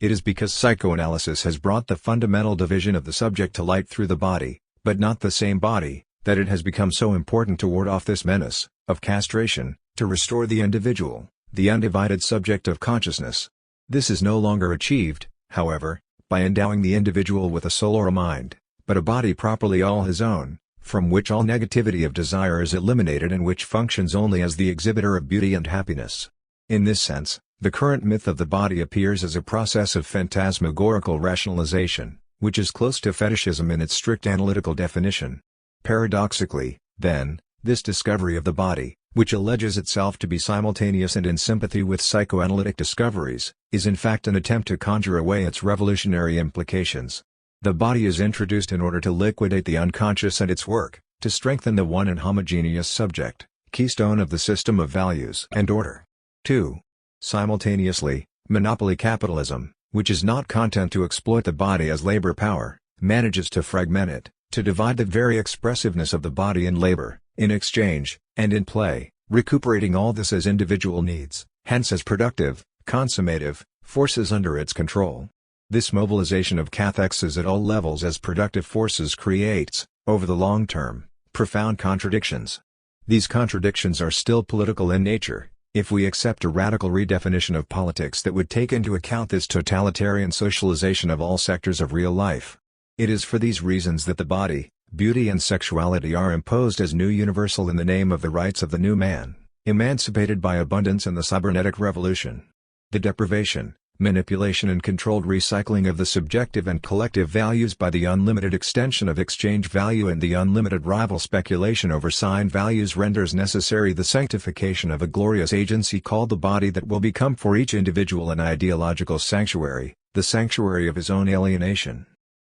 It is because psychoanalysis has brought the fundamental division of the subject to light through the body, but not the same body, that it has become so important to ward off this menace of castration, to restore the individual, the undivided subject of consciousness. This is no longer achieved, however, by endowing the individual with a soul or a mind, but a body properly all his own, from which all negativity of desire is eliminated and which functions only as the exhibitor of beauty and happiness. In this sense, the current myth of the body appears as a process of phantasmagorical rationalization, which is close to fetishism in its strict analytical definition. Paradoxically, then, this discovery of the body, which alleges itself to be simultaneous and in sympathy with psychoanalytic discoveries, is in fact an attempt to conjure away its revolutionary implications. The body is introduced in order to liquidate the unconscious and its work, to strengthen the one and homogeneous subject, keystone of the system of values and order. 2. Simultaneously, monopoly capitalism, which is not content to exploit the body as labor power, manages to fragment it, to divide the very expressiveness of the body in labor, in exchange, and in play, recuperating all this as individual needs, hence as productive, consummative, forces under its control. This mobilization of cathexes at all levels as productive forces creates, over the long term, profound contradictions. These contradictions are still political in nature, if we accept a radical redefinition of politics that would take into account this totalitarian socialization of all sectors of real life. It is for these reasons that the body, beauty and sexuality are imposed as new universal in the name of the rights of the new man, emancipated by abundance and the cybernetic revolution. The deprivation, manipulation and controlled recycling of the subjective and collective values by the unlimited extension of exchange value and the unlimited rival speculation over sign values renders necessary the sanctification of a glorious agency called the body that will become for each individual an ideological sanctuary, the sanctuary of his own alienation.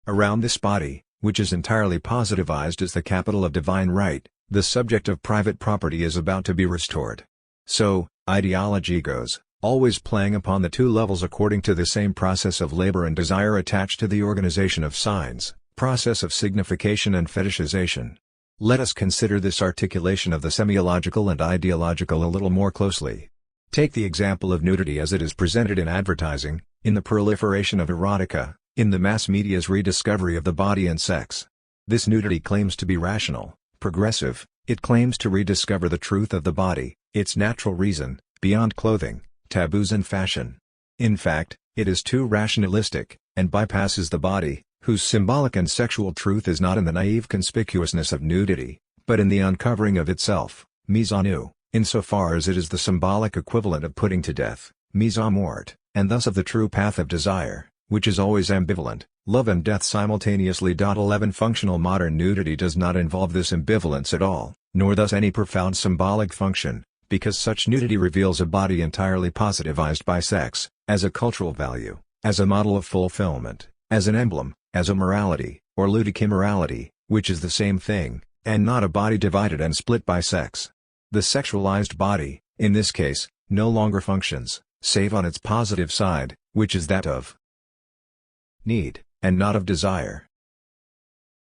Around this body, which is entirely positivized as the capital of divine right, the subject of private property is about to be restored. So, ideology goes, always playing upon the two levels according to the same process of labor and desire attached to the organization of signs, process of signification and fetishization. Let us consider this articulation of the semiological and ideological a little more closely. Take the example of nudity as it is presented in advertising, in the proliferation of erotica, in the mass media's rediscovery of the body and sex. This nudity claims to be rational, progressive, it claims to rediscover the truth of the body, its natural reason, beyond clothing, taboos and fashion. In fact, it is too rationalistic, and bypasses the body, whose symbolic and sexual truth is not in the naive conspicuousness of nudity, but in the uncovering of itself, mise à nu, insofar as it is the symbolic equivalent of putting to death, mise à mort, and thus of the true path of desire, which is always ambivalent, love and death simultaneously. 11 Functional modern nudity does not involve this ambivalence at all, nor thus any profound symbolic function, because such nudity reveals a body entirely positivized by sex, as a cultural value, as a model of fulfillment, as an emblem, as a morality, or ludic immorality, which is the same thing, and not a body divided and split by sex. The sexualized body, in this case, no longer functions, save on its positive side, which is that of need, and not of desire.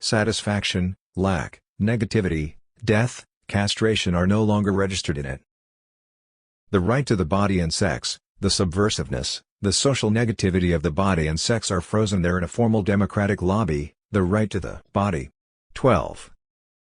Satisfaction, lack, negativity, death, castration are no longer registered in it. The right to the body and sex, the subversiveness, the social negativity of the body and sex are frozen there in a formal democratic lobby, the right to the body. 12.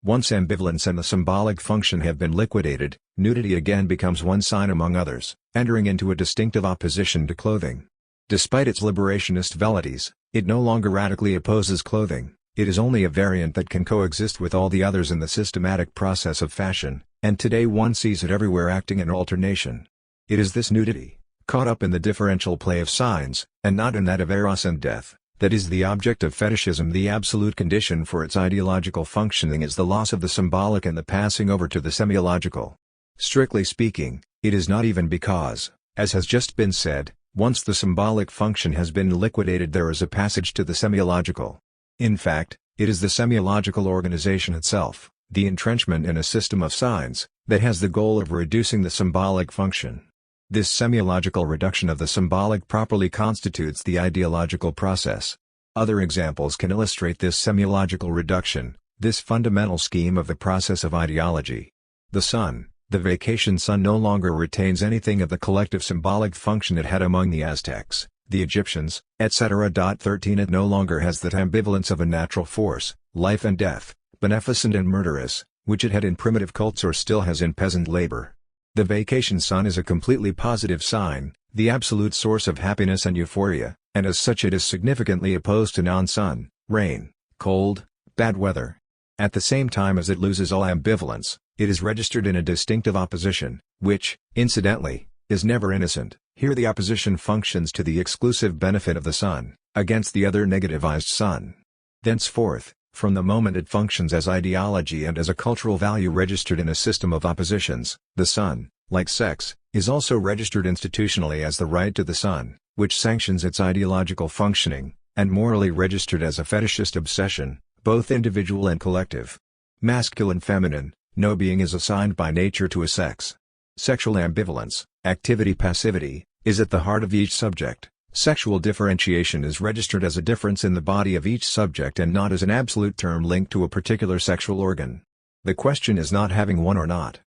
Once ambivalence and the symbolic function have been liquidated, nudity again becomes one sign among others, entering into a distinctive opposition to clothing. Despite its liberationist velleities, it no longer radically opposes clothing, it is only a variant that can coexist with all the others in the systematic process of fashion, and today one sees it everywhere acting in alternation. It is this nudity, caught up in the differential play of signs, and not in that of eros and death, that is the object of fetishism. The absolute condition for its ideological functioning is the loss of the symbolic and the passing over to the semiological. Strictly speaking, it is not even because, as has just been said, once the symbolic function has been liquidated there is a passage to the semiological. In fact, it is the semiological organization itself, the entrenchment in a system of signs, that has the goal of reducing the symbolic function. This semiological reduction of the symbolic properly constitutes the ideological process. Other examples can illustrate this semiological reduction, this fundamental scheme of the process of ideology. The sun, the vacation sun, no longer retains anything of the collective symbolic function it had among the Aztecs, the Egyptians, etc. 13 It no longer has that ambivalence of a natural force, life and death, beneficent and murderous, which it had in primitive cults or still has in peasant labor. The vacation sun is a completely positive sign, the absolute source of happiness and euphoria, and as such it is significantly opposed to non-sun, rain, cold, bad weather. At the same time as it loses all ambivalence, it is registered in a distinctive opposition, which, incidentally, is never innocent. Here the opposition functions to the exclusive benefit of the sun, against the other negativized sun. Thenceforth, from the moment it functions as ideology and as a cultural value registered in a system of oppositions, the sun, like sex, is also registered institutionally as the right to the sun, which sanctions its ideological functioning, and morally registered as a fetishist obsession, both individual and collective. Masculine-feminine, no being is assigned by nature to a sex. Sexual ambivalence, activity-passivity, is at the heart of each subject. Sexual differentiation is registered as a difference in the body of each subject and not as an absolute term linked to a particular sexual organ. The question is not having one or not.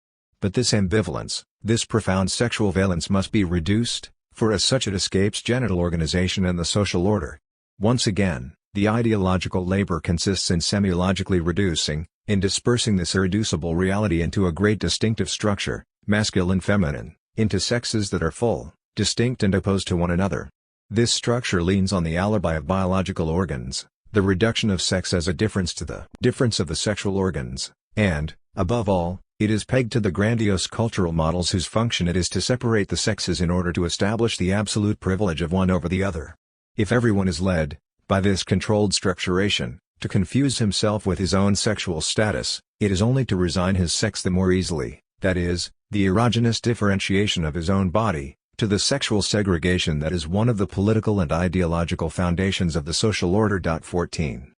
But this ambivalence, this profound sexual valence must be reduced, for as such it escapes genital organization and the social order. Once again, the ideological labor consists in semiologically reducing, in dispersing this irreducible reality into a great distinctive structure, masculine-feminine, into sexes that are full, distinct and opposed to one another. This structure leans on the alibi of biological organs, the reduction of sex as a difference to the difference of the sexual organs, and, above all, it is pegged to the grandiose cultural models whose function it is to separate the sexes in order to establish the absolute privilege of one over the other. If everyone is led, by this controlled structuration, to confuse himself with his own sexual status, it is only to resign his sex the more easily, that is, the erogenous differentiation of his own body, to the sexual segregation that is one of the political and ideological foundations of the social order. 14.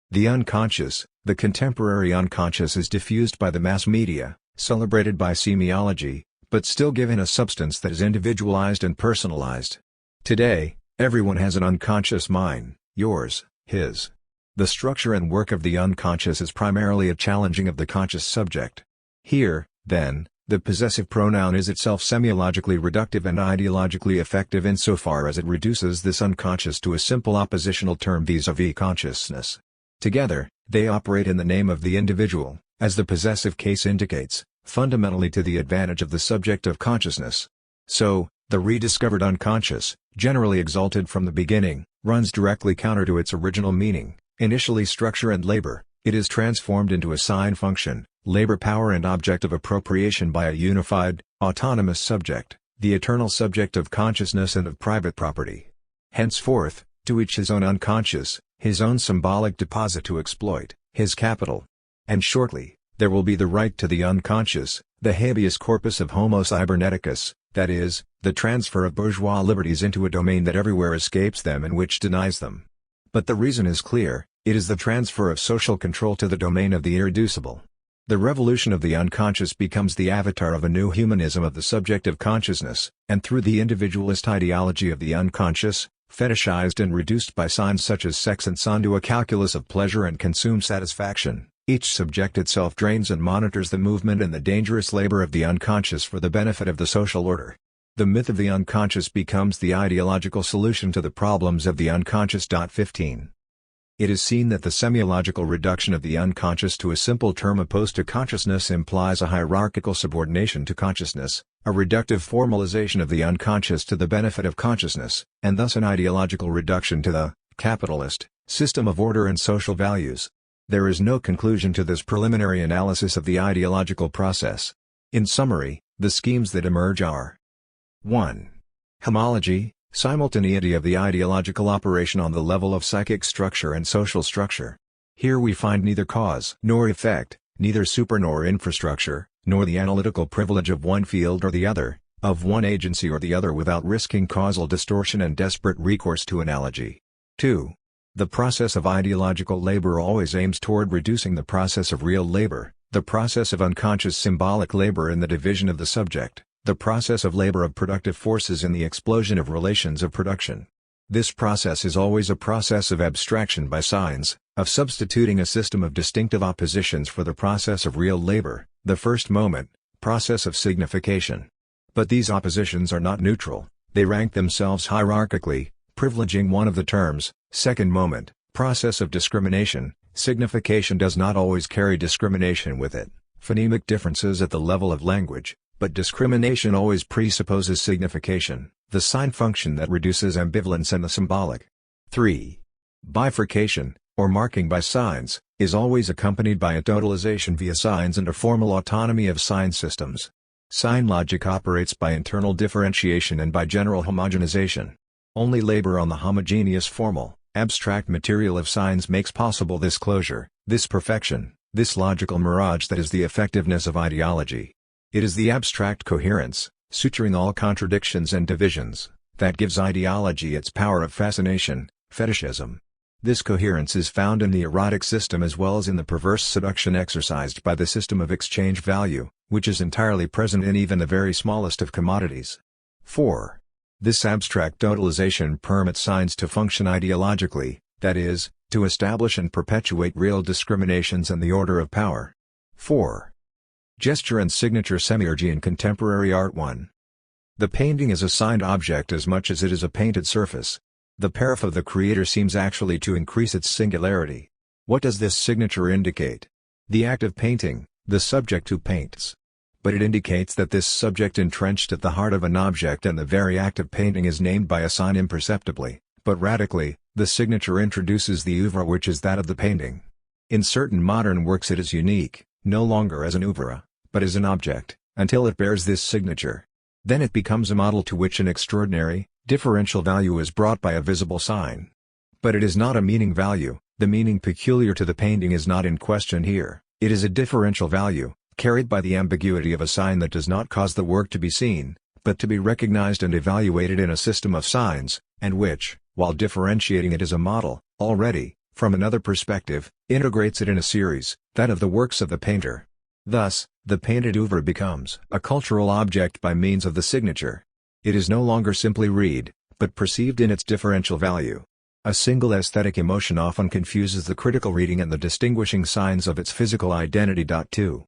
The unconscious, the contemporary unconscious is diffused by the mass media, celebrated by semiology, but still given a substance that is individualized and personalized. Today, everyone has an unconscious mind, yours, his. The structure and work of the unconscious is primarily a challenging of the conscious subject. Here, then, the possessive pronoun is itself semiologically reductive and ideologically effective insofar as it reduces this unconscious to a simple oppositional term vis-à-vis consciousness. Together, they operate in the name of the individual, as the possessive case indicates, fundamentally to the advantage of the subject of consciousness. So, the rediscovered unconscious, generally exalted from the beginning, runs directly counter to its original meaning, initially structure and labor. It is transformed into a sign function, labor power and object of appropriation by a unified, autonomous subject, the eternal subject of consciousness and of private property. Henceforth, to each his own unconscious, his own symbolic deposit to exploit, his capital. And shortly, there will be the right to the unconscious, the habeas corpus of Homo cyberneticus, that is, the transfer of bourgeois liberties into a domain that everywhere escapes them and which denies them. But the reason is clear, it is the transfer of social control to the domain of the irreducible. The revolution of the unconscious becomes the avatar of a new humanism of the subject of consciousness, and through the individualist ideology of the unconscious, fetishized and reduced by signs such as sex and sun to a calculus of pleasure and consumed satisfaction, each subject itself drains and monitors the movement and the dangerous labor of the unconscious for the benefit of the social order. The myth of the unconscious becomes the ideological solution to the problems of the unconscious. 15. It is seen that the semiological reduction of the unconscious to a simple term opposed to consciousness implies a hierarchical subordination to consciousness, a reductive formalization of the unconscious to the benefit of consciousness, and thus an ideological reduction to the capitalist system of order and social values. There is no conclusion to this preliminary analysis of the ideological process. In summary, the schemes that emerge are: 1. Homology, simultaneity of the ideological operation on the level of psychic structure and social structure. Here we find neither cause nor effect, neither super nor infrastructure, nor the analytical privilege of one field or the other, of one agency or the other without risking causal distortion and desperate recourse to analogy. 2. The process of ideological labor always aims toward reducing the process of real labor, the process of unconscious symbolic labor in the division of the subject, the process of labor of productive forces in the explosion of relations of production. This process is always a process of abstraction by signs, of substituting a system of distinctive oppositions for the process of real labor, the first moment, process of signification. But these oppositions are not neutral, they rank themselves hierarchically, privileging one of the terms, second moment, process of discrimination, Signification does not always carry discrimination with it, phonemic differences at the level of language, but discrimination always presupposes signification, the sign function that reduces ambivalence and the symbolic. 3. Bifurcation, or marking by signs, is always accompanied by a totalization via signs and a formal autonomy of sign systems. Sign logic operates by internal differentiation and by general homogenization. Only labor on the homogeneous formal, abstract material of signs makes possible this closure, this perfection, this logical mirage that is the effectiveness of ideology. It is the abstract coherence, suturing all contradictions and divisions, that gives ideology its power of fascination, fetishism. This coherence is found in the erotic system as well as in the perverse seduction exercised by the system of exchange value, which is entirely present in even the very smallest of commodities. 4. This abstract totalization permits signs to function ideologically, that is, to establish and perpetuate real discriminations and the order of power. 4. Gesture and signature semiurgy in contemporary art. 1. The painting is a signed object as much as it is a painted surface. The paraph of the creator seems actually to increase its singularity. What does this signature indicate? The act of painting, the subject who paints. But it indicates that this subject entrenched at the heart of an object and the very act of painting is named by a sign imperceptibly, but radically, the signature introduces the oeuvre which is that of the painting. In certain modern works it is unique, no longer as an oeuvre, but as an object, until it bears this signature. Then it becomes a model to which an extraordinary, differential value is brought by a visible sign. But it is not a meaning value, the meaning peculiar to the painting is not in question here, it is a differential value, carried by the ambiguity of a sign that does not cause the work to be seen, but to be recognized and evaluated in a system of signs, and which, while differentiating it as a model, already, from another perspective, integrates it in a series, that of the works of the painter. Thus, the painted oeuvre becomes a cultural object by means of the signature. It is no longer simply read, but perceived in its differential value. A single aesthetic emotion often confuses the critical reading and the distinguishing signs of its physical identity. 2.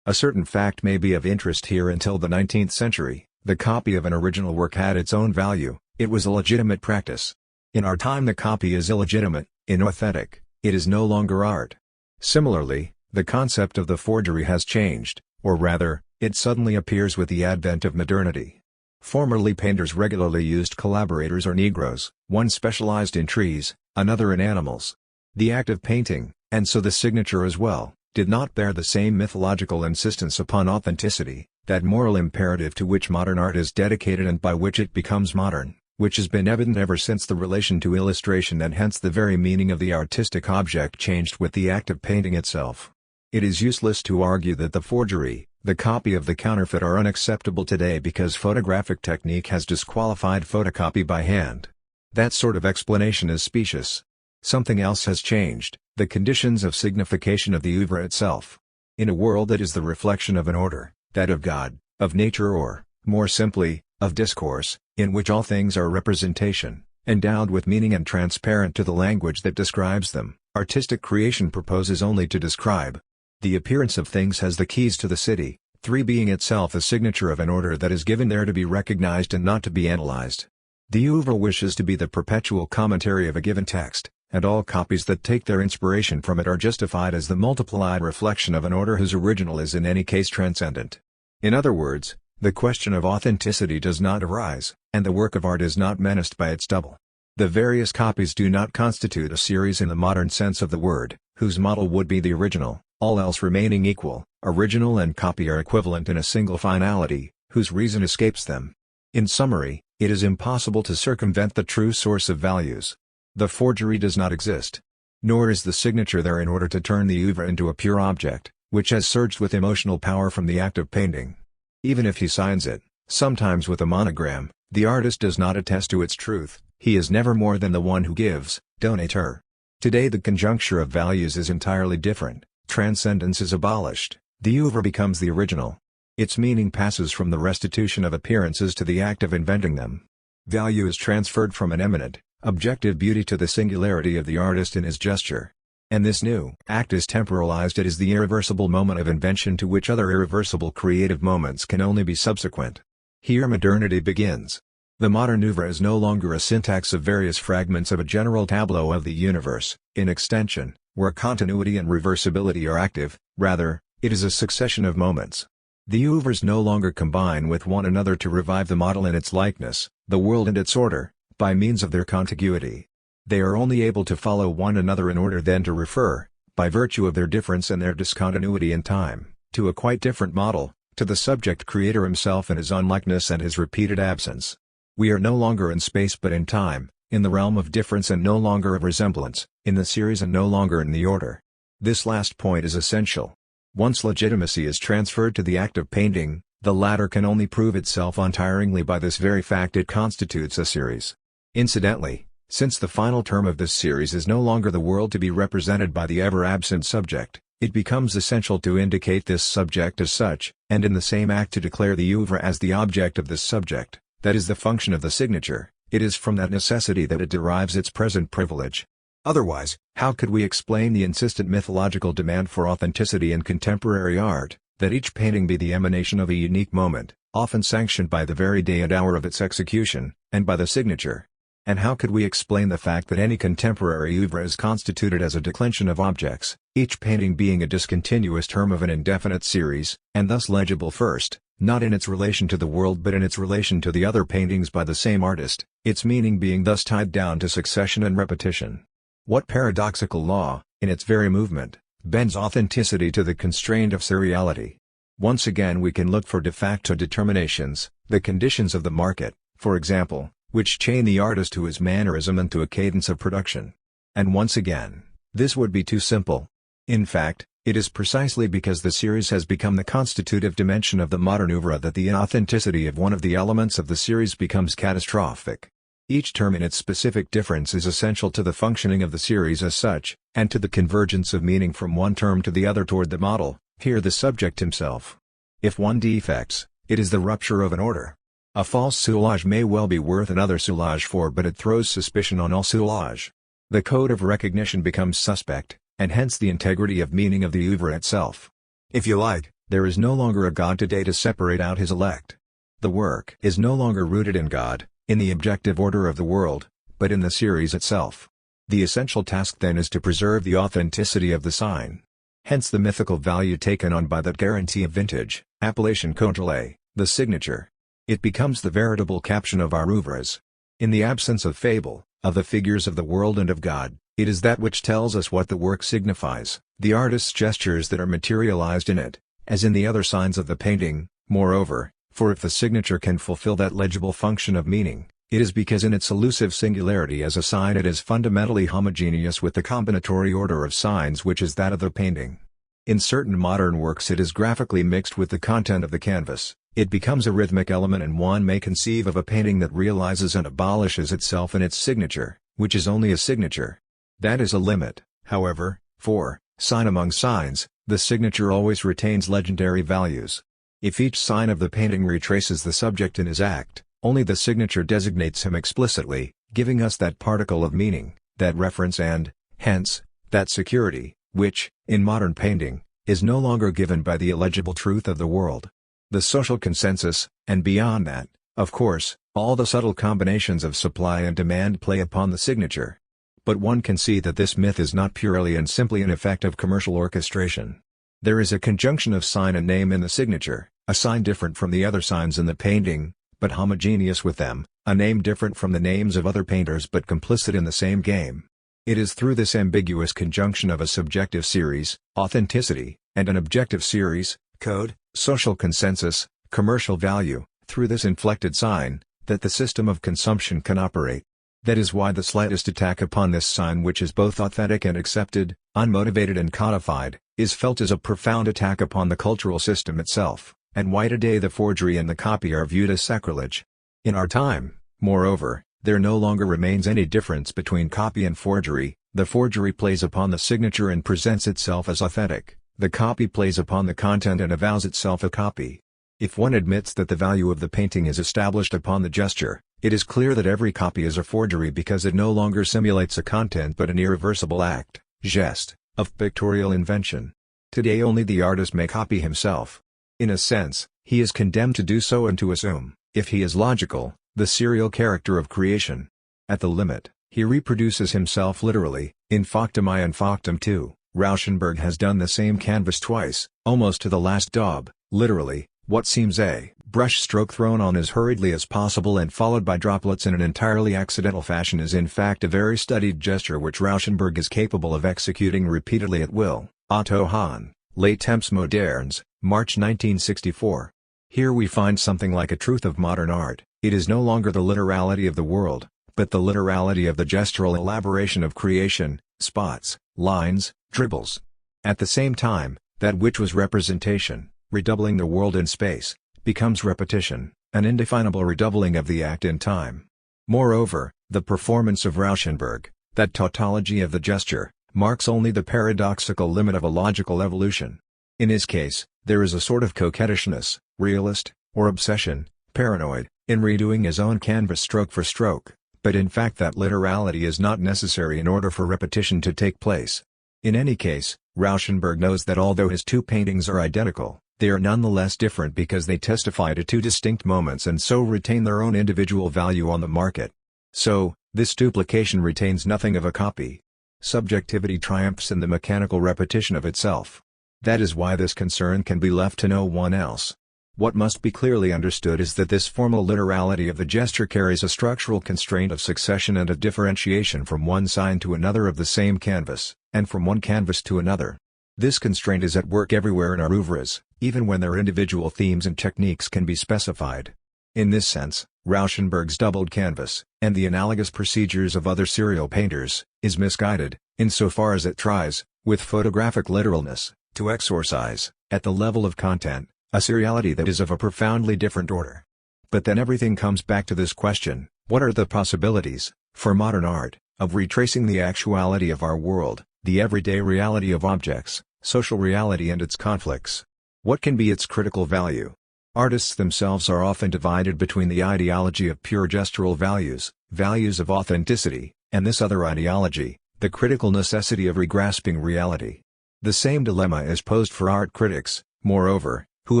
A certain fact may be of interest here. Until the 19th century, the copy of an original work had its own value, it was a legitimate practice. In our time the copy is illegitimate, inauthentic, it is no longer art. Similarly, the concept of the forgery has changed, or rather, it suddenly appears with the advent of modernity. Formerly painters regularly used collaborators or negroes, one specialized in trees, another in animals. The act of painting, and so the signature as well, did not bear the same mythological insistence upon authenticity, that moral imperative to which modern art is dedicated and by which it becomes modern, which has been evident ever since the relation to illustration and hence the very meaning of the artistic object changed with the act of painting itself. It is useless to argue that the forgery, the copy of the counterfeit are unacceptable today because photographic technique has disqualified photocopy by hand. That sort of explanation is specious. Something else has changed, the conditions of signification of the oeuvre itself. In a world that is the reflection of an order, that of God, of nature or, more simply, of discourse, in which all things are representation, endowed with meaning and transparent to the language that describes them, artistic creation proposes only to describe. The appearance of things has the keys to the city, 3 being itself a signature of an order that is given there to be recognized and not to be analyzed. The oeuvre wishes to be the perpetual commentary of a given text, and all copies that take their inspiration from it are justified as the multiplied reflection of an order whose original is in any case transcendent. In other words, the question of authenticity does not arise, and the work of art is not menaced by its double. The various copies do not constitute a series in the modern sense of the word, whose model would be the original. All else remaining equal, original and copy are equivalent in a single finality, whose reason escapes them. In summary, it is impossible to circumvent the true source of values. The forgery does not exist. Nor is the signature there in order to turn the oeuvre into a pure object, which has surged with emotional power from the act of painting. Even if he signs it, sometimes with a monogram, the artist does not attest to its truth, he is never more than the one who gives, donator. Today the conjuncture of values is entirely different. Transcendence is abolished, the oeuvre becomes the original. Its meaning passes from the restitution of appearances to the act of inventing them. Value is transferred from an eminent, objective beauty to the singularity of the artist in his gesture. And this new act is temporalized. It is the irreversible moment of invention to which other irreversible creative moments can only be subsequent. Here modernity begins. The modern oeuvre is no longer a syntax of various fragments of a general tableau of the universe, in extension, where continuity and reversibility are active. Rather, it is a succession of moments. The oeuvres no longer combine with one another to revive the model in its likeness, the world and its order, by means of their contiguity. They are only able to follow one another in order then to refer, by virtue of their difference and their discontinuity in time, to a quite different model, to the subject creator himself and his unlikeness and his repeated absence. We are no longer in space but in time, in the realm of difference and no longer of resemblance, in the series and no longer in the order. This last point is essential. Once legitimacy is transferred to the act of painting, the latter can only prove itself untiringly by this very fact: it constitutes a series. Incidentally, since the final term of this series is no longer the world to be represented by the ever-absent subject, it becomes essential to indicate this subject as such, and in the same act to declare the oeuvre as the object of this subject. That is the function of the signature. It is from that necessity that it derives its present privilege. Otherwise, how could we explain the insistent mythological demand for authenticity in contemporary art, that each painting be the emanation of a unique moment, often sanctioned by the very day and hour of its execution, and by the signature? And how could we explain the fact that any contemporary oeuvre is constituted as a declension of objects, each painting being a discontinuous term of an indefinite series, and thus legible first, not in its relation to the world but in its relation to the other paintings by the same artist, its meaning being thus tied down to succession and repetition? What paradoxical law, in its very movement, bends authenticity to the constraint of seriality? Once again we can look for de facto determinations, the conditions of the market, for example, which chain the artist to his mannerism and to a cadence of production. And once again, this would be too simple. In fact, it is precisely because the series has become the constitutive dimension of the modern oeuvre that the inauthenticity of one of the elements of the series becomes catastrophic. Each term in its specific difference is essential to the functioning of the series as such, and to the convergence of meaning from one term to the other toward the model, here the subject himself. If one defects, it is the rupture of an order. A false soulage may well be worth another soulage but it throws suspicion on all soulage. The code of recognition becomes suspect, and hence the integrity of meaning of the oeuvre itself. If you like, there is no longer a God today to separate out his elect. The work is no longer rooted in God, in the objective order of the world, but in the series itself. The essential task then is to preserve the authenticity of the sign. Hence the mythical value taken on by that guarantee of vintage, appellation contrôlée, the signature. It becomes the veritable caption of our oeuvres. In the absence of fable, of the figures of the world and of God, it is that which tells us what the work signifies, the artist's gestures that are materialized in it, as in the other signs of the painting. Moreover, for if the signature can fulfill that legible function of meaning, it is because in its elusive singularity as a sign it is fundamentally homogeneous with the combinatory order of signs which is that of the painting. In certain modern works it is graphically mixed with the content of the canvas. It becomes a rhythmic element, and one may conceive of a painting that realizes and abolishes itself in its signature, which is only a signature. That is a limit, however, for, sign among signs, the signature always retains legendary values. If each sign of the painting retraces the subject in his act, only the signature designates him explicitly, giving us that particle of meaning, that reference and, hence, that security, which, in modern painting, is no longer given by the illegible truth of the world. The social consensus, and beyond that, of course, all the subtle combinations of supply and demand play upon the signature. But one can see that this myth is not purely and simply an effect of commercial orchestration. There is a conjunction of sign and name in the signature, a sign different from the other signs in the painting, but homogeneous with them, a name different from the names of other painters but complicit in the same game. It is through this ambiguous conjunction of a subjective series, authenticity, and an objective series, code, social consensus, commercial value, through this inflected sign, that the system of consumption can operate. That is why the slightest attack upon this sign, which is both authentic and accepted, unmotivated and codified, is felt as a profound attack upon the cultural system itself, and why today the forgery and the copy are viewed as sacrilege. In our time, moreover, there no longer remains any difference between copy and forgery. The forgery plays upon the signature and presents itself as authentic. The copy plays upon the content and avows itself a copy. If one admits that the value of the painting is established upon the gesture, it is clear that every copy is a forgery because it no longer simulates a content but an irreversible act, geste, of pictorial invention. Today only the artist may copy himself. In a sense, he is condemned to do so and to assume, if he is logical, the serial character of creation. At the limit, he reproduces himself literally. In Factum I and Factum II, Rauschenberg has done the same canvas twice, almost to the last daub, literally. What seems a brush stroke thrown on as hurriedly as possible and followed by droplets in an entirely accidental fashion is in fact a very studied gesture which Rauschenberg is capable of executing repeatedly at will. Otto Hahn, Les Temps modernes, March 1964. Here we find something like a truth of modern art. It is no longer the literality of the world, but the literality of the gestural elaboration of creation, spots, lines, dribbles. At the same time, that which was representation, redoubling the world in space, becomes repetition, an indefinable redoubling of the act in time. Moreover, the performance of Rauschenberg, that tautology of the gesture, marks only the paradoxical limit of a logical evolution. In his case, there is a sort of coquettishness, realist, or obsession, paranoid, in redoing his own canvas stroke for stroke, but in fact that literality is not necessary in order for repetition to take place. In any case, Rauschenberg knows that although his two paintings are identical, they are nonetheless different because they testify to two distinct moments and so retain their own individual value on the market. So, this duplication retains nothing of a copy. Subjectivity triumphs in the mechanical repetition of itself. That is why this concern can be left to no one else. What must be clearly understood is that this formal literality of the gesture carries a structural constraint of succession and of differentiation from one sign to another of the same canvas, and from one canvas to another. This constraint is at work everywhere in our oeuvres, even when their individual themes and techniques can be specified. In this sense, Rauschenberg's doubled canvas, and the analogous procedures of other serial painters, is misguided, insofar as it tries, with photographic literalness, to exorcise, at the level of content, a seriality that is of a profoundly different order. But then everything comes back to this question: what are the possibilities, for modern art, of retracing the actuality of our world, the everyday reality of objects, social reality and its conflicts? What can be its critical value? Artists themselves are often divided between the ideology of pure gestural values, values of authenticity, and this other ideology, the critical necessity of regrasping reality. The same dilemma is posed for art critics, moreover, who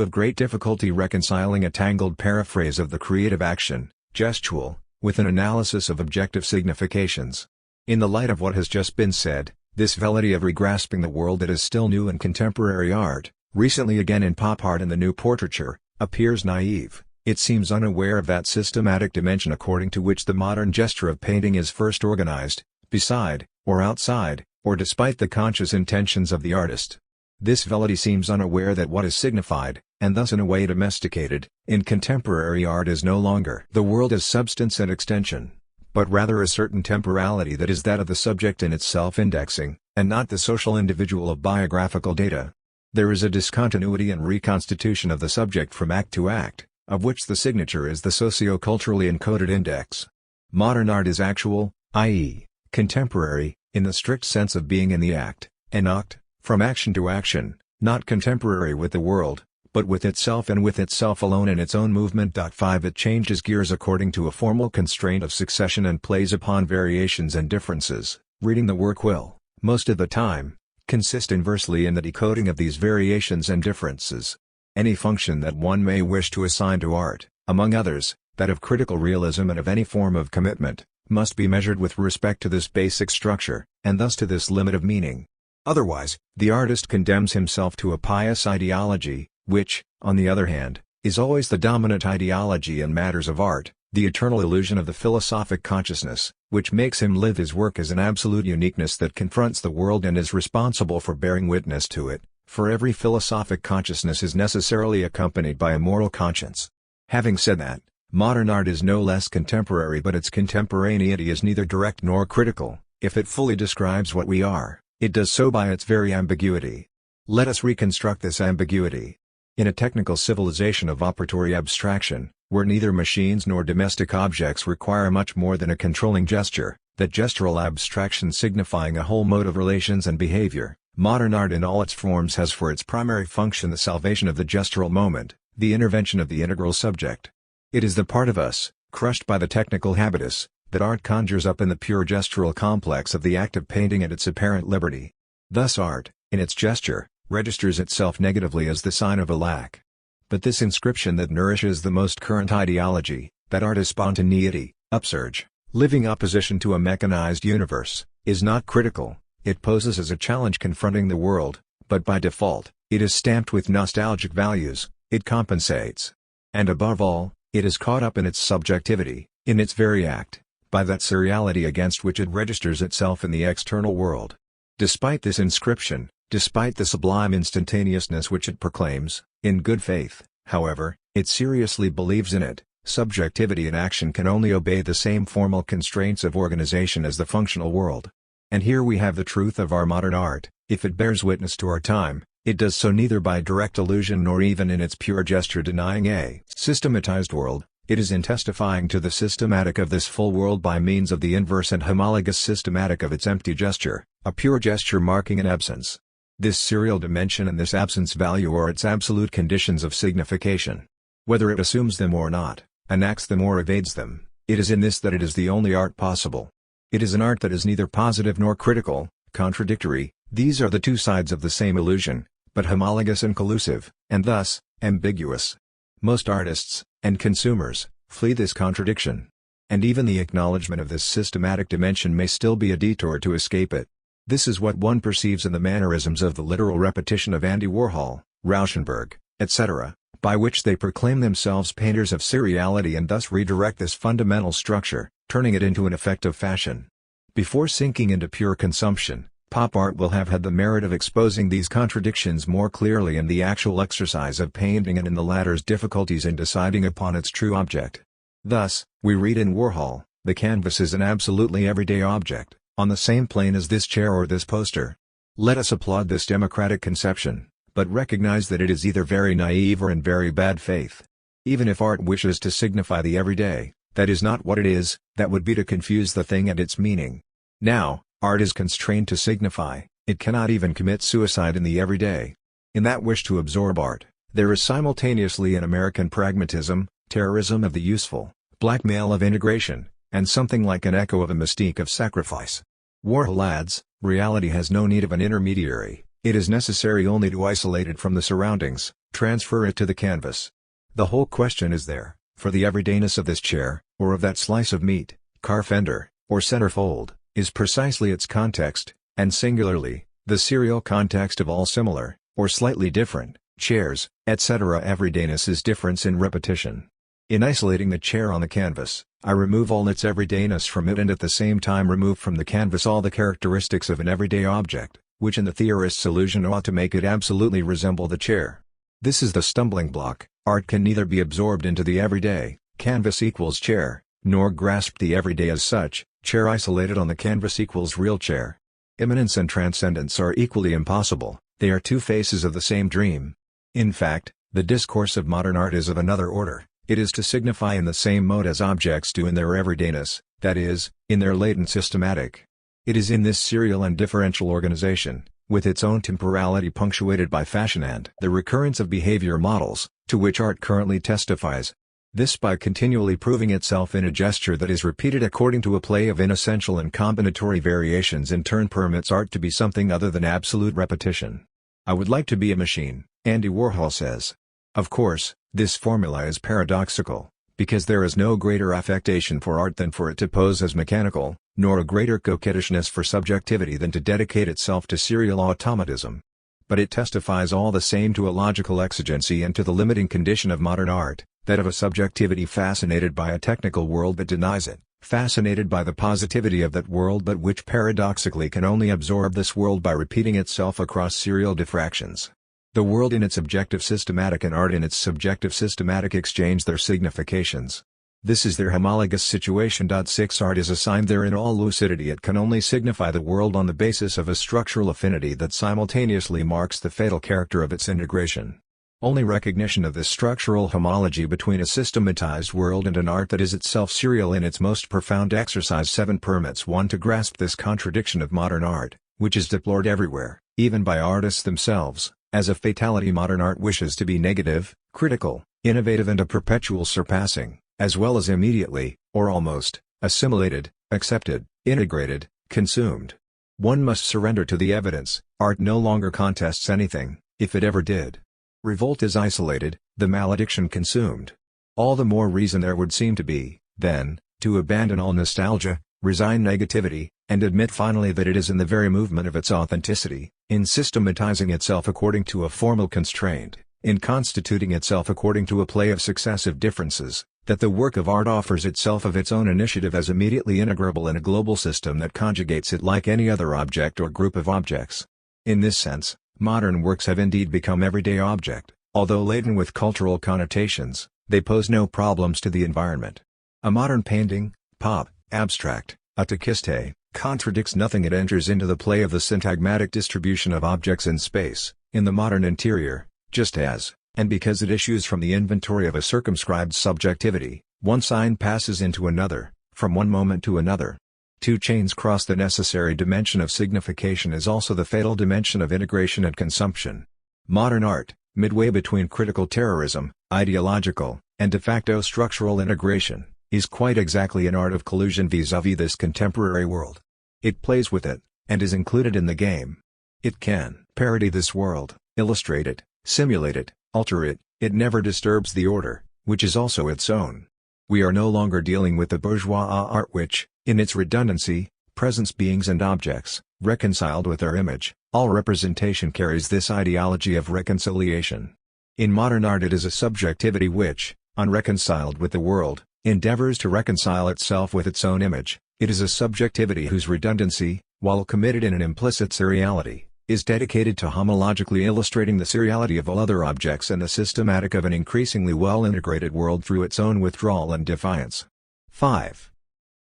have great difficulty reconciling a tangled paraphrase of the creative action, gestual, with an analysis of objective significations. In the light of what has just been said, this velleity of regrasping the world that is still new in contemporary art, recently again in pop art and the new portraiture, appears naive. It seems unaware of that systematic dimension according to which the modern gesture of painting is first organized, beside, or outside, or despite the conscious intentions of the artist. This velleity seems unaware that what is signified, and thus in a way domesticated, in contemporary art is no longer the world as substance and extension, but rather a certain temporality that is that of the subject in its self-indexing, and not the social individual of biographical data. There is a discontinuity and reconstitution of the subject from act to act, of which the signature is the socio-culturally encoded index. Modern art is actual, i.e., contemporary, in the strict sense of being in the act, enact, from action to action, not contemporary with the world, but with itself and with itself alone in its own movement. 5 It changes gears according to a formal constraint of succession and plays upon variations and differences. Reading the work will, most of the time, consist inversely in the decoding of these variations and differences. Any function that one may wish to assign to art, among others, that of critical realism and of any form of commitment, must be measured with respect to this basic structure, and thus to this limit of meaning. Otherwise, the artist condemns himself to a pious ideology, which, on the other hand, is always the dominant ideology in matters of art, the eternal illusion of the philosophic consciousness, which makes him live his work as an absolute uniqueness that confronts the world and is responsible for bearing witness to it, for every philosophic consciousness is necessarily accompanied by a moral conscience. Having said that, modern art is no less contemporary, but its contemporaneity is neither direct nor critical. If it fully describes what we are, it does so by its very ambiguity. Let us reconstruct this ambiguity. In a technical civilization of operatory abstraction, where neither machines nor domestic objects require much more than a controlling gesture, that gestural abstraction signifying a whole mode of relations and behavior, modern art in all its forms has for its primary function the salvation of the gestural moment, the intervention of the integral subject. It is the part of us, crushed by the technical habitus, that art conjures up in the pure gestural complex of the act of painting and its apparent liberty. Thus art, in its gesture, registers itself negatively as the sign of a lack. But this inscription that nourishes the most current ideology, that art is spontaneity, upsurge, living opposition to a mechanized universe, is not critical. It poses as a challenge confronting the world, but by default, it is stamped with nostalgic values, it compensates. And above all, it is caught up in its subjectivity, in its very act, by that seriality against which it registers itself in the external world. Despite this inscription, despite the sublime instantaneousness which it proclaims, in good faith, however, it seriously believes in it. Subjectivity in action can only obey the same formal constraints of organization as the functional world. And here we have the truth of our modern art: if it bears witness to our time, it does so neither by direct allusion nor even in its pure gesture denying a systematized world. It is in testifying to the systematic of this full world by means of the inverse and homologous systematic of its empty gesture, a pure gesture marking an absence. This serial dimension and this absence value are its absolute conditions of signification. Whether it assumes them or not, enacts them or evades them, it is in this that it is the only art possible. It is an art that is neither positive nor critical, contradictory. These are the two sides of the same illusion, but homologous and collusive, and thus, ambiguous. Most artists, and consumers, flee this contradiction. And even the acknowledgement of this systematic dimension may still be a detour to escape it. This is what one perceives in the mannerisms of the literal repetition of Andy Warhol, Rauschenberg, etc., by which they proclaim themselves painters of seriality and thus redirect this fundamental structure, turning it into an effect of fashion. Before sinking into pure consumption, pop art will have had the merit of exposing these contradictions more clearly in the actual exercise of painting and in the latter's difficulties in deciding upon its true object. Thus, we read in Warhol, the canvas is an absolutely everyday object, on the same plane as this chair or this poster. Let us applaud this democratic conception, but recognize that it is either very naive or in very bad faith. Even if art wishes to signify the everyday, that is not what it is, that would be to confuse the thing and its meaning. Now, art is constrained to signify, it cannot even commit suicide in the everyday. In that wish to absorb art, there is simultaneously an American pragmatism, terrorism of the useful, blackmail of integration, and something like an echo of a mystique of sacrifice. Warhol adds, reality has no need of an intermediary, it is necessary only to isolate it from the surroundings, transfer it to the canvas. The whole question is there, for the everydayness of this chair, or of that slice of meat, car fender, or centerfold, is precisely its context, and singularly, the serial context of all similar, or slightly different, chairs, etc. Everydayness is difference in repetition. In isolating the chair on the canvas, I remove all its everydayness from it and at the same time remove from the canvas all the characteristics of an everyday object, which in the theorist's illusion ought to make it absolutely resemble the chair. This is the stumbling block: art can neither be absorbed into the everyday, canvas equals chair, nor grasp the everyday as such, chair isolated on the canvas equals real chair. Immanence and transcendence are equally impossible, they are two faces of the same dream. In fact, the discourse of modern art is of another order. It is to signify in the same mode as objects do in their everydayness, that is, in their latent systematic. It is in this serial and differential organization, with its own temporality punctuated by fashion and the recurrence of behavior models, to which art currently testifies. This by continually proving itself in a gesture that is repeated according to a play of inessential and combinatory variations in turn permits art to be something other than absolute repetition. I would like to be a machine, Andy Warhol says. Of course, this formula is paradoxical, because there is no greater affectation for art than for it to pose as mechanical, nor a greater coquettishness for subjectivity than to dedicate itself to serial automatism. But it testifies all the same to a logical exigency and to the limiting condition of modern art, that of a subjectivity fascinated by a technical world that denies it, fascinated by the positivity of that world but which paradoxically can only absorb this world by repeating itself across serial diffractions. The world in its objective systematic and art in its subjective systematic exchange their significations. This is their homologous situation. 6 Art is assigned there in all lucidity. It can only signify the world on the basis of a structural affinity that simultaneously marks the fatal character of its integration. Only recognition of this structural homology between a systematized world and an art that is itself serial in its most profound exercise 7 permits one to grasp this contradiction of modern art, which is deplored everywhere, even by artists themselves, as a fatality. Modern art wishes to be negative, critical, innovative and a perpetual surpassing, as well as immediately, or almost, assimilated, accepted, integrated, consumed. One must surrender to the evidence, art no longer contests anything, if it ever did. Revolt is isolated, the malediction consumed. All the more reason there would seem to be, then, to abandon all nostalgia, resign negativity, and admit finally that it is in the very movement of its authenticity, in systematizing itself according to a formal constraint, in constituting itself according to a play of successive differences, that the work of art offers itself of its own initiative as immediately integrable in a global system that conjugates it like any other object or group of objects. In this sense, modern works have indeed become everyday object, although laden with cultural connotations, they pose no problems to the environment. A modern painting, pop, abstract, atakiste, contradicts nothing. It enters into the play of the syntagmatic distribution of objects in space, in the modern interior, just as, and because it issues from the inventory of a circumscribed subjectivity, one sign passes into another, from one moment to another. Two chains cross the necessary dimension of signification is also the fatal dimension of integration and consumption. Modern art, midway between critical terrorism, ideological, and de facto structural integration, is quite exactly an art of collusion vis-à-vis this contemporary world. It plays with it, and is included in the game. It can parody this world, illustrate it, simulate it, alter it. It never disturbs the order, which is also its own. We are no longer dealing with the bourgeois art which, in its redundancy, presents beings and objects, reconciled with their image. All representation carries this ideology of reconciliation. In modern art it is a subjectivity which, unreconciled with the world, endeavors to reconcile itself with its own image. It is a subjectivity whose redundancy, while committed in an implicit seriality, is dedicated to homologically illustrating the seriality of all other objects and the systematic of an increasingly well-integrated world through its own withdrawal and defiance. 5.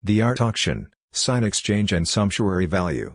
The art auction, sign exchange and sumptuary value.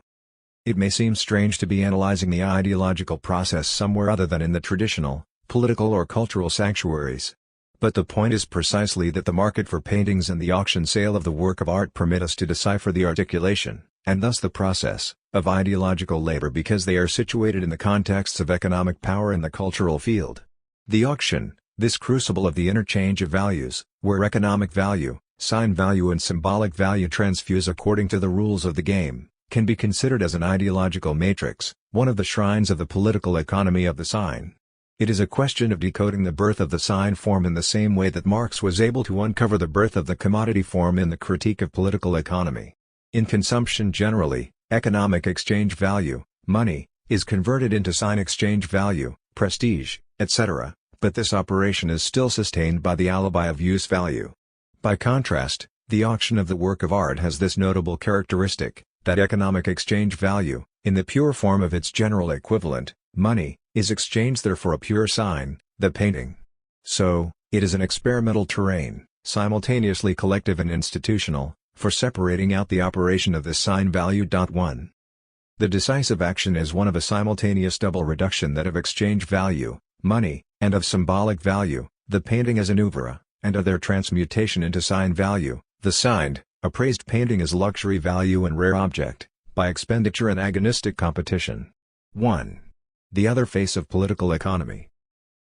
It may seem strange to be analyzing the ideological process somewhere other than in the traditional, political or cultural sanctuaries. But the point is precisely that the market for paintings and the auction sale of the work of art permit us to decipher the articulation, and thus the process, of ideological labor because they are situated in the contexts of economic power in the cultural field. The auction, this crucible of the interchange of values, where economic value, sign value and symbolic value transfuse according to the rules of the game, can be considered as an ideological matrix, one of the shrines of the political economy of the sign. It is a question of decoding the birth of the sign form in the same way that Marx was able to uncover the birth of the commodity form in the Critique of Political Economy. In consumption generally, economic exchange value, money, is converted into sign exchange value, prestige, etc., but this operation is still sustained by the alibi of use value. By contrast, the auction of the work of art has this notable characteristic, that economic exchange value, in the pure form of its general equivalent, money, is exchanged there for a pure sign, the painting. So, it is an experimental terrain, simultaneously collective and institutional, for separating out the operation of this sign value. 1. The decisive action is one of a simultaneous double reduction, that of exchange value, money, and of symbolic value, the painting as an oeuvre, and of their transmutation into sign value, the signed, appraised painting as luxury value and rare object, by expenditure and agonistic competition. 1. The other face of political economy.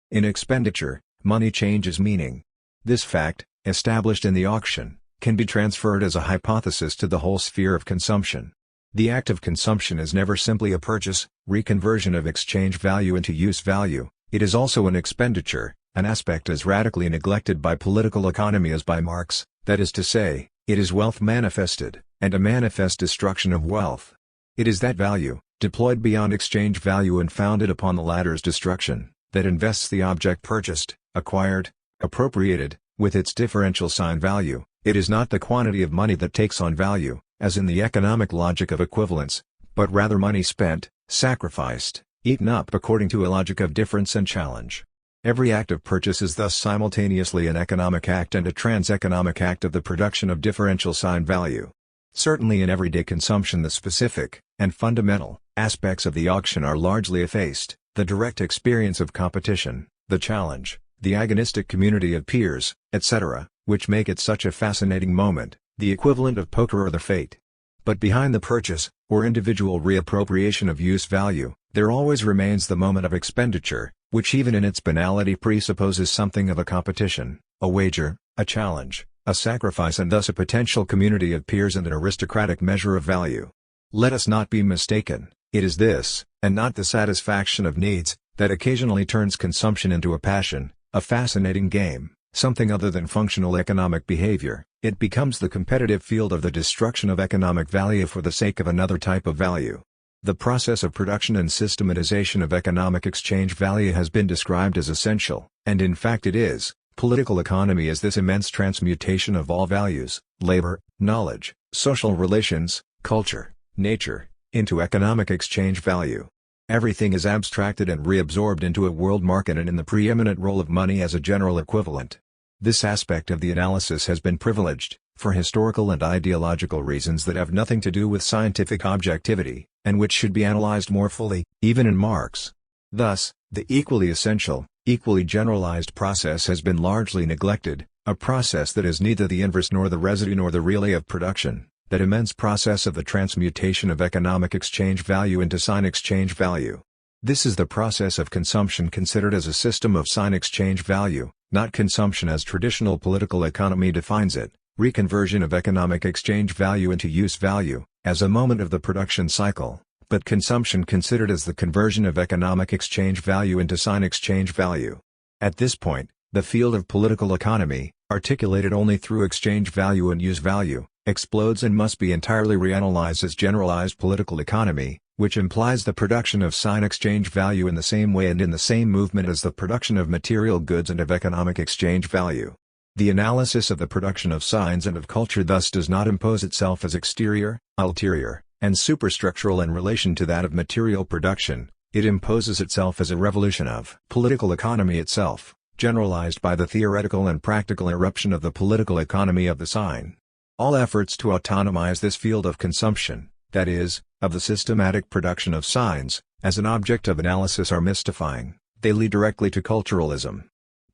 In expenditure, money changes meaning. This fact, established in the auction, can be transferred as a hypothesis to the whole sphere of consumption. The act of consumption is never simply a purchase, reconversion of exchange value into use value, it is also an expenditure, an aspect as radically neglected by political economy as by Marx, that is to say, it is wealth manifested, and a manifest destruction of wealth. It is that value, deployed beyond exchange value and founded upon the latter's destruction, that invests the object purchased, acquired, appropriated, with its differential sign value. It is not the quantity of money that takes on value, as in the economic logic of equivalence, but rather money spent, sacrificed, eaten up according to a logic of difference and challenge. Every act of purchase is thus simultaneously an economic act and a trans-economic act of the production of differential sign value. Certainly in everyday consumption the specific, and fundamental, aspects of the auction are largely effaced, the direct experience of competition, the challenge, the agonistic community of peers, etc., which make it such a fascinating moment, the equivalent of poker or the fate. But behind the purchase, or individual reappropriation of use value, there always remains the moment of expenditure, which even in its banality presupposes something of a competition, a wager, a challenge, a sacrifice and thus a potential community of peers and an aristocratic measure of value. Let us not be mistaken, it is this, and not the satisfaction of needs, that occasionally turns consumption into a passion, a fascinating game, something other than functional economic behavior, it becomes the competitive field of the destruction of economic value for the sake of another type of value. The process of production and systematization of economic exchange value has been described as essential, and in fact it is. Political economy is this immense transmutation of all values, labor, knowledge, social relations, culture, nature, into economic exchange value. Everything is abstracted and reabsorbed into a world market and in the preeminent role of money as a general equivalent. This aspect of the analysis has been privileged, for historical and ideological reasons that have nothing to do with scientific objectivity, and which should be analyzed more fully, even in Marx. Thus, the equally essential, equally generalized process has been largely neglected, a process that is neither the inverse nor the residue nor the relay of production, that immense process of the transmutation of economic exchange value into sign exchange value. This is the process of consumption considered as a system of sign exchange value, not consumption as traditional political economy defines it, reconversion of economic exchange value into use value, as a moment of the production cycle, but consumption considered as the conversion of economic exchange value into sign exchange value. At this point, the field of political economy, articulated only through exchange value and use value, explodes and must be entirely reanalyzed as generalized political economy, which implies the production of sign exchange value in the same way and in the same movement as the production of material goods and of economic exchange value. The analysis of the production of signs and of culture thus does not impose itself as exterior, ulterior, and superstructural in relation to that of material production, it imposes itself as a revolution of political economy itself, generalized by the theoretical and practical eruption of the political economy of the sign. All efforts to autonomize this field of consumption, that is, of the systematic production of signs, as an object of analysis are mystifying, they lead directly to culturalism.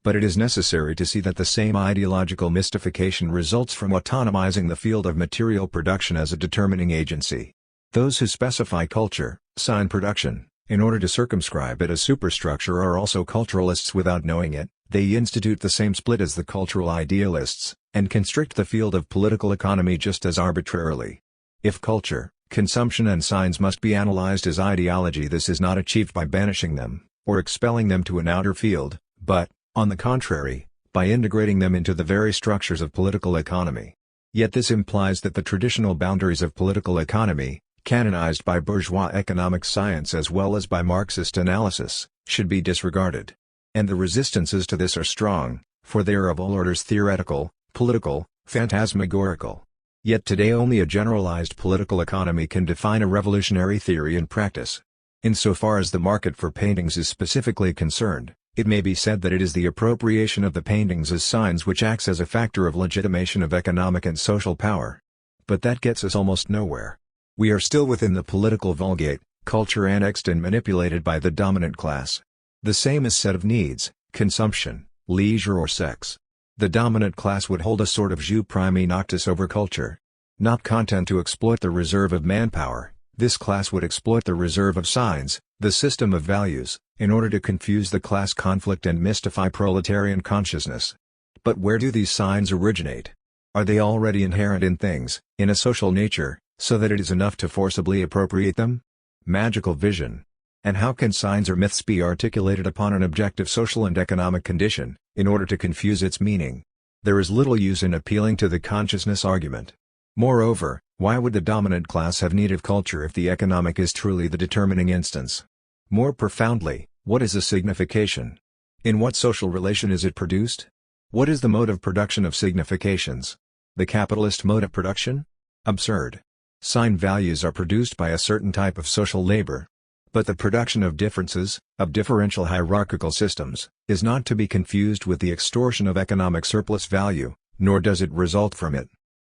But it is necessary to see that the same ideological mystification results from autonomizing the field of material production as a determining agency. Those who specify culture, sign production, in order to circumscribe it as superstructure are also culturalists without knowing it. They institute the same split as the cultural idealists, and constrict the field of political economy just as arbitrarily. If culture, consumption and signs must be analyzed as ideology, this is not achieved by banishing them, or expelling them to an outer field, but, on the contrary, by integrating them into the very structures of political economy. Yet this implies that the traditional boundaries of political economy, canonized by bourgeois economic science as well as by Marxist analysis, should be disregarded. And the resistances to this are strong, for they are of all orders theoretical, political, phantasmagorical. Yet today only a generalized political economy can define a revolutionary theory in practice. Insofar as the market for paintings is specifically concerned, it may be said that it is the appropriation of the paintings as signs which acts as a factor of legitimation of economic and social power. But that gets us almost nowhere. We are still within the political vulgate, culture annexed and manipulated by the dominant class. The same is said of needs, consumption, leisure or sex. The dominant class would hold a sort of jus prime noctis over culture. Not content to exploit the reserve of manpower, this class would exploit the reserve of signs, the system of values, in order to confuse the class conflict and mystify proletarian consciousness. But where do these signs originate? Are they already inherent in things, in a social nature, so that it is enough to forcibly appropriate them? Magical vision. And how can signs or myths be articulated upon an objective social and economic condition, in order to confuse its meaning? There is little use in appealing to the consciousness argument. Moreover, why would the dominant class have need of culture if the economic is truly the determining instance? More profoundly, what is a signification? In what social relation is it produced? What is the mode of production of significations? The capitalist mode of production? Absurd. Sign values are produced by a certain type of social labor. But the production of differences, of differential hierarchical systems, is not to be confused with the extortion of economic surplus value, nor does it result from it.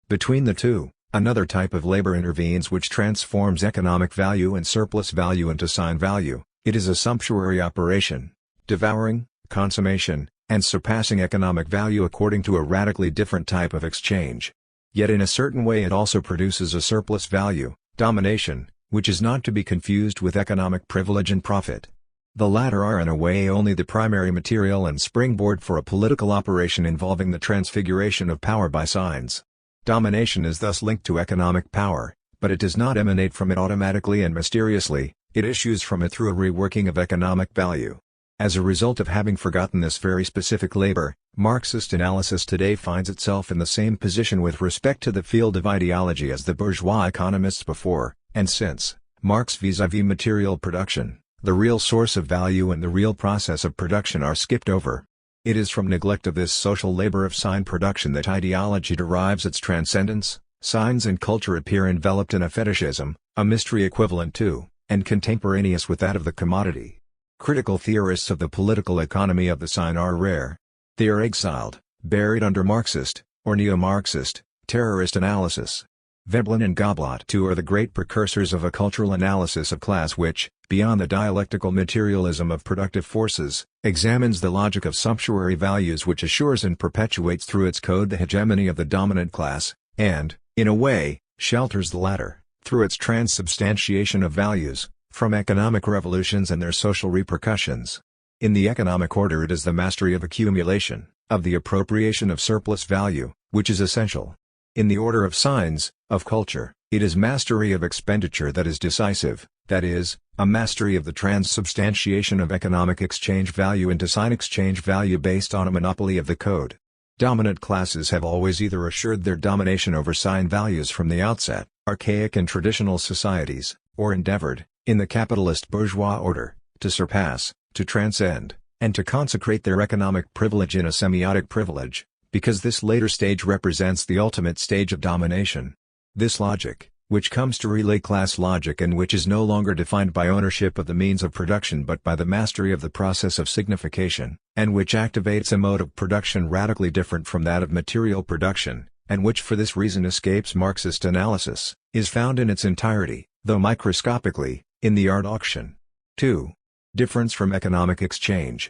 Between the two, another type of labor intervenes which transforms economic value and surplus value into sign value. It is a sumptuary operation, devouring, consummation, and surpassing economic value according to a radically different type of exchange. Yet in a certain way it also produces a surplus value, domination, which is not to be confused with economic privilege and profit. The latter are in a way only the primary material and springboard for a political operation involving the transfiguration of power by signs. Domination is thus linked to economic power, but it does not emanate from it automatically and mysteriously, it issues from it through a reworking of economic value. As a result of having forgotten this very specific labor, Marxist analysis today finds itself in the same position with respect to the field of ideology as the bourgeois economists before and since Marx vis-à-vis material production. The real source of value and the real process of production are skipped over. It is from neglect of this social labor of sign production that ideology derives its transcendence. Signs and culture appear enveloped in a fetishism, a mystery equivalent to, and contemporaneous with that of the commodity. Critical theorists of the political economy of the sign are rare. They are exiled, buried under Marxist, or neo-Marxist, terrorist analysis. Veblen and Goblet too are the great precursors of a cultural analysis of class which, beyond the dialectical materialism of productive forces, examines the logic of sumptuary values which assures and perpetuates through its code the hegemony of the dominant class, and, in a way, shelters the latter, through its transubstantiation of values, from economic revolutions and their social repercussions. In the economic order it is the mastery of accumulation, of the appropriation of surplus value, which is essential. In the order of signs, of culture, it is mastery of expenditure that is decisive, that is, a mastery of the transubstantiation of economic exchange value into sign exchange value based on a monopoly of the code. Dominant classes have always either assured their domination over sign values from the outset, archaic and traditional societies, or endeavored, in the capitalist bourgeois order, to surpass, to transcend, and to consecrate their economic privilege in a semiotic privilege, because this later stage represents the ultimate stage of domination. This logic, which comes to relay class logic and which is no longer defined by ownership of the means of production but by the mastery of the process of signification, and which activates a mode of production radically different from that of material production, and which for this reason escapes Marxist analysis, is found in its entirety, though microscopically, in the art auction. 2. Difference from economic exchange.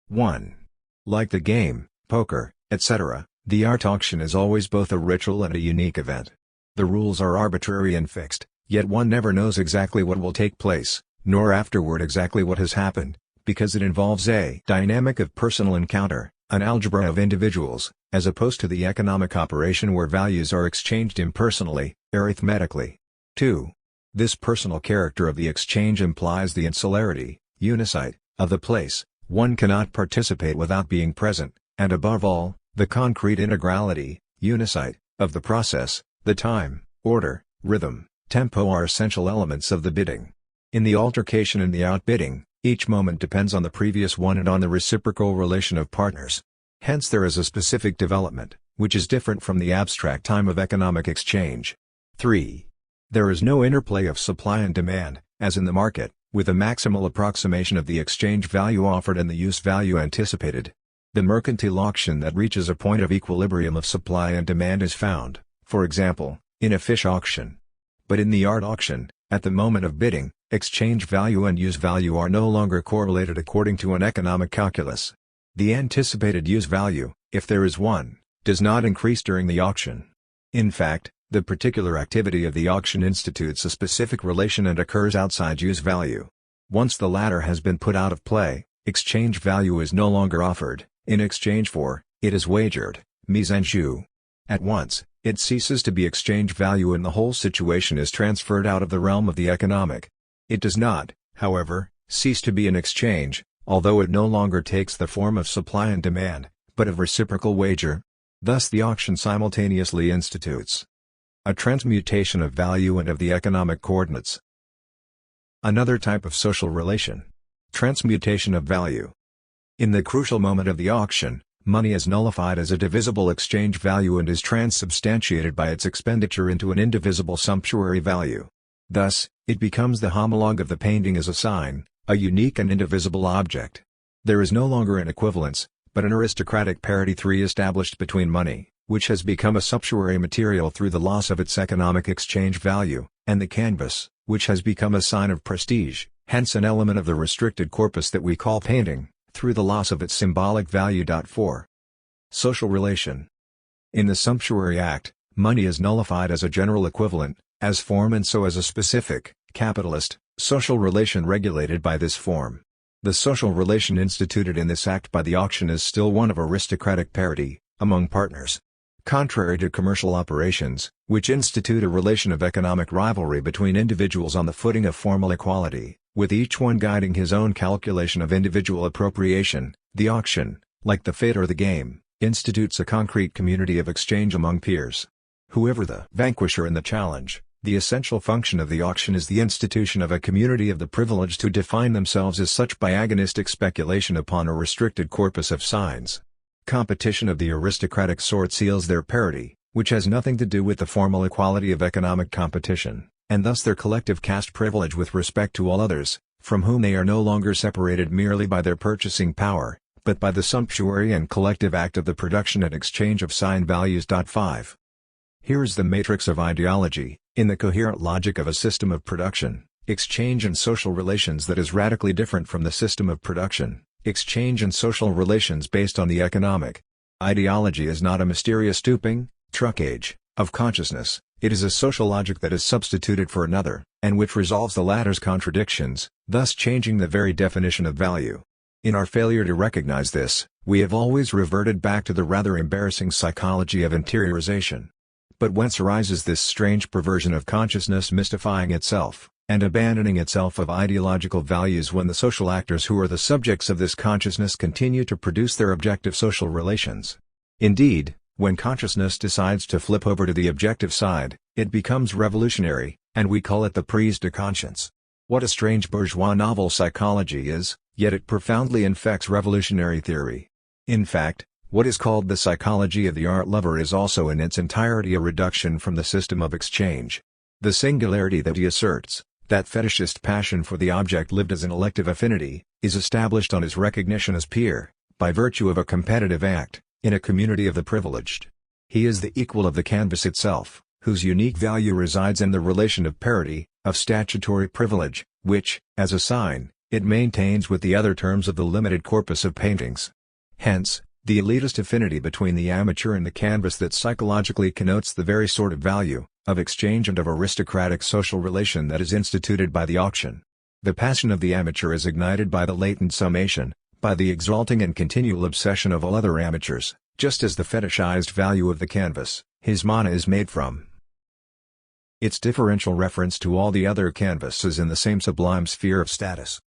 1. Like the game, poker, etc., the art auction is always both a ritual and a unique event. The rules are arbitrary and fixed, yet one never knows exactly what will take place, nor afterward exactly what has happened, because it involves a dynamic of personal encounter, an algebra of individuals, as opposed to the economic operation where values are exchanged impersonally, arithmetically. 2. This personal character of the exchange implies the insularity, unicite, of the place. One cannot participate without being present, and above all, the concrete integrality, unicite, of the process. The time, order, rhythm, tempo are essential elements of the bidding. In the altercation and the outbidding, each moment depends on the previous one and on the reciprocal relation of partners. Hence there is a specific development, which is different from the abstract time of economic exchange. 3. There is no interplay of supply and demand, as in the market, with a maximal approximation of the exchange value offered and the use value anticipated. The mercantile auction that reaches a point of equilibrium of supply and demand is found, for example, in a fish auction. But in the art auction, at the moment of bidding, exchange value and use value are no longer correlated according to an economic calculus. The anticipated use value, if there is one, does not increase during the auction. In fact, the particular activity of the auction institutes a specific relation and occurs outside use value. Once the latter has been put out of play, exchange value is no longer offered, in exchange for, it is wagered, mise en jeu. At once, it ceases to be exchange value and the whole situation is transferred out of the realm of the economic. It does not, however, cease to be an exchange, although it no longer takes the form of supply and demand, but of reciprocal wager. Thus the auction simultaneously institutes a transmutation of value and of the economic coordinates. Another type of social relation. Transmutation of value. In the crucial moment of the auction, money is nullified as a divisible exchange value and is transubstantiated by its expenditure into an indivisible sumptuary value. Thus, it becomes the homologue of the painting as a sign, a unique and indivisible object. There is no longer an equivalence, but an aristocratic parity established between money, which has become a sumptuary material through the loss of its economic exchange value, and the canvas, which has become a sign of prestige, hence an element of the restricted corpus that we call painting, through the loss of its symbolic value. 4. Social relation. In the sumptuary act, money is nullified as a general equivalent, as form and so as a specific, capitalist, social relation regulated by this form. The social relation instituted in this act by the auction is still one of aristocratic parity, among partners. Contrary to commercial operations, which institute a relation of economic rivalry between individuals on the footing of formal equality, with each one guiding his own calculation of individual appropriation, the auction, like the fete or the game, institutes a concrete community of exchange among peers. Whoever the vanquisher in the challenge, the essential function of the auction is the institution of a community of the privileged who define themselves as such by agonistic speculation upon a restricted corpus of signs. Competition of the aristocratic sort seals their parity, which has nothing to do with the formal equality of economic competition, and thus their collective caste privilege with respect to all others, from whom they are no longer separated merely by their purchasing power, but by the sumptuary and collective act of the production and exchange of sign values. 5. Here is the matrix of ideology, in the coherent logic of a system of production, exchange and social relations that is radically different from the system of production, exchange and social relations based on the economic. Ideology is not a mysterious stooping, truckage, of consciousness, it is a social logic that is substituted for another, and which resolves the latter's contradictions, thus changing the very definition of value. In our failure to recognize this, we have always reverted back to the rather embarrassing psychology of interiorization. But whence arises this strange perversion of consciousness mystifying itself, and abandoning itself of ideological values when the social actors who are the subjects of this consciousness continue to produce their objective social relations? Indeed, when consciousness decides to flip over to the objective side, it becomes revolutionary, and we call it the prise de conscience. What a strange bourgeois novel psychology is, yet it profoundly infects revolutionary theory. In fact, what is called the psychology of the art lover is also in its entirety a reduction from the system of exchange. The singularity that he asserts, that fetishist passion for the object lived as an elective affinity, is established on his recognition as peer, by virtue of a competitive act, in a community of the privileged. He is the equal of the canvas itself, whose unique value resides in the relation of parity, of statutory privilege, which, as a sign, it maintains with the other terms of the limited corpus of paintings. Hence, the elitist affinity between the amateur and the canvas that psychologically connotes the very sort of value, of exchange and of aristocratic social relation that is instituted by the auction. The passion of the amateur is ignited by the latent summation, by the exalting and continual obsession of all other amateurs, just as the fetishized value of the canvas, his mana, is made from its differential reference to all the other canvases in the same sublime sphere of status.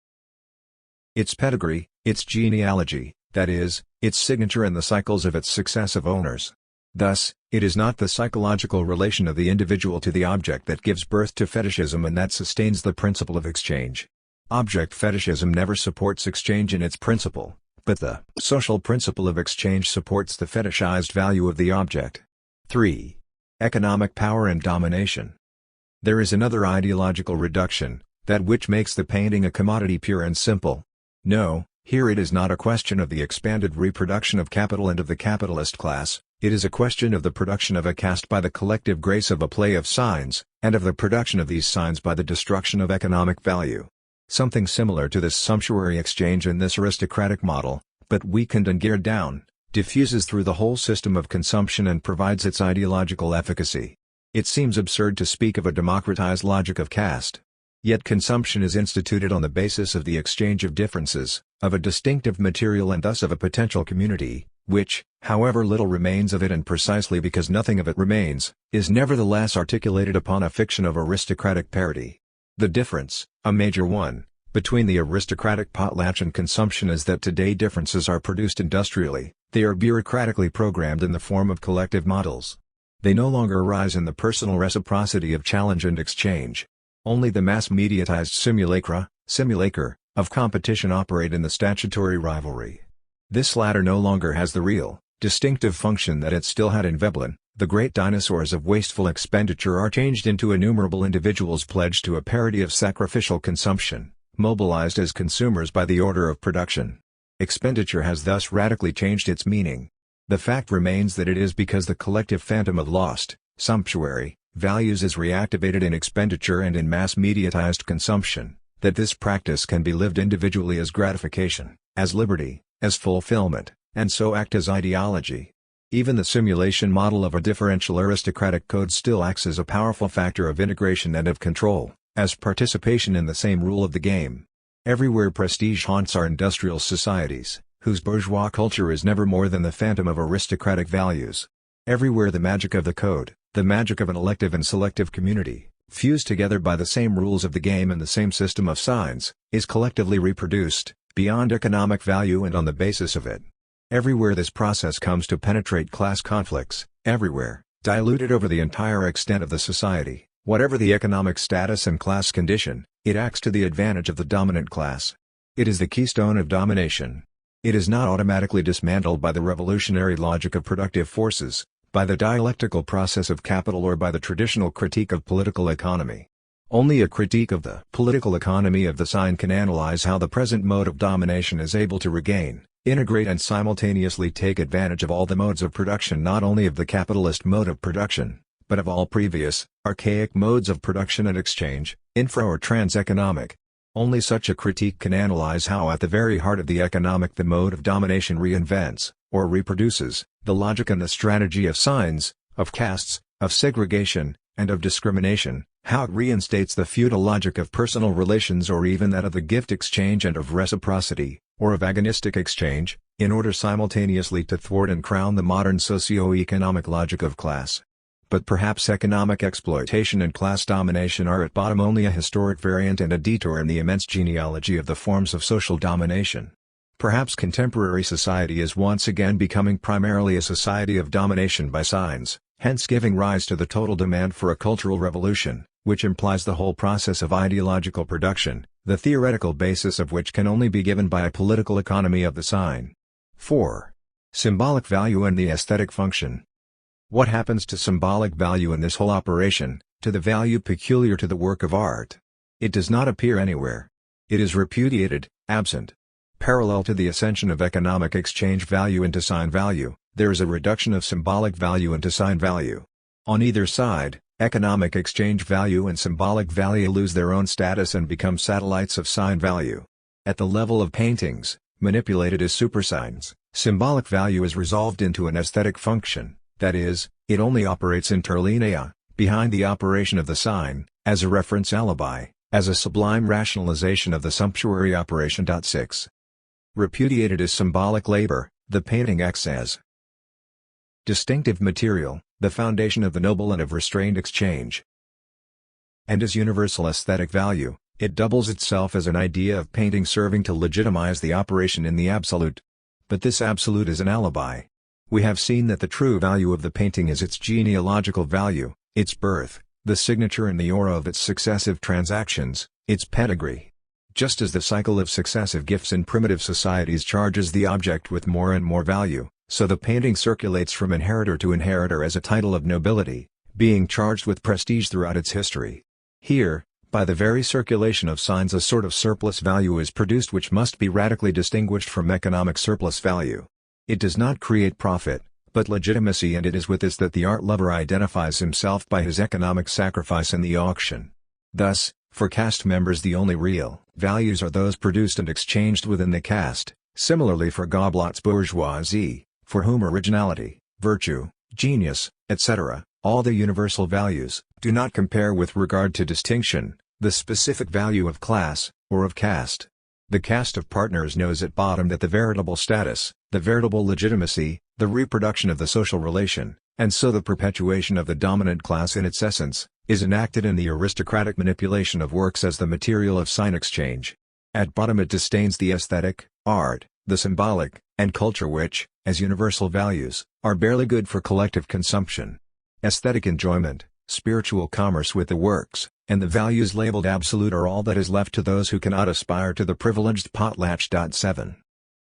Its pedigree, its genealogy, that is, its signature and the cycles of its successive owners. Thus, it is not the psychological relation of the individual to the object that gives birth to fetishism and that sustains the principle of exchange. Object fetishism never supports exchange in its principle, but the social principle of exchange supports the fetishized value of the object. 3. Economic power and domination. There is another ideological reduction, that which makes the painting a commodity pure and simple. No, here it is not a question of the expanded reproduction of capital and of the capitalist class, it is a question of the production of a caste by the collective grace of a play of signs, and of the production of these signs by the destruction of economic value. Something similar to this sumptuary exchange in this aristocratic model, but weakened and geared down, diffuses through the whole system of consumption and provides its ideological efficacy. It seems absurd to speak of a democratized logic of caste. Yet consumption is instituted on the basis of the exchange of differences, of a distinctive material and thus of a potential community, which, however little remains of it and precisely because nothing of it remains, is nevertheless articulated upon a fiction of aristocratic parity. The difference, a major one, between the aristocratic potlatch and consumption is that today differences are produced industrially, they are bureaucratically programmed in the form of collective models. They no longer arise in the personal reciprocity of challenge and exchange. Only the mass-mediatized simulacra, of competition operate in the statutory rivalry. This latter no longer has the real, distinctive function that it still had in Veblen. The great dinosaurs of wasteful expenditure are changed into innumerable individuals pledged to a parity of sacrificial consumption, mobilized as consumers by the order of production. Expenditure has thus radically changed its meaning. The fact remains that it is because the collective phantom of lost, sumptuary, values is reactivated in expenditure and in mass-mediatized consumption, that this practice can be lived individually as gratification, as liberty, as fulfillment, and so act as ideology. Even the simulation model of a differential aristocratic code still acts as a powerful factor of integration and of control, as participation in the same rule of the game. Everywhere prestige haunts our industrial societies, whose bourgeois culture is never more than the phantom of aristocratic values. Everywhere the magic of the code, the magic of an elective and selective community, fused together by the same rules of the game and the same system of signs, is collectively reproduced, beyond economic value and on the basis of it. Everywhere this process comes to penetrate class conflicts, everywhere, diluted over the entire extent of the society, whatever the economic status and class condition, it acts to the advantage of the dominant class. It is the keystone of domination. It is not automatically dismantled by the revolutionary logic of productive forces, by the dialectical process of capital or by the traditional critique of political economy. Only a critique of the political economy of the sign can analyze how the present mode of domination is able to regain, integrate and simultaneously take advantage of all the modes of production, not only of the capitalist mode of production, but of all previous, archaic modes of production and exchange, infra or trans-economic. Only such a critique can analyze how at the very heart of the economic the mode of domination reinvents, or reproduces, the logic and the strategy of signs, of castes, of segregation, and of discrimination, how it reinstates the feudal logic of personal relations or even that of the gift exchange and of reciprocity, or of agonistic exchange, in order simultaneously to thwart and crown the modern socio-economic logic of class. But perhaps economic exploitation and class domination are at bottom only a historic variant and a detour in the immense genealogy of the forms of social domination. Perhaps contemporary society is once again becoming primarily a society of domination by signs, hence giving rise to the total demand for a cultural revolution, which implies the whole process of ideological production, the theoretical basis of which can only be given by a political economy of the sign. 4. Symbolic value and the aesthetic function. What happens to symbolic value in this whole operation, to the value peculiar to the work of art? It does not appear anywhere. It is repudiated, absent. Parallel to the ascension of economic exchange value into sign value, there is a reduction of symbolic value into sign value. On either side, economic exchange value and symbolic value lose their own status and become satellites of sign value. At the level of paintings, manipulated as supersigns, symbolic value is resolved into an aesthetic function. That is, it only operates inter linea, behind the operation of the sign, as a reference alibi, as a sublime rationalization of the sumptuary operation. 6. Repudiated as symbolic labor, the painting acts as distinctive material, the foundation of the noble and of restrained exchange. And as universal aesthetic value, it doubles itself as an idea of painting serving to legitimize the operation in the absolute. But this absolute is an alibi. We have seen that the true value of the painting is its genealogical value, its birth, the signature and the aura of its successive transactions, its pedigree. Just as the cycle of successive gifts in primitive societies charges the object with more and more value, so the painting circulates from inheritor to inheritor as a title of nobility, being charged with prestige throughout its history. Here, by the very circulation of signs, a sort of surplus value is produced which must be radically distinguished from economic surplus value. It does not create profit, but legitimacy, and it is with this that the art lover identifies himself by his economic sacrifice in the auction. Thus, for caste members the only real values are those produced and exchanged within the caste. Similarly for Gobelot's bourgeoisie, for whom originality, virtue, genius, etc., all the universal values, do not compare with regard to distinction, the specific value of class, or of caste. The caste of partners knows at bottom that the veritable status, the veritable legitimacy, the reproduction of the social relation, and so the perpetuation of the dominant class in its essence, is enacted in the aristocratic manipulation of works as the material of sign exchange. At bottom it disdains the aesthetic, art, the symbolic, and culture which, as universal values, are barely good for collective consumption. Aesthetic enjoyment, spiritual commerce with the works, and the values labeled absolute are all that is left to those who cannot aspire to the privileged potlatch. 7.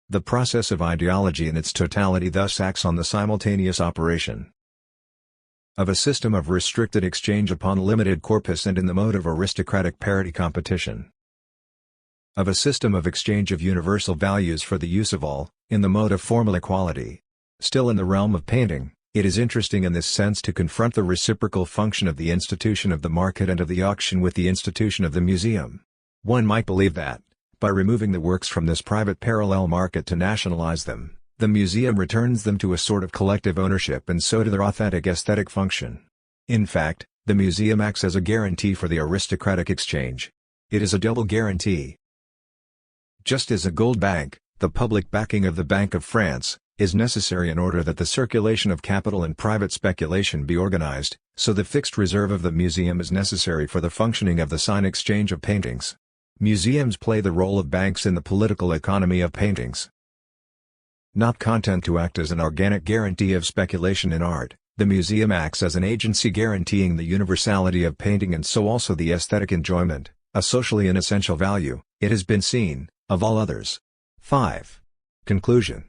The process of ideology in its totality thus acts on the simultaneous operation of a system of restricted exchange upon limited corpus and in the mode of aristocratic parity competition, of a system of exchange of universal values for the use of all, in the mode of formal equality. Still in the realm of painting, it is interesting in this sense to confront the reciprocal function of the institution of the market and of the auction with the institution of the museum. One might believe that, by removing the works from this private parallel market to nationalize them, the museum returns them to a sort of collective ownership and so to their authentic aesthetic function. In fact, the museum acts as a guarantee for the aristocratic exchange. It is a double guarantee. Just as a gold bank, the public backing of the Bank of France, is necessary in order that the circulation of capital and private speculation be organized, so the fixed reserve of the museum is necessary for the functioning of the sign exchange of paintings. Museums play the role of banks in the political economy of paintings. Not content to act as an organic guarantee of speculation in art, the museum acts as an agency guaranteeing the universality of painting and so also the aesthetic enjoyment, a socially inessential value, it has been seen, of all others. 5. Conclusion.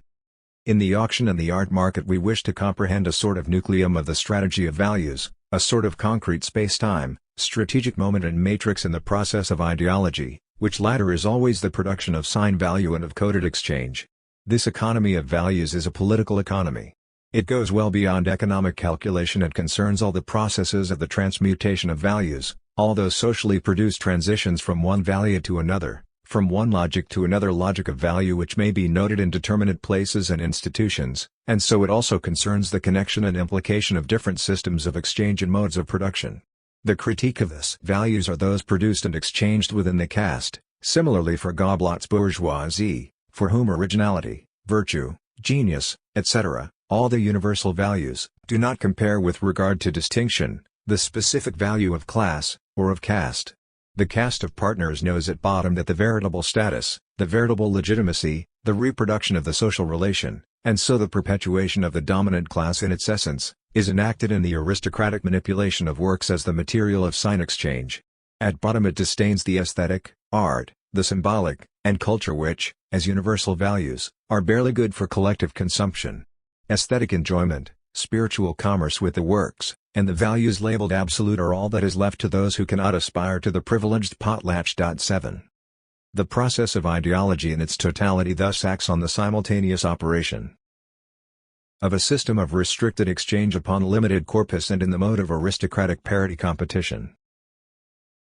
In the auction and the art market we wish to comprehend a sort of nucleum of the strategy of values, a sort of concrete space-time, strategic moment and matrix in the process of ideology, which latter is always the production of sign value and of coded exchange. This economy of values is a political economy. It goes well beyond economic calculation and concerns all the processes of the transmutation of values, all those socially produced transitions from one value to another, from one logic to another logic of value which may be noted in determinate places and institutions, and so it also concerns the connection and implication of different systems of exchange and modes of production. The critique of this values are those produced and exchanged within the caste, similarly for Gobelot's bourgeoisie, for whom originality, virtue, genius, etc., all the universal values, do not compare with regard to distinction, the specific value of class, or of caste. The caste of partners knows at bottom that the veritable status, the veritable legitimacy, the reproduction of the social relation, and so the perpetuation of the dominant class in its essence, is enacted in the aristocratic manipulation of works as the material of sign exchange. At bottom it disdains the aesthetic, art, the symbolic, and culture which, as universal values, are barely good for collective consumption. Aesthetic enjoyment, spiritual commerce with the works, and the values labeled absolute are all that is left to those who cannot aspire to the privileged potlatch. 7. The process of ideology in its totality thus acts on the simultaneous operation of a system of restricted exchange upon limited corpus and in the mode of aristocratic parity competition.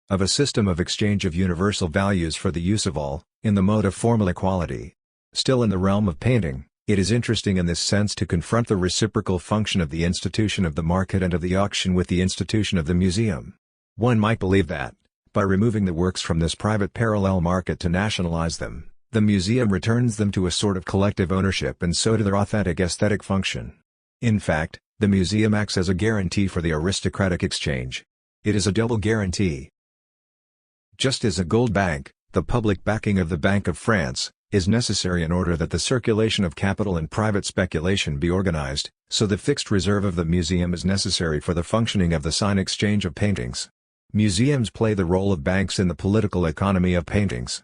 Of a system of exchange of universal values for the use of all, in the mode of formal equality. Still in the realm of painting, it is interesting in this sense to confront the reciprocal function of the institution of the market and of the auction with the institution of the museum. One might believe that, by removing the works from this private parallel market to nationalize them, the museum returns them to a sort of collective ownership and so to their authentic aesthetic function. In fact, the museum acts as a guarantee for the aristocratic exchange. It is a double guarantee. Just as a gold bank, the public backing of the Bank of France, is necessary in order that the circulation of capital and private speculation be organized, so the fixed reserve of the museum is necessary for the functioning of the sign exchange of paintings. Museums play the role of banks in the political economy of paintings.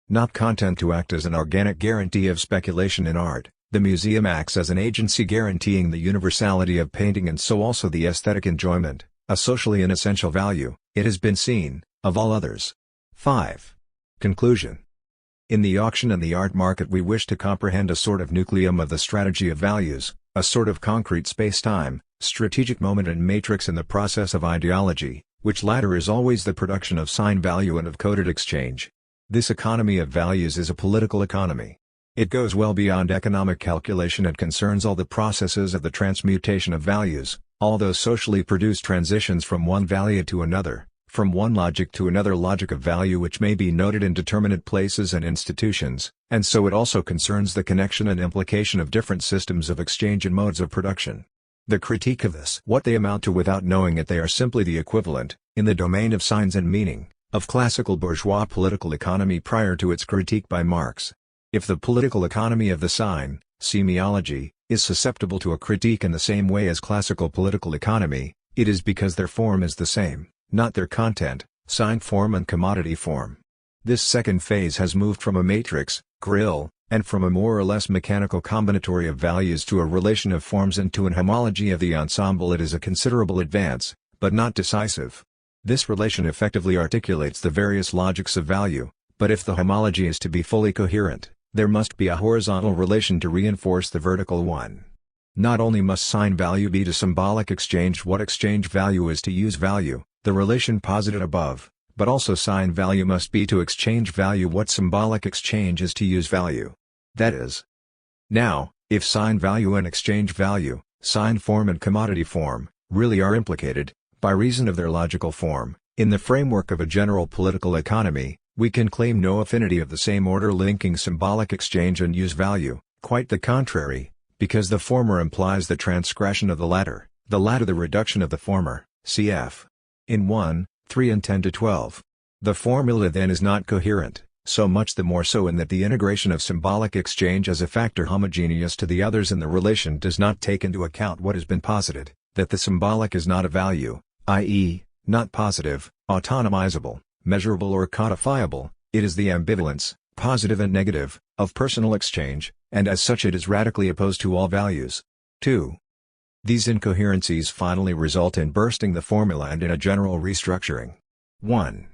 Not content to act as an organic guarantee of speculation in art, the museum acts as an agency guaranteeing the universality of painting and so also the aesthetic enjoyment, a socially inessential value, it has been seen, of all others. 5. Conclusion. In the auction and the art market we wish to comprehend a sort of nucleum of the strategy of values, a sort of concrete space-time, strategic moment and matrix in the process of ideology, which latter is always the production of sign value and of coded exchange. This economy of values is a political economy. It goes well beyond economic calculation and concerns all the processes of the transmutation of values, all those socially produced transitions from one value to another, from one logic to another logic of value which may be noted in determinate places and institutions, and so it also concerns the connection and implication of different systems of exchange and modes of production. The critique of this what they amount to without knowing it they are simply the equivalent, in the domain of signs and meaning, of classical bourgeois political economy prior to its critique by Marx. If the political economy of the sign, semiology, is susceptible to a critique in the same way as classical political economy, it is because their form is the same, not their content, sign form and commodity form. This second phase has moved from a matrix, grill, and from a more or less mechanical combinatory of values to a relation of forms and to an homology of the ensemble. It is a considerable advance, but not decisive. This relation effectively articulates the various logics of value, but if the homology is to be fully coherent, there must be a horizontal relation to reinforce the vertical one. Not only must sign value be to symbolic exchange what exchange value is to use value, the relation posited above, but also sign value must be to exchange value what symbolic exchange is to use value. That is. Now, if sign value and exchange value, sign form and commodity form, really are implicated, by reason of their logical form, in the framework of a general political economy, we can claim no affinity of the same order linking symbolic exchange and use value, Quite the contrary, because the former implies the transgression of the latter the reduction of the former, cf. in 1, 3 and 10 to 12. The formula then is not coherent, so much the more so in that the integration of symbolic exchange as a factor homogeneous to the others in the relation does not take into account what has been posited, that the symbolic is not a value, i.e., not positive, autonomizable, measurable or codifiable, it is the ambivalence, positive and negative, of personal exchange, and as such it is radically opposed to all values. 2. These incoherencies finally result in bursting the formula and in a general restructuring. 1.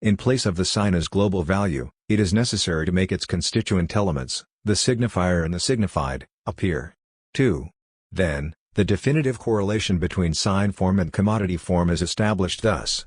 In place of the sign as global value, it is necessary to make its constituent elements, the signifier and the signified, appear. 2. Then, the definitive correlation between sign form and commodity form is established thus.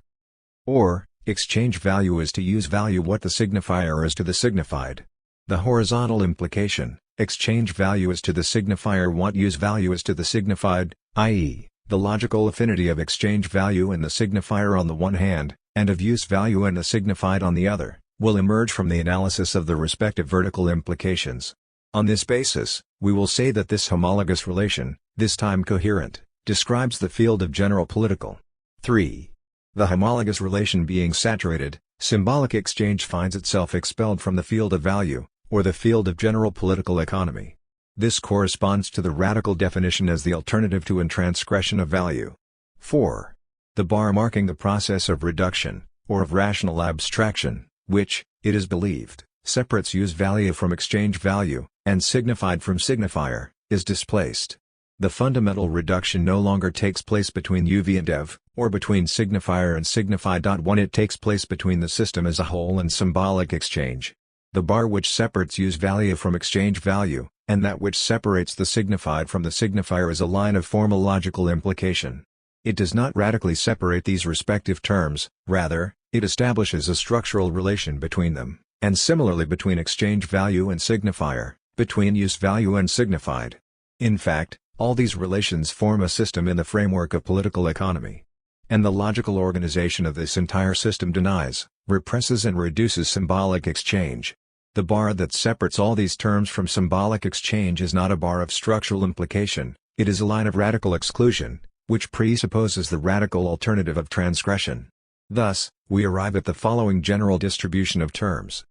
Or, exchange value is to use value what the signifier is to the signified. The horizontal implication, exchange value is to the signifier what use value is to the signified, i.e., the logical affinity of exchange value and the signifier on the one hand, and of use value and the signified on the other, will emerge from the analysis of the respective vertical implications. On this basis, we will say that this homologous relation, this time coherent, describes the field of general political. 3. The homologous relation being saturated, symbolic exchange finds itself expelled from the field of value, or the field of general political economy. This corresponds to the radical definition as the alternative to intransgression of value. 4. The bar marking the process of reduction, or of rational abstraction, which, it is believed, separates use value from exchange value, and signified from signifier, is displaced. The fundamental reduction no longer takes place between UV and EV, or between signifier and signified. When it takes place between the system as a whole and symbolic exchange. The bar which separates use value from exchange value, and that which separates the signified from the signifier is a line of formal logical implication. It does not radically separate these respective terms, rather, it establishes a structural relation between them, and similarly between exchange value and signifier, between use value and signified. In fact, all these relations form a system in the framework of political economy. And the logical organization of this entire system denies, represses and reduces symbolic exchange. The bar that separates all these terms from symbolic exchange is not a bar of structural implication, it is a line of radical exclusion, which presupposes the radical alternative of transgression. Thus, we arrive at the following general distribution of terms.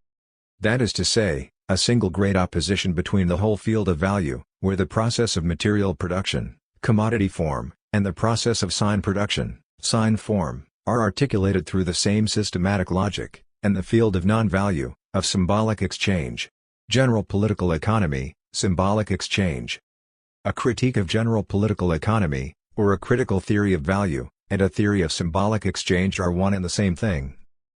That is to say, a single great opposition between the whole field of value, where the process of material production, commodity form, and the process of sign production, sign form, are articulated through the same systematic logic, and the field of non-value, of symbolic exchange. General political economy, symbolic exchange. A critique of general political economy, or a critical theory of value, and a theory of symbolic exchange are one and the same thing.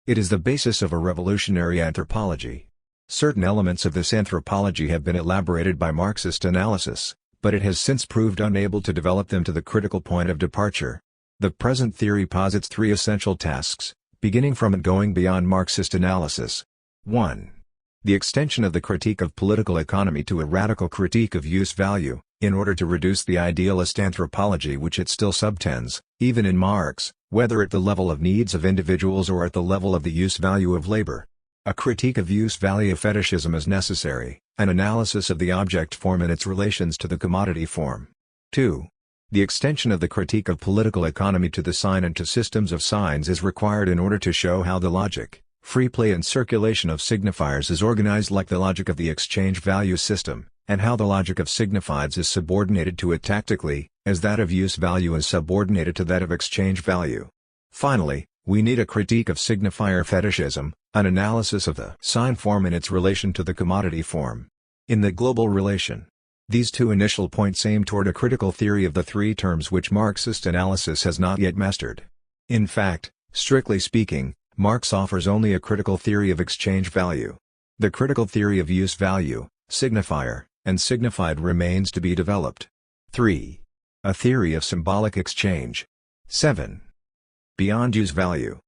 It is the basis of a revolutionary anthropology. Certain elements of this anthropology have been elaborated by Marxist analysis, but it has since proved unable to develop them to the critical point of departure. The present theory posits three essential tasks, beginning from and going beyond Marxist analysis. 1. The extension of the critique of political economy to a radical critique of use value, in order to reduce the idealist anthropology which it still subtends, even in Marx, whether at the level of needs of individuals or at the level of the use value of labor. A critique of use value fetishism is necessary, an analysis of the object form and its relations to the commodity form. 2. The extension of the critique of political economy to the sign and to systems of signs is required in order to show how the logic, free play and circulation of signifiers is organized like the logic of the exchange value system, and how the logic of signifieds is subordinated to it tactically, as that of use value is subordinated to that of exchange value. Finally, we need a critique of signifier fetishism, an analysis of the sign form in its relation to the commodity form. In the global relation, these two initial points aim toward a critical theory of the three terms which Marxist analysis has not yet mastered. In fact, strictly speaking, Marx offers only a critical theory of exchange value. The critical theory of use value, signifier, and signified remains to be developed. 3. A theory of symbolic exchange. 7. Beyond use value.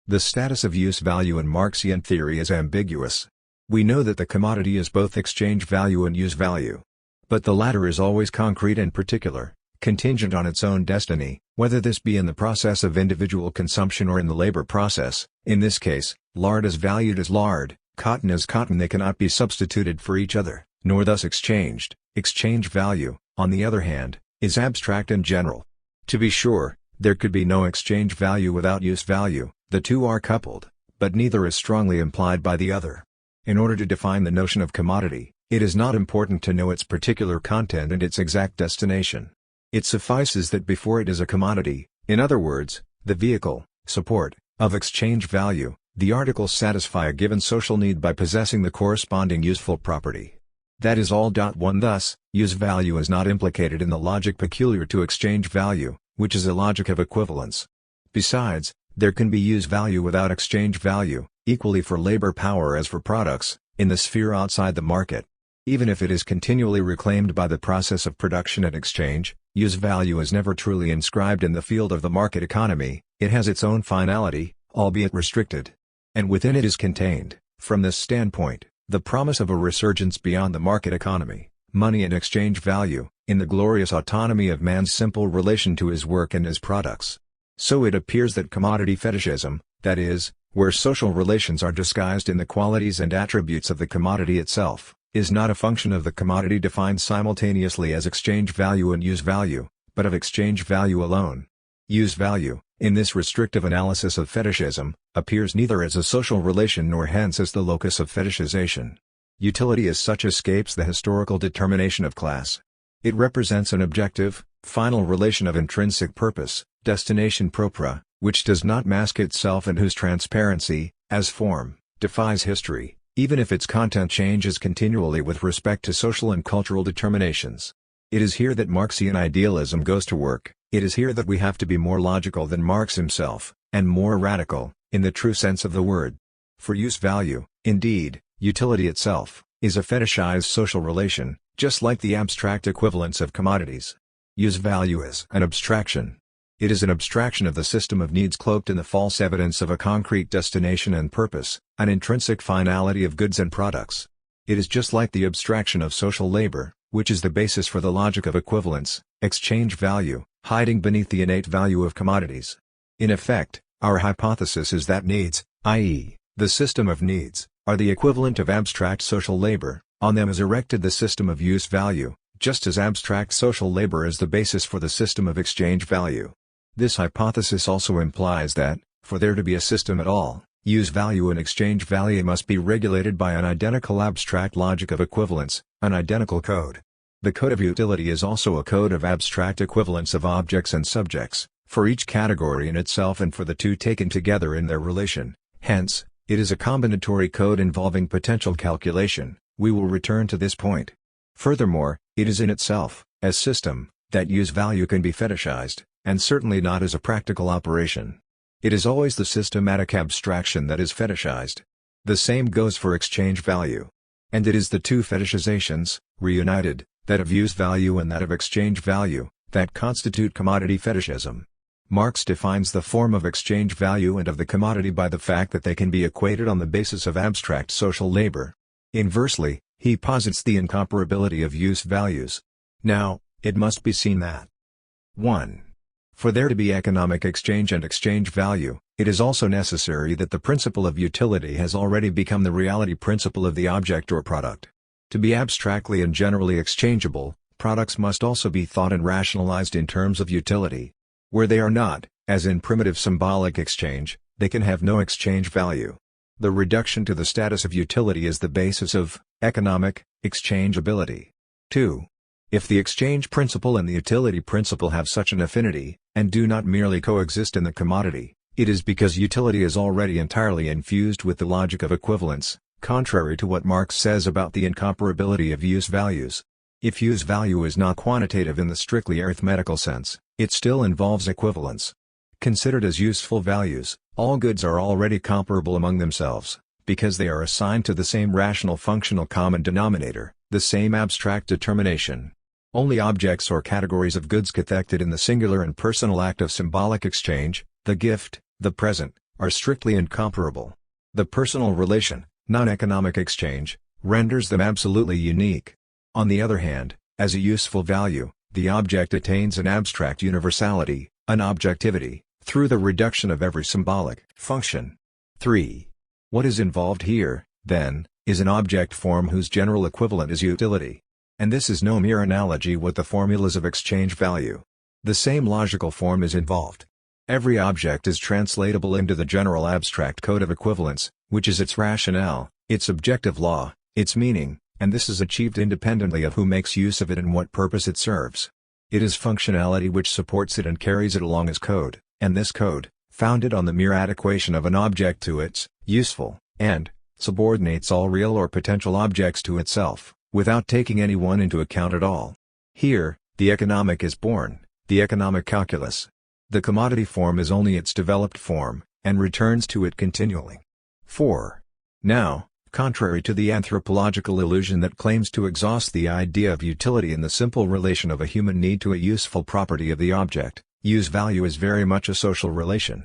The status of use value in Marxian theory is ambiguous. We know that the commodity is both exchange value and use value. But the latter is always concrete and particular, contingent on its own destiny, whether this be in the process of individual consumption or in the labor process. In this case, lard is valued as lard, cotton as cotton. They cannot be substituted for each other. nor thus exchanged. Exchange value, on the other hand, is abstract and general. To be sure, there could be no exchange value without use value, the two are coupled, but neither is strongly implied by the other. In order to define the notion of commodity, it is not important to know its particular content and its exact destination. It suffices that before it is a commodity, in other words, the vehicle, support, of exchange value, the articles satisfy a given social need by possessing the corresponding useful property. That is all. 1 Thus, use value is not implicated in the logic peculiar to exchange value, which is a logic of equivalence. Besides, there can be use value without exchange value, equally for labor power as for products, in the sphere outside the market. Even if it is continually reclaimed by the process of production and exchange, use value is never truly inscribed in the field of the market economy. It has its own finality, albeit restricted. And within it is contained, from this standpoint, the promise of a resurgence beyond the market economy, money and exchange value, in the glorious autonomy of man's simple relation to his work and his products. So it appears that commodity fetishism, that is, where social relations are disguised in the qualities and attributes of the commodity itself, is not a function of the commodity defined simultaneously as exchange value and use value, but of exchange value alone. Use value, in this restrictive analysis of fetishism, appears neither as a social relation nor hence as the locus of fetishization. Utility as such escapes the historical determination of class. It represents an objective, final relation of intrinsic purpose, destination propria, which does not mask itself and whose transparency, as form, defies history, even if its content changes continually with respect to social and cultural determinations. It is here that Marxian idealism goes to work. It is here that we have to be more logical than Marx himself, and more radical, in the true sense of the word. For use value, indeed, utility itself, is a fetishized social relation, just like the abstract equivalence of commodities. Use value is an abstraction. It is an abstraction of the system of needs cloaked in the false evidence of a concrete destination and purpose, an intrinsic finality of goods and products. It is just like the abstraction of social labor, which is the basis for the logic of equivalence, exchange value, hiding beneath the innate value of commodities. In effect, our hypothesis is that needs, i.e., the system of needs, are the equivalent of abstract social labor. On them is erected the system of use value, just as abstract social labor is the basis for the system of exchange value. This hypothesis also implies that, for there to be a system at all, use value and exchange value must be regulated by an identical abstract logic of equivalence, an identical code. The code of utility is also a code of abstract equivalence of objects and subjects, for each category in itself and for the two taken together in their relation. Hence, it is a combinatory code involving potential calculation. We will return to this point. Furthermore, it is in itself, as system, that use value can be fetishized, and certainly not as a practical operation. It is always the systematic abstraction that is fetishized. The same goes for exchange value. And it is the two fetishizations, reunited, that of use value and that of exchange value, that constitute commodity fetishism. Marx defines the form of exchange value and of the commodity by the fact that they can be equated on the basis of abstract social labor. Inversely, he posits the incomparability of use values. Now, it must be seen that 1. For there to be economic exchange and exchange value, it is also necessary that the principle of utility has already become the reality principle of the object or product. To be abstractly and generally exchangeable, products must also be thought and rationalized in terms of utility. Where they are not, as in primitive symbolic exchange, they can have no exchange value. The reduction to the status of utility is the basis of economic exchangeability. 2. If the exchange principle and the utility principle have such an affinity, and do not merely coexist in the commodity, it is because utility is already entirely infused with the logic of equivalence, contrary to what Marx says about the incomparability of use values. If use value is not quantitative in the strictly arithmetical sense, it still involves equivalence. Considered as useful values, all goods are already comparable among themselves, because they are assigned to the same rational functional common denominator, the same abstract determination. Only objects or categories of goods cathected in the singular and personal act of symbolic exchange, the gift, the present, are strictly incomparable. The personal relation, non-economic exchange, renders them absolutely unique. On the other hand, as a useful value, the object attains an abstract universality, an objectivity, through the reduction of every symbolic function. 3. What is involved here, then, is an object form whose general equivalent is utility. And this is no mere analogy with the formulas of exchange value. The same logical form is involved. Every object is translatable into the general abstract code of equivalence, which is its rationale, its objective law, its meaning, and this is achieved independently of who makes use of it and what purpose it serves. It is functionality which supports it and carries it along as code, and this code, founded on the mere adequation of an object to its useful end, subordinates all real or potential objects to itself, without taking any one into account at all. Here, the economic is born, the economic calculus. The commodity form is only its developed form, and returns to it continually. 4. Now, contrary to the anthropological illusion that claims to exhaust the idea of utility in the simple relation of a human need to a useful property of the object, use value is very much a social relation.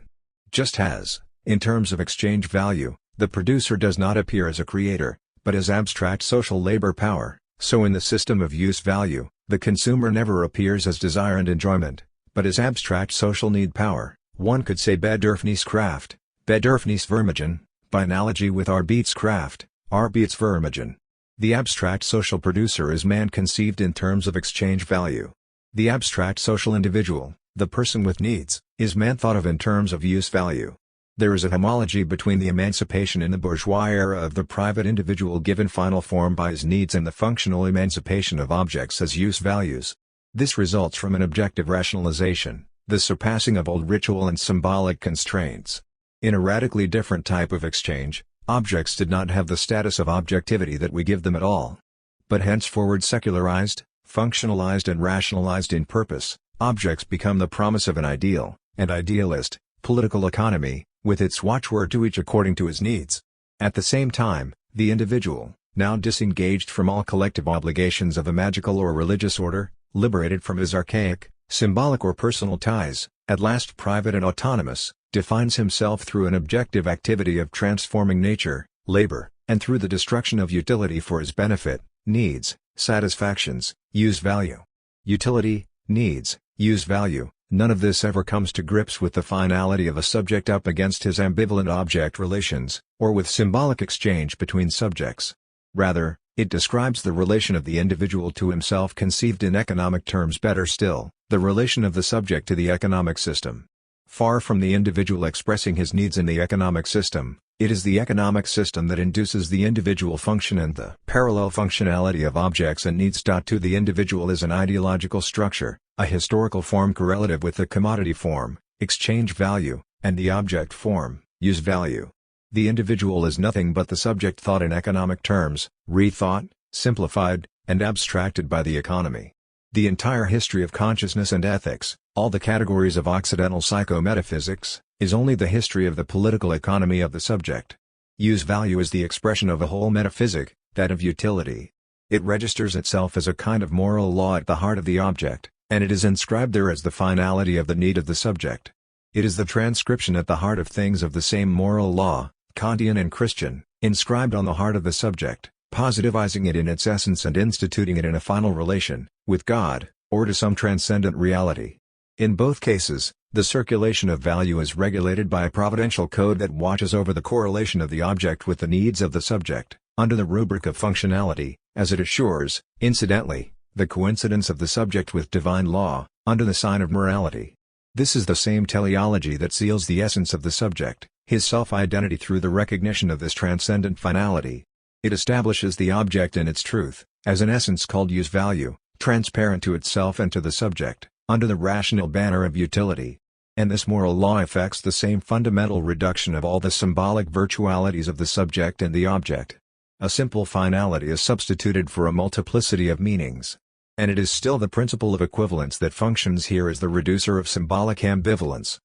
Just as, in terms of exchange value, the producer does not appear as a creator, but as abstract social labor power, so in the system of use value, the consumer never appears as desire and enjoyment, but as abstract social need power. One could say bedürfniskraft, bedürfnisvermogen, by analogy with Arbeitskraft, Arbeitsvermogen. The abstract social producer is man conceived in terms of exchange value. The abstract social individual, the person with needs, is man thought of in terms of use value. There is a homology between the emancipation in the bourgeois era of the private individual given final form by his needs and the functional emancipation of objects as use values. This results from an objective rationalization, the surpassing of old ritual and symbolic constraints. In a radically different type of exchange, objects did not have the status of objectivity that we give them at all. But henceforward secularized, functionalized and rationalized in purpose, objects become the promise of an ideal, and idealist, political economy, with its watchword to each according to his needs. At the same time, the individual, now disengaged from all collective obligations of a magical or religious order, liberated from his archaic, symbolic or personal ties, at last private and autonomous, defines himself through an objective activity of transforming nature, labor, and through the destruction of utility for his benefit, needs, satisfactions, use value. Utility, needs, use value, none of this ever comes to grips with the finality of a subject up against his ambivalent object relations, or with symbolic exchange between subjects. Rather, it describes the relation of the individual to himself conceived in economic terms, better still, the relation of the subject to the economic system. Far from the individual expressing his needs in the economic system, it is the economic system that induces the individual function, and the parallel functionality of objects and needs. To the individual is an ideological structure, a historical form correlative with the commodity form, exchange value, and the object form, use value. The individual is nothing but the subject thought in economic terms, rethought, simplified, and abstracted by the economy. The entire history of consciousness and ethics, all the categories of Occidental psychometaphysics, is only the history of the political economy of the subject. Use value is the expression of a whole metaphysic, that of utility. It registers itself as a kind of moral law at the heart of the object, and it is inscribed there as the finality of the need of the subject. It is the transcription at the heart of things of the same moral law, Kantian and Christian, inscribed on the heart of the subject, positivizing it in its essence and instituting it in a final relation, with God, or to some transcendent reality. In both cases, the circulation of value is regulated by a providential code that watches over the correlation of the object with the needs of the subject, under the rubric of functionality, as it assures, incidentally, the coincidence of the subject with divine law, under the sign of morality. This is the same teleology that seals the essence of the subject, his self-identity, through the recognition of this transcendent finality. It establishes the object in its truth, as an essence called use value, transparent to itself and to the subject, under the rational banner of utility. And this moral law effects the same fundamental reduction of all the symbolic virtualities of the subject and the object. A simple finality is substituted for a multiplicity of meanings. And it is still the principle of equivalence that functions here as the reducer of symbolic ambivalence.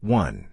1.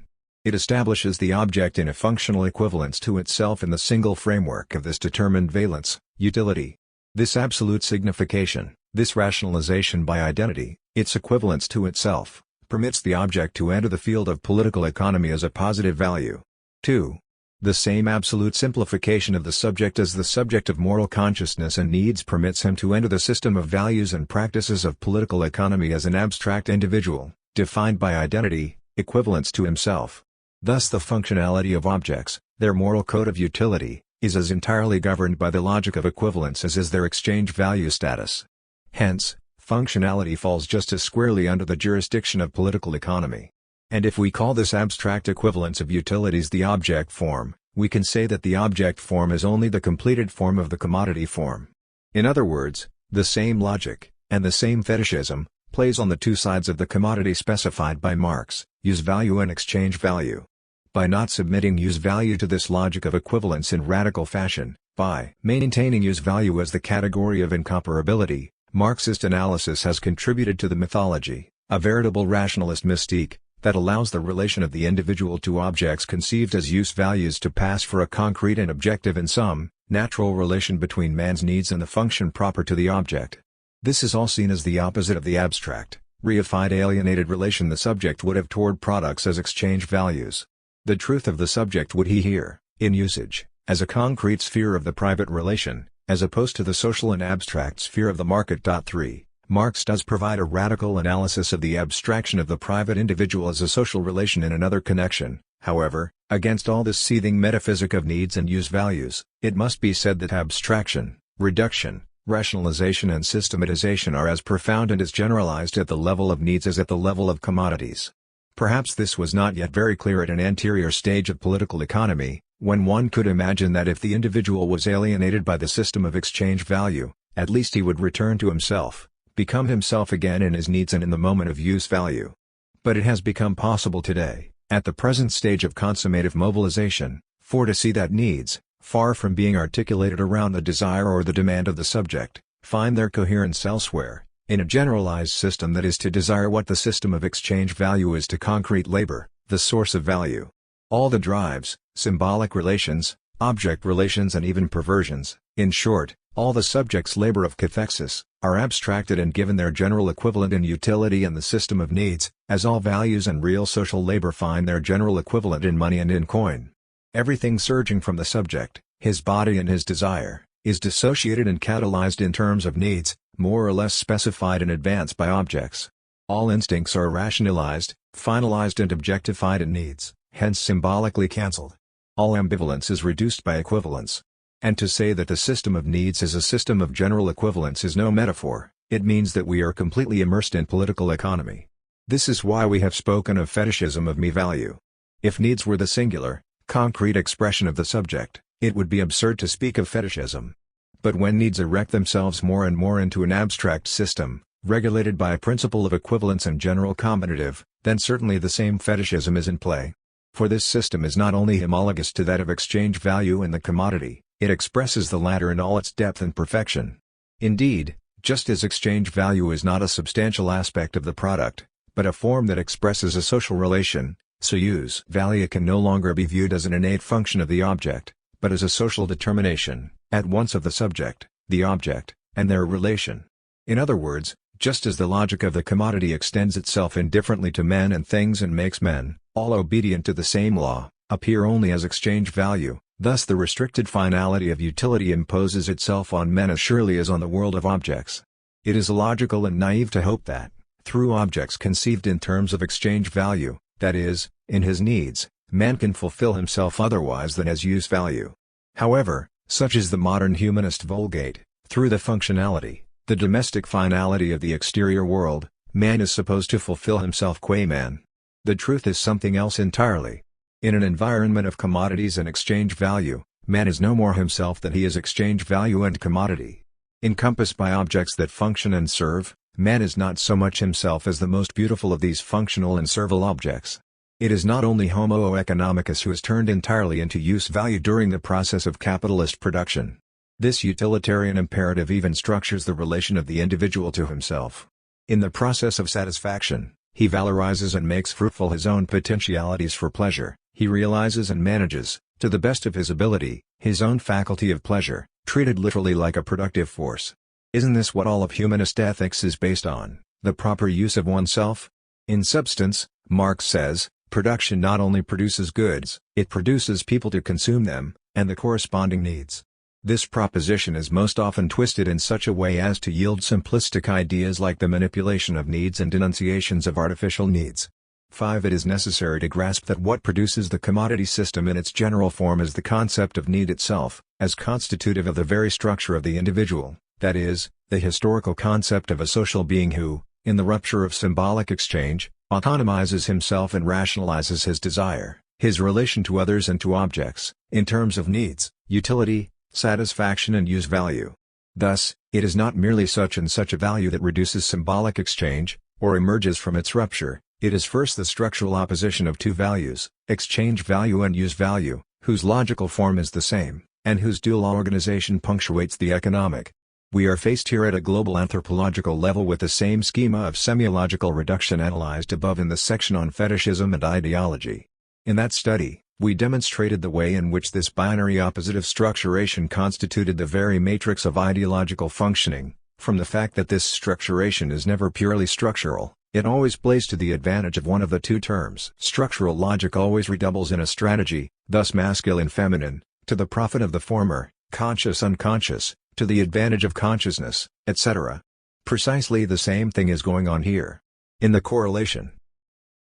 It establishes the object in a functional equivalence to itself in the single framework of this determined valence, utility. This absolute signification, this rationalization by identity, its equivalence to itself, permits the object to enter the field of political economy as a positive value. 2. The same absolute simplification of the subject as the subject of moral consciousness and needs permits him to enter the system of values and practices of political economy as an abstract individual, defined by identity, equivalence to himself. Thus the functionality of objects, their moral code of utility, is as entirely governed by the logic of equivalence as is their exchange value status. Hence, functionality falls just as squarely under the jurisdiction of political economy. And if we call this abstract equivalence of utilities the object form, we can say that the object form is only the completed form of the commodity form. In other words, the same logic, and the same fetishism, plays on the two sides of the commodity specified by Marx, use value and exchange value. By not submitting use value to this logic of equivalence in radical fashion, by maintaining use value as the category of incomparability, Marxist analysis has contributed to the mythology, a veritable rationalist mystique, that allows the relation of the individual to objects conceived as use values to pass for a concrete and objective in sum, natural relation between man's needs and the function proper to the object. This is all seen as the opposite of the abstract, reified alienated relation the subject would have toward products as exchange values. The truth of the subject would he hear, in usage, as a concrete sphere of the private relation, as opposed to the social and abstract sphere of the market. 3. Marx does provide a radical analysis of the abstraction of the private individual as a social relation in another connection. However, against all this seething metaphysic of needs and use values, it must be said that abstraction, reduction, rationalization and systematization are as profound and as generalized at the level of needs as at the level of commodities. Perhaps this was not yet very clear at an anterior stage of political economy, when one could imagine that if the individual was alienated by the system of exchange value, at least he would return to himself, become himself again in his needs and in the moment of use value. But it has become possible today, at the present stage of consummative mobilization, for to see that needs, far from being articulated around the desire or the demand of the subject, find their coherence elsewhere, in a generalized system that is to desire what the system of exchange value is to concrete labor, the source of value. All the drives, symbolic relations, object relations and even perversions, in short, all the subject's labor of cathexis, are abstracted and given their general equivalent in utility and the system of needs, as all values and real social labor find their general equivalent in money and in coin. Everything surging from the subject, his body and his desire, is dissociated and catalyzed in terms of needs, more or less specified in advance by objects. All instincts are rationalized, finalized and objectified in needs, hence symbolically cancelled. All ambivalence is reduced by equivalence. And to say that the system of needs is a system of general equivalence is no metaphor, it means that we are completely immersed in political economy. This is why we have spoken of fetishism of me value. If needs were the singular, concrete expression of the subject, it would be absurd to speak of fetishism. But when needs erect themselves more and more into an abstract system, regulated by a principle of equivalence and general combinative, then certainly the same fetishism is in play. For this system is not only homologous to that of exchange value in the commodity, it expresses the latter in all its depth and perfection. Indeed, just as exchange value is not a substantial aspect of the product, but a form that expresses a social relation, so use value can no longer be viewed as an innate function of the object, but as a social determination, at once of the subject, the object, and their relation. In other words, just as the logic of the commodity extends itself indifferently to men and things and makes men, all obedient to the same law, appear only as exchange value, thus the restricted finality of utility imposes itself on men as surely as on the world of objects. It is illogical and naive to hope that, through objects conceived in terms of exchange value, that is, in his needs, man can fulfill himself otherwise than as use value. However, such is the modern humanist vulgate, through the functionality, the domestic finality of the exterior world, man is supposed to fulfill himself qua man. The truth is something else entirely. In an environment of commodities and exchange value, man is no more himself than he is exchange value and commodity. Encompassed by objects that function and serve, man is not so much himself as the most beautiful of these functional and servile objects. It is not only Homo economicus who is turned entirely into use value during the process of capitalist production. This utilitarian imperative even structures the relation of the individual to himself. In the process of satisfaction, he valorizes and makes fruitful his own potentialities for pleasure, he realizes and manages, to the best of his ability, his own faculty of pleasure, treated literally like a productive force. Isn't this what all of humanist ethics is based on, the proper use of oneself? In substance, Marx says, production not only produces goods, it produces people to consume them, and the corresponding needs. This proposition is most often twisted in such a way as to yield simplistic ideas like the manipulation of needs and denunciations of artificial needs. 5. It is necessary to grasp that what produces the commodity system in its general form is the concept of need itself, as constitutive of the very structure of the individual, that is, the historical concept of a social being who, in the rupture of symbolic exchange, autonomizes himself and rationalizes his desire, his relation to others and to objects, in terms of needs, utility, satisfaction and use value. Thus, it is not merely such and such a value that reduces symbolic exchange, or emerges from its rupture. It is first the structural opposition of two values, exchange value and use value, whose logical form is the same, and whose dual organization punctuates the economic. We are faced here at a global anthropological level with the same schema of semiological reduction analyzed above in the section on fetishism and ideology. In that study, we demonstrated the way in which this binary oppositive structuration constituted the very matrix of ideological functioning. From the fact that this structuration is never purely structural, it always plays to the advantage of one of the two terms. Structural logic always redoubles in a strategy, thus masculine-feminine, to the profit of the former, conscious-unconscious, to the advantage of consciousness, etc. Precisely the same thing is going on here. In the correlation,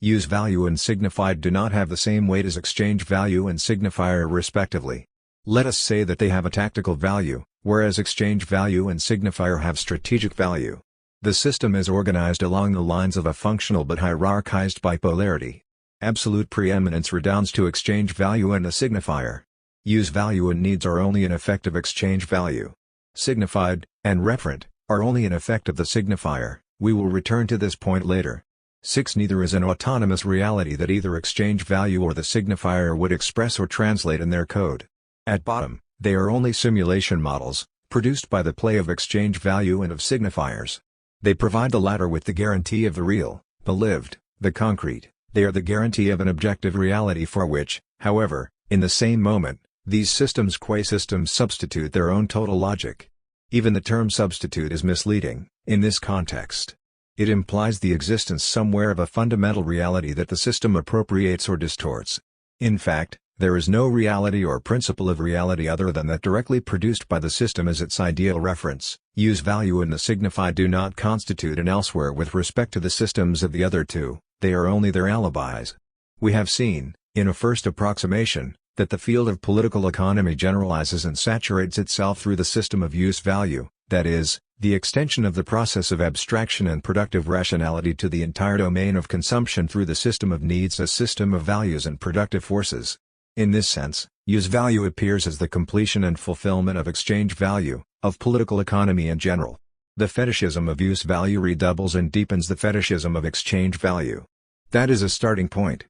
use value and signified do not have the same weight as exchange value and signifier respectively. Let us say that they have a tactical value, whereas exchange value and signifier have strategic value. The system is organized along the lines of a functional but hierarchized bipolarity. Absolute preeminence redounds to exchange value and the signifier. Use value and needs are only an effect of exchange value. Signified, and referent, are only an effect of the signifier. We will return to this point later. 6. Neither is an autonomous reality that either exchange value or the signifier would express or translate in their code. At bottom, they are only simulation models, produced by the play of exchange value and of signifiers. They provide the latter with the guarantee of the real, the lived, the concrete. They are the guarantee of an objective reality for which, however, in the same moment, these systems qua systems substitute their own total logic. Even the term substitute is misleading, in this context. It implies the existence somewhere of a fundamental reality that the system appropriates or distorts. In fact, there is no reality or principle of reality other than that directly produced by the system as its ideal reference. Use value and the signified do not constitute an elsewhere with respect to the systems of the other two, they are only their alibis. We have seen, in a first approximation, that the field of political economy generalizes and saturates itself through the system of use value, that is, the extension of the process of abstraction and productive rationality to the entire domain of consumption through the system of needs as system of values and productive forces. In this sense, use value appears as the completion and fulfillment of exchange value, of political economy in general. The fetishism of use value redoubles and deepens the fetishism of exchange value. That is a starting point.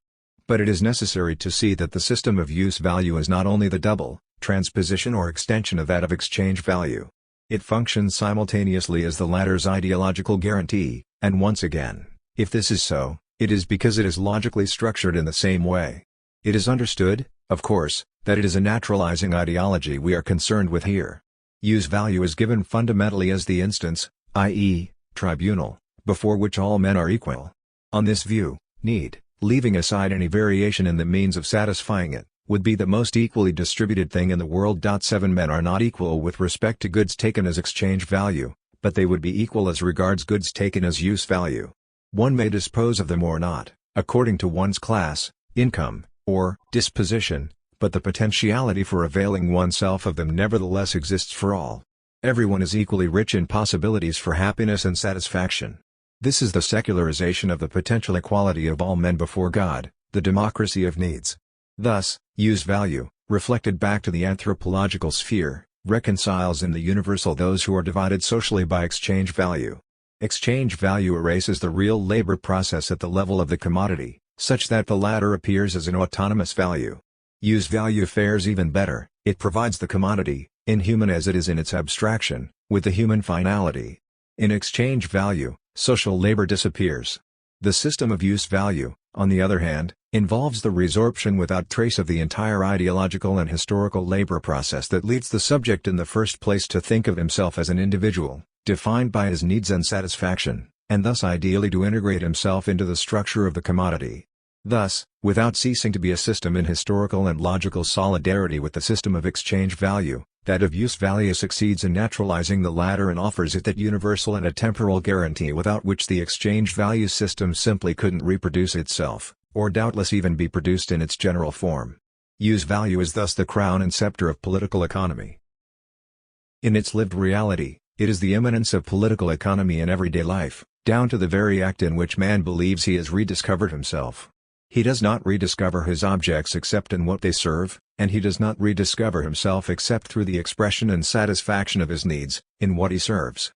But it is necessary to see that the system of use value is not only the double, transposition or extension of that of exchange value. It functions simultaneously as the latter's ideological guarantee, and once again, if this is so, it is because it is logically structured in the same way. It is understood, of course, that it is a naturalizing ideology we are concerned with here. Use value is given fundamentally as the instance, i.e., tribunal, before which all men are equal. On this view, need, leaving aside any variation in the means of satisfying it, would be the most equally distributed thing in the world. 7 Men are not equal with respect to goods taken as exchange value, but they would be equal as regards goods taken as use value. One may dispose of them or not, according to one's class, income, or disposition, but the potentiality for availing oneself of them nevertheless exists for all. Everyone is equally rich in possibilities for happiness and satisfaction. This is the secularization of the potential equality of all men before God, the democracy of needs. Thus, use value, reflected back to the anthropological sphere, reconciles in the universal those who are divided socially by exchange value. Exchange value erases the real labor process at the level of the commodity, such that the latter appears as an autonomous value. Use value fares even better, it provides the commodity, inhuman as it is in its abstraction, with the human finality. In exchange value, social labor disappears. The system of use value, on the other hand, involves the resorption without trace of the entire ideological and historical labor process that leads the subject in the first place to think of himself as an individual, defined by his needs and satisfaction, and thus ideally to integrate himself into the structure of the commodity. Thus, without ceasing to be a system in historical and logical solidarity with the system of exchange value, That of use value succeeds in naturalizing the latter and offers it that universal and atemporal guarantee without which the exchange value system simply couldn't reproduce itself, or doubtless even be produced in its general form. Use value is thus the crown and scepter of political economy. In its lived reality, it is the immanence of political economy in everyday life, down to the very act in which man believes he has rediscovered himself. He does not rediscover his objects except in what they serve, and he does not rediscover himself except through the expression and satisfaction of his needs, in what he serves.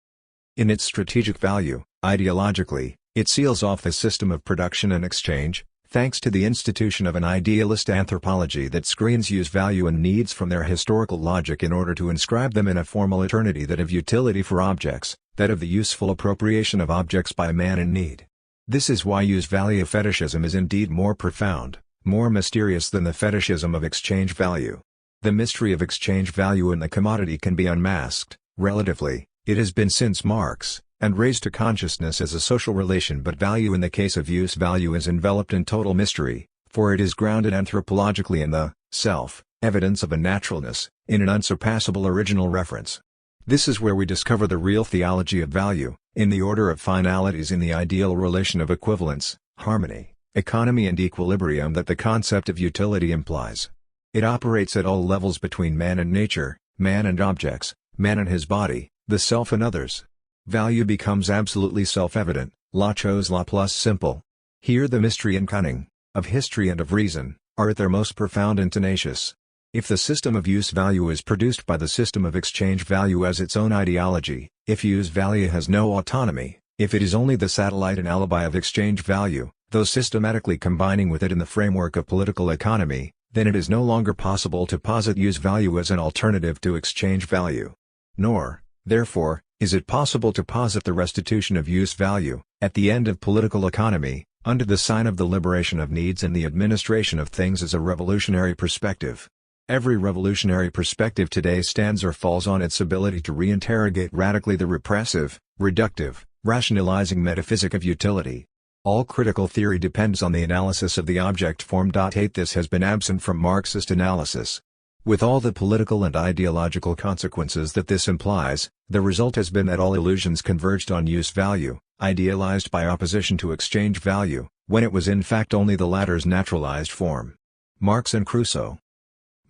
In its strategic value, ideologically, it seals off the system of production and exchange, thanks to the institution of an idealist anthropology that screens use value and needs from their historical logic in order to inscribe them in a formal eternity, that of utility for objects, that of the useful appropriation of objects by man in need. This is why use value fetishism is indeed more profound, more mysterious than the fetishism of exchange value. The mystery of exchange value in the commodity can be unmasked, relatively, it has been since Marx, and raised to consciousness as a social relation, but value in the case of use value is enveloped in total mystery, for it is grounded anthropologically in the self, evidence of a naturalness, in an unsurpassable original reference. This is where we discover the real theology of value, in the order of finalities, in the ideal relation of equivalence, harmony, economy and equilibrium that the concept of utility implies. It operates at all levels between man and nature, man and objects, man and his body, the self and others. Value becomes absolutely self-evident, la chose la plus simple. Here the mystery and cunning, of history and of reason, are at their most profound and tenacious. If the system of use value is produced by the system of exchange value as its own ideology, if use value has no autonomy, if it is only the satellite and alibi of exchange value, though systematically combining with it in the framework of political economy, then it is no longer possible to posit use value as an alternative to exchange value. Nor, therefore, is it possible to posit the restitution of use value, at the end of political economy, under the sign of the liberation of needs and the administration of things as a revolutionary perspective. Every revolutionary perspective today stands or falls on its ability to reinterrogate radically the repressive, reductive, rationalizing metaphysic of utility. All critical theory depends on the analysis of the object form. 8 This has been absent from Marxist analysis. With all the political and ideological consequences that this implies, the result has been that all illusions converged on use value, idealized by opposition to exchange value, when it was in fact only the latter's naturalized form. Marx and Crusoe.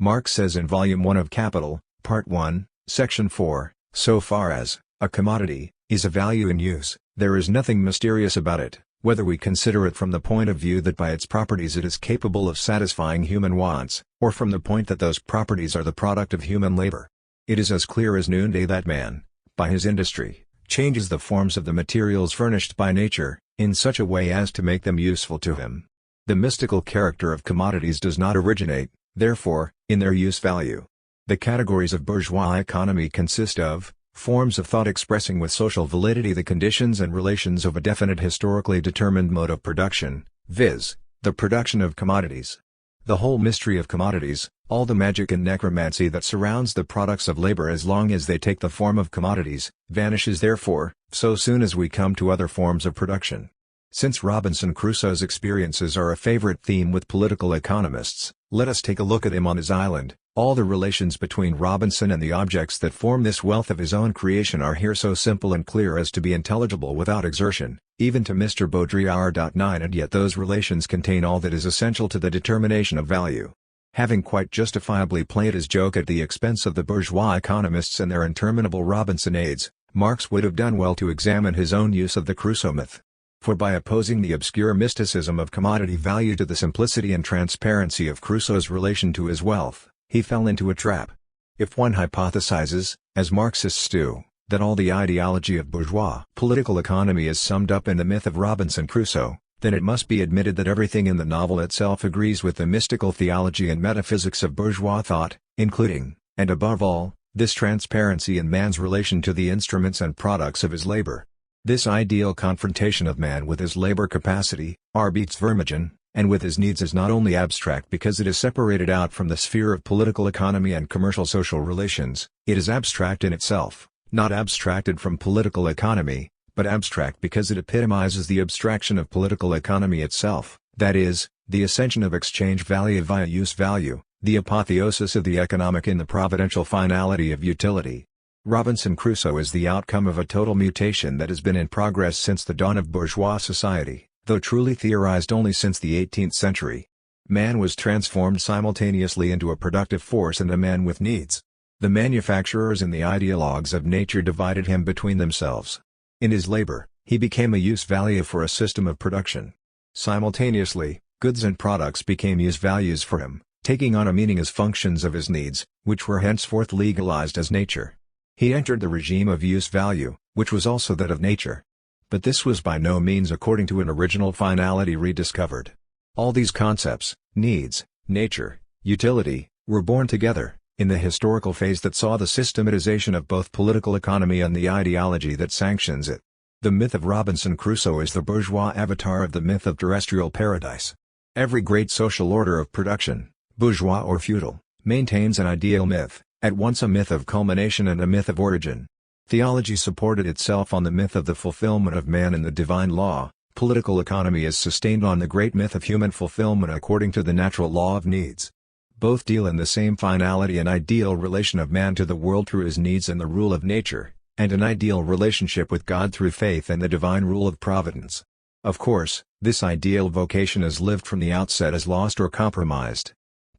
Marx says in Volume 1 of Capital, Part 1, Section 4, so far as a commodity is a value in use, there is nothing mysterious about it, whether we consider it from the point of view that by its properties it is capable of satisfying human wants, or from the point that those properties are the product of human labor. It is as clear as noonday that man, by his industry, changes the forms of the materials furnished by nature, in such a way as to make them useful to him. The mystical character of commodities does not originate, therefore, in their use value. The categories of bourgeois economy consist of forms of thought expressing with social validity the conditions and relations of a definite historically determined mode of production, viz., the production of commodities. The whole mystery of commodities, all the magic and necromancy that surrounds the products of labor as long as they take the form of commodities, vanishes therefore, so soon as we come to other forms of production. Since Robinson Crusoe's experiences are a favorite theme with political economists, let us take a look at him on his island. All the relations between Robinson and the objects that form this wealth of his own creation are here so simple and clear as to be intelligible without exertion, even to Mr. Baudrillard. 9 And yet those relations contain all that is essential to the determination of value. Having quite justifiably played his joke at the expense of the bourgeois economists and their interminable Robinsonades, Marx would have done well to examine his own use of the Crusoe myth. For by opposing the obscure mysticism of commodity value to the simplicity and transparency of Crusoe's relation to his wealth, he fell into a trap. If one hypothesizes, as Marxists do, that all the ideology of bourgeois political economy is summed up in the myth of Robinson Crusoe, then it must be admitted that everything in the novel itself agrees with the mystical theology and metaphysics of bourgeois thought, including, and above all, this transparency in man's relation to the instruments and products of his labor. This ideal confrontation of man with his labor capacity, Arbeitsvermögen, and with his needs is not only abstract because it is separated out from the sphere of political economy and commercial social relations, it is abstract in itself, not abstracted from political economy, but abstract because it epitomizes the abstraction of political economy itself, that is, the ascension of exchange value via use value, The apotheosis of the economic in the providential finality of utility. Robinson Crusoe is the outcome of a total mutation that has been in progress since the dawn of bourgeois society, though truly theorized only since the 18th century. Man was transformed simultaneously into a productive force and a man with needs. The manufacturers and the ideologues of nature divided him between themselves. In his labor, he became a use value for a system of production. Simultaneously, goods and products became use values for him, taking on a meaning as functions of his needs, which were henceforth legalized as nature. He entered the regime of use value, which was also that of nature. But this was by no means according to an original finality rediscovered. All these concepts, needs, nature, utility, were born together, in the historical phase that saw the systematization of both political economy and the ideology that sanctions it. The myth of Robinson Crusoe is the bourgeois avatar of the myth of terrestrial paradise. Every great social order of production, bourgeois or feudal, maintains an ideal myth, at once a myth of culmination and a myth of origin. Theology supported itself on the myth of the fulfillment of man in the divine law. Political economy is sustained on the great myth of human fulfillment according to the natural law of needs. Both deal in the same finality and ideal relation of man to the world through his needs and the rule of nature, and an ideal relationship with God through faith and the divine rule of providence. Of course, this ideal vocation is lived from the outset as lost or compromised.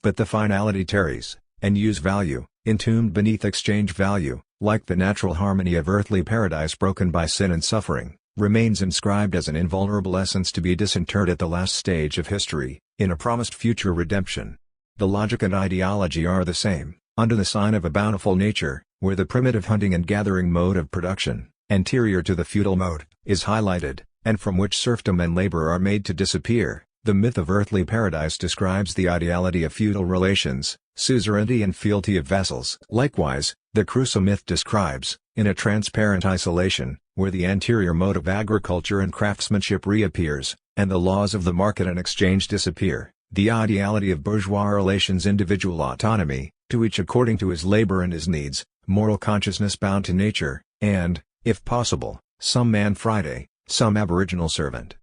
But the finality tarries, and use value, entombed beneath exchange value, like the natural harmony of earthly paradise broken by sin and suffering, remains inscribed as an invulnerable essence to be disinterred at the last stage of history, in a promised future redemption. The logic and ideology are the same, under the sign of a bountiful nature, where the primitive hunting and gathering mode of production, anterior to the feudal mode, is highlighted, and from which serfdom and labor are made to disappear. The myth of earthly paradise describes the ideality of feudal relations, suzerainty and fealty of vassals. Likewise, the Crusoe myth describes, in a transparent isolation, where the anterior mode of agriculture and craftsmanship reappears, and the laws of the market and exchange disappear, the ideality of bourgeois relations, individual autonomy, to each according to his labor and his needs, moral consciousness bound to nature, and, if possible, some man Friday, some aboriginal servant.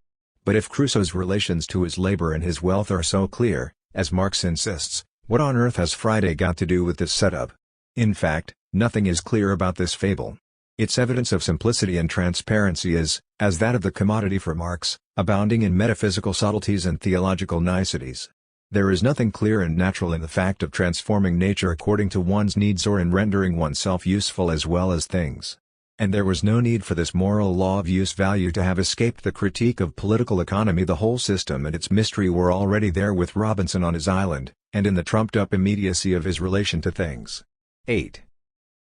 But if Crusoe's relations to his labor and his wealth are so clear, as Marx insists, what on earth has Friday got to do with this setup? In fact, nothing is clear about this fable. Its evidence of simplicity and transparency is, as that of the commodity for Marx, abounding in metaphysical subtleties and theological niceties. There is nothing clear and natural in the fact of transforming nature according to one's needs or in rendering oneself useful as well as things. And there was no need for this moral law of use value to have escaped the critique of political economy. The whole system and its mystery were already there with Robinson on his island, and in the trumped-up immediacy of his relation to things. 8.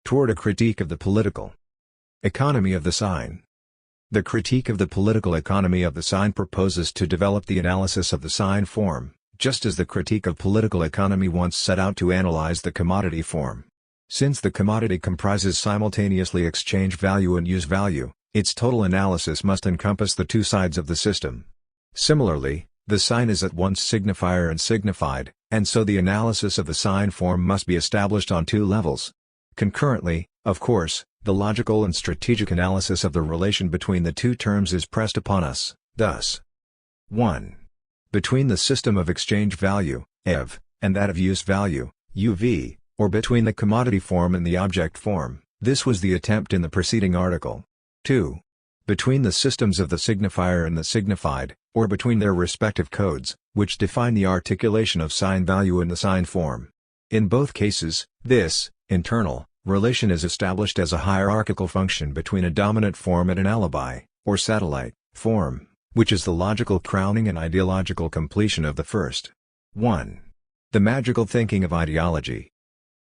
Toward a critique of the political economy of the sign. The critique of the political economy of the sign proposes to develop the analysis of the sign form, just as the critique of political economy once set out to analyze the commodity form. Since the commodity comprises simultaneously exchange value and use value, its total analysis must encompass the two sides of the system. Similarly, the sign is at once signifier and signified, and so the analysis of the sign form must be established on two levels. Concurrently, of course, the logical and strategic analysis of the relation between the two terms is pressed upon us, thus. 1. Between the system of exchange value, EV, and that of use value, UV, or between the commodity form and the object form. This was the attempt in the preceding article. 2. Between the systems of the signifier and the signified, or between their respective codes, which define the articulation of sign value and the sign form. In both cases, this internal relation is established as a hierarchical function between a dominant form and an alibi, or satellite, form, which is the logical crowning and ideological completion of the first. 1. The magical thinking of ideology.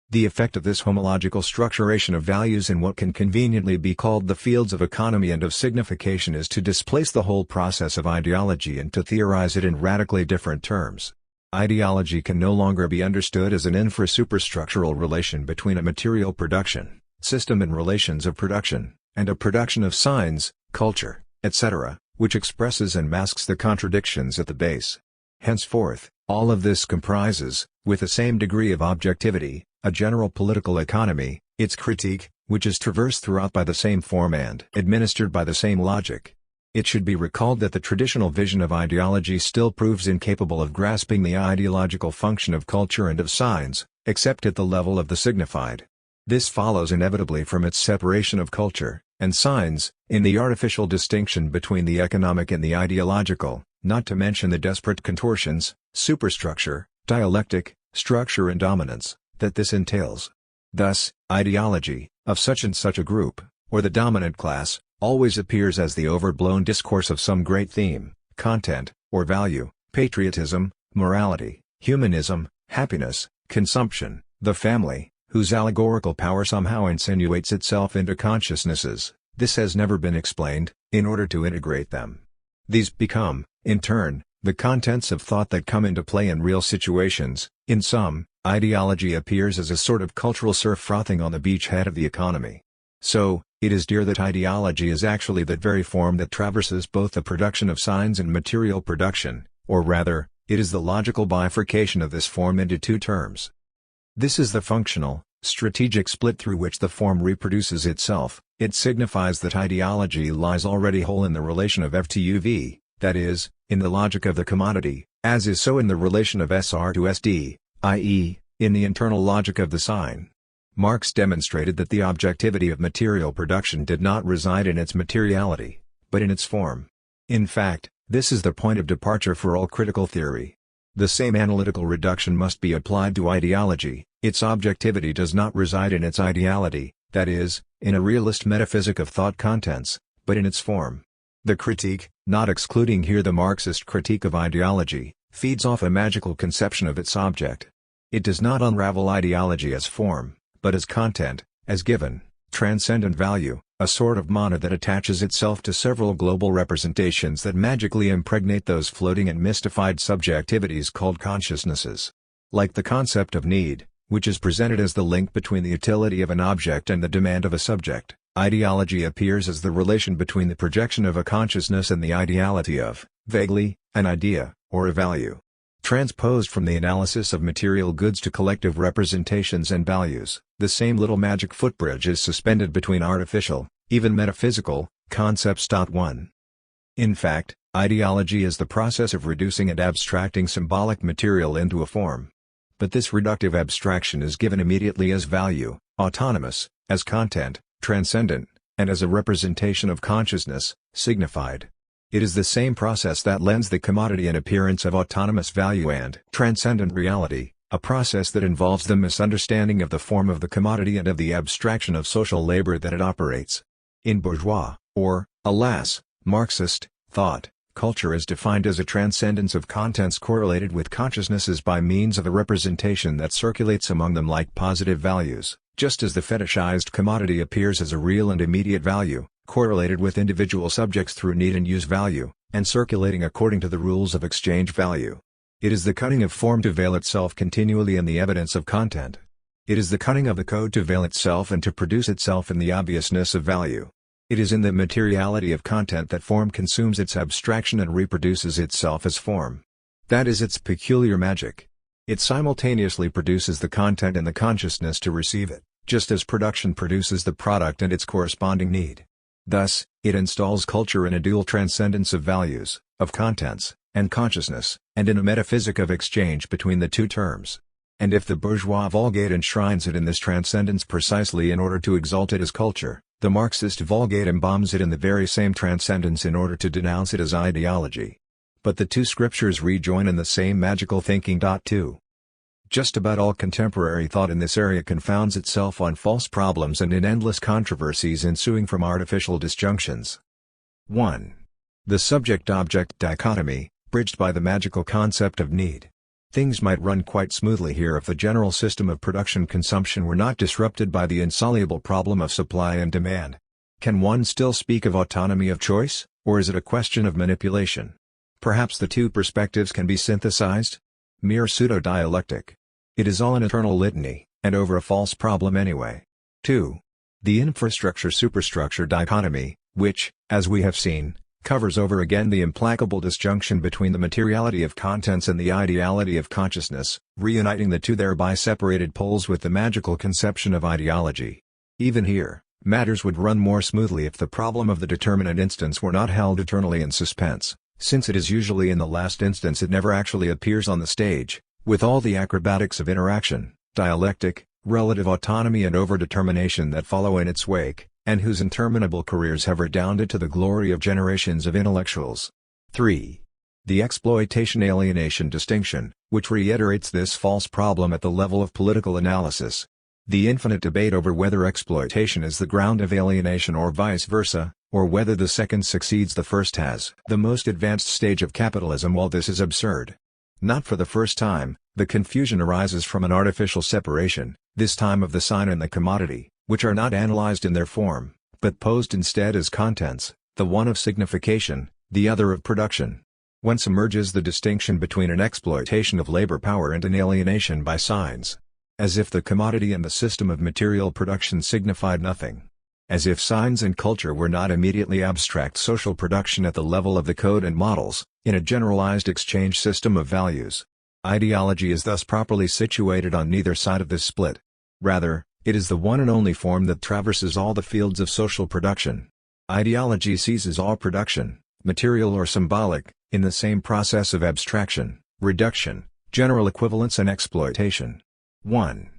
The effect of this homological structuration of values in what can conveniently be called the fields of economy and of signification is to displace the whole process of ideology and to theorize it in radically different terms. Ideology can no longer be understood as an infra-superstructural relation between a material production, system and relations of production, and a production of signs, culture, etc., which expresses and masks the contradictions at the base. Henceforth, all of this comprises, with the same degree of objectivity, a general political economy, its critique, which is traversed throughout by the same form and administered by the same logic. It should be recalled that the traditional vision of ideology still proves incapable of grasping the ideological function of culture and of signs, except at the level of the signified. This follows inevitably from its separation of culture and signs, in the artificial distinction between the economic and the ideological, not to mention the desperate contortions, superstructure, dialectic, structure and dominance, that this entails. Thus, ideology, of such and such a group, or the dominant class, always appears as the overblown discourse of some great theme, content, or value: patriotism, morality, humanism, happiness, consumption, the family, whose allegorical power somehow insinuates itself into consciousnesses. This has never been explained, in order to integrate them. These become, in turn, the contents of thought that come into play in real situations. In sum, ideology appears as a sort of cultural surf frothing on the beachhead of the economy. So, it is dear that ideology is actually that very form that traverses both the production of signs and material production, or rather, it is the logical bifurcation of this form into two terms. This is the functional, strategic split through which the form reproduces itself. It signifies that ideology lies already whole in the relation of F to UV, that is, in the logic of the commodity, as is so in the relation of SR to SD, i.e., in the internal logic of the sign. Marx demonstrated that the objectivity of material production did not reside in its materiality, but in its form. In fact, this is the point of departure for all critical theory. The same analytical reduction must be applied to ideology. Its objectivity does not reside in its ideality, that is, in a realist metaphysic of thought contents, but in its form. The critique, not excluding here the Marxist critique of ideology, feeds off a magical conception of its object. It does not unravel ideology as form, but as content, as given, transcendent value, a sort of mana that attaches itself to several global representations that magically impregnate those floating and mystified subjectivities called consciousnesses. Like the concept of need, which is presented as the link between the utility of an object and the demand of a subject, ideology appears as the relation between the projection of a consciousness and the ideality of, vaguely, an idea, or a value. Transposed from the analysis of material goods to collective representations and values, the same little magic footbridge is suspended between artificial, even metaphysical, concepts. 1. In fact, ideology is the process of reducing and abstracting symbolic material into a form. But this reductive abstraction is given immediately as value, autonomous, as content, transcendent, and as a representation of consciousness, signified. It is the same process that lends the commodity an appearance of autonomous value and transcendent reality, a process that involves the misunderstanding of the form of the commodity and of the abstraction of social labor that it operates. In bourgeois, or, alas, Marxist, thought, culture is defined as a transcendence of contents correlated with consciousnesses by means of a representation that circulates among them like positive values, just as the fetishized commodity appears as a real and immediate value, correlated with individual subjects through need and use value, and circulating according to the rules of exchange value. It is the cunning of form to veil itself continually in the evidence of content. It is the cunning of the code to veil itself and to produce itself in the obviousness of value. It is in the materiality of content that form consumes its abstraction and reproduces itself as form. That is its peculiar magic. It simultaneously produces the content and the consciousness to receive it, just as production produces the product and its corresponding need. Thus, it installs culture in a dual transcendence of values, of contents, and consciousness, and in a metaphysic of exchange between the two terms. And if the bourgeois Vulgate enshrines it in this transcendence precisely in order to exalt it as culture, the Marxist Vulgate embalms it in the very same transcendence in order to denounce it as ideology. But the two scriptures rejoin in the same magical thinking. 2. Just about all contemporary thought in this area confounds itself on false problems and in endless controversies ensuing from artificial disjunctions. 1. The subject-object dichotomy, bridged by the magical concept of need. Things might run quite smoothly here if the general system of production-consumption were not disrupted by the insoluble problem of supply and demand. Can one still speak of autonomy of choice, or is it a question of manipulation? Perhaps the two perspectives can be synthesized? Mere pseudo-dialectic. It is all an eternal litany, and over a false problem anyway. 2. The infrastructure-superstructure dichotomy, which, as we have seen, covers over again the implacable disjunction between the materiality of contents and the ideality of consciousness, reuniting the two thereby separated poles with the magical conception of ideology. Even here, Matters would run more smoothly if the problem of the determinate instance were not held eternally in suspense, since it is usually in the last instance it never actually appears on the stage, with all the acrobatics of interaction, dialectic, relative autonomy and overdetermination that follow in its wake, and whose interminable careers have redounded to the glory of generations of intellectuals. 3. The exploitation-alienation distinction, which reiterates this false problem at the level of political analysis. The infinite debate over whether exploitation is the ground of alienation or vice versa, or whether the second succeeds the first has the most advanced stage of capitalism. While this is absurd, not for the first time, the confusion arises from an artificial separation, this time of the sign and the commodity, which are not analyzed in their form, but posed instead as contents, the one of signification, the other of production. Whence emerges the distinction between an exploitation of labor power and an alienation by signs. As if the commodity and the system of material production signified nothing. As if signs and culture were not immediately abstract social production at the level of the code and models, in a generalized exchange system of values. Ideology is thus properly situated on neither side of this split. Rather, it is the one and only form that traverses all the fields of social production. Ideology seizes all production, material or symbolic, in the same process of abstraction, reduction, general equivalence and exploitation. 1.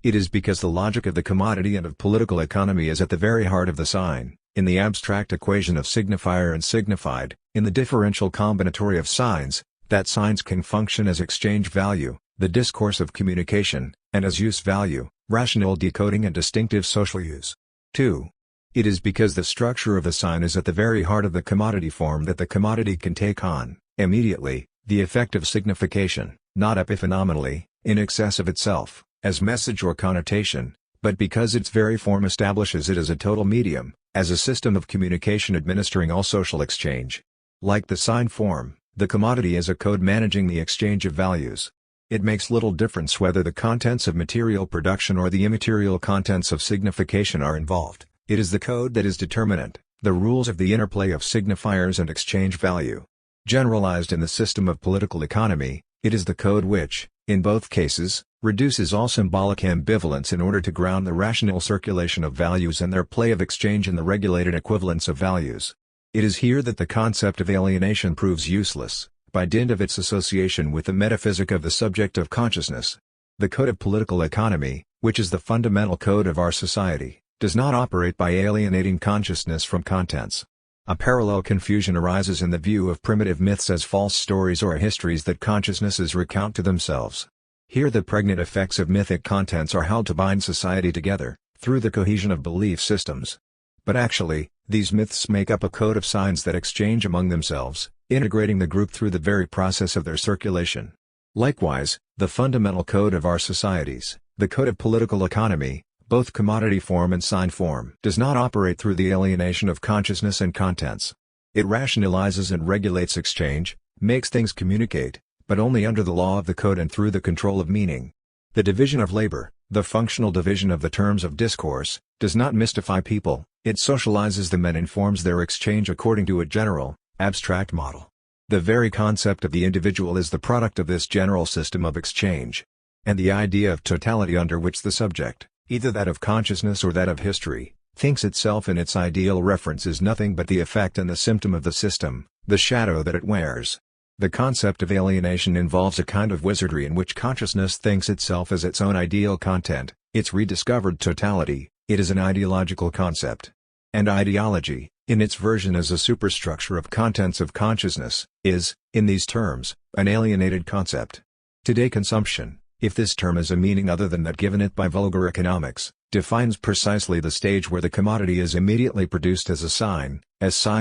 It is because the logic of the commodity and of political economy is at the very heart of the sign, in the abstract equation of signifier and signified, in the differential combinatory of signs, that signs can function as exchange value, the discourse of communication, and as use value, rational decoding and distinctive social use. 2. It is because the structure of a sign is at the very heart of the commodity form that the commodity can take on, immediately, the effect of signification, not epiphenomenally, in excess of itself, as message or connotation, but because its very form establishes it as a total medium, as a system of communication administering all social exchange. Like the sign form, the commodity is a code managing the exchange of values. It makes little difference whether the contents of material production or the immaterial contents of signification are involved, it is the code that is determinant, the rules of the interplay of signifiers and exchange value. Generalized in the system of political economy, it is the code which, in both cases, reduces all symbolic ambivalence in order to ground the rational circulation of values and their play of exchange in the regulated equivalence of values. It is here that the concept of alienation proves useless, by dint of its association with the metaphysic of the subject of consciousness. The code of political economy, which is the fundamental code of our society, does not operate by alienating consciousness from contents. A parallel confusion arises in the view of primitive myths as false stories or histories that consciousnesses recount to themselves. Here the pregnant effects of mythic contents are held to bind society together, through the cohesion of belief systems. But actually, these myths make up a code of signs that exchange among themselves, integrating the group through the very process of their circulation. Likewise, the fundamental code of our societies, the code of political economy, both commodity form and sign form, does not operate through the alienation of consciousness and contents. It rationalizes and regulates exchange, makes things communicate, but only under the law of the code and through the control of meaning. The division of labor, the functional division of the terms of discourse, does not mystify people, it socializes them and informs their exchange according to a general, abstract model. The very concept of the individual is the product of this general system of exchange. And the idea of totality under which the subject, either that of consciousness or that of history, thinks itself in its ideal reference is nothing but the effect and the symptom of the system, the shadow that it wears. The concept of alienation involves a kind of wizardry in which consciousness thinks itself as its own ideal content, its rediscovered totality. It is an ideological concept. And ideology, in its version as a superstructure of contents of consciousness, is, in these terms, an alienated concept. Today consumption, if this term has a meaning other than that given it by vulgar economics, defines precisely the stage where the commodity is immediately produced as sign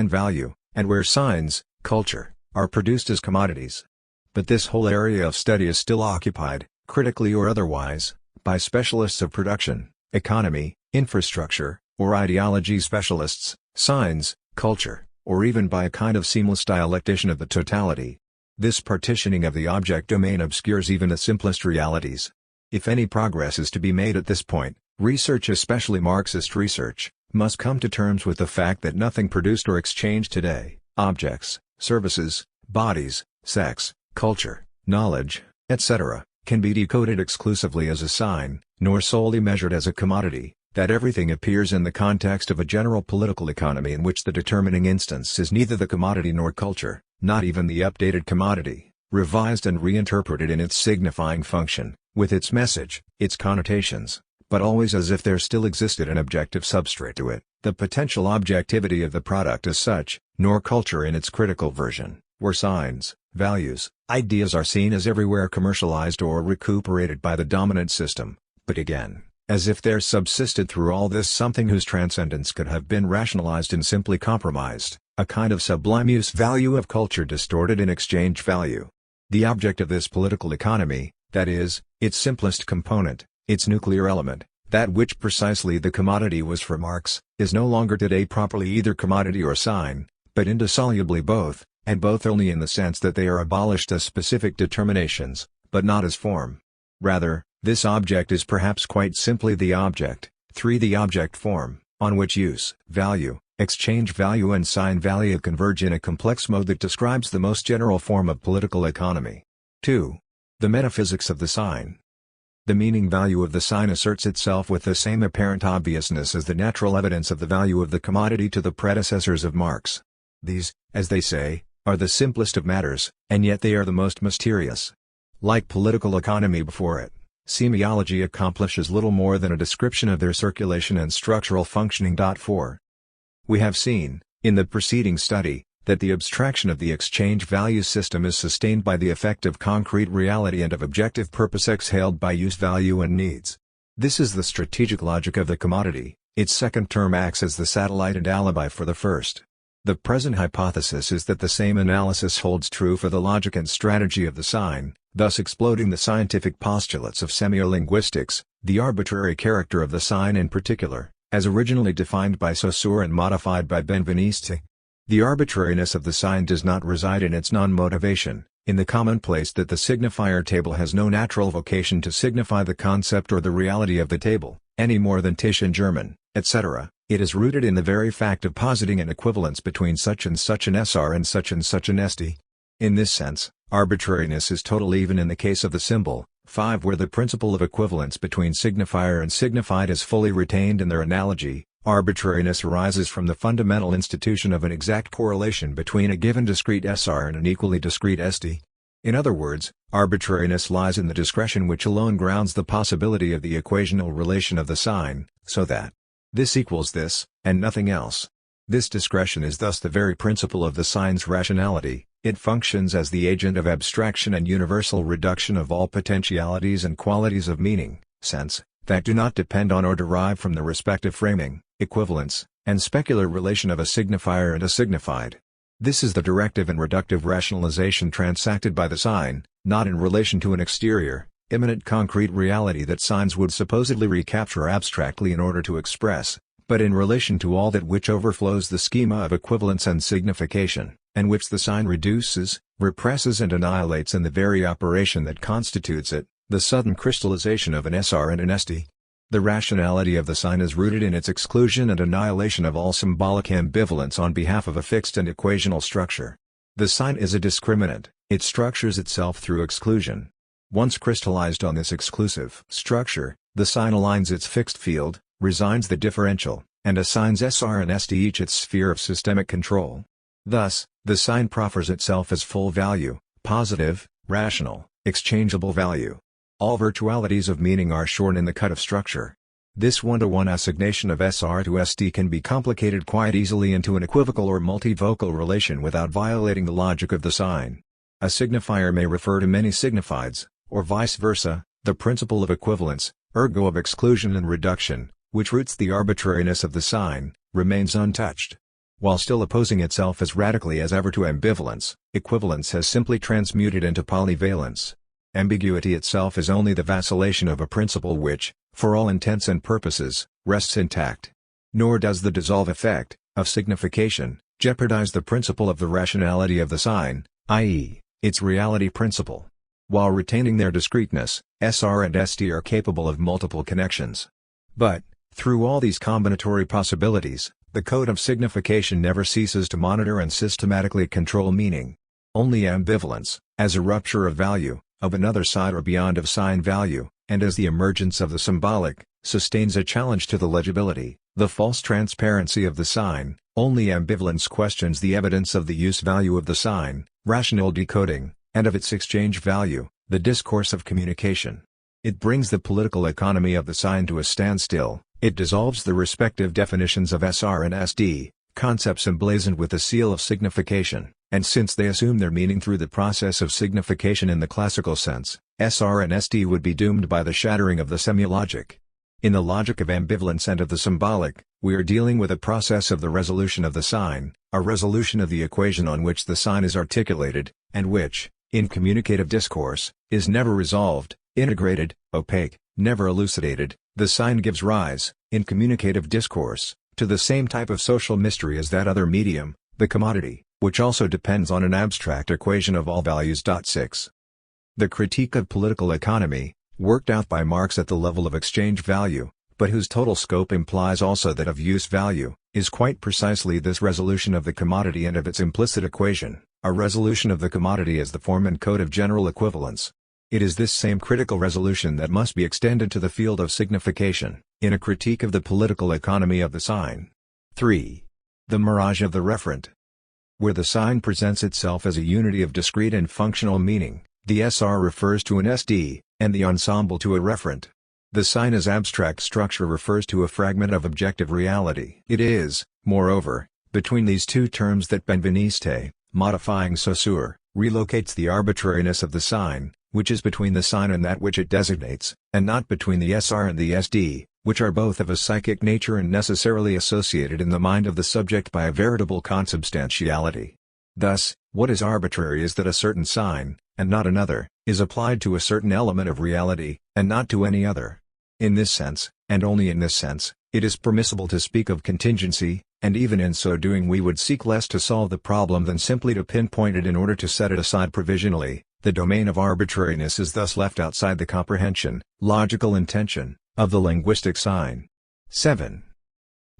value, and where signs, culture, are produced as commodities. But this whole area of study is still occupied, critically or otherwise, by specialists of production, economy, infrastructure, or ideology specialists, signs, culture, or even by a kind of seamless dialectician of the totality. This partitioning of the object domain obscures even the simplest realities. If any progress is to be made at this point, research, especially Marxist research, must come to terms with the fact that nothing produced or exchanged today, objects, services, bodies, sex, culture, knowledge, etc., can be decoded exclusively as a sign, nor solely measured as a commodity, that everything appears in the context of a general political economy in which the determining instance is neither the commodity nor culture, not even the updated commodity, revised and reinterpreted in its signifying function, with its message, its connotations, but always as if there still existed an objective substrate to it, the potential objectivity of the product as such, nor culture in its critical version, where signs, values, ideas are seen as everywhere commercialized or recuperated by the dominant system, but again, as if there subsisted through all this something whose transcendence could have been rationalized and simply compromised, a kind of sublime use value of culture distorted in exchange value. The object of this political economy, that is, its simplest component, its nuclear element, that which precisely the commodity was for Marx, is no longer today properly either commodity or sign, but indissolubly both, and both only in the sense that they are abolished as specific determinations, but not as form. Rather, this object is perhaps quite simply the object, the object form, on which use, value, exchange value and sign value converge in a complex mode that describes the most general form of political economy. 2. The metaphysics of the sign. The meaning value of the sign asserts itself with the same apparent obviousness as the natural evidence of the value of the commodity to the predecessors of Marx. These, as they say, are the simplest of matters, and yet they are the most mysterious. Like political economy before it, semiology accomplishes little more than a description of their circulation and structural functioning. 4. We have seen, in the preceding study, that the abstraction of the exchange value system is sustained by the effect of concrete reality and of objective purpose exhaled by use value and needs. This is the strategic logic of the commodity, its second term acts as the satellite and alibi for the first. The present hypothesis is that the same analysis holds true for the logic and strategy of the sign, thus exploding the scientific postulates of semiolinguistics, the arbitrary character of the sign in particular, as originally defined by Saussure and modified by Benveniste. The arbitrariness of the sign does not reside in its non-motivation, in the commonplace that the signifier table has no natural vocation to signify the concept or the reality of the table, any more than Tisch in German, etc. It is rooted in the very fact of positing an equivalence between such and such an SR and such an ST. In this sense, arbitrariness is total even in the case of the symbol, 5, where the principle of equivalence between signifier and signified is fully retained in their analogy. Arbitrariness arises from the fundamental institution of an exact correlation between a given discrete SR and an equally discrete ST. In other words, arbitrariness lies in the discretion which alone grounds the possibility of the equational relation of the sign, so that this equals this, and nothing else. This discretion is thus the very principle of the sign's rationality. It functions as the agent of abstraction and universal reduction of all potentialities and qualities of meaning, sense, that do not depend on or derive from the respective framing, equivalence, and specular relation of a signifier and a signified. This is the directive and reductive rationalization transacted by the sign, not in relation to an exterior, immanent concrete reality that signs would supposedly recapture abstractly in order to express, but in relation to all that which overflows the schema of equivalence and signification, and which the sign reduces, represses and annihilates in the very operation that constitutes it, the sudden crystallization of an SR and an ST. The rationality of the sign is rooted in its exclusion and annihilation of all symbolic ambivalence on behalf of a fixed and equational structure. The sign is a discriminant, it structures itself through exclusion. Once crystallized on this exclusive structure, the sign aligns its fixed field, resigns the differential, and assigns SR and ST each its sphere of systemic control. Thus, the sign proffers itself as full value, positive, rational, exchangeable value. All virtualities of meaning are shorn in the cut of structure. This one-to-one assignation of SR to ST can be complicated quite easily into an equivocal or multivocal relation without violating the logic of the sign. A signifier may refer to many signifieds, or vice versa. The principle of equivalence, ergo of exclusion and reduction, which roots the arbitrariness of the sign, remains untouched. While still opposing itself as radically as ever to ambivalence, equivalence has simply transmuted into polyvalence. Ambiguity itself is only the vacillation of a principle which, for all intents and purposes, rests intact. Nor does the dissolve effect, of signification, jeopardize the principle of the rationality of the sign, i.e., its reality principle. While retaining their discreteness, SR and ST are capable of multiple connections. But, through all these combinatory possibilities, the code of signification never ceases to monitor and systematically control meaning. Only ambivalence, as a rupture of value, of another side or beyond of sign value, and as the emergence of the symbolic, sustains a challenge to the legibility, the false transparency of the sign. Only ambivalence questions the evidence of the use value of the sign, rational decoding, and of its exchange value, the discourse of communication. It brings the political economy of the sign to a standstill. It dissolves the respective definitions of SR and SD, concepts emblazoned with the seal of signification, and since they assume their meaning through the process of signification in the classical sense, SR and SD would be doomed by the shattering of the semiologic. In the logic of ambivalence and of the symbolic, we are dealing with a process of the resolution of the sign, a resolution of the equation on which the sign is articulated, and which, in communicative discourse, is never resolved, integrated, opaque, never elucidated. The sign gives rise, in communicative discourse, to the same type of social mystery as that other medium, the commodity, which also depends on an abstract equation of all values. 6. The critique of political economy, worked out by Marx at the level of exchange value, but whose total scope implies also that of use value, is quite precisely this resolution of the commodity and of its implicit equation, a resolution of the commodity as the form and code of general equivalence. It is this same critical resolution that must be extended to the field of signification, in a critique of the political economy of the sign. 3. The mirage of the referent. Where the sign presents itself as a unity of discrete and functional meaning, the SR refers to an SD, and the ensemble to a referent. The sign as abstract structure refers to a fragment of objective reality. It is, moreover, between these two terms that Benveniste, modifying Saussure, relocates the arbitrariness of the sign, which is between the sign and that which it designates, and not between the SR and the SD, which are both of a psychic nature and necessarily associated in the mind of the subject by a veritable consubstantiality. Thus, what is arbitrary is that a certain sign, and not another, is applied to a certain element of reality, and not to any other. In this sense, and only in this sense, it is permissible to speak of contingency, and even in so doing we would seek less to solve the problem than simply to pinpoint it in order to set it aside provisionally. The domain of arbitrariness is thus left outside the comprehension, logical intention, of the linguistic sign. 7.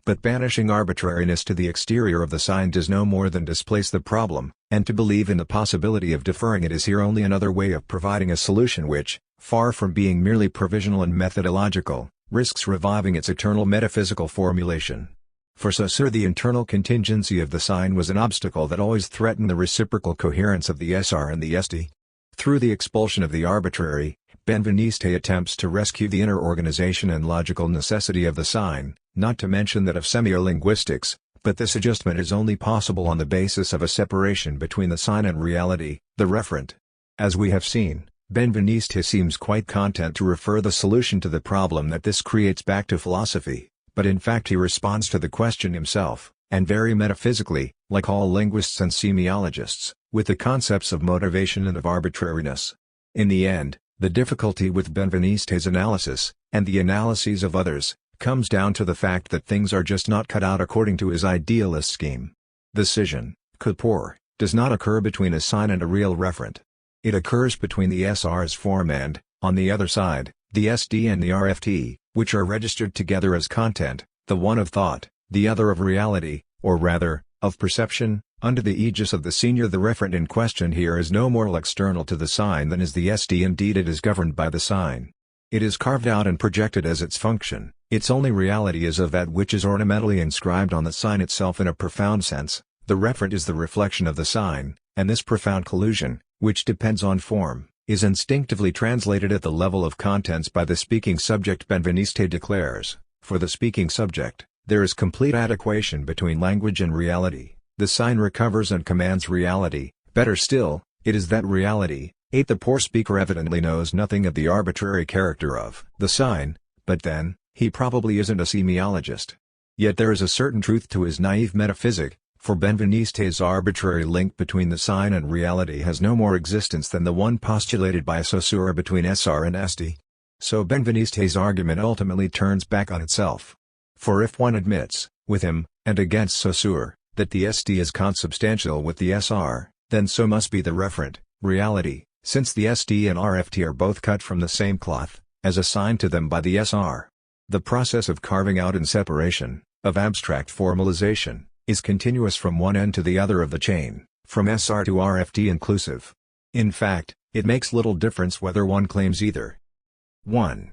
But banishing arbitrariness to the exterior of the sign does no more than displace the problem, and to believe in the possibility of deferring it is here only another way of providing a solution which, far from being merely provisional and methodological, risks reviving its eternal metaphysical formulation. For Saussure the internal contingency of the sign was an obstacle that always threatened the reciprocal coherence of the SR and the SD. Through the expulsion of the arbitrary, Benveniste attempts to rescue the inner organization and logical necessity of the sign, not to mention that of semiolinguistics, but this adjustment is only possible on the basis of a separation between the sign and reality, the referent. As we have seen, Benveniste seems quite content to refer the solution to the problem that this creates back to philosophy, but in fact he responds to the question himself, and very metaphysically, like all linguists and semiologists, with the concepts of motivation and of arbitrariness. In the end, the difficulty with Benveniste's analysis, and the analyses of others, comes down to the fact that things are just not cut out according to his idealist scheme. The scission, coupure, does not occur between a sign and a real referent. It occurs between the SR's form and, on the other side, the SD and the RFT, which are registered together as content, the one of thought, the other of reality, or rather, of perception. Under the aegis of the senior, the referent in question here is no more external to the sign than is the SD. Indeed, it is governed by the sign. It is carved out and projected as its function. Its only reality is of that which is ornamentally inscribed on the sign itself. In a profound sense, the referent is the reflection of the sign, and this profound collusion, which depends on form, is instinctively translated at the level of contents by the speaking subject. Benveniste declares, for the speaking subject, there is complete adequation between language and reality. The sign recovers and commands reality. Better still, it is that reality. 8. The poor speaker evidently knows nothing of the arbitrary character of the sign, but then, he probably isn't a semiologist. Yet there is a certain truth to his naive metaphysic, for Benveniste's arbitrary link between the sign and reality has no more existence than the one postulated by Saussure between SR and SD. So Benveniste's argument ultimately turns back on itself. For if one admits, with him, and against Saussure, that the SD is consubstantial with the SR, then so must be the referent, reality, since the SD and RFT are both cut from the same cloth, as assigned to them by the SR. The process of carving out and separation, of abstract formalization, is continuous from one end to the other of the chain, from SR to RFT inclusive. In fact, it makes little difference whether one claims either. 1.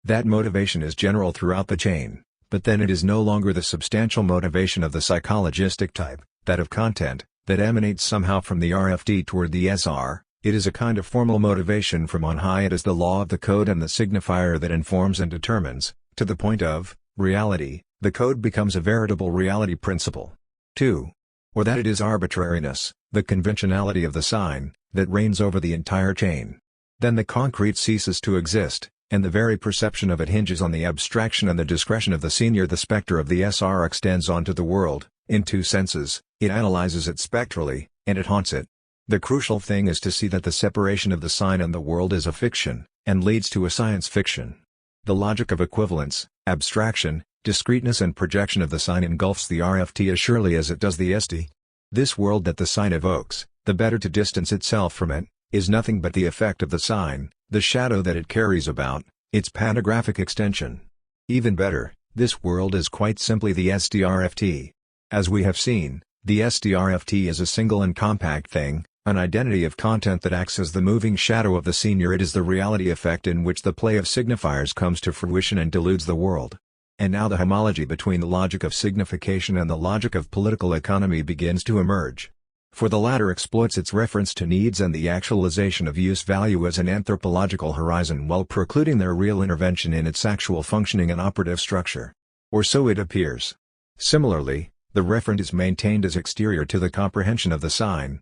That motivation is general throughout the chain, but then it is no longer the substantial motivation of the psychologistic type, that of content, that emanates somehow from the RFD toward the SR. It is a kind of formal motivation from on high. It is the law of the code and the signifier that informs and determines, to the point of reality. The code becomes a veritable reality principle. 2. Or that it is arbitrariness, the conventionality of the sign, that reigns over the entire chain. Then the concrete ceases to exist, and the very perception of it hinges on the abstraction and the discretion of the senior. The specter of the SR extends onto the world, in two senses. It analyzes it spectrally, and it haunts it. The crucial thing is to see that the separation of the sign and the world is a fiction, and leads to a science fiction. The logic of equivalence, abstraction, discreteness and projection of the sign engulfs the RFT as surely as it does the SD. This world that the sign evokes, the better to distance itself from it, is nothing but the effect of the sign, the shadow that it carries about, its pantographic extension. Even better, this world is quite simply the SDRFT. As we have seen, the SDRFT is a single and compact thing, an identity of content that acts as the moving shadow of the senior. It is the reality effect in which the play of signifiers comes to fruition and deludes the world. And now the homology between the logic of signification and the logic of political economy begins to emerge. For the latter exploits its reference to needs and the actualization of use value as an anthropological horizon while precluding their real intervention in its actual functioning and operative structure. Or so it appears. Similarly, the referent is maintained as exterior to the comprehension of the sign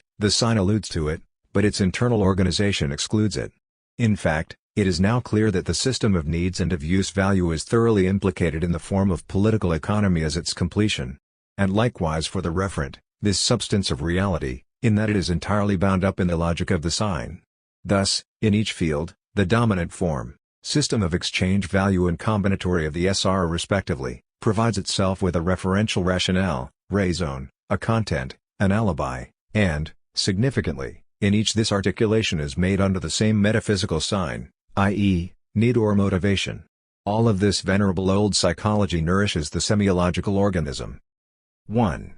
alludes to it, but its internal organization excludes it. In fact, it is now clear that the system of needs and of use value is thoroughly implicated in the form of political economy as its completion. And likewise for the referent, this substance of reality, in that it is entirely bound up in the logic of the sign. Thus, in each field, the dominant form, system of exchange value and combinatory of the SR respectively, provides itself with a referential rationale, raison, a content, an alibi, and, significantly, in each this articulation is made under the same metaphysical sign, i.e., need or motivation. All of this venerable old psychology nourishes the semiological organism. 1.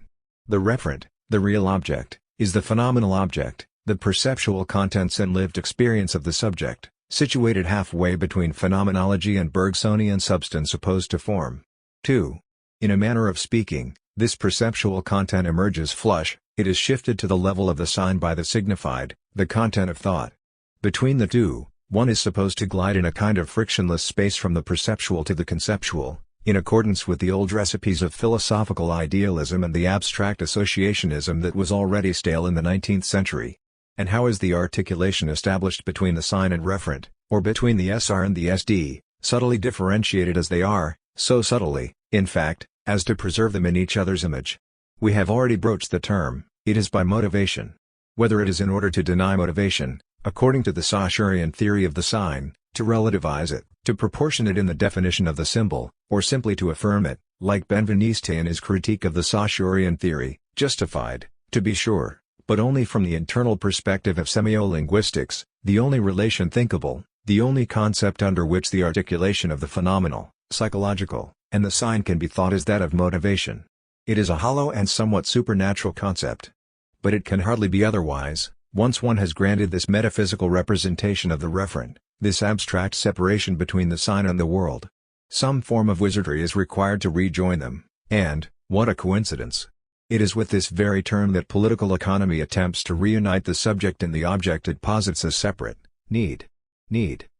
The referent, the real object, is the phenomenal object, the perceptual contents and lived experience of the subject, situated halfway between phenomenology and Bergsonian substance opposed to form. 2. In a manner of speaking, this perceptual content emerges flush, it is shifted to the level of the sign by the signified, the content of thought. Between the two, one is supposed to glide in a kind of frictionless space from the perceptual to the conceptual, in accordance with the old recipes of philosophical idealism and the abstract associationism that was already stale in the 19th century. And how is the articulation established between the sign and referent, or between the SR and the SD, subtly differentiated as they are, so subtly, in fact, as to preserve them in each other's image? We have already broached the term, it is by motivation. Whether it is in order to deny motivation, according to the Saussurian theory of the sign, to relativize it, to proportion it in the definition of the symbol, or simply to affirm it, like Benveniste in his critique of the Saussurian theory, justified, to be sure, but only from the internal perspective of semiolinguistics, the only relation thinkable, the only concept under which the articulation of the phenomenal, psychological, and the sign can be thought is that of motivation. It is a hollow and somewhat supernatural concept. But it can hardly be otherwise, once one has granted this metaphysical representation of the referent, this abstract separation between the sign and the world. Some form of wizardry is required to rejoin them, and, what a coincidence! It is with this very term that political economy attempts to reunite the subject and the object it posits as separate. Need,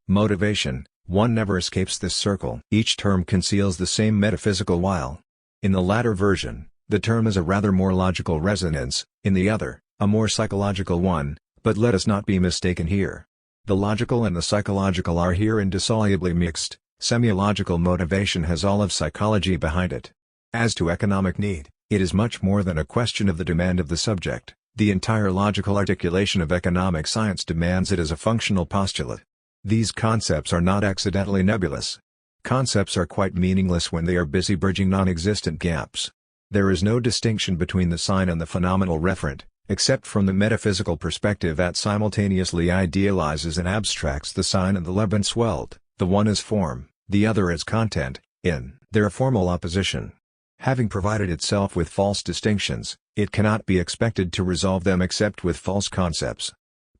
motivation, one never escapes this circle. Each term conceals the same metaphysical while. In the latter version, the term is a rather more logical resonance, in the other, a more psychological one, but let us not be mistaken here. The logical and the psychological are here indissolubly mixed. Semiological motivation has all of psychology behind it. As to economic need, it is much more than a question of the demand of the subject. The entire logical articulation of economic science demands it as a functional postulate. These concepts are not accidentally nebulous. Concepts are quite meaningless when they are busy bridging non-existent gaps. There is no distinction between the sign and the phenomenal referent, except from the metaphysical perspective that simultaneously idealizes and abstracts the sign and the Lebenswelt, the one as form, the other as content, in their formal opposition. Having provided itself with false distinctions, it cannot be expected to resolve them except with false concepts.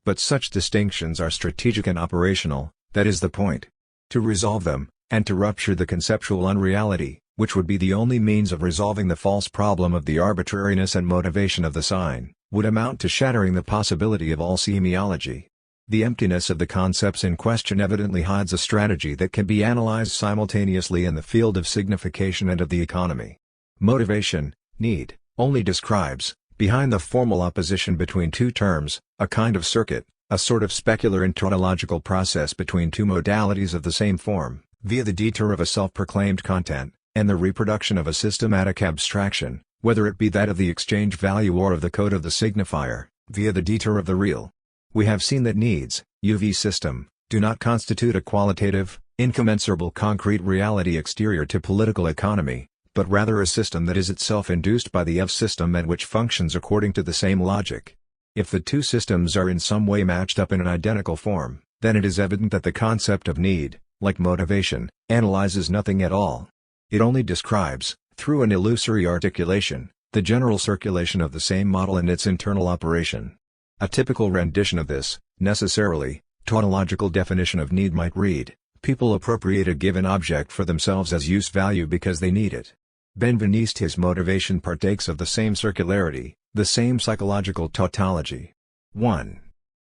But such distinctions are strategic and operational, that is the point. To resolve them, and to rupture the conceptual unreality, which would be the only means of resolving the false problem of the arbitrariness and motivation of the sign, would amount to shattering the possibility of all semiology. The emptiness of the concepts in question evidently hides a strategy that can be analyzed simultaneously in the field of signification and of the economy. Motivation, need, only describes, behind the formal opposition between two terms, a kind of circuit, a sort of specular and tautological process between two modalities of the same form, via the detour of a self-proclaimed content, and the reproduction of a systematic abstraction, whether it be that of the exchange value or of the code of the signifier, via the detour of the real. We have seen that needs, UV system, do not constitute a qualitative, incommensurable concrete reality exterior to political economy, but rather a system that is itself induced by the F system and which functions according to the same logic. If the two systems are in some way matched up in an identical form, then it is evident that the concept of need, like motivation, analyzes nothing at all. It only describes, through an illusory articulation, the general circulation of the same model and its internal operation. A typical rendition of this, necessarily, tautological definition of need might read, people appropriate a given object for themselves as use value because they need it. Benveniste's motivation partakes of the same circularity, the same psychological tautology. 1.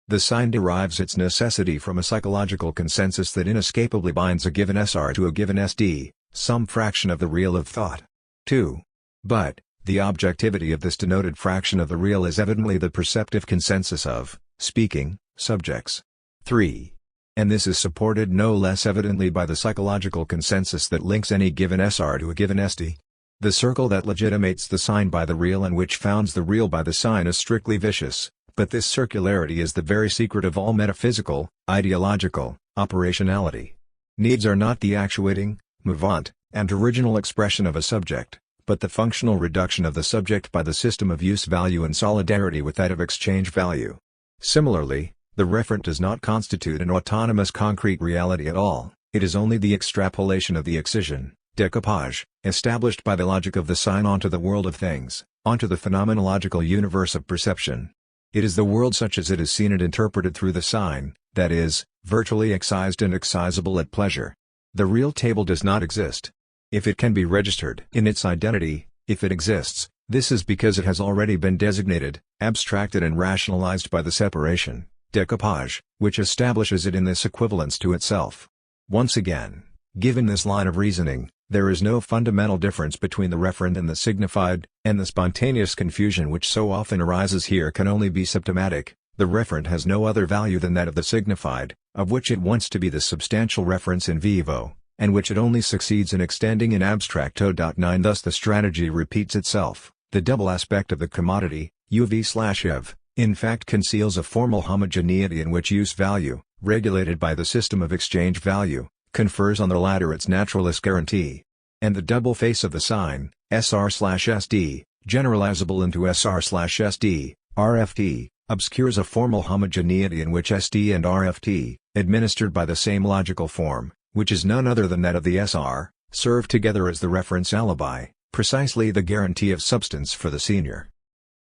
The sign derives its necessity from a psychological consensus that inescapably binds a given SR to a given SD, some fraction of the real of thought. 2. But, the objectivity of this denoted fraction of the real is evidently the perceptive consensus of, speaking, subjects. 3. And this is supported no less evidently by the psychological consensus that links any given SR to a given SD. The circle that legitimates the sign by the real and which founds the real by the sign is strictly vicious, but this circularity is the very secret of all metaphysical, ideological, operationality. Needs are not the actuating, mouvant, and original expression of a subject, but the functional reduction of the subject by the system of use value in solidarity with that of exchange value. Similarly, the referent does not constitute an autonomous concrete reality at all, it is only the extrapolation of the excision, decoupage, established by the logic of the sign onto the world of things, onto the phenomenological universe of perception. It is the world such as it is seen and interpreted through the sign, that is, virtually excised and excisable at pleasure. The real table does not exist. If it can be registered in its identity, if it exists, this is because it has already been designated, abstracted and rationalized by the separation, decoupage, which establishes it in this equivalence to itself. Once again, given this line of reasoning, there is no fundamental difference between the referent and the signified, and the spontaneous confusion which so often arises here can only be symptomatic. The referent has no other value than that of the signified, of which it wants to be the substantial reference in vivo, and which it only succeeds in extending in abstracto. 9 Thus the strategy repeats itself. The double aspect of the commodity, UV/EV, in fact conceals a formal homogeneity in which use value, regulated by the system of exchange value, confers on the latter its naturalist guarantee. And the double face of the sign, SR/SD, generalizable into SR/SD, RFT, obscures a formal homogeneity in which SD and RFT, administered by the same logical form, which is none other than that of the SR, serve together as the reference alibi, precisely the guarantee of substance for the senior.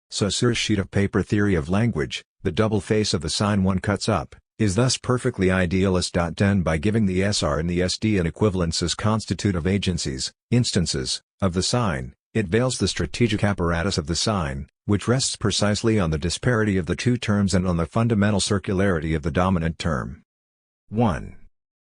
Saussure's sheet of paper theory of language, the double face of the sign one cuts up, is thus perfectly idealist. 10 By giving the SR and the SD an equivalence as constitutive agencies, instances, of the sign, it veils the strategic apparatus of the sign, which rests precisely on the disparity of the two terms and on the fundamental circularity of the dominant term. 1.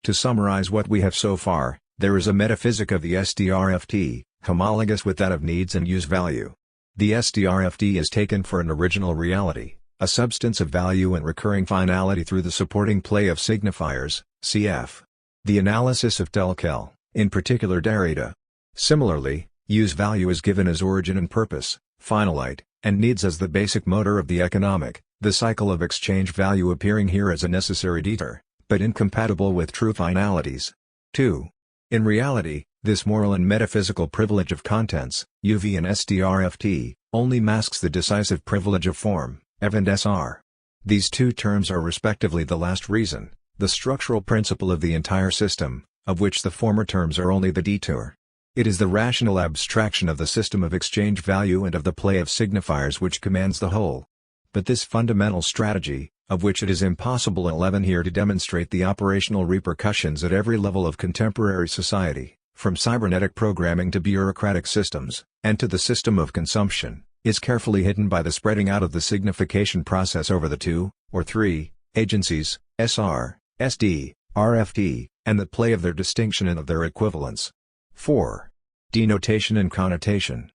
To summarize what we have so far, there is a metaphysic of the SDRFT, homologous with that of needs and use value. The SDRFT is taken for an original reality, a substance of value and recurring finality through the supporting play of signifiers, cf. The analysis of Telkel, in particular Derrida. Similarly, use value is given as origin and purpose, finalite, and needs as the basic motor of the economic, the cycle of exchange value appearing here as a necessary detour, but incompatible with true finalities. 2. In reality, this moral and metaphysical privilege of contents, UV and SDRFT, only masks the decisive privilege of form, EV and SR. These two terms are respectively the last reason, the structural principle of the entire system, of which the former terms are only the detour. It is the rational abstraction of the system of exchange value and of the play of signifiers which commands the whole. But this fundamental strategy, of which it is impossible 11 here to demonstrate the operational repercussions at every level of contemporary society, from cybernetic programming to bureaucratic systems, and to the system of consumption, is carefully hidden by the spreading out of the signification process over the 2, or 3, agencies, SR, SD, RFT, and the play of their distinction and of their equivalence. 4. Denotation and connotation.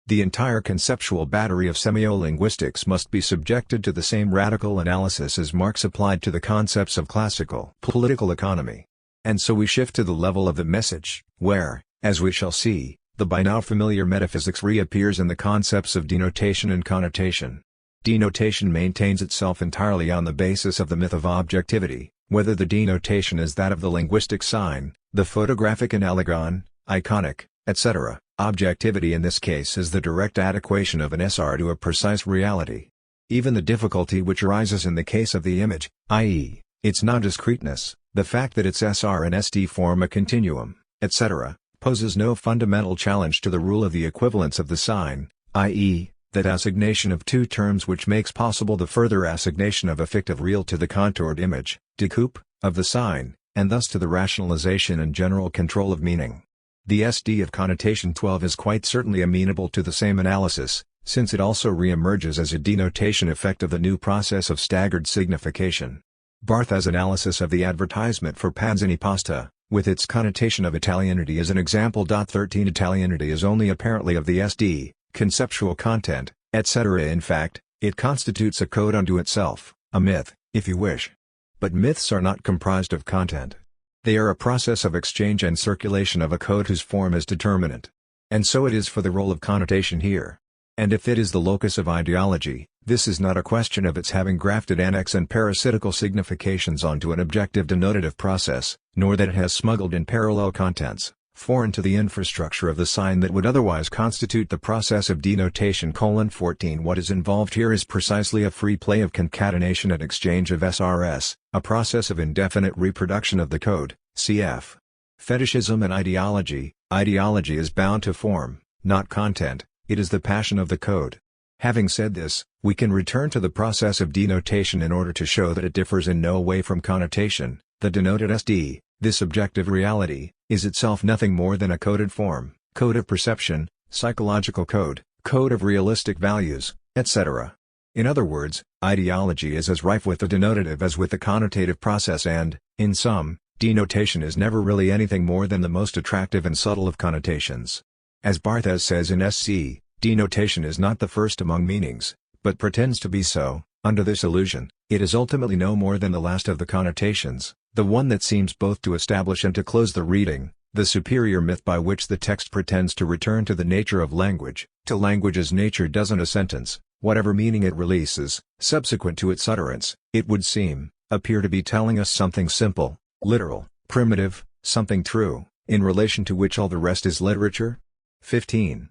The entire conceptual battery of semiolinguistics must be subjected to the same radical analysis as Marx applied to the concepts of classical political economy. And so we shift to the level of the message, where, as we shall see, the by now familiar metaphysics reappears in the concepts of denotation and connotation. Denotation maintains itself entirely on the basis of the myth of objectivity, whether the denotation is that of the linguistic sign, the photographic analogon, iconic, etc. Objectivity in this case is the direct adequation of an SR to a precise reality. Even the difficulty which arises in the case of the image, i.e., its non-discreteness, the fact that its SR and SD form a continuum, etc., poses no fundamental challenge to the rule of the equivalence of the sign, i.e., that assignation of two terms which makes possible the further assignation of a fictive real to the contoured image, decoupe, of the sign, and thus to the rationalization and general control of meaning. The SD of connotation 12 is quite certainly amenable to the same analysis, since it also re-emerges as a denotation effect of the new process of staggered signification. Bartha's analysis of the advertisement for Panzani pasta, with its connotation of Italianity is an example. 13 Italianity is only apparently of the SD, conceptual content, etc. In fact, it constitutes a code unto itself, a myth, if you wish. But myths are not comprised of content. They are a process of exchange and circulation of a code whose form is determinate. And so it is for the role of connotation here. And if it is the locus of ideology, this is not a question of its having grafted annex and parasitical significations onto an objective denotative process, nor that it has smuggled in parallel contents, foreign to the infrastructure of the sign that would otherwise constitute the process of denotation. 14 What is involved here is precisely a free play of concatenation and exchange of SRS, a process of indefinite reproduction of the code, cf. Fetishism and ideology. Ideology is bound to form, not content, it is the passion of the code. Having said this, we can return to the process of denotation in order to show that it differs in no way from connotation. The denoted SD, this objective reality, is itself nothing more than a coded form, code of perception, psychological code, code of realistic values, etc. In other words, ideology is as rife with the denotative as with the connotative process and, in sum, denotation is never really anything more than the most attractive and subtle of connotations. As Barthes says in SC, denotation is not the first among meanings, but pretends to be so. Under this illusion, it is ultimately no more than the last of the connotations, the one that seems both to establish and to close the reading, the superior myth by which the text pretends to return to the nature of language, to language as nature does in a sentence, whatever meaning it releases, subsequent to its utterance, it would seem, appear to be telling us something simple, literal, primitive, something true, in relation to which all the rest is literature. 15.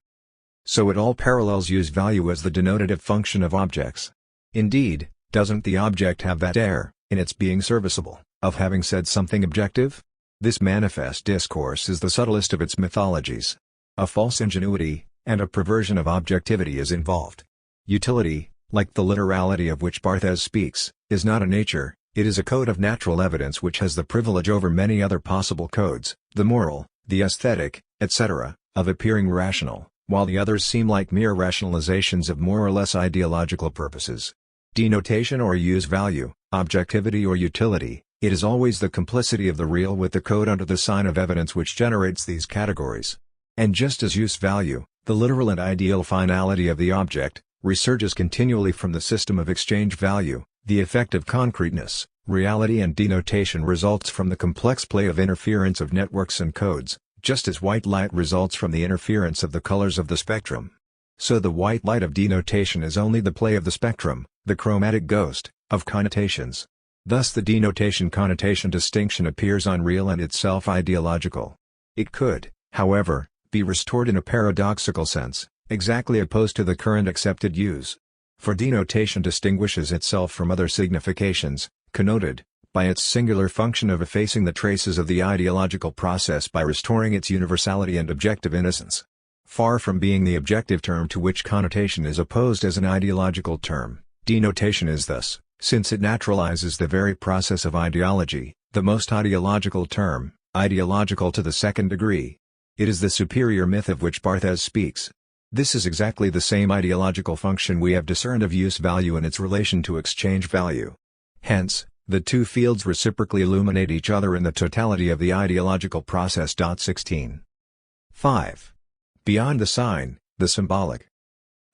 So it all parallels use value as the denotative function of objects. Indeed, doesn't the object have that air, in its being serviceable, of having said something objective? This manifest discourse is the subtlest of its mythologies. A false ingenuity, and a perversion of objectivity is involved. Utility, like the literality of which Barthes speaks, is not a nature, it is a code of natural evidence which has the privilege over many other possible codes, the moral, the aesthetic, etc., of appearing rational, while the others seem like mere rationalizations of more or less ideological purposes. Denotation or use value, objectivity or utility, it is always the complicity of the real with the code under the sign of evidence which generates these categories. And just as use value, the literal and ideal finality of the object, resurges continually from the system of exchange value, the effect of concreteness, reality and denotation results from the complex play of interference of networks and codes, just as white light results from the interference of the colors of the spectrum. So the white light of denotation is only the play of the spectrum, the chromatic ghost, of connotations. Thus the denotation-connotation distinction appears unreal and itself ideological. It could, however, be restored in a paradoxical sense, exactly opposed to the current accepted use. For denotation distinguishes itself from other significations, connoted, by its singular function of effacing the traces of the ideological process by restoring its universality and objective innocence. Far from being the objective term to which connotation is opposed as an ideological term, denotation is thus, since it naturalizes the very process of ideology, the most ideological term, ideological to the second degree. It is the superior myth of which Barthes speaks. This is exactly the same ideological function we have discerned of use value in its relation to exchange value. Hence, the two fields reciprocally illuminate each other in the totality of the ideological process. 16. 5. Beyond the sign, the symbolic.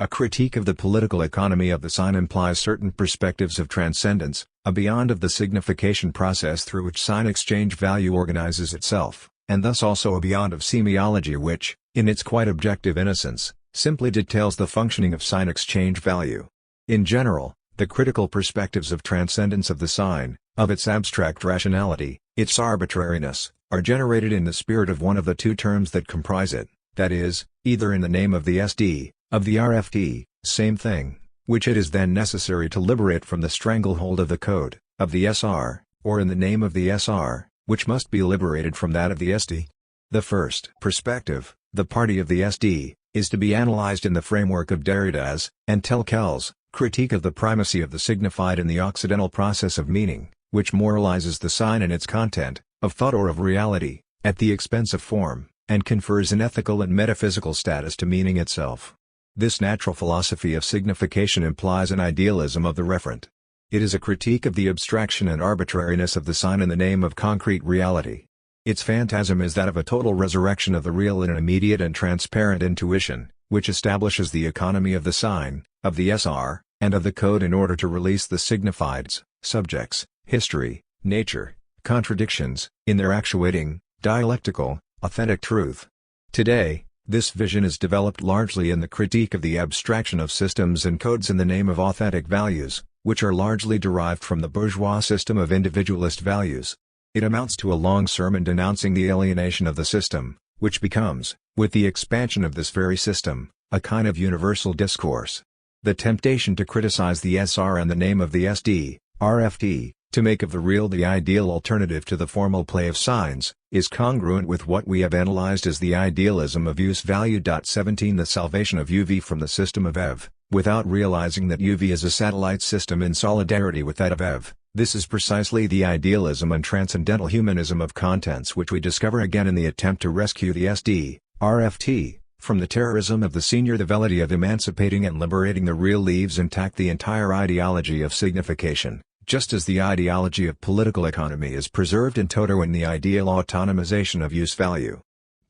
A critique of the political economy of the sign implies certain perspectives of transcendence, a beyond of the signification process through which sign exchange value organizes itself, and thus also a beyond of semiology which, in its quite objective innocence, simply details the functioning of sign exchange value. In general, the critical perspectives of transcendence of the sign, of its abstract rationality, its arbitrariness, are generated in the spirit of one of the two terms that comprise it, that is, either in the name of the SD, of the RFT, same thing, which it is then necessary to liberate from the stranglehold of the code, of the SR, or in the name of the SR, which must be liberated from that of the SD. The first perspective, the party of the SD, is to be analyzed in the framework of Derrida's, and Telkel's, critique of the primacy of the signified in the Occidental process of meaning, which moralizes the sign and its content, of thought or of reality, at the expense of form, and confers an ethical and metaphysical status to meaning itself. This natural philosophy of signification implies an idealism of the referent. It is a critique of the abstraction and arbitrariness of the sign in the name of concrete reality. Its phantasm is that of a total resurrection of the real in an immediate and transparent intuition, which establishes the economy of the sign, of the SR, and of the code in order to release the signifieds, subjects, history, nature, contradictions, in their actuating, dialectical, authentic truth. Today, this vision is developed largely in the critique of the abstraction of systems and codes in the name of authentic values, which are largely derived from the bourgeois system of individualist values. It amounts to a long sermon denouncing the alienation of the system, which becomes, with the expansion of this very system, a kind of universal discourse. The temptation to criticize the SR and the name of the SD, RFT, to make of the real the ideal alternative to the formal play of signs, is congruent with what we have analyzed as the idealism of use value. 17 The salvation of UV from the system of EV, without realizing that UV is a satellite system in solidarity with that of EV. This is precisely the idealism and transcendental humanism of contents which we discover again in the attempt to rescue the SD, RFT, from the terrorism of the senior. The velity of emancipating and liberating the real leaves intact the entire ideology of signification, just as the ideology of political economy is preserved in toto in the ideal autonomization of use value.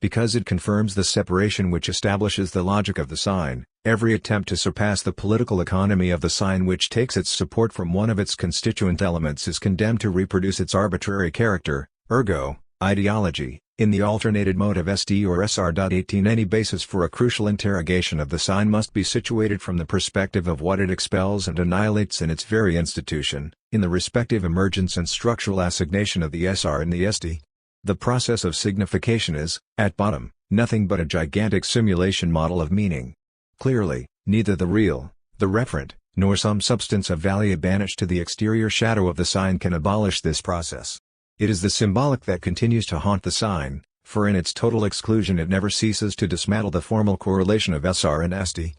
Because it confirms the separation which establishes the logic of the sign, every attempt to surpass the political economy of the sign which takes its support from one of its constituent elements is condemned to reproduce its arbitrary character, ergo, ideology, in the alternated mode of SD or SR. 18 Any basis for a crucial interrogation of the sign must be situated from the perspective of what it expels and annihilates in its very institution, in the respective emergence and structural assignation of the SR and the SD. The process of signification is, at bottom, nothing but a gigantic simulation model of meaning. Clearly, neither the real, the referent, nor some substance of value banished to the exterior shadow of the sign can abolish this process. It is the symbolic that continues to haunt the sign, for in its total exclusion it never ceases to dismantle the formal correlation of SR and SD.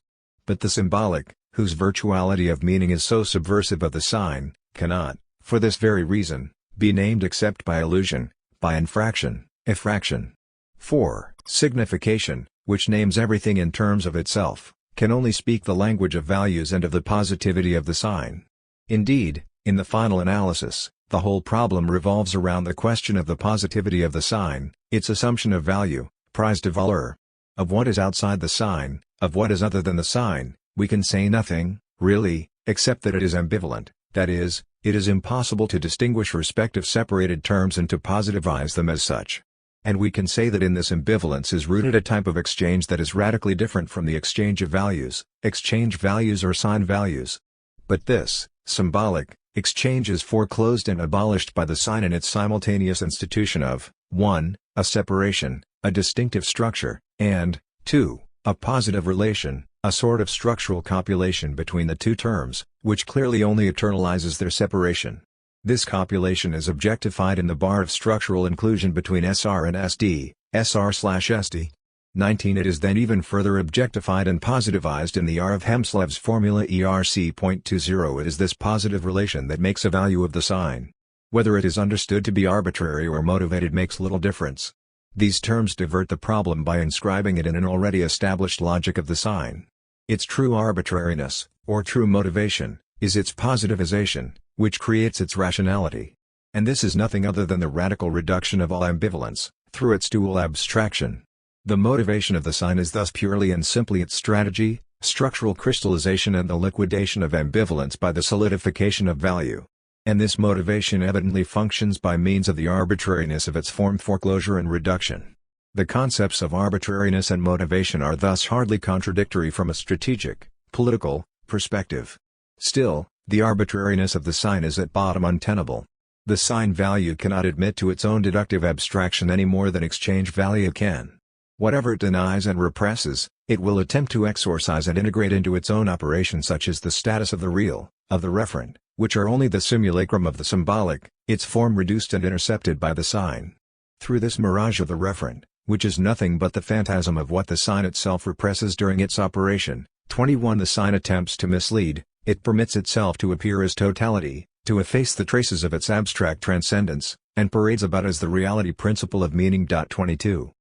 But the symbolic, whose virtuality of meaning is so subversive of the sign, cannot, for this very reason, be named except by illusion, by infraction, effraction. 4. Signification, which names everything in terms of itself, can only speak the language of values and of the positivity of the sign. Indeed, in the final analysis, the whole problem revolves around the question of the positivity of the sign, its assumption of value, prise de valeur. Of what is outside the sign, of what is other than the sign, we can say nothing, really, except that it is ambivalent, that is, it is impossible to distinguish respective separated terms and to positivize them as such. And we can say that in this ambivalence is rooted a type of exchange that is radically different from the exchange of values, exchange values or sign values. But this, symbolic, exchange is foreclosed and abolished by the sign in its simultaneous institution of 1. A separation, a distinctive structure, and 2. A positive relation, a sort of structural copulation between the two terms, which clearly only eternalizes their separation. This copulation is objectified in the bar of structural inclusion between SR and SD, SR/SD. 19. It is then even further objectified and positivized in the R of Hemslev's formula ERC.20. It is this positive relation that makes a value of the sign. Whether it is understood to be arbitrary or motivated makes little difference. These terms divert the problem by inscribing it in an already established logic of the sign. Its true arbitrariness, or true motivation, is its positivization, which creates its rationality. And this is nothing other than the radical reduction of all ambivalence, through its dual abstraction. The motivation of the sign is thus purely and simply its strategy, structural crystallization and the liquidation of ambivalence by the solidification of value. And this motivation evidently functions by means of the arbitrariness of its form foreclosure and reduction. The concepts of arbitrariness and motivation are thus hardly contradictory from a strategic, political, perspective. Still, the arbitrariness of the sign is at bottom untenable. The sign value cannot admit to its own deductive abstraction any more than exchange value can. Whatever it denies and represses, it will attempt to exorcise and integrate into its own operation, such as the status of the real, of the referent, which are only the simulacrum of the symbolic, its form reduced and intercepted by the sign. Through this mirage of the referent, which is nothing but the phantasm of what the sign itself represses during its operation, 21. The sign attempts to mislead, it permits itself to appear as totality, to efface the traces of its abstract transcendence, and parades about as the reality principle of meaning. 22.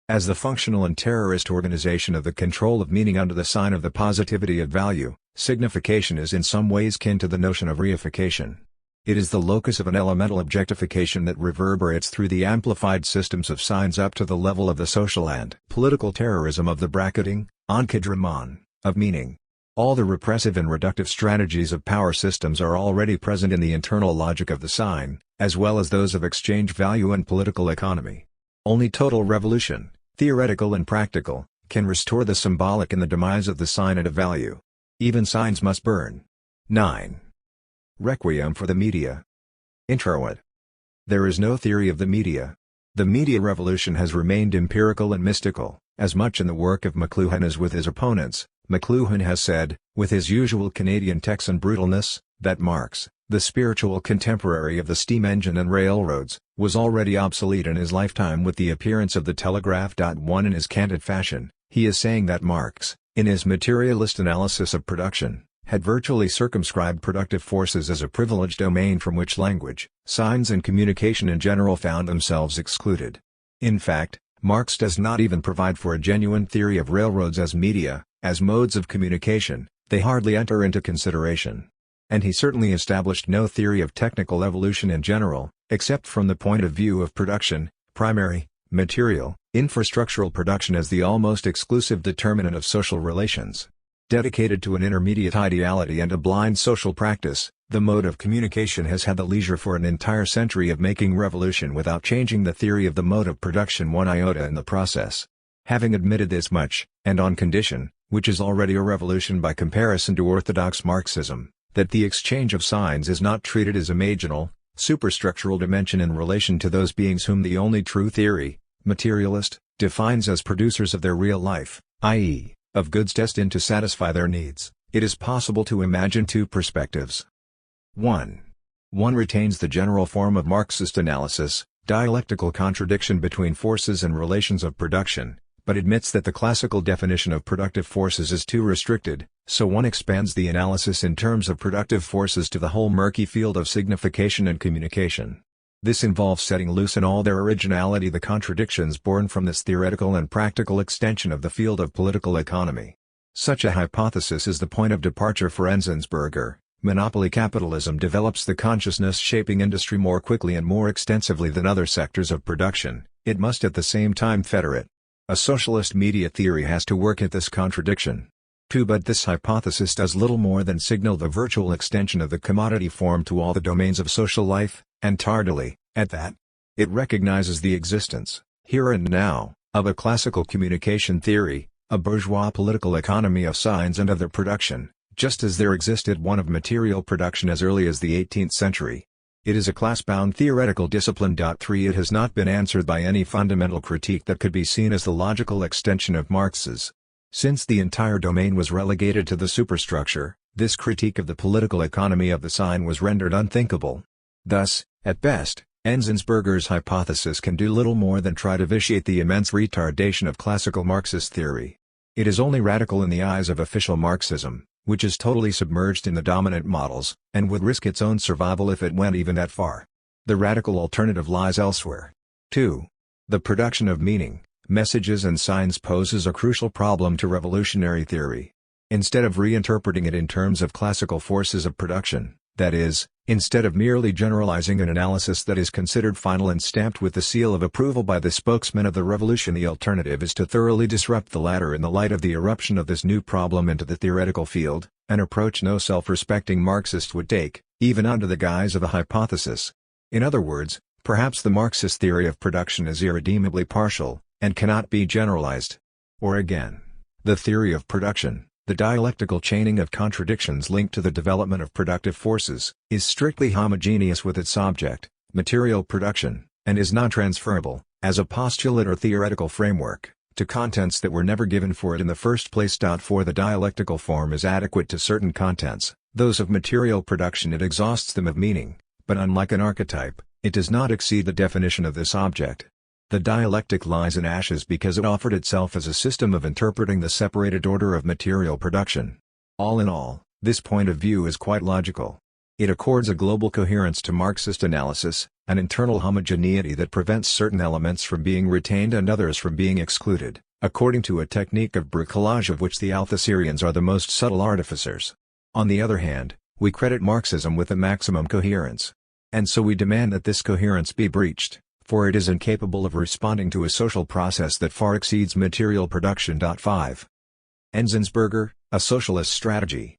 As the functional and terrorist organization of the control of meaning under the sign of the positivity of value, signification is in some ways kin to the notion of reification. It is the locus of an elemental objectification that reverberates through the amplified systems of signs up to the level of the social and political terrorism of the bracketing, encadrement, of meaning. All the repressive and reductive strategies of power systems are already present in the internal logic of the sign, as well as those of exchange value and political economy. Only total revolution, theoretical and practical, can restore the symbolic in the demise of the sign and of value. Even signs must burn. 9. Requiem for the media. Introit. There is no theory of the media. The media revolution has remained empirical and mystical, as much in the work of McLuhan as with his opponents. McLuhan has said, with his usual Canadian Texan brutalness, that Marx, the spiritual contemporary of the steam engine and railroads, was already obsolete in his lifetime with the appearance of the telegraph. 1. In his candid fashion, he is saying that Marx, in his materialist analysis of production, had virtually circumscribed productive forces as a privileged domain from which language, signs and communication in general found themselves excluded. In fact, Marx does not even provide for a genuine theory of railroads as media, as modes of communication. They hardly enter into consideration. And he certainly established no theory of technical evolution in general, except from the point of view of production, primary, material, infrastructural production as the almost exclusive determinant of social relations. Dedicated to an intermediate ideality and a blind social practice, the mode of communication has had the leisure for an entire century of making revolution without changing the theory of the mode of production one iota in the process. Having admitted this much, and on condition, which is already a revolution by comparison to orthodox Marxism, that the exchange of signs is not treated as a marginal, superstructural dimension in relation to those beings whom the only true theory, materialist, defines as producers of their real life, i.e., of goods destined to satisfy their needs, it is possible to imagine two perspectives. 1. One retains the general form of Marxist analysis, dialectical contradiction between forces and relations of production, but admits that the classical definition of productive forces is too restricted, so one expands the analysis in terms of productive forces to the whole murky field of signification and communication. This involves setting loose in all their originality the contradictions born from this theoretical and practical extension of the field of political economy. Such a hypothesis is the point of departure for Enzensberger. Monopoly capitalism develops the consciousness-shaping industry more quickly and more extensively than other sectors of production, it must at the same time fetter it. A socialist media theory has to work at this contradiction. 2. But this hypothesis does little more than signal the virtual extension of the commodity form to all the domains of social life, and tardily, at that. It recognizes the existence, here and now, of a classical communication theory, a bourgeois political economy of signs and of their production, just as there existed one of material production as early as the 18th century. It is a class-bound theoretical discipline. 3. It has not been answered by any fundamental critique that could be seen as the logical extension of Marx's. Since the entire domain was relegated to the superstructure, this critique of the political economy of the sign was rendered unthinkable. Thus, at best, Enzensberger's hypothesis can do little more than try to vitiate the immense retardation of classical Marxist theory. It is only radical in the eyes of official Marxism, which is totally submerged in the dominant models, and would risk its own survival if it went even that far. The radical alternative lies elsewhere. 2. The production of meaning, messages and signs poses a crucial problem to revolutionary theory. Instead of reinterpreting it in terms of classical forces of production, that is, instead of merely generalizing an analysis that is considered final and stamped with the seal of approval by the spokesman of the revolution, the alternative is to thoroughly disrupt the latter in the light of the eruption of this new problem into the theoretical field, an approach no self-respecting Marxist would take, even under the guise of a hypothesis. In other words, perhaps the Marxist theory of production is irredeemably partial, and cannot be generalized. Or again, the theory of production, the dialectical chaining of contradictions linked to the development of productive forces, is strictly homogeneous with its object, material production, and is non-transferable, as a postulate or theoretical framework, to contents that were never given for it in the first place. For the dialectical form is adequate to certain contents, those of material production it exhausts them of meaning, but unlike an archetype, it does not exceed the definition of this object. The dialectic lies in ashes because it offered itself as a system of interpreting the separated order of material production. All in all, this point of view is quite logical. It accords a global coherence to Marxist analysis, an internal homogeneity that prevents certain elements from being retained and others from being excluded, according to a technique of bricolage of which the Althusserians are the most subtle artificers. On the other hand, we credit Marxism with the maximum coherence. And so we demand that this coherence be breached, for it is incapable of responding to a social process that far exceeds material production. 5. Enzensberger, a socialist strategy.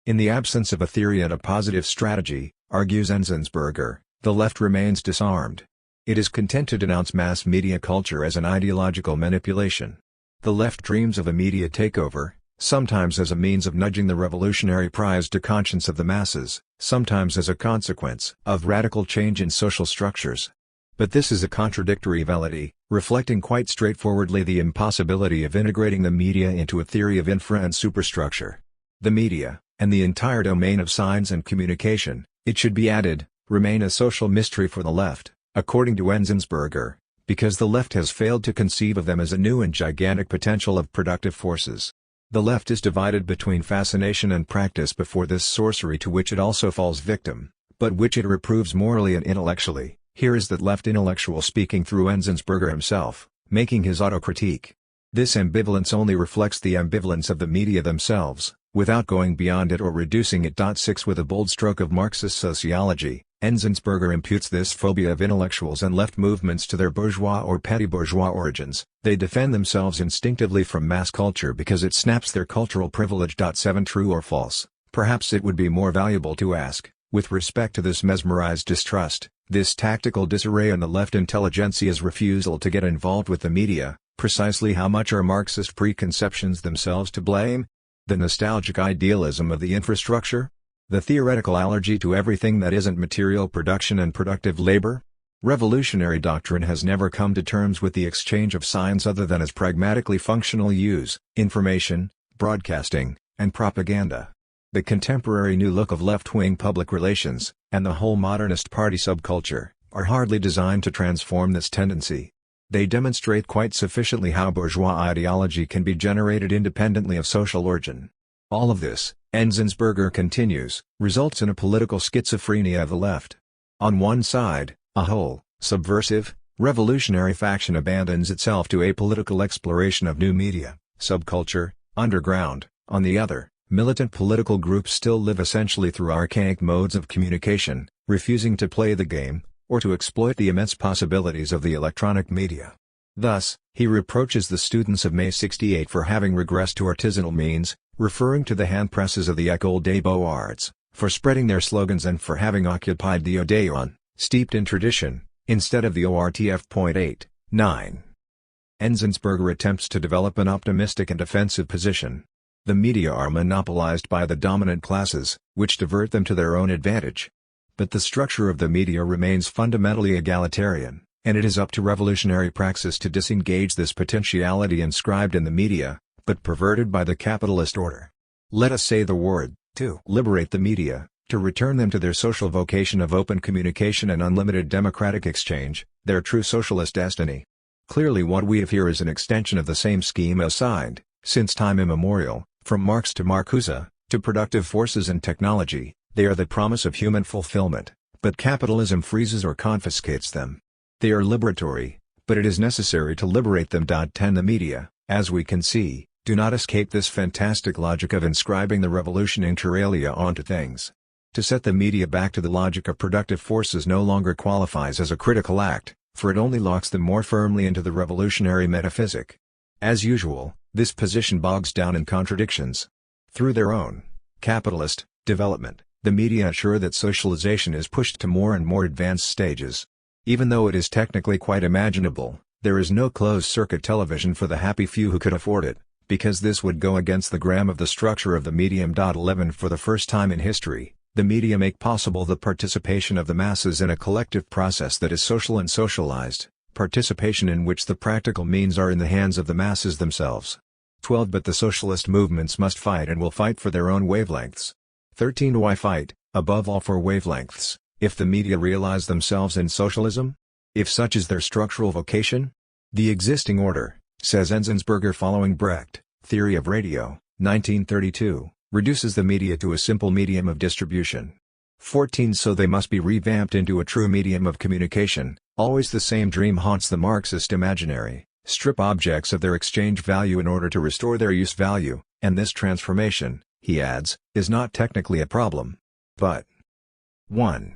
In the absence of a theory and a positive strategy, argues Enzensberger, the left remains disarmed. It is content to denounce mass media culture as an ideological manipulation. The left dreams of a media takeover, sometimes as a means of nudging the revolutionary prize to conscience of the masses, sometimes as a consequence of radical change in social structures. But this is a contradictory velleity, reflecting quite straightforwardly the impossibility of integrating the media into a theory of infra and superstructure. The media, and the entire domain of signs and communication, it should be added, remain a social mystery for the left, according to Enzensberger, because the left has failed to conceive of them as a new and gigantic potential of productive forces. The left is divided between fascination and practice before this sorcery to which it also falls victim, but which it reproves morally and intellectually. Here is that left intellectual speaking through Enzensberger himself, making his autocritique. This ambivalence only reflects the ambivalence of the media themselves, without going beyond it or reducing it. 6. With a bold stroke of Marxist sociology, Enzensberger imputes this phobia of intellectuals and left movements to their bourgeois or petty bourgeois origins. They defend themselves instinctively from mass culture because it snaps their cultural privilege. 7. True or false? Perhaps it would be more valuable to ask, with respect to this mesmerized distrust, this tactical disarray and the left intelligentsia's refusal to get involved with the media, precisely how much are Marxist preconceptions themselves to blame? The nostalgic idealism of the infrastructure? The theoretical allergy to everything that isn't material production and productive labor? Revolutionary doctrine has never come to terms with the exchange of signs other than as pragmatically functional use, information, broadcasting, and propaganda. The contemporary new look of left-wing public relations, and the whole modernist party subculture, are hardly designed to transform this tendency. They demonstrate quite sufficiently how bourgeois ideology can be generated independently of social origin. All of this, Enzensberger continues, results in a political schizophrenia of the left. On one side, a whole, subversive, revolutionary faction abandons itself to apolitical exploration of new media, subculture, underground. On the other, militant political groups still live essentially through archaic modes of communication, refusing to play the game, or to exploit the immense possibilities of the electronic media. Thus, he reproaches the students of May 68 for having regressed to artisanal means, referring to the hand presses of the École des Beaux-Arts, for spreading their slogans and for having occupied the Odéon, steeped in tradition, instead of the ORTF. 9. Enzensberger attempts to develop an optimistic and offensive position. The media are monopolized by the dominant classes, which divert them to their own advantage. But the structure of the media remains fundamentally egalitarian, and it is up to revolutionary praxis to disengage this potentiality inscribed in the media, but perverted by the capitalist order. Let us say the word, to liberate the media, to return them to their social vocation of open communication and unlimited democratic exchange, their true socialist destiny. Clearly what we have here is an extension of the same scheme assigned, since time immemorial, from Marx to Marcuse, to productive forces and technology. They are the promise of human fulfillment, but capitalism freezes or confiscates them. They are liberatory, but it is necessary to liberate them. 10 The media, as we can see, do not escape this fantastic logic of inscribing the revolution inter alia onto things. To set the media back to the logic of productive forces no longer qualifies as a critical act, for it only locks them more firmly into the revolutionary metaphysic. As usual, this position bogs down in contradictions. Through their own capitalist development, the media assure that socialization is pushed to more and more advanced stages. Even though it is technically quite imaginable, there is no closed-circuit television for the happy few who could afford it, because this would go against the grammar of the structure of the medium. 11 For the first time in history, the media make possible the participation of the masses in a collective process that is social and socialized, participation in which the practical means are in the hands of the masses themselves. 12 But the socialist movements must fight and will fight for their own wavelengths. 13 Why fight, above all for wavelengths, if the media realize themselves in socialism? If such is their structural vocation? The existing order, says Enzensberger following Brecht, Theory of Radio, 1932, reduces the media to a simple medium of distribution. 14 So they must be revamped into a true medium of communication. Always the same dream haunts the Marxist imaginary: strip objects of their exchange value in order to restore their use value, and this transformation, he adds, is not technically a problem. But 1.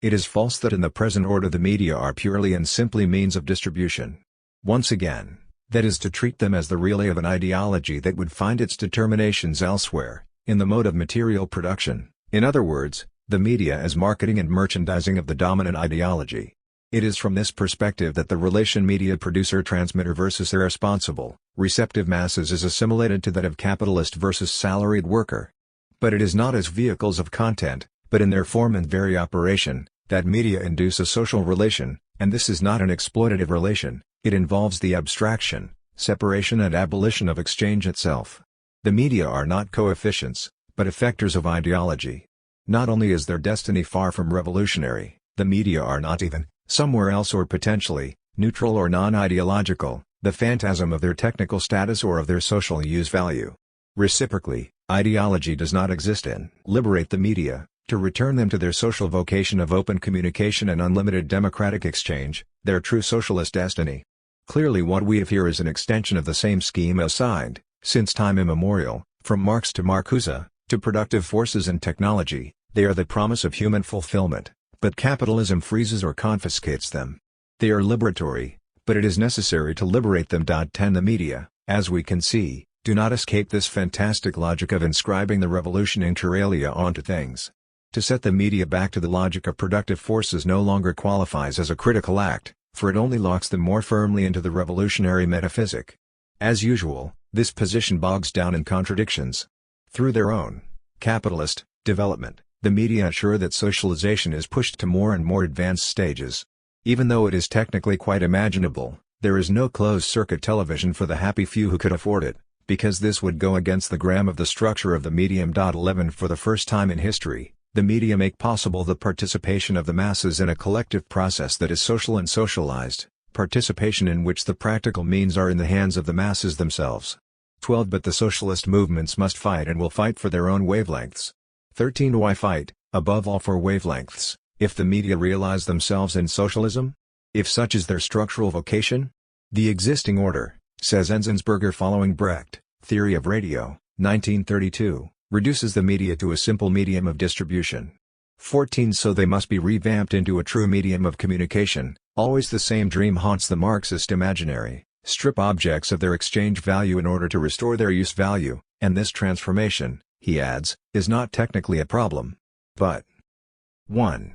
It is false that in the present order the media are purely and simply means of distribution. Once again, that is to treat them as the relay of an ideology that would find its determinations elsewhere, in the mode of material production, in other words, the media as marketing and merchandising of the dominant ideology. It is from this perspective that the relation media producer-transmitter versus irresponsible, receptive masses is assimilated to that of capitalist versus salaried worker. But it is not as vehicles of content, but in their form and very operation, that media induce a social relation, and this is not an exploitative relation, it involves the abstraction, separation and abolition of exchange itself. The media are not coefficients, but effectors of ideology. Not only is their destiny far from revolutionary, the media are not even, somewhere else or potentially, neutral or non-ideological, the phantasm of their technical status or of their social use value. Reciprocally, ideology does not exist in liberate the media, to return them to their social vocation of open communication and unlimited democratic exchange, their true socialist destiny. Clearly what we have here is an extension of the same scheme assigned, since time immemorial, from Marx to Marcuse, to productive forces and technology. They are the promise of human fulfillment, but capitalism freezes or confiscates them. They are liberatory, but it is necessary to liberate them. 10 The media, as we can see, do not escape this fantastic logic of inscribing the revolution inter alia onto things. To set the media back to the logic of productive forces no longer qualifies as a critical act, for it only locks them more firmly into the revolutionary metaphysic. As usual, this position bogs down in contradictions. Through their own capitalist development, the media assure that socialization is pushed to more and more advanced stages. Even though it is technically quite imaginable, there is no closed-circuit television for the happy few who could afford it, because this would go against the grammar of the structure of the medium. 11 For the first time in history, the media make possible the participation of the masses in a collective process that is social and socialized, participation in which the practical means are in the hands of the masses themselves. 12 But the socialist movements must fight and will fight for their own wavelengths. 13 Why fight, above all for wavelengths, if the media realize themselves in socialism? If such is their structural vocation? The existing order, says Enzensberger following Brecht, Theory of Radio, 1932, reduces the media to a simple medium of distribution. 14 So they must be revamped into a true medium of communication. Always the same dream haunts the Marxist imaginary: strip objects of their exchange value in order to restore their use value, and this transformation, he adds, is not technically a problem. But 1.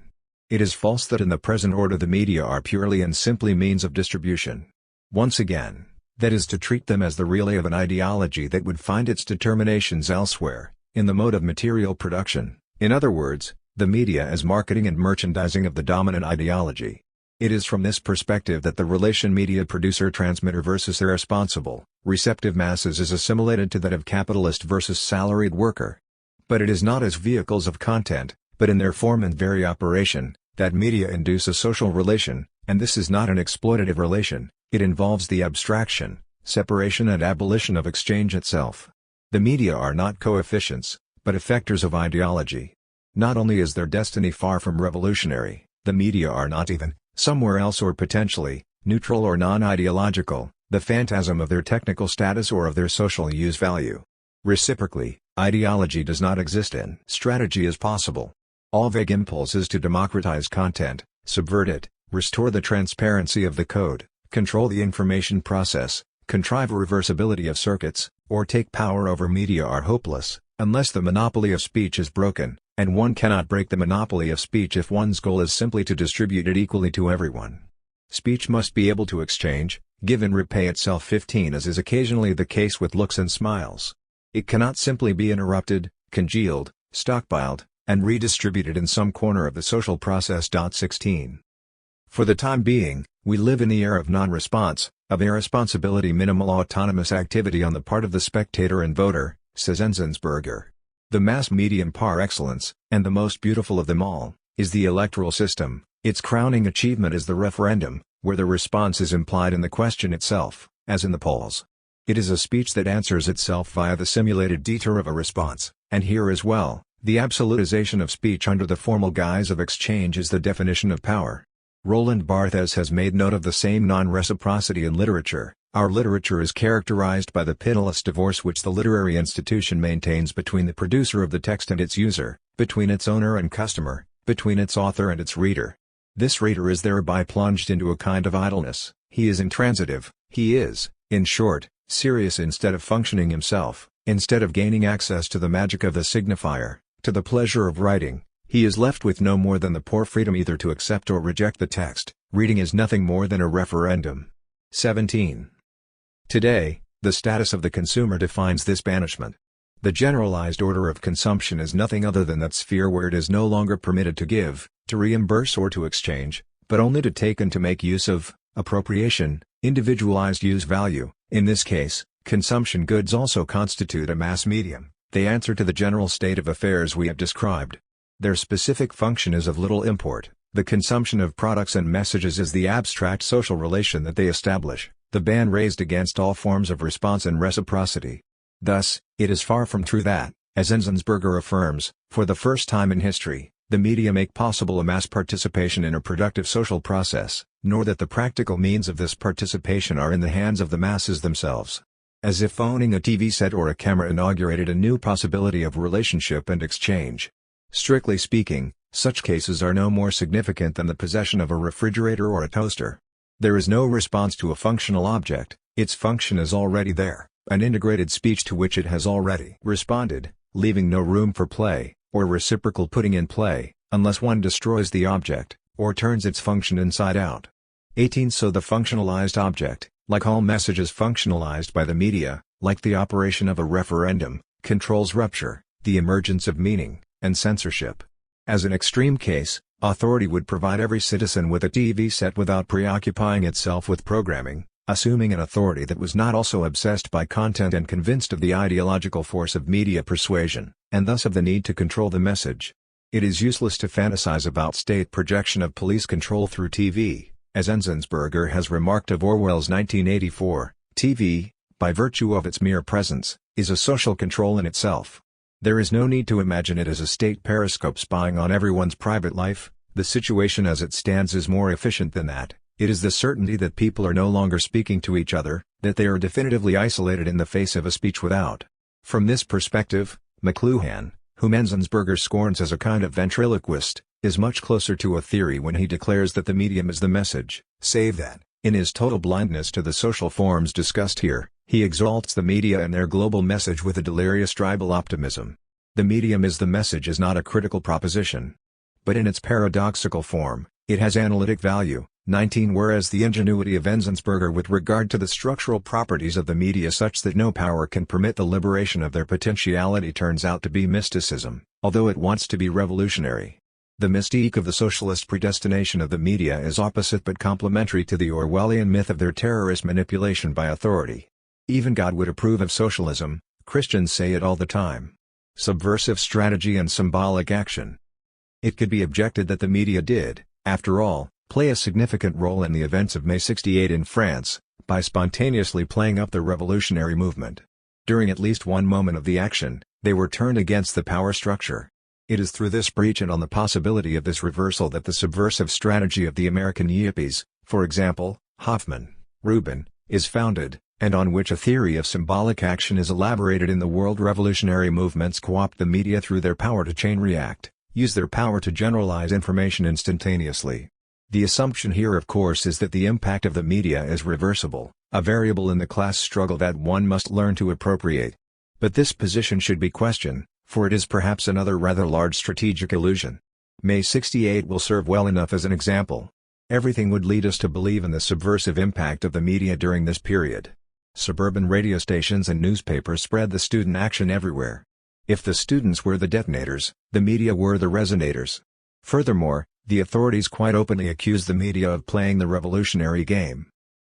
It is false that in the present order the media are purely and simply means of distribution. Once again, that is to treat them as the relay of an ideology that would find its determinations elsewhere, in the mode of material production, in other words, the media as marketing and merchandising of the dominant ideology. It is from this perspective that the relation media producer-transmitter versus irresponsible, receptive masses is assimilated to that of capitalist versus salaried worker. But it is not as vehicles of content, but in their form and very operation, that media induce a social relation, and this is not an exploitative relation, it involves the abstraction, separation and abolition of exchange itself. The media are not coefficients, but effectors of ideology. Not only is their destiny far from revolutionary, the media are not even, somewhere else or potentially, neutral or non-ideological, the phantasm of their technical status or of their social use value. Reciprocally, ideology does not exist and strategy is possible. All vague impulses to democratize content, subvert it, restore the transparency of the code, control the information process, contrive reversibility of circuits, or take power over media are hopeless, unless the monopoly of speech is broken, and one cannot break the monopoly of speech if one's goal is simply to distribute it equally to everyone. Speech must be able to exchange, give and repay itself 15 as is occasionally the case with looks and smiles. It cannot simply be interrupted, congealed, stockpiled, and redistributed in some corner of the social process. 16. For the time being, we live in the era of non-response, of irresponsibility, minimal autonomous activity on the part of the spectator and voter, says Enzensberger. The mass medium par excellence, and the most beautiful of them all, is the electoral system. Its crowning achievement is the referendum, where the response is implied in the question itself, as in the polls. It is a speech that answers itself via the simulated detour of a response, and here as well, the absolutization of speech under the formal guise of exchange is the definition of power. Roland Barthes has made note of the same non-reciprocity in literature. Our literature is characterized by the pitiless divorce which the literary institution maintains between the producer of the text and its user, between its owner and customer, between its author and its reader. This reader is thereby plunged into a kind of idleness, he is intransitive, he is, in short, serious instead of functioning himself, instead of gaining access to the magic of the signifier, to the pleasure of writing, he is left with no more than the poor freedom either to accept or reject the text. Reading is nothing more than a referendum. 17. Today, the status of the consumer defines this banishment. The generalized order of consumption is nothing other than that sphere where it is no longer permitted to give, to reimburse or to exchange, but only to take and to make use of, appropriation, individualized use value. In this case, consumption goods also constitute a mass medium. They answer to the general state of affairs we have described. Their specific function is of little import. The consumption of products and messages is the abstract social relation that they establish, the ban raised against all forms of response and reciprocity. Thus, it is far from true that, as Enzensberger affirms, for the first time in history, the media make possible a mass participation in a productive social process, nor that the practical means of this participation are in the hands of the masses themselves. As if owning a TV set or a camera inaugurated a new possibility of relationship and exchange. Strictly speaking, such cases are no more significant than the possession of a refrigerator or a toaster. There is no response to a functional object, its function is already there, an integrated speech to which it has already responded, leaving no room for play, or reciprocal putting in play, unless one destroys the object, or turns its function inside out. 18. So the functionalized object, like all messages functionalized by the media, like the operation of a referendum, controls rupture, the emergence of meaning, and censorship. As an extreme case, authority would provide every citizen with a TV set without preoccupying itself with programming, assuming an authority that was not also obsessed by content and convinced of the ideological force of media persuasion, and thus of the need to control the message. It is useless to fantasize about state projection of police control through TV, as Enzensberger has remarked of Orwell's 1984, TV, by virtue of its mere presence, is a social control in itself. There is no need to imagine it as a state periscope spying on everyone's private life. The situation as it stands is more efficient than that. It is the certainty that people are no longer speaking to each other, that they are definitively isolated in the face of a speech without. From this perspective, McLuhan, whom Enzensberger scorns as a kind of ventriloquist, is much closer to a theory when he declares that the medium is the message, save that, in his total blindness to the social forms discussed here, he exalts the media and their global message with a delirious tribal optimism. The medium is the message is not a critical proposition. But in its paradoxical form, it has analytic value. 19. Whereas the ingenuity of Enzensberger with regard to the structural properties of the media such that no power can permit the liberation of their potentiality turns out to be mysticism, although it wants to be revolutionary. The mystique of the socialist predestination of the media is opposite but complementary to the Orwellian myth of their terrorist manipulation by authority. Even God would approve of socialism, Christians say it all the time. Subversive strategy and symbolic action. It could be objected that the media did, after all, play a significant role in the events of May 68 in France, by spontaneously playing up the revolutionary movement. During at least one moment of the action, they were turned against the power structure. It is through this breach and on the possibility of this reversal that the subversive strategy of the American yippies, for example, Hoffman, Rubin, is founded, and on which a theory of symbolic action is elaborated in the world. Revolutionary movements co-opt the media through their power to chain react, use their power to generalize information instantaneously. The assumption here of course is that the impact of the media is reversible, a variable in the class struggle that one must learn to appropriate. But this position should be questioned, for it is perhaps another rather large strategic illusion. May 68 will serve well enough as an example. Everything would lead us to believe in the subversive impact of the media during this period. Suburban radio stations and newspapers spread the student action everywhere. If the students were the detonators, the media were the resonators. Furthermore, the authorities quite openly accused the media of playing the revolutionary game.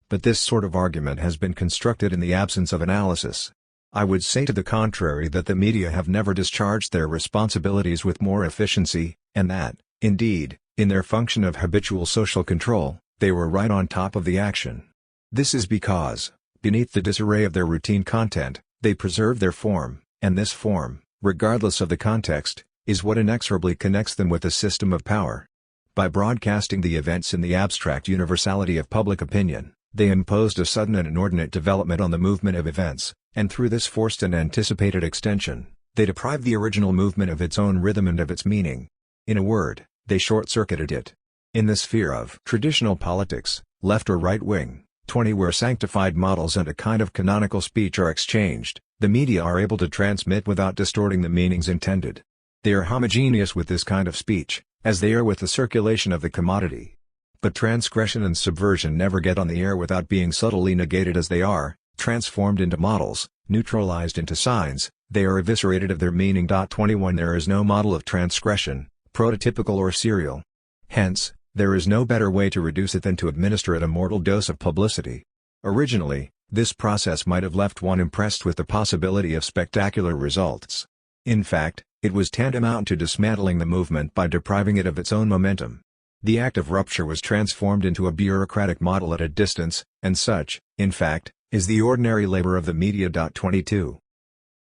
But this sort of argument has been constructed in the absence of analysis. I would say to the contrary that the media have never discharged their responsibilities with more efficiency, and that, indeed, in their function of habitual social control, they were right on top of the action. This is because, beneath the disarray of their routine content, they preserve their form, and this form, regardless of the context, is what inexorably connects them with the system of power. By broadcasting the events in the abstract universality of public opinion, they imposed a sudden and inordinate development on the movement of events, and through this forced and anticipated extension, they deprived the original movement of its own rhythm and of its meaning. In a word, they short-circuited it. In the sphere of traditional politics, left or right wing, 20 where sanctified models and a kind of canonical speech are exchanged, the media are able to transmit without distorting the meanings intended. They are homogeneous with this kind of speech, as they are with the circulation of the commodity. But transgression and subversion never get on the air without being subtly negated as they are, transformed into models, neutralized into signs, they are eviscerated of their meaning. 21 There is no model of transgression, prototypical or serial. Hence, there is no better way to reduce it than to administer it a mortal dose of publicity. Originally, this process might have left one impressed with the possibility of spectacular results. In fact, it was tantamount to dismantling the movement by depriving it of its own momentum. The act of rupture was transformed into a bureaucratic model at a distance, and such, in fact, is the ordinary labor of the media. 22.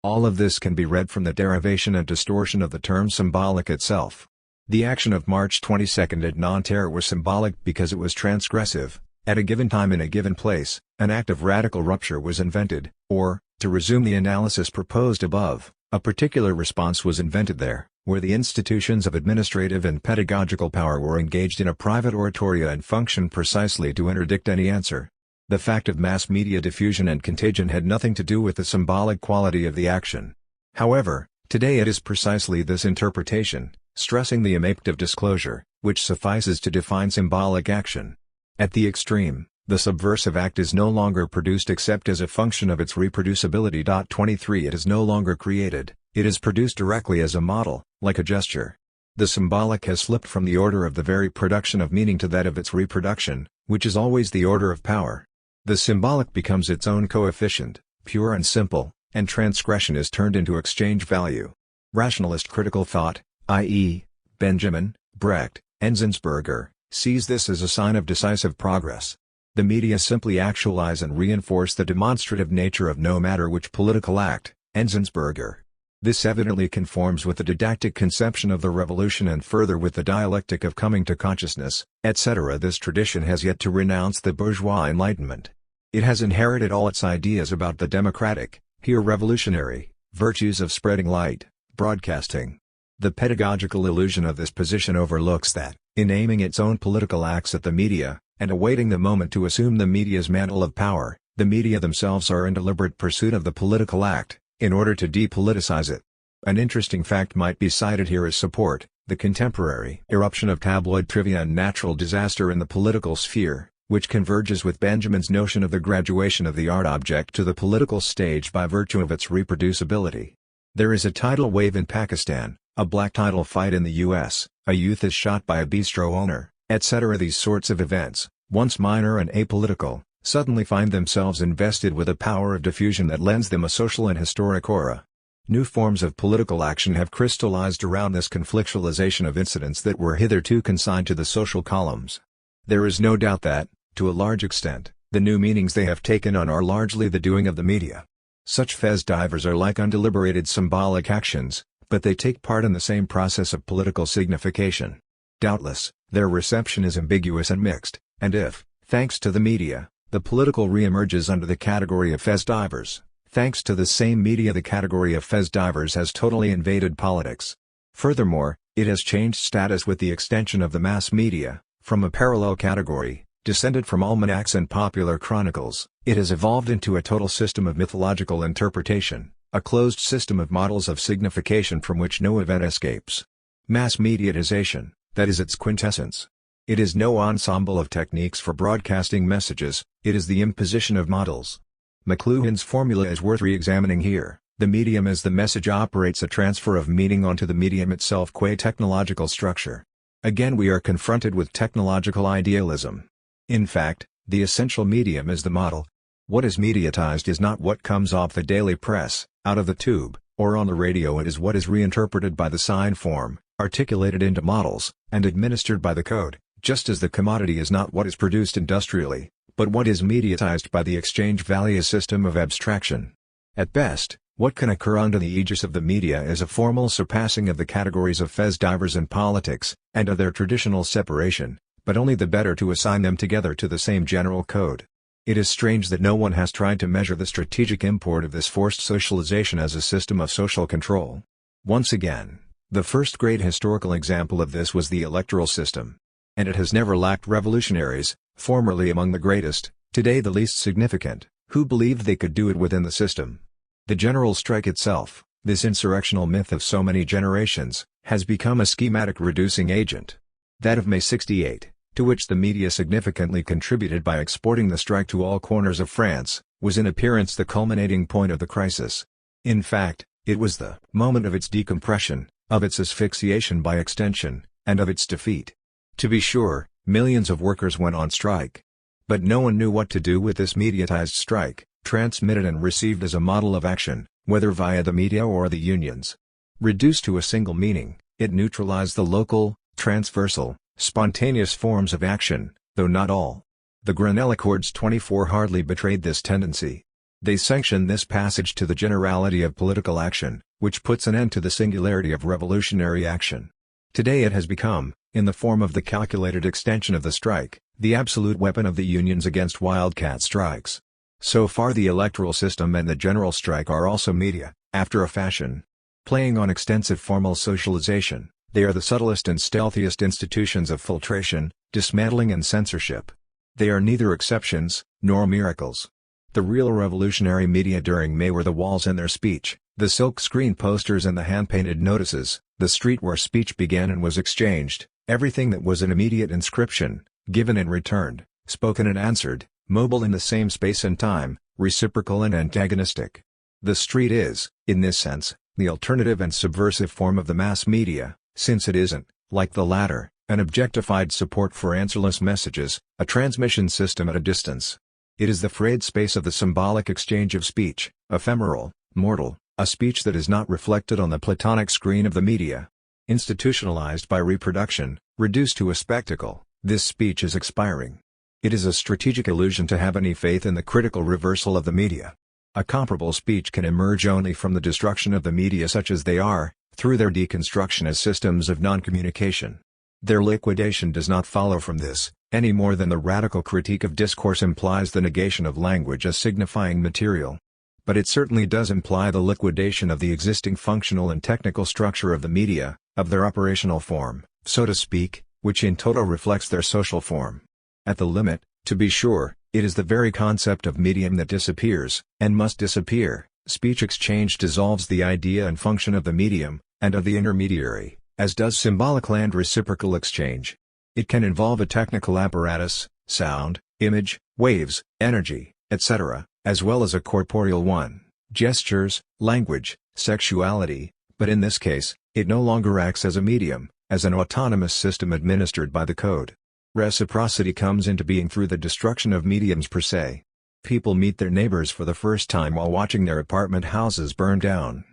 All of this can be read from the derivation and distortion of the term symbolic itself. The action of March 22 at Nanterre was symbolic because it was transgressive. At a given time in a given place, an act of radical rupture was invented, or, to resume the analysis proposed above, a particular response was invented there, where the institutions of administrative and pedagogical power were engaged in a private oratoria and functioned precisely to interdict any answer. The fact of mass media diffusion and contagion had nothing to do with the symbolic quality of the action. However, today it is precisely this interpretation, stressing the impact of disclosure, which suffices to define symbolic action. At the extreme, the subversive act is no longer produced except as a function of its reproducibility. 23 It is no longer created, it is produced directly as a model, like a gesture. The symbolic has slipped from the order of the very production of meaning to that of its reproduction, which is always the order of power. The symbolic becomes its own coefficient, pure and simple, and transgression is turned into exchange value. Rationalist critical thought, i.e., Benjamin, Brecht, Enzensberger, sees this as a sign of decisive progress. The media simply actualize and reinforce the demonstrative nature of no matter which political act. Enzensberger. This evidently conforms with the didactic conception of the revolution and further with the dialectic of coming to consciousness, etc. This tradition has yet to renounce the bourgeois enlightenment. It has inherited all its ideas about the democratic, here revolutionary, virtues of spreading light, broadcasting. The pedagogical illusion of this position overlooks that, in aiming its own political acts at the media, and awaiting the moment to assume the media's mantle of power, the media themselves are in deliberate pursuit of the political act, in order to depoliticize it. An interesting fact might be cited here as support: the contemporary eruption of tabloid trivia and natural disaster in the political sphere, which converges with Benjamin's notion of the graduation of the art object to the political stage by virtue of its reproducibility. There is a tidal wave in Pakistan, a black tidal fight in the US, a youth is shot by a bistro owner, etc. These sorts of events, once minor and apolitical, suddenly find themselves invested with a power of diffusion that lends them a social and historic aura. New forms of political action have crystallized around this conflictualization of incidents that were hitherto consigned to the social columns. There is no doubt that, to a large extent, the new meanings they have taken on are largely the doing of the media. Such fez divers are like undeliberated symbolic actions, but they take part in the same process of political signification. Doubtless, their reception is ambiguous and mixed, and if, thanks to the media, the political re-emerges under the category of fez divers, thanks to the same media the category of fez divers has totally invaded politics. Furthermore, it has changed status with the extension of the mass media, from a parallel category, descended from almanacs and popular chronicles, it has evolved into a total system of mythological interpretation, a closed system of models of signification from which no event escapes. Mass mediatization, that is its quintessence. It is no ensemble of techniques for broadcasting messages, it is the imposition of models. McLuhan's formula is worth re-examining here. The medium as the message operates a transfer of meaning onto the medium itself qua technological structure. Again we are confronted with technological idealism. In fact, the essential medium is the model. What is mediatized is not what comes off the daily press, out of the tube, or on the radio. It is what is reinterpreted by the sign form, articulated into models, and administered by the code, just as the commodity is not what is produced industrially, but what is mediatized by the exchange-value system of abstraction. At best, what can occur under the aegis of the media is a formal surpassing of the categories of fez divers and politics, and of their traditional separation, but only the better to assign them together to the same general code. It is strange that no one has tried to measure the strategic import of this forced socialization as a system of social control. Once again, the first great historical example of this was the electoral system. And it has never lacked revolutionaries, formerly among the greatest, today the least significant, who believed they could do it within the system. The general strike itself, this insurrectional myth of so many generations, has become a schematic reducing agent. That of May '68, to which the media significantly contributed by exporting the strike to all corners of France, was in appearance the culminating point of the crisis. In fact, it was the moment of its decompression, of its asphyxiation by extension, and of its defeat. To be sure, millions of workers went on strike. But no one knew what to do with this mediatized strike, transmitted and received as a model of action, whether via the media or the unions. Reduced to a single meaning, it neutralized the local, transversal, spontaneous forms of action, though not all. The Grenelle Accords 24 hardly betrayed this tendency. They sanction this passage to the generality of political action, which puts an end to the singularity of revolutionary action. Today it has become, in the form of the calculated extension of the strike, the absolute weapon of the unions against wildcat strikes. So far the electoral system and the general strike are also media, after a fashion. Playing on extensive formal socialization, they are the subtlest and stealthiest institutions of filtration, dismantling and censorship. They are neither exceptions, nor miracles. The real revolutionary media during May were the walls and their speech, the silk screen posters and the hand-painted notices, the street where speech began and was exchanged, everything that was an immediate inscription, given and returned, spoken and answered, mobile in the same space and time, reciprocal and antagonistic. The street is, in this sense, the alternative and subversive form of the mass media, since it isn't, like the latter, an objectified support for answerless messages, a transmission system at a distance. It is the frayed space of the symbolic exchange of speech, ephemeral, mortal, a speech that is not reflected on the platonic screen of the media. Institutionalized by reproduction, reduced to a spectacle, this speech is expiring. It is a strategic illusion to have any faith in the critical reversal of the media. A comparable speech can emerge only from the destruction of the media such as they are, through their deconstruction as systems of non-communication. Their liquidation does not follow from this, any more than the radical critique of discourse implies the negation of language as signifying material. But it certainly does imply the liquidation of the existing functional and technical structure of the media, of their operational form, so to speak, which in toto reflects their social form. At the limit, to be sure, it is the very concept of medium that disappears, and must disappear. Speech exchange dissolves the idea and function of the medium, and of the intermediary, as does symbolic and reciprocal exchange. It can involve a technical apparatus, sound, image, waves, energy, etc., as well as a corporeal one, gestures, language, sexuality, but in this case, it no longer acts as a medium, as an autonomous system administered by the code. Reciprocity comes into being through the destruction of mediums per se. People meet their neighbors for the first time while watching their apartment houses burn down.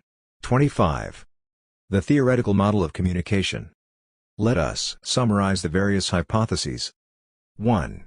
25. The theoretical model of communication. Let us summarize the various hypotheses. 1.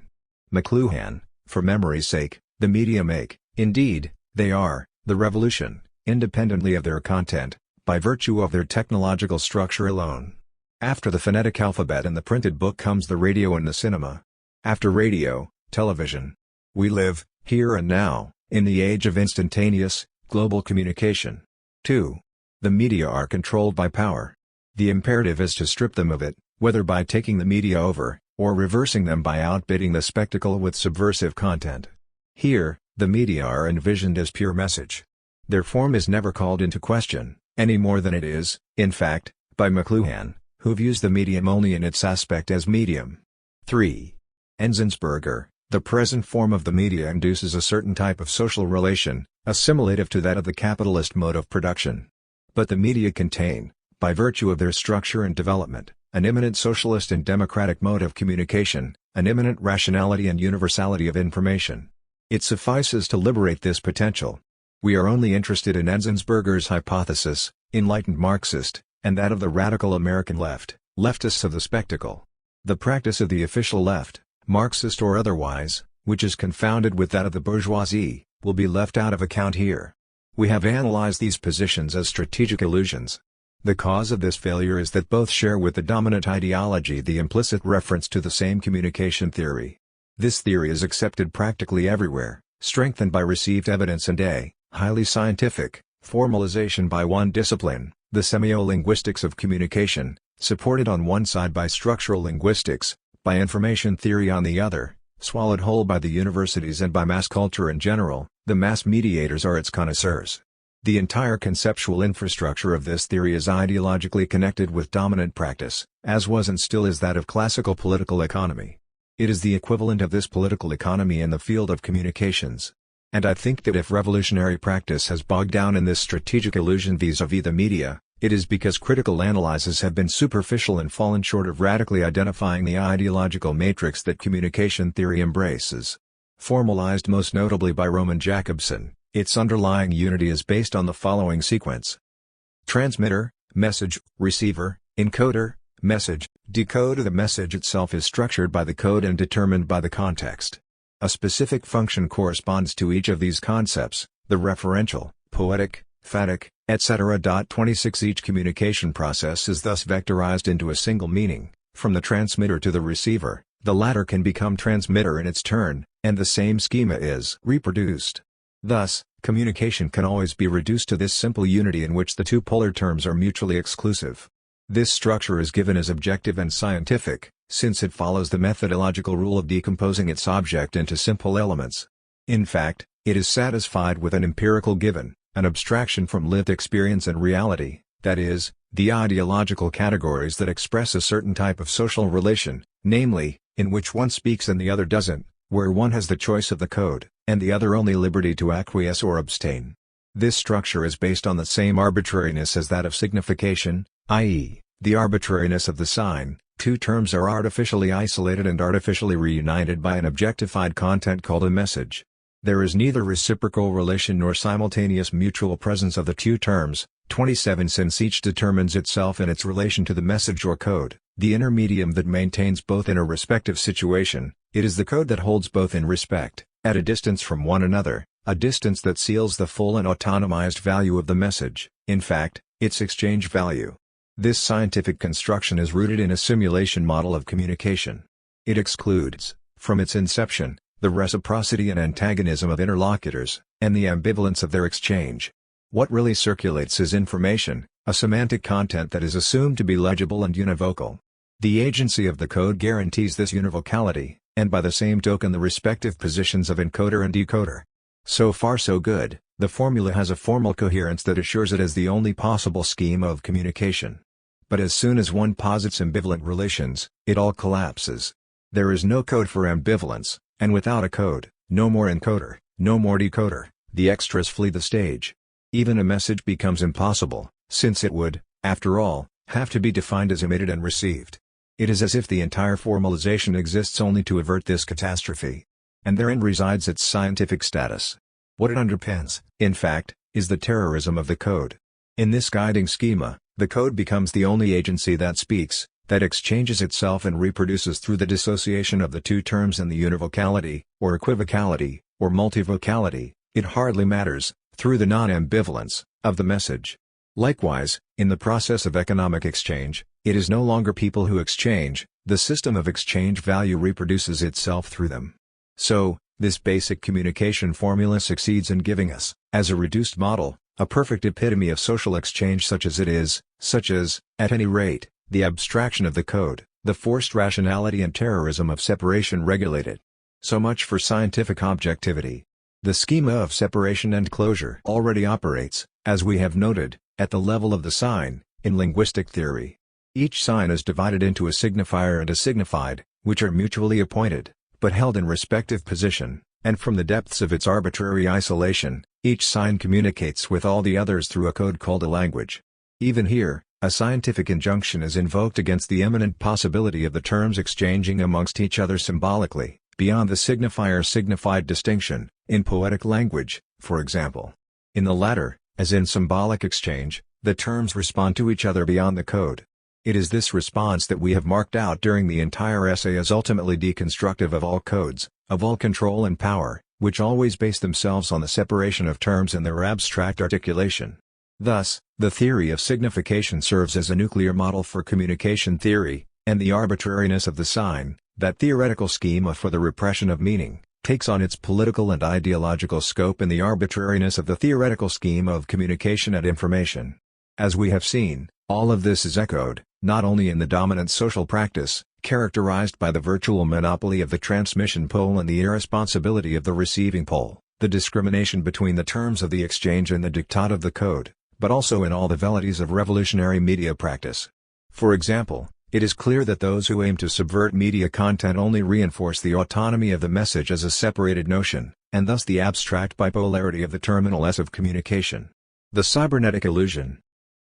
McLuhan, for memory's sake, the media make, indeed, they are, the revolution, independently of their content, by virtue of their technological structure alone. After the phonetic alphabet and the printed book comes the radio and the cinema. After radio, television. We live, here and now, in the age of instantaneous, global communication. 2. The media are controlled by power. The imperative is to strip them of it, whether by taking the media over, or reversing them by outbidding the spectacle with subversive content. Here, the media are envisioned as pure message. Their form is never called into question, any more than it is, in fact, by McLuhan, who views the medium only in its aspect as medium. 3. Enzensberger, the present form of the media induces a certain type of social relation, assimilative to that of the capitalist mode of production. But the media contain, by virtue of their structure and development, an immanent socialist and democratic mode of communication, an immanent rationality and universality of information. It suffices to liberate this potential. We are only interested in Enzensberger's hypothesis, enlightened Marxist, and that of the radical American left, leftists of the spectacle. The practice of the official left, Marxist or otherwise, which is confounded with that of the bourgeoisie, will be left out of account here. We have analyzed these positions as strategic illusions. The cause of this failure is that both share with the dominant ideology the implicit reference to the same communication theory. This theory is accepted practically everywhere, strengthened by received evidence and a highly scientific formalization by one discipline, the semiolinguistics of communication, supported on one side by structural linguistics, by information theory on the other, swallowed whole by the universities and by mass culture in general. The mass mediators are its connoisseurs. The entire conceptual infrastructure of this theory is ideologically connected with dominant practice, as was and still is that of classical political economy. It is the equivalent of this political economy in the field of communications. And I think that if revolutionary practice has bogged down in this strategic illusion vis-à-vis the media, it is because critical analyses have been superficial and fallen short of radically identifying the ideological matrix that communication theory embraces. Formalized most notably by Roman Jakobson, its underlying unity is based on the following sequence: transmitter, message, receiver, encoder, message, decoder. The message itself is structured by the code and determined by the context. A specific function corresponds to each of these concepts, the referential, poetic, phatic, etc. 26. Each communication process is thus vectorized into a single meaning, from the transmitter to the receiver. The latter can become transmitter in its turn, and the same schema is reproduced. Thus, communication can always be reduced to this simple unity in which the two polar terms are mutually exclusive. This structure is given as objective and scientific, since it follows the methodological rule of decomposing its object into simple elements. In fact, it is satisfied with an empirical given, an abstraction from lived experience and reality, that is, the ideological categories that express a certain type of social relation, namely, in which one speaks and the other doesn't, where one has the choice of the code, and the other only liberty to acquiesce or abstain. This structure is based on the same arbitrariness as that of signification, i.e., the arbitrariness of the sign. Two terms are artificially isolated and artificially reunited by an objectified content called a message. There is neither reciprocal relation nor simultaneous mutual presence of the two terms. 27. Since each determines itself in its relation to the message or code, the intermedium that maintains both in a respective situation, it is the code that holds both in respect, at a distance from one another, a distance that seals the full and autonomized value of the message, in fact, its exchange value. This scientific construction is rooted in a simulation model of communication. It excludes, from its inception, the reciprocity and antagonism of interlocutors, and the ambivalence of their exchange. What really circulates is information, a semantic content that is assumed to be legible and univocal. The agency of the code guarantees this univocality, and by the same token the respective positions of encoder and decoder. So far so good, the formula has a formal coherence that assures it as the only possible scheme of communication. But as soon as one posits ambivalent relations, it all collapses. There is no code for ambivalence, and without a code, no more encoder, no more decoder, the extras flee the stage. Even a message becomes impossible, since it would, after all, have to be defined as emitted and received. It is as if the entire formalization exists only to avert this catastrophe. And therein resides its scientific status. What it underpins, in fact, is the terrorism of the code. In this guiding schema, the code becomes the only agency that speaks, that exchanges itself and reproduces through the dissociation of the two terms in the univocality, or equivocality, or multivocality, it hardly matters, through the non-ambivalence, of the message. Likewise, in the process of economic exchange, it is no longer people who exchange, the system of exchange value reproduces itself through them. So, this basic communication formula succeeds in giving us, as a reduced model, a perfect epitome of social exchange such as, at any rate, the abstraction of the code, the forced rationality and terrorism of separation regulate it. So much for scientific objectivity. The schema of separation and closure already operates, as we have noted, at the level of the sign, in linguistic theory. Each sign is divided into a signifier and a signified, which are mutually appointed, but held in respective position, and from the depths of its arbitrary isolation, each sign communicates with all the others through a code called a language. Even here, a scientific injunction is invoked against the imminent possibility of the terms exchanging amongst each other symbolically, beyond the signifier-signified distinction, in poetic language, for example. In the latter, as in symbolic exchange, the terms respond to each other beyond the code. It is this response that we have marked out during the entire essay as ultimately deconstructive of all codes, of all control and power, which always base themselves on the separation of terms and their abstract articulation. Thus, the theory of signification serves as a nuclear model for communication theory, and the arbitrariness of the sign, that theoretical schema for the repression of meaning, takes on its political and ideological scope in the arbitrariness of the theoretical scheme of communication and information. As we have seen, all of this is echoed, not only in the dominant social practice, characterized by the virtual monopoly of the transmission pole and the irresponsibility of the receiving pole, the discrimination between the terms of the exchange and the diktat of the code, but also in all the velleities of revolutionary media practice. For example, it is clear that those who aim to subvert media content only reinforce the autonomy of the message as a separated notion, and thus the abstract bipolarity of the terminal S of communication. The cybernetic illusion.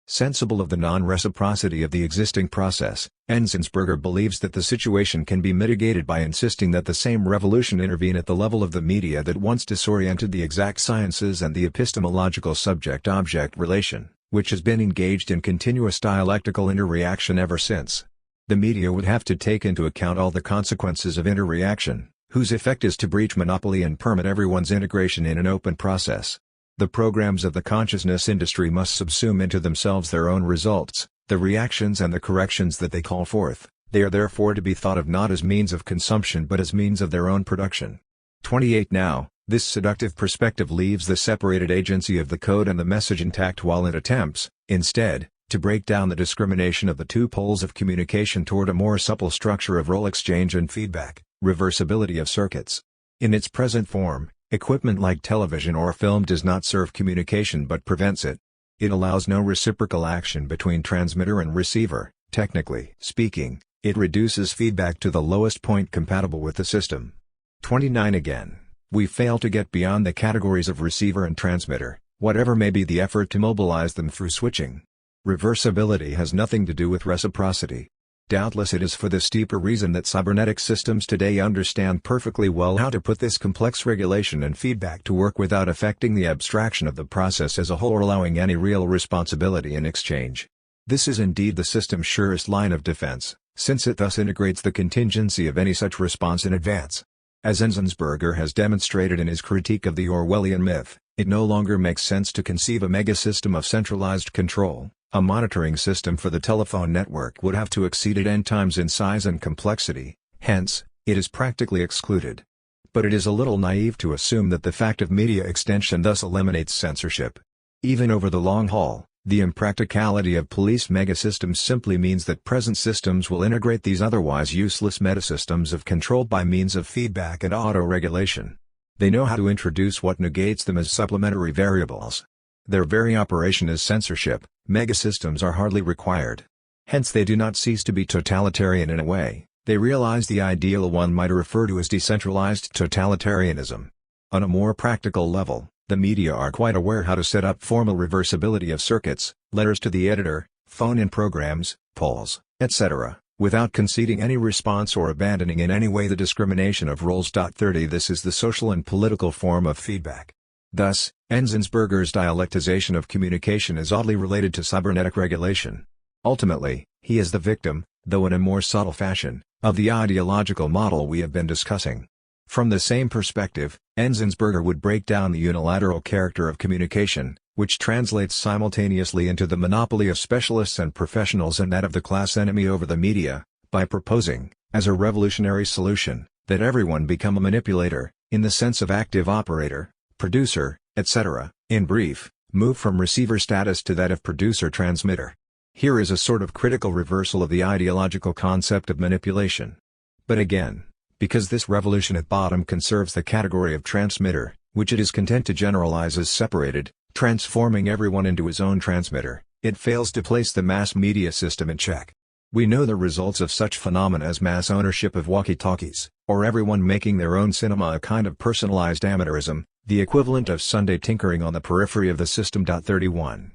Sensible of the non-reciprocity of the existing process, Enzensberger believes that the situation can be mitigated by insisting that the same revolution intervene at the level of the media that once disoriented the exact sciences and the epistemological subject-object relation, which has been engaged in continuous dialectical interreaction ever since. The media would have to take into account all the consequences of interreaction, whose effect is to breach monopoly and permit everyone's integration in an open process. The programs of the consciousness industry must subsume into themselves their own results, the reactions and the corrections that they call forth. They are therefore to be thought of not as means of consumption but as means of their own production. 28 Now, this seductive perspective leaves the separated agency of the code and the message intact while it attempts, instead, to break down the discrimination of the two poles of communication toward a more supple structure of role exchange and feedback, reversibility of circuits. In its present form, equipment like television or film does not serve communication but prevents it. It allows no reciprocal action between transmitter and receiver. Technically speaking, it reduces feedback to the lowest point compatible with the system. 29 Again, we fail to get beyond the categories of receiver and transmitter, whatever may be the effort to mobilize them through switching. Reversibility has nothing to do with reciprocity. Doubtless it is for this deeper reason that cybernetic systems today understand perfectly well how to put this complex regulation and feedback to work without affecting the abstraction of the process as a whole or allowing any real responsibility in exchange. This is indeed the system's surest line of defense, since it thus integrates the contingency of any such response in advance. As Enzensberger has demonstrated in his critique of the Orwellian myth, it no longer makes sense to conceive a megasystem of centralized control. A monitoring system for the telephone network would have to exceed it n times in size and complexity, hence, it is practically excluded. But it is a little naive to assume that the fact of media extension thus eliminates censorship. Even over the long haul, the impracticality of police megasystems simply means that present systems will integrate these otherwise useless metasystems of control by means of feedback and auto-regulation. They know how to introduce what negates them as supplementary variables. Their very operation is censorship. Megasystems are hardly required. Hence they do not cease to be totalitarian in a way, they realize the ideal one might refer to as decentralized totalitarianism. On a more practical level, the media are quite aware how to set up formal reversibility of circuits, letters to the editor, phone-in programs, polls, etc., without conceding any response or abandoning in any way the discrimination of roles. 30 This is the social and political form of feedback. Thus, Enzensberger's dialectization of communication is oddly related to cybernetic regulation. Ultimately, he is the victim, though in a more subtle fashion, of the ideological model we have been discussing. From the same perspective, Enzensberger would break down the unilateral character of communication, which translates simultaneously into the monopoly of specialists and professionals and that of the class enemy over the media, by proposing, as a revolutionary solution, that everyone become a manipulator, in the sense of active operator, producer, etc., in brief, move from receiver status to that of producer-transmitter. Here is a sort of critical reversal of the ideological concept of manipulation. But again, because this revolution at bottom conserves the category of transmitter, which it is content to generalize as separated, transforming everyone into his own transmitter, it fails to place the mass media system in check. We know the results of such phenomena as mass ownership of walkie-talkies, or everyone making their own cinema, a kind of personalized amateurism, the equivalent of Sunday tinkering on the periphery of the system. 31.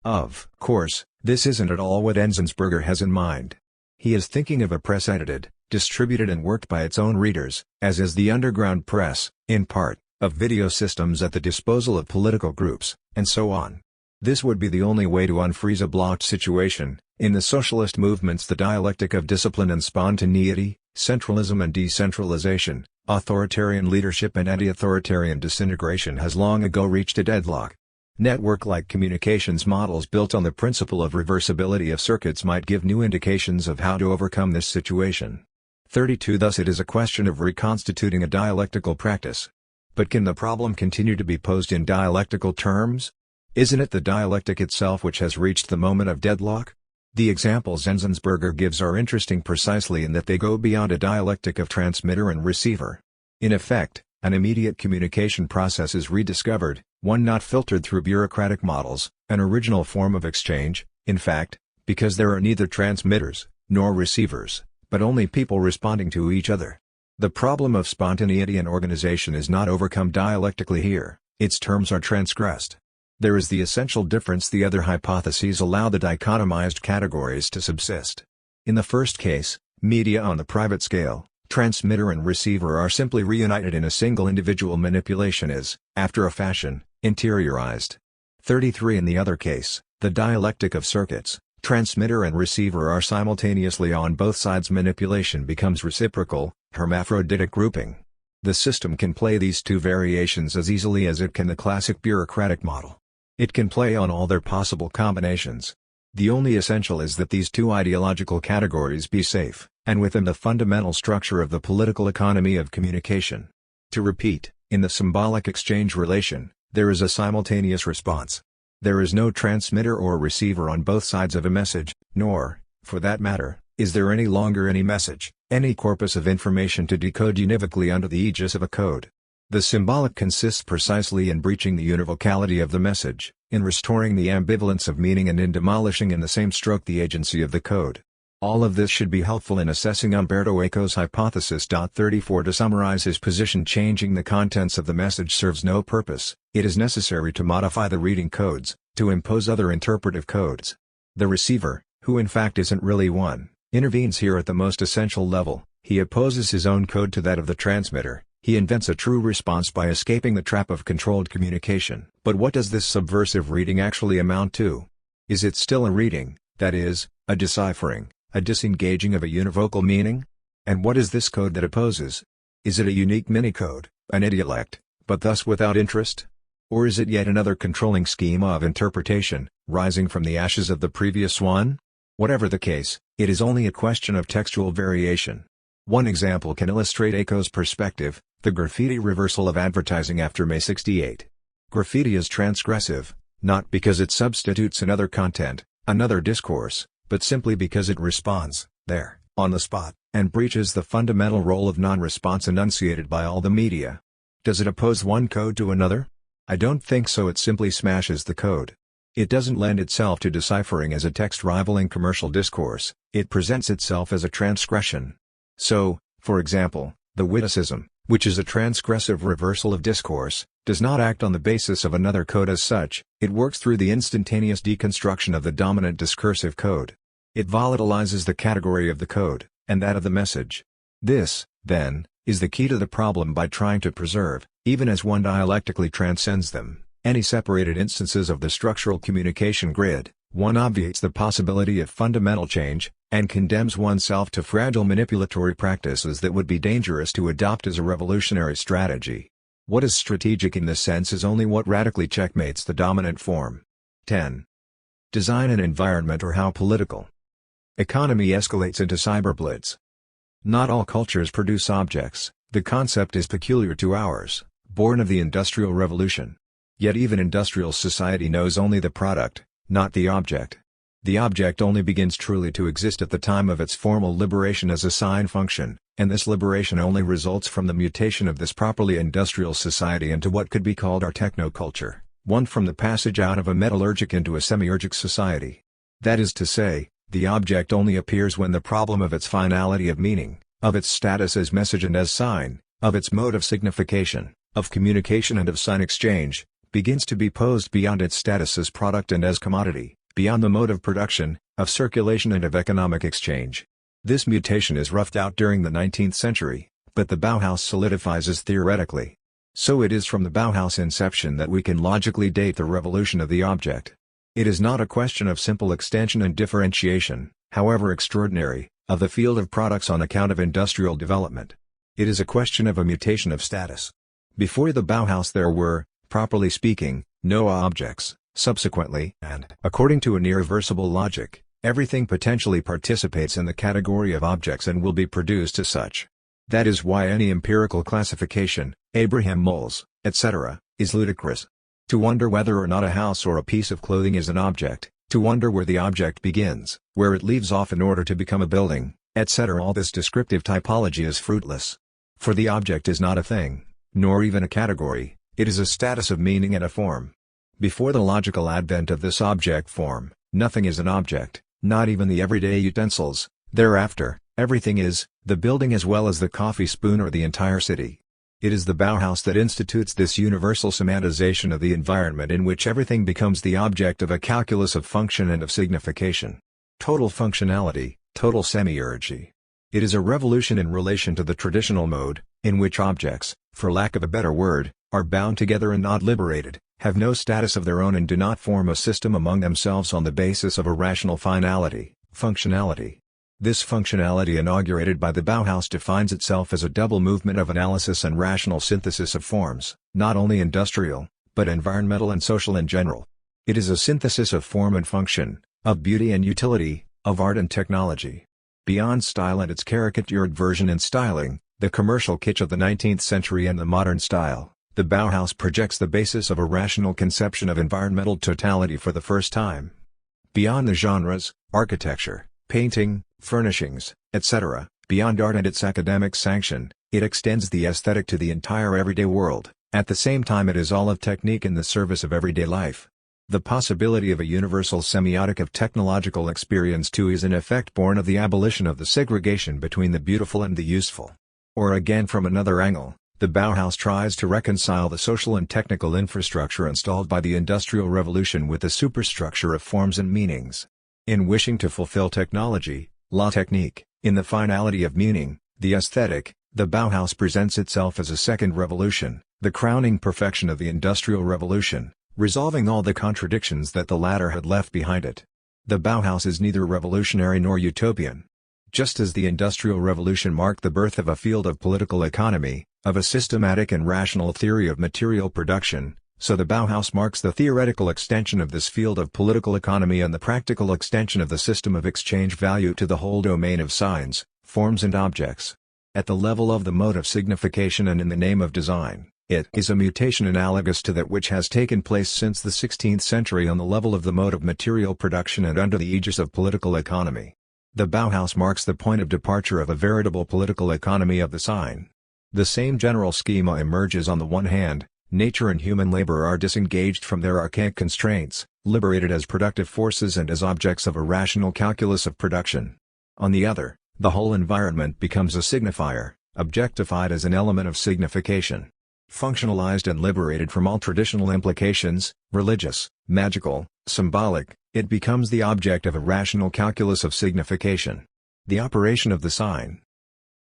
Of course, this isn't at all what Enzensberger has in mind. He is thinking of a press edited, distributed and worked by its own readers, as is the underground press, in part, of video systems at the disposal of political groups, and so on. This would be the only way to unfreeze a blocked situation. In the socialist movements, the dialectic of discipline and spontaneity, centralism and decentralization, authoritarian leadership and anti-authoritarian disintegration has long ago reached a deadlock. Network-like communications models built on the principle of reversibility of circuits might give new indications of how to overcome this situation. 32. Thus it is a question of reconstituting a dialectical practice. But can the problem continue to be posed in dialectical terms? Isn't it the dialectic itself which has reached the moment of deadlock? The examples Enzensberger gives are interesting precisely in that they go beyond a dialectic of transmitter and receiver. In effect, an immediate communication process is rediscovered, one not filtered through bureaucratic models, an original form of exchange, in fact, because there are neither transmitters, nor receivers, but only people responding to each other. The problem of spontaneity and organization is not overcome dialectically here, its terms are transgressed. There is the essential difference. The other hypotheses allow the dichotomized categories to subsist. In the first case, media on the private scale, transmitter and receiver are simply reunited in a single individual manipulation is, after a fashion, interiorized. 33. In the other case, the dialectic of circuits, transmitter and receiver are simultaneously on both sides. Manipulation becomes reciprocal, hermaphroditic grouping. The system can play these two variations as easily as it can the classic bureaucratic model. It can play on all their possible combinations. The only essential is that these two ideological categories be safe, and within the fundamental structure of the political economy of communication. To repeat, in the symbolic exchange relation, there is a simultaneous response. There is no transmitter or receiver on both sides of a message, nor, for that matter, is there any longer any message, any corpus of information to decode univocally under the aegis of a code. The symbolic consists precisely in breaching the univocality of the message, in restoring the ambivalence of meaning and in demolishing in the same stroke the agency of the code. All of this should be helpful in assessing Umberto Eco's hypothesis. 34. To summarize his position, changing the contents of the message serves no purpose. It is necessary to modify the reading codes, to impose other interpretive codes. The receiver, who in fact isn't really one, intervenes here at the most essential level. He opposes his own code to that of the transmitter. He invents a true response by escaping the trap of controlled communication. But what does this subversive reading actually amount to? Is it still a reading, that is, a deciphering, a disengaging of a univocal meaning? And what is this code that opposes? Is it a unique mini-code, an idiolect, but thus without interest? Or is it yet another controlling schema of interpretation, rising from the ashes of the previous one? Whatever the case, it is only a question of textual variation. One example can illustrate Eco's perspective: the graffiti reversal of advertising after May 68. Graffiti is transgressive, not because it substitutes another content, another discourse, but simply because it responds, there, on the spot, and breaches the fundamental role of non-response enunciated by all the media. Does it oppose one code to another? I don't think so. It simply smashes the code. It doesn't lend itself to deciphering as a text rivaling commercial discourse, it presents itself as a transgression. So, for example, the witticism, which is a transgressive reversal of discourse, does not act on the basis of another code as such, it works through the instantaneous deconstruction of the dominant discursive code. It volatilizes the category of the code, and that of the message. This, then, is the key to the problem. By trying to preserve, Even as one dialectically transcends them, any separated instances of the structural communication grid, one obviates the possibility of fundamental change, and condemns oneself to fragile manipulatory practices that would be dangerous to adopt as a revolutionary strategy. What is strategic in this sense is only what radically checkmates the dominant form. 10. Design and environment, or how political economy escalates into cyberblitz. Not all cultures produce objects. The concept is peculiar to ours, born of the Industrial Revolution. Yet even industrial society knows only the product, not the object. The object only begins truly to exist at the time of its formal liberation as a sign function, and this liberation only results from the mutation of this properly industrial society into what could be called our technoculture, one from the passage out of a metallurgic into a semiurgic society. That is to say, the object only appears when the problem of its finality of meaning, of its status as message and as sign, of its mode of signification, of communication and of sign exchange, begins to be posed beyond its status as product and as commodity, beyond the mode of production, of circulation and of economic exchange. This mutation is roughed out during the 19th century, but the Bauhaus solidifies as theoretically. So it is from the Bauhaus inception that we can logically date the revolution of the object. It is not a question of simple extension and differentiation, however extraordinary, of the field of products on account of industrial development. It is a question of a mutation of status. Before the Bauhaus there were, properly speaking, no objects. Subsequently, and according to an irreversible logic, everything potentially participates in the category of objects and will be produced as such. That is why any empirical classification, Abraham moles, etc., is ludicrous. To wonder whether or not a house or a piece of clothing is an object, to wonder where the object begins, where it leaves off in order to become a building, etc., all this descriptive typology is fruitless. For the object is not a thing, nor even a category, it is a status of meaning and a form. Before the logical advent of this object form, nothing is an object, not even the everyday utensils. Thereafter, everything is, the building as well as the coffee spoon or the entire city. It is the Bauhaus that institutes this universal semantization of the environment in which everything becomes the object of a calculus of function and of signification. Total functionality, total semiurgy. It is a revolution in relation to the traditional mode, in which objects, for lack of a better word, are bound together and not liberated, have no status of their own and do not form a system among themselves on the basis of a rational finality, functionality. This functionality inaugurated by the Bauhaus defines itself as a double movement of analysis and rational synthesis of forms, not only industrial, but environmental and social in general. It is a synthesis of form and function, of beauty and utility, of art and technology. Beyond style and its caricatured version and styling, the commercial kitsch of the 19th century and the modern style, the Bauhaus projects the basis of a rational conception of environmental totality for the first time. Beyond the genres, architecture, painting, furnishings, etc., beyond art and its academic sanction, it extends the aesthetic to the entire everyday world. At the same time it is all of technique in the service of everyday life. The possibility of a universal semiotic of technological experience too is in effect born of the abolition of the segregation between the beautiful and the useful. Or again from another angle, the Bauhaus tries to reconcile the social and technical infrastructure installed by the Industrial Revolution with the superstructure of forms and meanings. In wishing to fulfill technology, la technique, in the finality of meaning, the aesthetic, the Bauhaus presents itself as a second revolution, the crowning perfection of the Industrial Revolution, resolving all the contradictions that the latter had left behind it. The Bauhaus is neither revolutionary nor utopian. Just as the Industrial Revolution marked the birth of a field of political economy, of a systematic and rational theory of material production, so the Bauhaus marks the theoretical extension of this field of political economy and the practical extension of the system of exchange value to the whole domain of signs, forms and objects. At the level of the mode of signification and in the name of design, it is a mutation analogous to that which has taken place since the 16th century on the level of the mode of material production and under the aegis of political economy. The Bauhaus marks the point of departure of a veritable political economy of the sign. The same general schema emerges. On the one hand, nature and human labor are disengaged from their archaic constraints, liberated as productive forces and as objects of a rational calculus of production. On the other, the whole environment becomes a signifier, objectified as an element of signification. Functionalized and liberated from all traditional implications, religious, magical, symbolic, it becomes the object of a rational calculus of signification. The operation of the sign.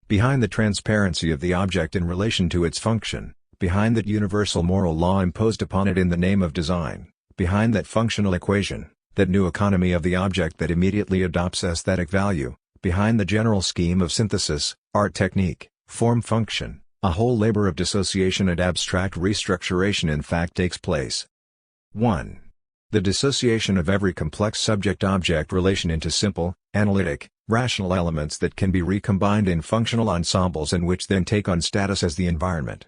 Behind the transparency of the object in relation to its function, behind that universal moral law imposed upon it in the name of design, behind that functional equation, that new economy of the object that immediately adopts aesthetic value, behind the general scheme of synthesis, art technique, form function, a whole labor of dissociation and abstract restructuration in fact takes place. 1. The dissociation of every complex subject-object relation into simple, analytic, rational elements that can be recombined in functional ensembles and which then take on status as the environment.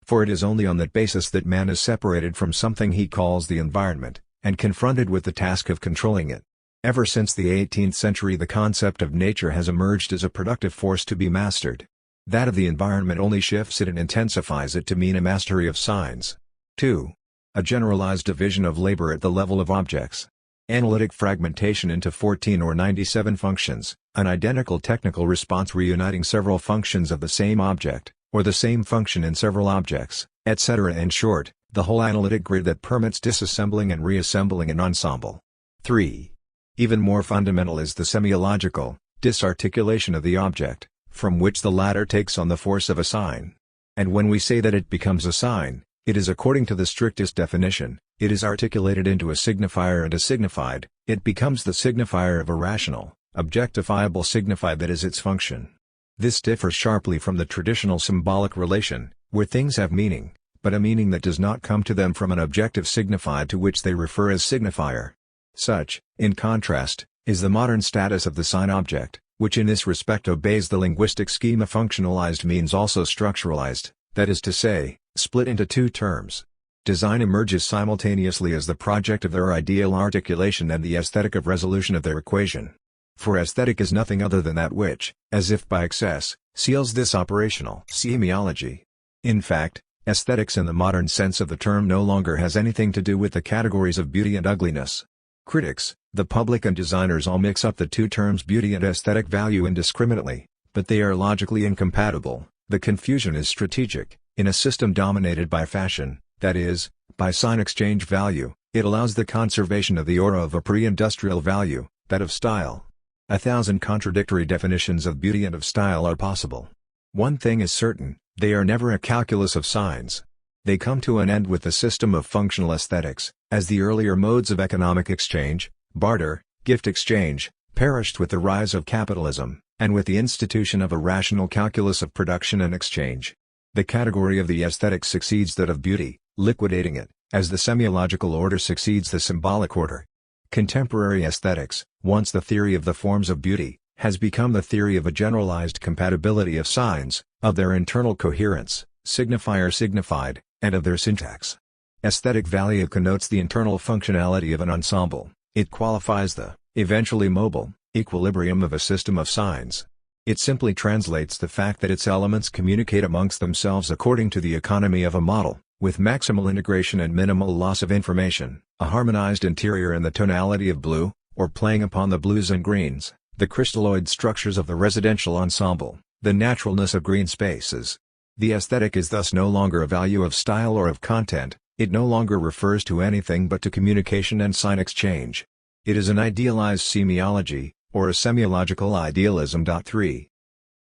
For it is only on that basis that man is separated from something he calls the environment, and confronted with the task of controlling it. Ever since the 18th century the concept of nature has emerged as a productive force to be mastered. That of the environment only shifts it and intensifies it to mean a mastery of signs. 2. A generalized division of labor at the level of objects. Analytic fragmentation into 14 or 97 functions, an identical technical response reuniting several functions of the same object, or the same function in several objects, etc. In short, the whole analytic grid that permits disassembling and reassembling an ensemble. 3. Even more fundamental is the semiological disarticulation of the object, from which the latter takes on the force of a sign. And when we say that it becomes a sign, it is according to the strictest definition, it is articulated into a signifier and a signified, it becomes the signifier of a rational, objectifiable signified that is its function. This differs sharply from the traditional symbolic relation, where things have meaning, but a meaning that does not come to them from an objective signified to which they refer as signifier. Such, in contrast, is the modern status of the sign object, which in this respect obeys the linguistic schema functionalized means also structuralized, that is to say, split into two terms. Design emerges simultaneously as the project of their ideal articulation and the aesthetic of resolution of their equation. For aesthetic is nothing other than that which, as if by excess, seals this operational semiology. In fact, aesthetics in the modern sense of the term no longer has anything to do with the categories of beauty and ugliness. Critics, the public and designers all mix up the two terms beauty and aesthetic value indiscriminately, but they are logically incompatible. The confusion is strategic. In a system dominated by fashion, that is, by sign exchange value, it allows the conservation of the aura of a pre-industrial value, that of style. 1,000 contradictory definitions of beauty and of style are possible. One thing is certain, they are never a calculus of signs. They come to an end with the system of functional aesthetics, as the earlier modes of economic exchange, barter, gift exchange, perished with the rise of capitalism, and with the institution of a rational calculus of production and exchange. The category of the aesthetic succeeds that of beauty, liquidating it, as the semiological order succeeds the symbolic order. Contemporary aesthetics, once the theory of the forms of beauty, has become the theory of a generalized compatibility of signs, of their internal coherence, signifier signified, and of their syntax. Aesthetic value connotes the internal functionality of an ensemble, it qualifies the, eventually mobile, equilibrium of a system of signs. It simply translates the fact that its elements communicate amongst themselves according to the economy of a model, with maximal integration and minimal loss of information, a harmonized interior in the tonality of blue, or playing upon the blues and greens, the crystalloid structures of the residential ensemble, the naturalness of green spaces. The aesthetic is thus no longer a value of style or of content, it no longer refers to anything but to communication and sign exchange. It is an idealized semiology, or a semiological idealism. 3.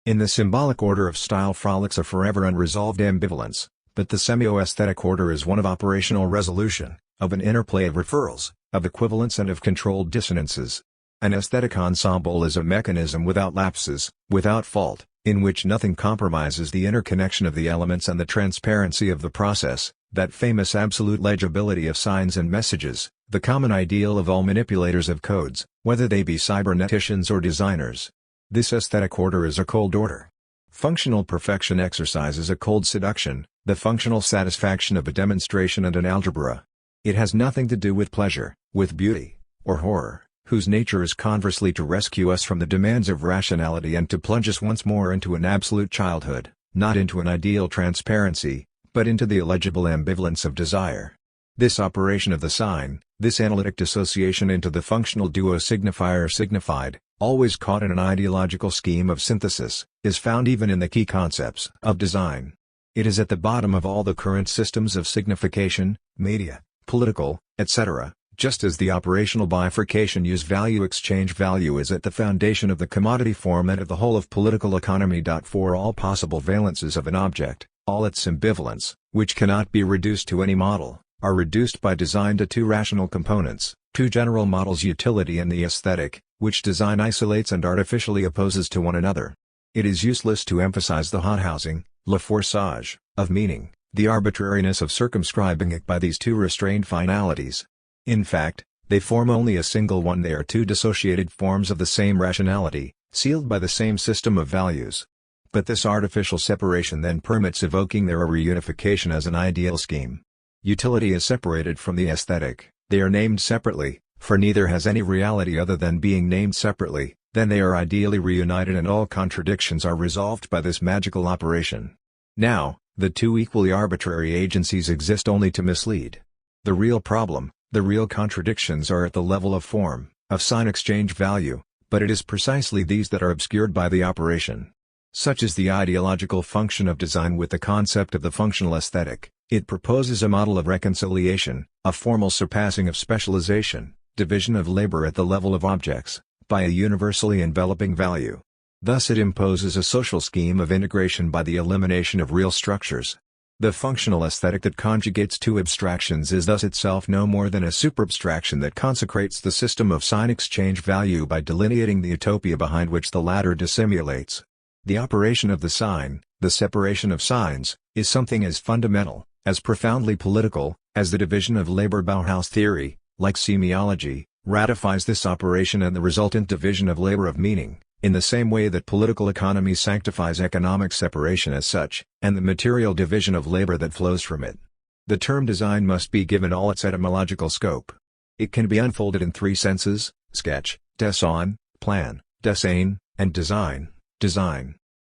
In the symbolic order of style frolics a forever unresolved ambivalence, but the semio-aesthetic order is one of operational resolution, of an interplay of referrals, of equivalence and of controlled dissonances. An aesthetic ensemble is a mechanism without lapses, without fault, in which nothing compromises the interconnection of the elements and the transparency of the process, that famous absolute legibility of signs and messages, the common ideal of all manipulators of codes, whether they be cyberneticians or designers. This aesthetic order is a cold order. Functional perfection exercises a cold seduction, the functional satisfaction of a demonstration and an algebra. It has nothing to do with pleasure, with beauty, or horror, whose nature is conversely to rescue us from the demands of rationality and to plunge us once more into an absolute childhood, not into an ideal transparency, but into the illegible ambivalence of desire. This operation of the sign, this analytic dissociation into the functional duo signifier signified, always caught in an ideological scheme of synthesis, is found even in the key concepts of design. It is at the bottom of all the current systems of signification, media, political, etc., just as the operational bifurcation use value exchange value is at the foundation of the commodity form and of the whole of political economy. For all possible valences of an object, All its ambivalence, which cannot be reduced to any model, are reduced by design to two rational components, two general models: utility and the aesthetic, which design isolates and artificially opposes to one another. It is useless to emphasize the hothousing, le forçage, of meaning, the arbitrariness of circumscribing it by these two restrained finalities. In fact, they form only a single one. They are two dissociated forms of the same rationality, sealed by the same system of values. But this artificial separation then permits evoking their reunification as an ideal scheme. Utility is separated from the aesthetic, they are named separately, for neither has any reality other than being named separately, then they are ideally reunited and all contradictions are resolved by this magical operation. Now, the two equally arbitrary agencies exist only to mislead. The real problem, the real contradictions are at the level of form, of sign exchange value, but it is precisely these that are obscured by the operation. Such is the ideological function of design with the concept of the functional aesthetic. It proposes a model of reconciliation, a formal surpassing of specialization, division of labor at the level of objects, by a universally enveloping value. Thus it imposes a social scheme of integration by the elimination of real structures. The functional aesthetic that conjugates two abstractions is thus itself no more than a superabstraction that consecrates the system of sign exchange value by delineating the utopia behind which the latter dissimulates. The operation of the sign, the separation of signs, is something as fundamental, as profoundly political, as the division of labor. Bauhaus theory, like semiology, ratifies this operation and the resultant division of labor of meaning, in the same way that political economy sanctifies economic separation as such, and the material division of labor that flows from it. The term design must be given all its etymological scope. It can be unfolded in three senses: sketch, Design, plan, Design, and design.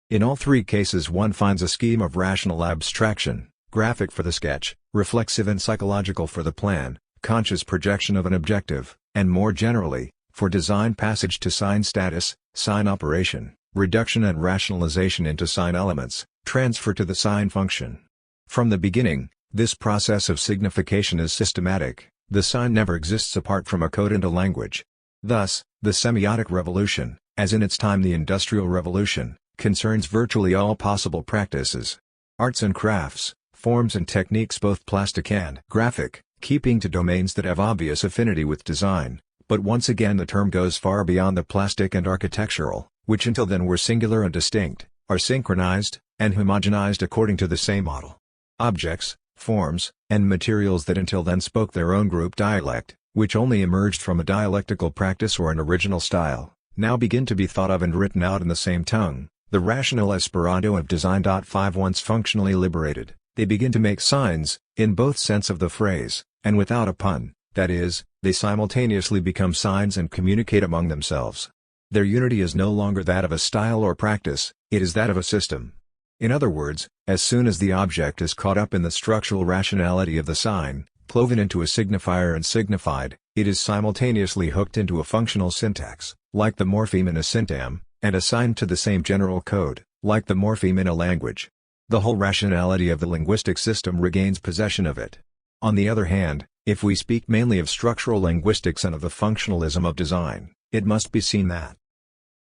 In all three cases one finds a scheme of rational abstraction, graphic for the sketch, reflexive and psychological for the plan, conscious projection of an objective, and more generally, for design passage to sign status, sign operation, reduction and rationalization into sign elements, transfer to the sign function. From the beginning, this process of signification is systematic. The sign never exists apart from a code and a language. Thus, the semiotic revolution, as in its time the Industrial Revolution, concerns virtually all possible practices. Arts and crafts, forms and techniques both plastic and graphic, keeping to domains that have obvious affinity with design, but once again the term goes far beyond the plastic and architectural, which until then were singular and distinct, are synchronized, and homogenized according to the same model. Objects, forms, and materials that until then spoke their own group dialect, which only emerged from a dialectical practice or an original style, now begin to be thought of and written out in the same tongue, the rational Esperanto of design. 5 Once functionally liberated, they begin to make signs, in both sense of the phrase, and without a pun, that is, they simultaneously become signs and communicate among themselves. Their unity is no longer that of a style or practice, it is that of a system. In other words, as soon as the object is caught up in the structural rationality of the sign, cloven into a signifier and signified, it is simultaneously hooked into a functional syntax, like the morpheme in a syntax, and assigned to the same general code, like the morpheme in a language. The whole rationality of the linguistic system regains possession of it. On the other hand, if we speak mainly of structural linguistics and of the functionalism of design, it must be seen that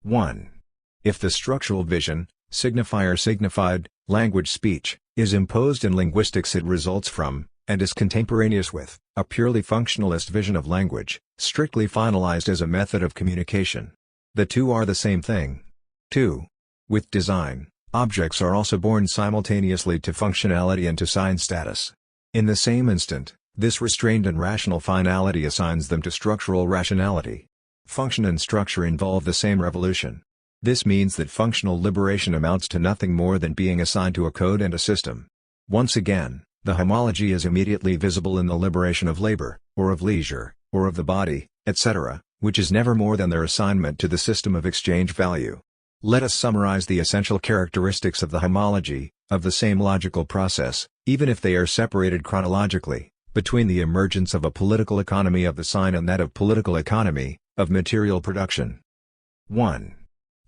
1. If the structural vision, signifier signified, language speech, is imposed in linguistics, it results from, and is contemporaneous with, a purely functionalist vision of language, strictly finalized as a method of communication. The two are the same thing. 2. With design, objects are also born simultaneously to functionality and to sign status. In the same instant, this restrained and rational finality assigns them to structural rationality. Function and structure involve the same revolution. This means that functional liberation amounts to nothing more than being assigned to a code and a system. Once again, the homology is immediately visible in the liberation of labor, or of leisure, or of the body, etc., which is never more than their assignment to the system of exchange value. Let us summarize the essential characteristics of the homology, of the same logical process, even if they are separated chronologically, between the emergence of a political economy of the sign and that of political economy, of material production. 1.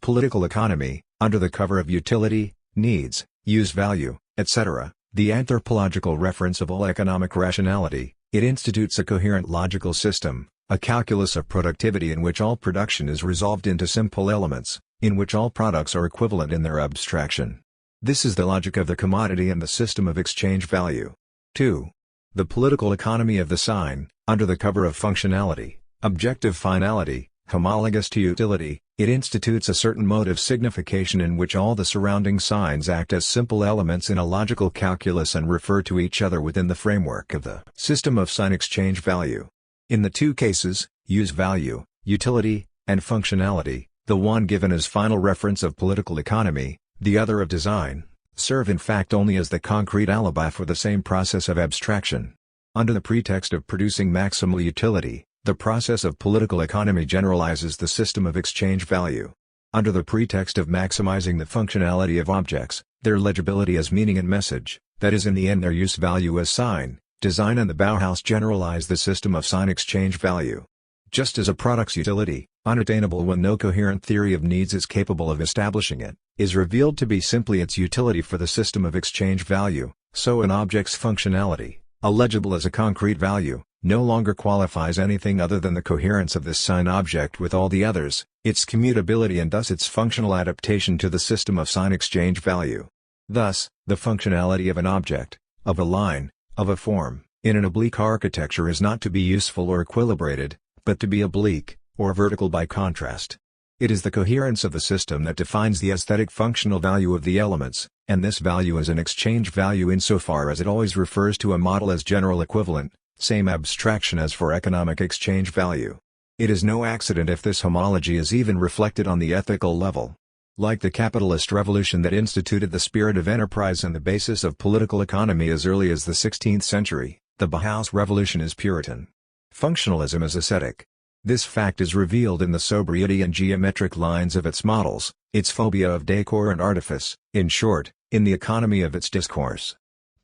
Political economy, under the cover of utility, needs, use value, etc., the anthropological reference of all economic rationality, it institutes a coherent logical system, a calculus of productivity in which all production is resolved into simple elements, in which all products are equivalent in their abstraction. This is the logic of the commodity and the system of exchange value. 2. The political economy of the sign, under the cover of functionality, objective finality, homologous to utility, it institutes a certain mode of signification in which all the surrounding signs act as simple elements in a logical calculus and refer to each other within the framework of the system of sign exchange value. In the two cases, use value, utility, and functionality, the one given as final reference of political economy, the other of design, serve in fact only as the concrete alibi for the same process of abstraction. Under the pretext of producing maximal utility, the process of political economy generalizes the system of exchange value. Under the pretext of maximizing the functionality of objects, their legibility as meaning and message, that is in the end their use value as sign, design and the Bauhaus generalize the system of sign exchange value. Just as a product's utility, unattainable when no coherent theory of needs is capable of establishing it, is revealed to be simply its utility for the system of exchange value, so an object's functionality, illegible as a concrete value, no longer qualifies anything other than the coherence of this sign object with all the others, its commutability and thus its functional adaptation to the system of sign exchange value. Thus, the functionality of an object, of a line, of a form, in an oblique architecture is not to be useful or equilibrated, but to be oblique, or vertical by contrast. It is the coherence of the system that defines the aesthetic functional value of the elements, and this value is an exchange value insofar as it always refers to a model as general equivalent, same abstraction as for economic exchange value. It is no accident if this homology is even reflected on the ethical level. Like the capitalist revolution that instituted the spirit of enterprise and the basis of political economy as early as the 16th century, the Bauhaus revolution is Puritan. Functionalism is ascetic. This fact is revealed in the sobriety and geometric lines of its models, its phobia of decor and artifice, in short, in the economy of its discourse.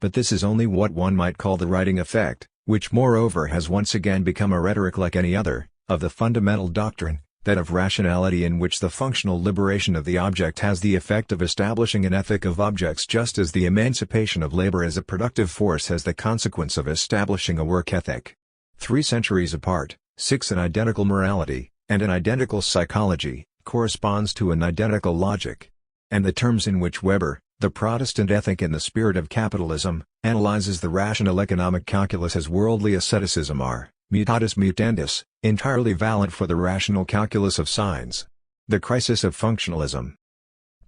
But this is only what one might call the writing effect, which moreover has once again become a rhetoric like any other, of the fundamental doctrine, that of rationality in which the functional liberation of the object has the effect of establishing an ethic of objects just as the emancipation of labor as a productive force has the consequence of establishing a work ethic. 3 centuries apart, 6 an identical morality, and an identical psychology, corresponds to an identical logic. And the terms in which Weber, the Protestant ethic in the spirit of capitalism, analyzes the rational economic calculus as worldly asceticism are, mutatis mutandis, entirely valid for the rational calculus of signs. The crisis of functionalism.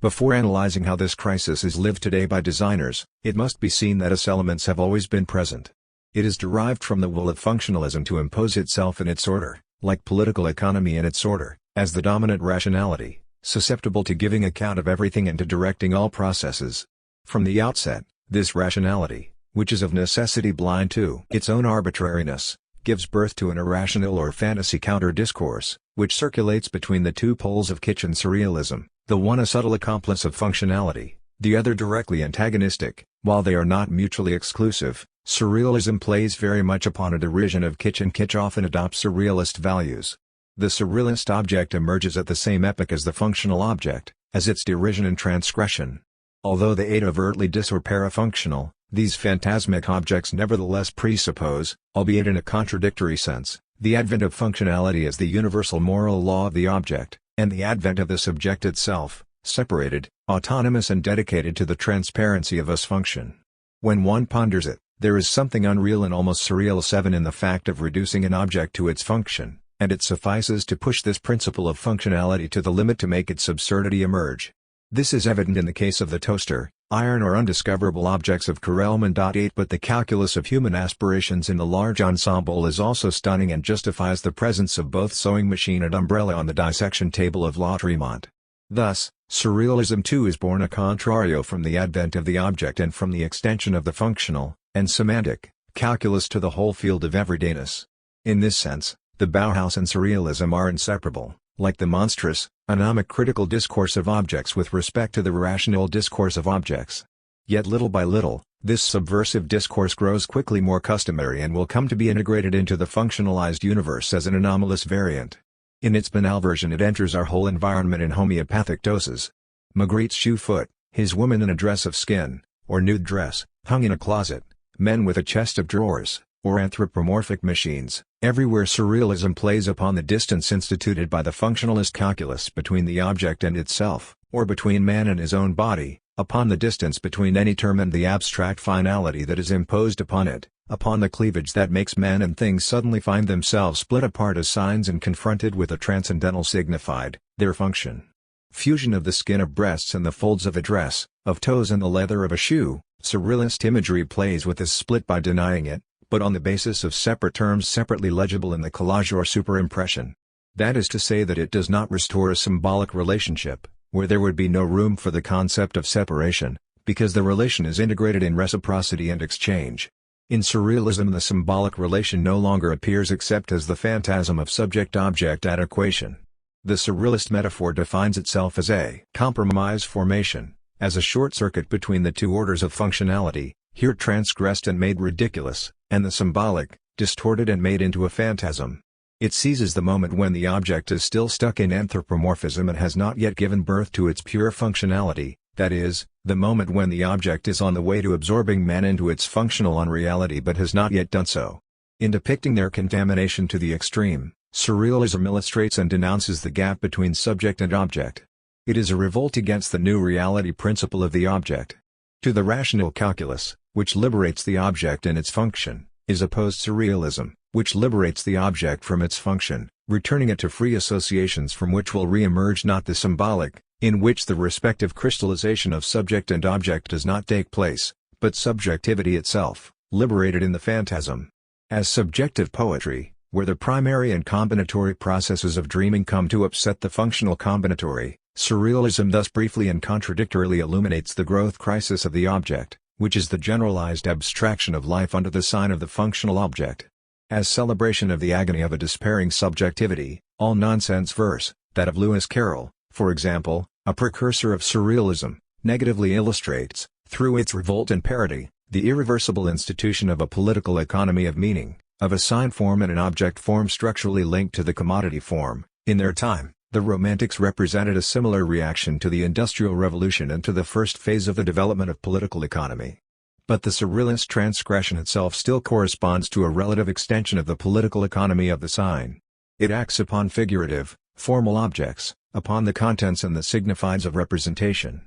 Before analyzing how this crisis is lived today by designers, it must be seen that its elements have always been present. It is derived from the will of functionalism to impose itself in its order, like political economy in its order, as the dominant rationality, susceptible to giving account of everything and to directing all processes. From the outset, this rationality, which is of necessity blind to its own arbitrariness, gives birth to an irrational or fantasy counter-discourse, which circulates between the two poles of kitchen surrealism, the one a subtle accomplice of functionality, the other directly antagonistic. While they are not mutually exclusive, surrealism plays very much upon a derision of kitsch and kitsch often adopts surrealist values. The surrealist object emerges at the same epoch as the functional object, as its derision and transgression. Although they aid overtly dis or parafunctional, these phantasmic objects nevertheless presuppose, albeit in a contradictory sense, the advent of functionality as the universal moral law of the object, and the advent of the subject itself, separated, autonomous and dedicated to the transparency of its function. When one ponders it, there is something unreal and almost surreal in the fact of reducing an object to its function, and it suffices to push this principle of functionality to the limit to make its absurdity emerge. This is evident in the case of the toaster, iron or undiscoverable objects of Kurelman. 8 But the calculus of human aspirations in the large ensemble is also stunning and justifies the presence of both sewing machine and umbrella on the dissection table of La Tremont. Thus, surrealism too is born a contrario from the advent of the object and from the extension of the functional, and semantic, calculus to the whole field of everydayness. In this sense, the Bauhaus and surrealism are inseparable, like the monstrous, anomic critical discourse of objects with respect to the rational discourse of objects. Yet little by little, this subversive discourse grows quickly more customary and will come to be integrated into the functionalized universe as an anomalous variant. In its banal version it enters our whole environment in homeopathic doses. Magritte's shoe foot, his woman in a dress of skin, or nude dress, hung in a closet, men with a chest of drawers, or anthropomorphic machines. Everywhere surrealism plays upon the distance instituted by the functionalist calculus between the object and itself, or between man and his own body, upon the distance between any term and the abstract finality that is imposed upon it, upon the cleavage that makes men and things suddenly find themselves split apart as signs and confronted with a transcendental signified, their function. Fusion of the skin of breasts and the folds of a dress, of toes and the leather of a shoe, surrealist imagery plays with this split by denying it, but on the basis of separate terms separately legible in the collage or superimpression. That is to say that it does not restore a symbolic relationship, where there would be no room for the concept of separation, because the relation is integrated in reciprocity and exchange. In surrealism the symbolic relation no longer appears except as the phantasm of subject-object adequation. The surrealist metaphor defines itself as a compromise formation, as a short circuit between the two orders of functionality, here transgressed and made ridiculous, and the symbolic, distorted and made into a phantasm. It seizes the moment when the object is still stuck in anthropomorphism and has not yet given birth to its pure functionality, that is, the moment when the object is on the way to absorbing man into its functional unreality but has not yet done so. In depicting their contamination to the extreme, surrealism illustrates and denounces the gap between subject and object. It is a revolt against the new reality principle of the object. To the rational calculus, which liberates the object and its function, is opposed surrealism, which liberates the object from its function, returning it to free associations from which will re-emerge not the symbolic, in which the respective crystallization of subject and object does not take place, but subjectivity itself, liberated in the phantasm. As subjective poetry, where the primary and combinatory processes of dreaming come to upset the functional combinatory, surrealism thus briefly and contradictorily illuminates the growth crisis of the object, which is the generalized abstraction of life under the sign of the functional object. As celebration of the agony of a despairing subjectivity, all nonsense verse, that of Lewis Carroll, for example, a precursor of surrealism, negatively illustrates, through its revolt and parody, the irreversible institution of a political economy of meaning, of a sign form and an object form structurally linked to the commodity form. In their time, the Romantics represented a similar reaction to the Industrial Revolution and to the first phase of the development of political economy. But the surrealist transgression itself still corresponds to a relative extension of the political economy of the sign. It acts upon figurative, formal objects, upon the contents and the signifieds of representation.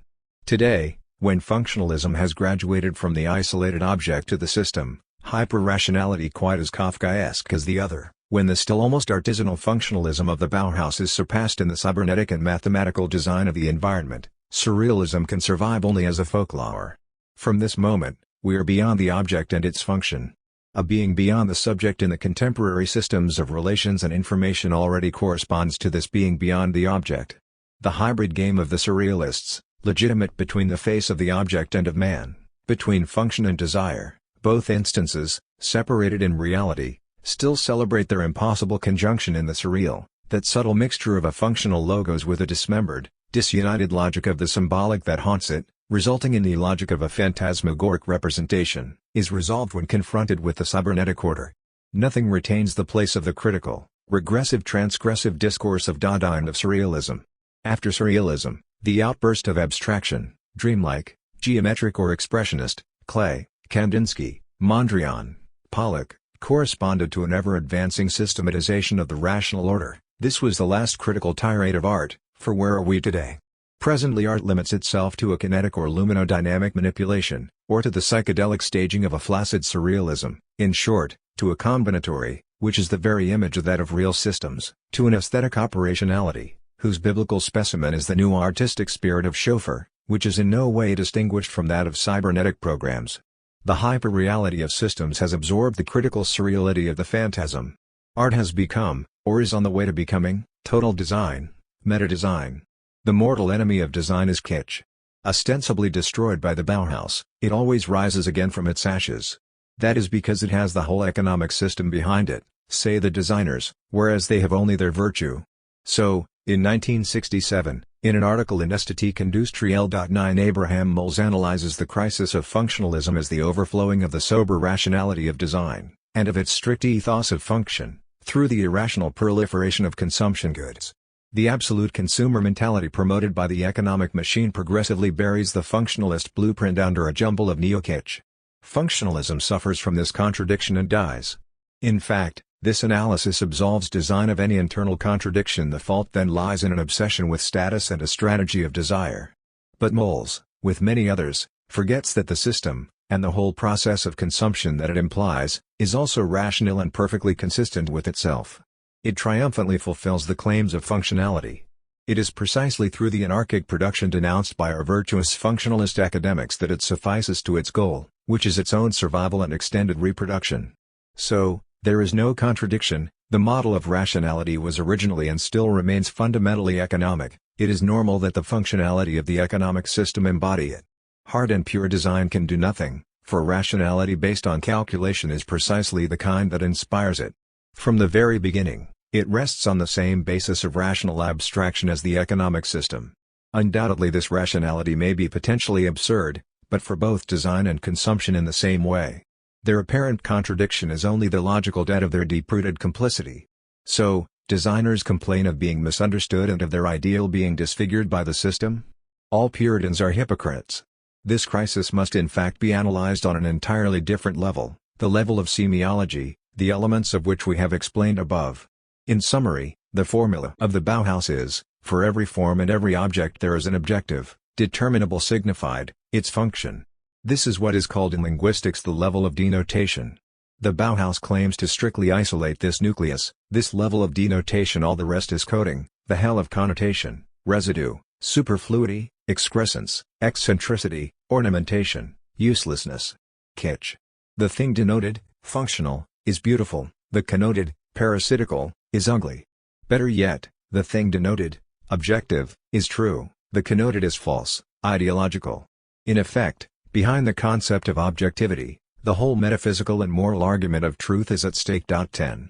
Today, when functionalism has graduated from the isolated object to the system, hyper-rationality quite as Kafkaesque as the other, when the still almost artisanal functionalism of the Bauhaus is surpassed in the cybernetic and mathematical design of the environment, surrealism can survive only as a folklore. From this moment, we are beyond the object and its function. A being beyond the subject in the contemporary systems of relations and information already corresponds to this being beyond the object. The hybrid game of the surrealists, legitimate between the face of the object and of man, between function and desire, both instances, separated in reality, still celebrate their impossible conjunction in the surreal, that subtle mixture of a functional logos with a dismembered, disunited logic of the symbolic that haunts it, resulting in the logic of a phantasmagoric representation, is resolved when confronted with the cybernetic order. Nothing retains the place of the critical, regressive transgressive discourse of Dada and of surrealism. After surrealism, the outburst of abstraction, dreamlike, geometric or expressionist, Klee, Kandinsky, Mondrian, Pollock, corresponded to an ever-advancing systematization of the rational order. This was the last critical tirade of art, for where are we today? Presently art limits itself to a kinetic or luminodynamic manipulation, or to the psychedelic staging of a flaccid surrealism, in short, to a combinatory, which is the very image of that of real systems, to an aesthetic operationality, whose biblical specimen is the new artistic spirit of Schoeffer, which is in no way distinguished from that of cybernetic programs. The hyperreality of systems has absorbed the critical surreality of the phantasm. Art has become, or is on the way to becoming, total design, meta-design. The mortal enemy of design is kitsch. Ostensibly destroyed by the Bauhaus, it always rises again from its ashes. That is because it has the whole economic system behind it, say the designers, whereas they have only their virtue. So, in 1967, in an article in Esthétique Industrielle.9 Abraham Moles analyzes the crisis of functionalism as the overflowing of the sober rationality of design, and of its strict ethos of function, through the irrational proliferation of consumption goods. The absolute consumer mentality promoted by the economic machine progressively buries the functionalist blueprint under a jumble of neo-kitsch. Functionalism suffers from this contradiction and dies. In fact, this analysis absolves design of any internal contradiction. The fault then lies in an obsession with status and a strategy of desire. But Moles, with many others, forgets that the system, and the whole process of consumption that it implies, is also rational and perfectly consistent with itself. It triumphantly fulfills the claims of functionality. It is precisely through the anarchic production denounced by our virtuous functionalist academics that it suffices to its goal, which is its own survival and extended reproduction. So, there is no contradiction. The model of rationality was originally and still remains fundamentally economic. It is normal that the functionality of the economic system embody it. Hard and pure design can do nothing, for rationality based on calculation is precisely the kind that inspires it. From the very beginning, it rests on the same basis of rational abstraction as the economic system. Undoubtedly this rationality may be potentially absurd, but for both design and consumption in the same way. Their apparent contradiction is only the logical debt of their deep-rooted complicity. So, designers complain of being misunderstood and of their ideal being disfigured by the system? All Puritans are hypocrites. This crisis must in fact be analyzed on an entirely different level, the level of semiology, the elements of which we have explained above. In summary, the formula of the Bauhaus is, for every form and every object there is an objective, determinable signified, its function. This is what is called in linguistics the level of denotation. The Bauhaus claims to strictly isolate this nucleus, this level of denotation. All the rest is coding, the hell of connotation, residue, superfluity, excrescence, eccentricity, ornamentation, uselessness, kitsch. The thing denoted, functional, is beautiful, the connoted, parasitical, is ugly. Better yet, the thing denoted, objective, is true, the connoted is false, ideological. In effect, behind the concept of objectivity, the whole metaphysical and moral argument of truth is at stake. 10.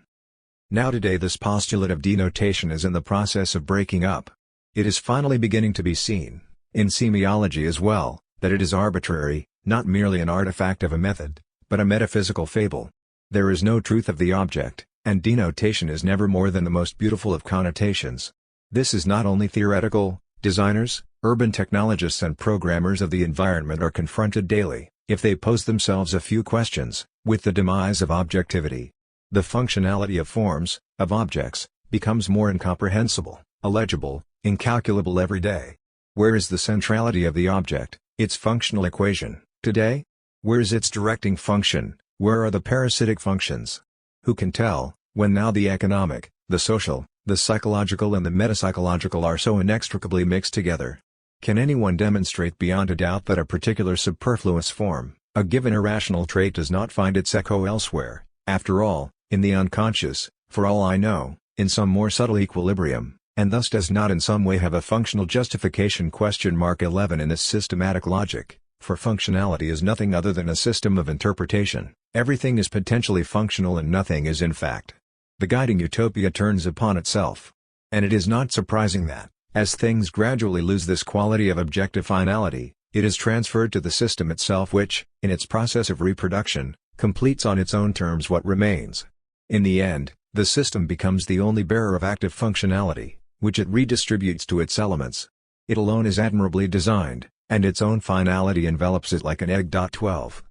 Now today this postulate of denotation is in the process of breaking up. It is finally beginning to be seen, in semiology as well, that it is arbitrary, not merely an artifact of a method, but a metaphysical fable. There is no truth of the object, and denotation is never more than the most beautiful of connotations. This is not only theoretical. Designers, urban technologists and programmers of the environment are confronted daily, if they pose themselves a few questions, with the demise of objectivity. The functionality of forms, of objects, becomes more incomprehensible, illegible, incalculable every day. Where is the centrality of the object, its functional equation, today? Where is its directing function, where are the parasitic functions? Who can tell, when now the economic, the social, the psychological and the metapsychological are so inextricably mixed together? Can anyone demonstrate beyond a doubt that a particular superfluous form, a given irrational trait does not find its echo elsewhere, after all, in the unconscious, for all I know, in some more subtle equilibrium, and thus does not in some way have a functional justification? 11 In this systematic logic, for functionality is nothing other than a system of interpretation, everything is potentially functional and nothing is in fact. The guiding utopia turns upon itself. And it is not surprising that, as things gradually lose this quality of objective finality, it is transferred to the system itself which, in its process of reproduction, completes on its own terms what remains. In the end, the system becomes the only bearer of active functionality, which it redistributes to its elements. It alone is admirably designed, and its own finality envelops it like an egg. 12.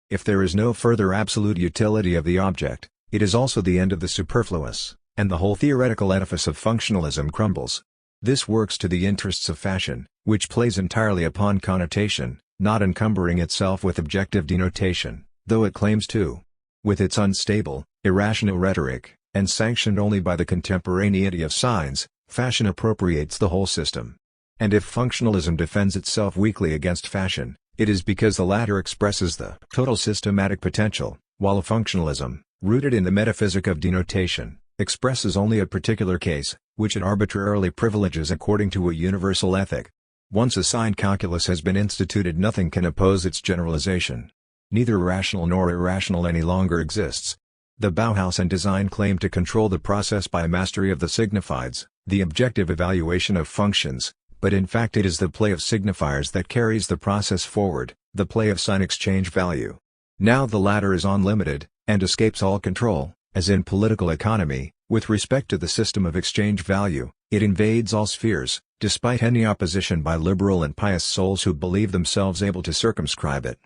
If there is no further absolute utility of the object, it is also the end of the superfluous, and the whole theoretical edifice of functionalism crumbles. This works to the interests of fashion, which plays entirely upon connotation, not encumbering itself with objective denotation, though it claims to. With its unstable, irrational rhetoric, and sanctioned only by the contemporaneity of signs, fashion appropriates the whole system. And if functionalism defends itself weakly against fashion, it is because the latter expresses the total systematic potential, while functionalism, rooted in the metaphysic of denotation, expresses only a particular case, which it arbitrarily privileges according to a universal ethic. Once a sign calculus has been instituted, nothing can oppose its generalization. Neither rational nor irrational any longer exists. The Bauhaus and design claim to control the process by mastery of the signifieds, the objective evaluation of functions, but in fact it is the play of signifiers that carries the process forward, the play of sign exchange value. Now the latter is unlimited, and escapes all control, as in political economy, with respect to the system of exchange value, it invades all spheres, despite any opposition by liberal and pious souls who believe themselves able to circumscribe it.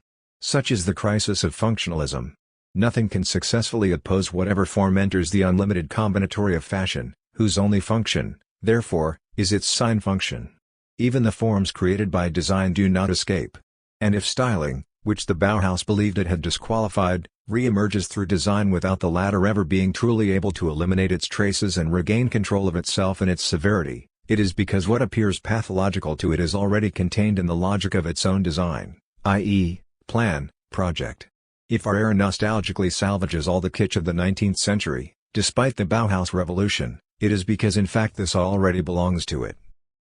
Such is the crisis of functionalism. Nothing can successfully oppose whatever form enters the unlimited combinatory of fashion, whose only function, therefore, is its sign function. Even the forms created by design do not escape. And if styling, which the Bauhaus believed it had disqualified, re-emerges through design without the latter ever being truly able to eliminate its traces and regain control of itself and its severity, it is because what appears pathological to it is already contained in the logic of its own design, i.e., plan, project. If our era nostalgically salvages all the kitsch of the 19th century, despite the Bauhaus revolution, it is because in fact this already belongs to it.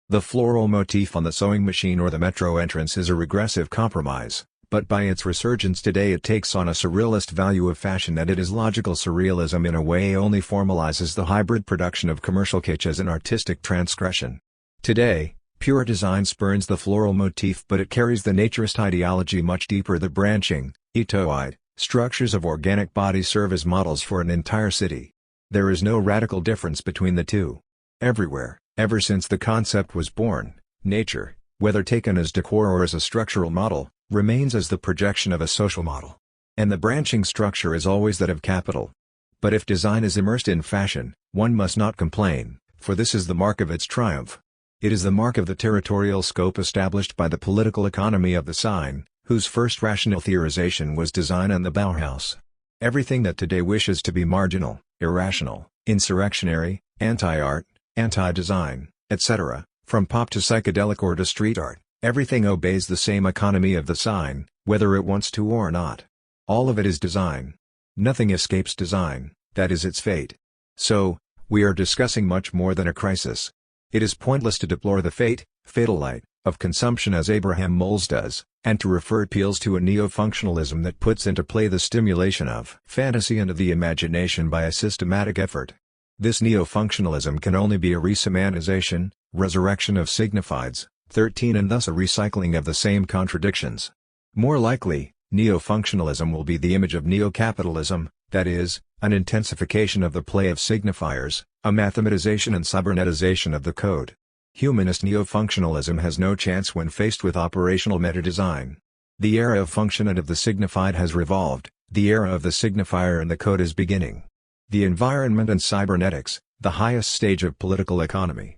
The floral motif on the sewing machine or the metro entrance is a regressive compromise, but by its resurgence today it takes on a surrealist value of fashion, and it is logical surrealism in a way only formalizes the hybrid production of commercial kitsch as an artistic transgression. Today, pure design spurns the floral motif, but it carries the naturist ideology much deeper. The branching, etoide, structures of organic bodies serve as models for an entire city. There is no radical difference between the two. Everywhere, ever since the concept was born, nature, whether taken as decor or as a structural model, remains as the projection of a social model. And the branching structure is always that of capital. But if design is immersed in fashion, one must not complain, for this is the mark of its triumph. It is the mark of the territorial scope established by the political economy of the sign, whose first rational theorization was design and the Bauhaus. Everything that today wishes to be marginal, irrational, insurrectionary, anti-art, anti-design, etc., from pop to psychedelic or to street art, everything obeys the same economy of the sign, whether it wants to or not. All of it is design. Nothing escapes design, that is its fate. So, we are discussing much more than a crisis. It is pointless to deplore the fatal light, of consumption as Abraham Moles does, and to refer appeals to a neo-functionalism that puts into play the stimulation of fantasy and of the imagination by a systematic effort. This neo-functionalism can only be a resemanization, resurrection of signifieds, 13, and thus a recycling of the same contradictions. More likely, neo-functionalism will be the image of neo-capitalism, that is, an intensification of the play of signifiers, a mathematization and cybernetization of the code. Humanist neo-functionalism has no chance when faced with operational meta-design. The era of function and of the signified has revolved, the era of the signifier and the code is beginning. The environment and cybernetics, the highest stage of political economy.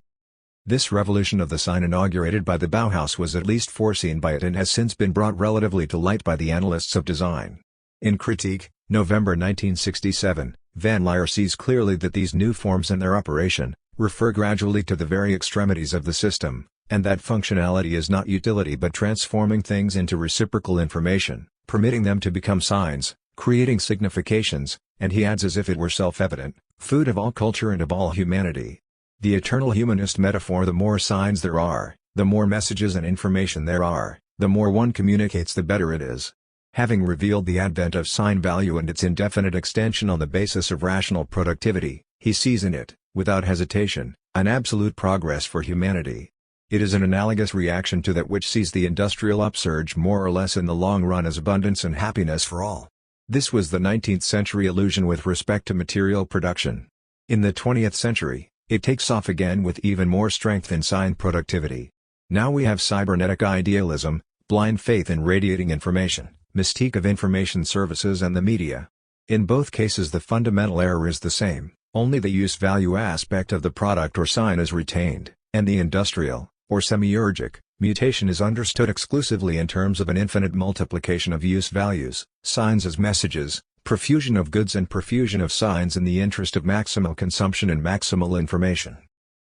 This revolution of the sign inaugurated by the Bauhaus was at least foreseen by it and has since been brought relatively to light by the analysts of design. In Critique, November 1967, Van Lier sees clearly that these new forms and their operation refer gradually to the very extremities of the system, and that functionality is not utility but transforming things into reciprocal information, permitting them to become signs, creating significations, and he adds as if it were self-evident, food of all culture and of all humanity. The eternal humanist metaphor: the more signs there are, the more messages and information there are, the more one communicates the better it is. Having revealed the advent of sign value and its indefinite extension on the basis of rational productivity, he sees in it, without hesitation, an absolute progress for humanity. It is an analogous reaction to that which sees the industrial upsurge more or less in the long run as abundance and happiness for all. This was the 19th century illusion with respect to material production. In the 20th century, it takes off again with even more strength in sign productivity. Now we have cybernetic idealism, blind faith in radiating information, mystique of information services and the media. In both cases the fundamental error is the same, only the use-value aspect of the product or sign is retained, and the industrial, or semiurgic, mutation is understood exclusively in terms of an infinite multiplication of use-values, signs as messages, profusion of goods and profusion of signs in the interest of maximal consumption and maximal information.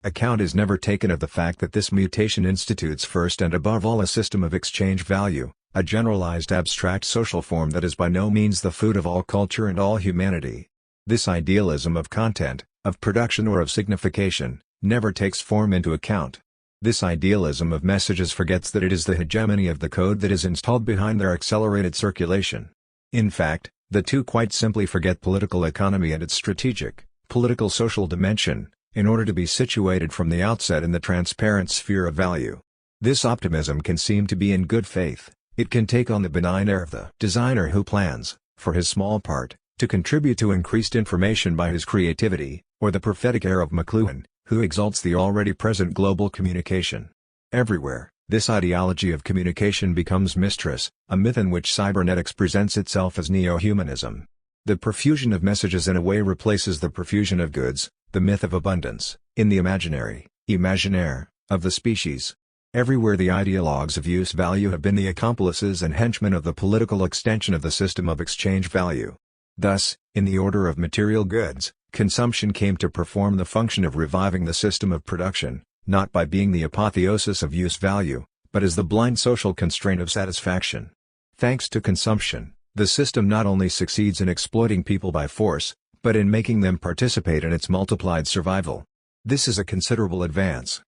Account is never taken of the fact that this mutation institutes first and above all a system of exchange value, a generalized abstract social form that is by no means the food of all culture and all humanity. This idealism of content, of production or of signification, never takes form into account. This idealism of messages forgets that it is the hegemony of the code that is installed behind their accelerated circulation. In fact, the two quite simply forget political economy and its strategic, political-social dimension, in order to be situated from the outset in the transparent sphere of value. This optimism can seem to be in good faith. It can take on the benign air of the designer who plans, for his small part, to contribute to increased information by his creativity, or the prophetic air of McLuhan, who exalts the already present global communication. Everywhere, this ideology of communication becomes mistress, a myth in which cybernetics presents itself as neo-humanism. The profusion of messages in a way replaces the profusion of goods, the myth of abundance, in the imaginary, imaginaire, of the species. Everywhere the ideologues of use value have been the accomplices and henchmen of the political extension of the system of exchange value. Thus, in the order of material goods, consumption came to perform the function of reviving the system of production, not by being the apotheosis of use value, but as the blind social constraint of satisfaction. Thanks to consumption, the system not only succeeds in exploiting people by force, but in making them participate in its multiplied survival. This is a considerable advance.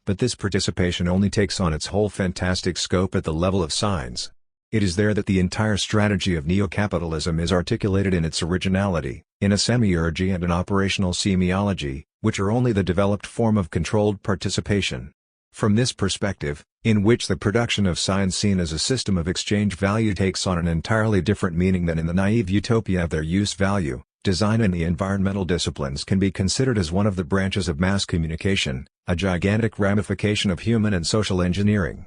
But this participation only takes on its whole fantastic scope at the level of signs. It is there that the entire strategy of neo-capitalism is articulated in its originality, in a semiurgy and an operational semiology, which are only the developed form of controlled participation. From this perspective, in which the production of signs seen as a system of exchange value takes on an entirely different meaning than in the naive utopia of their use value, design in the environmental disciplines can be considered as one of the branches of mass communication, a gigantic ramification of human and social engineering.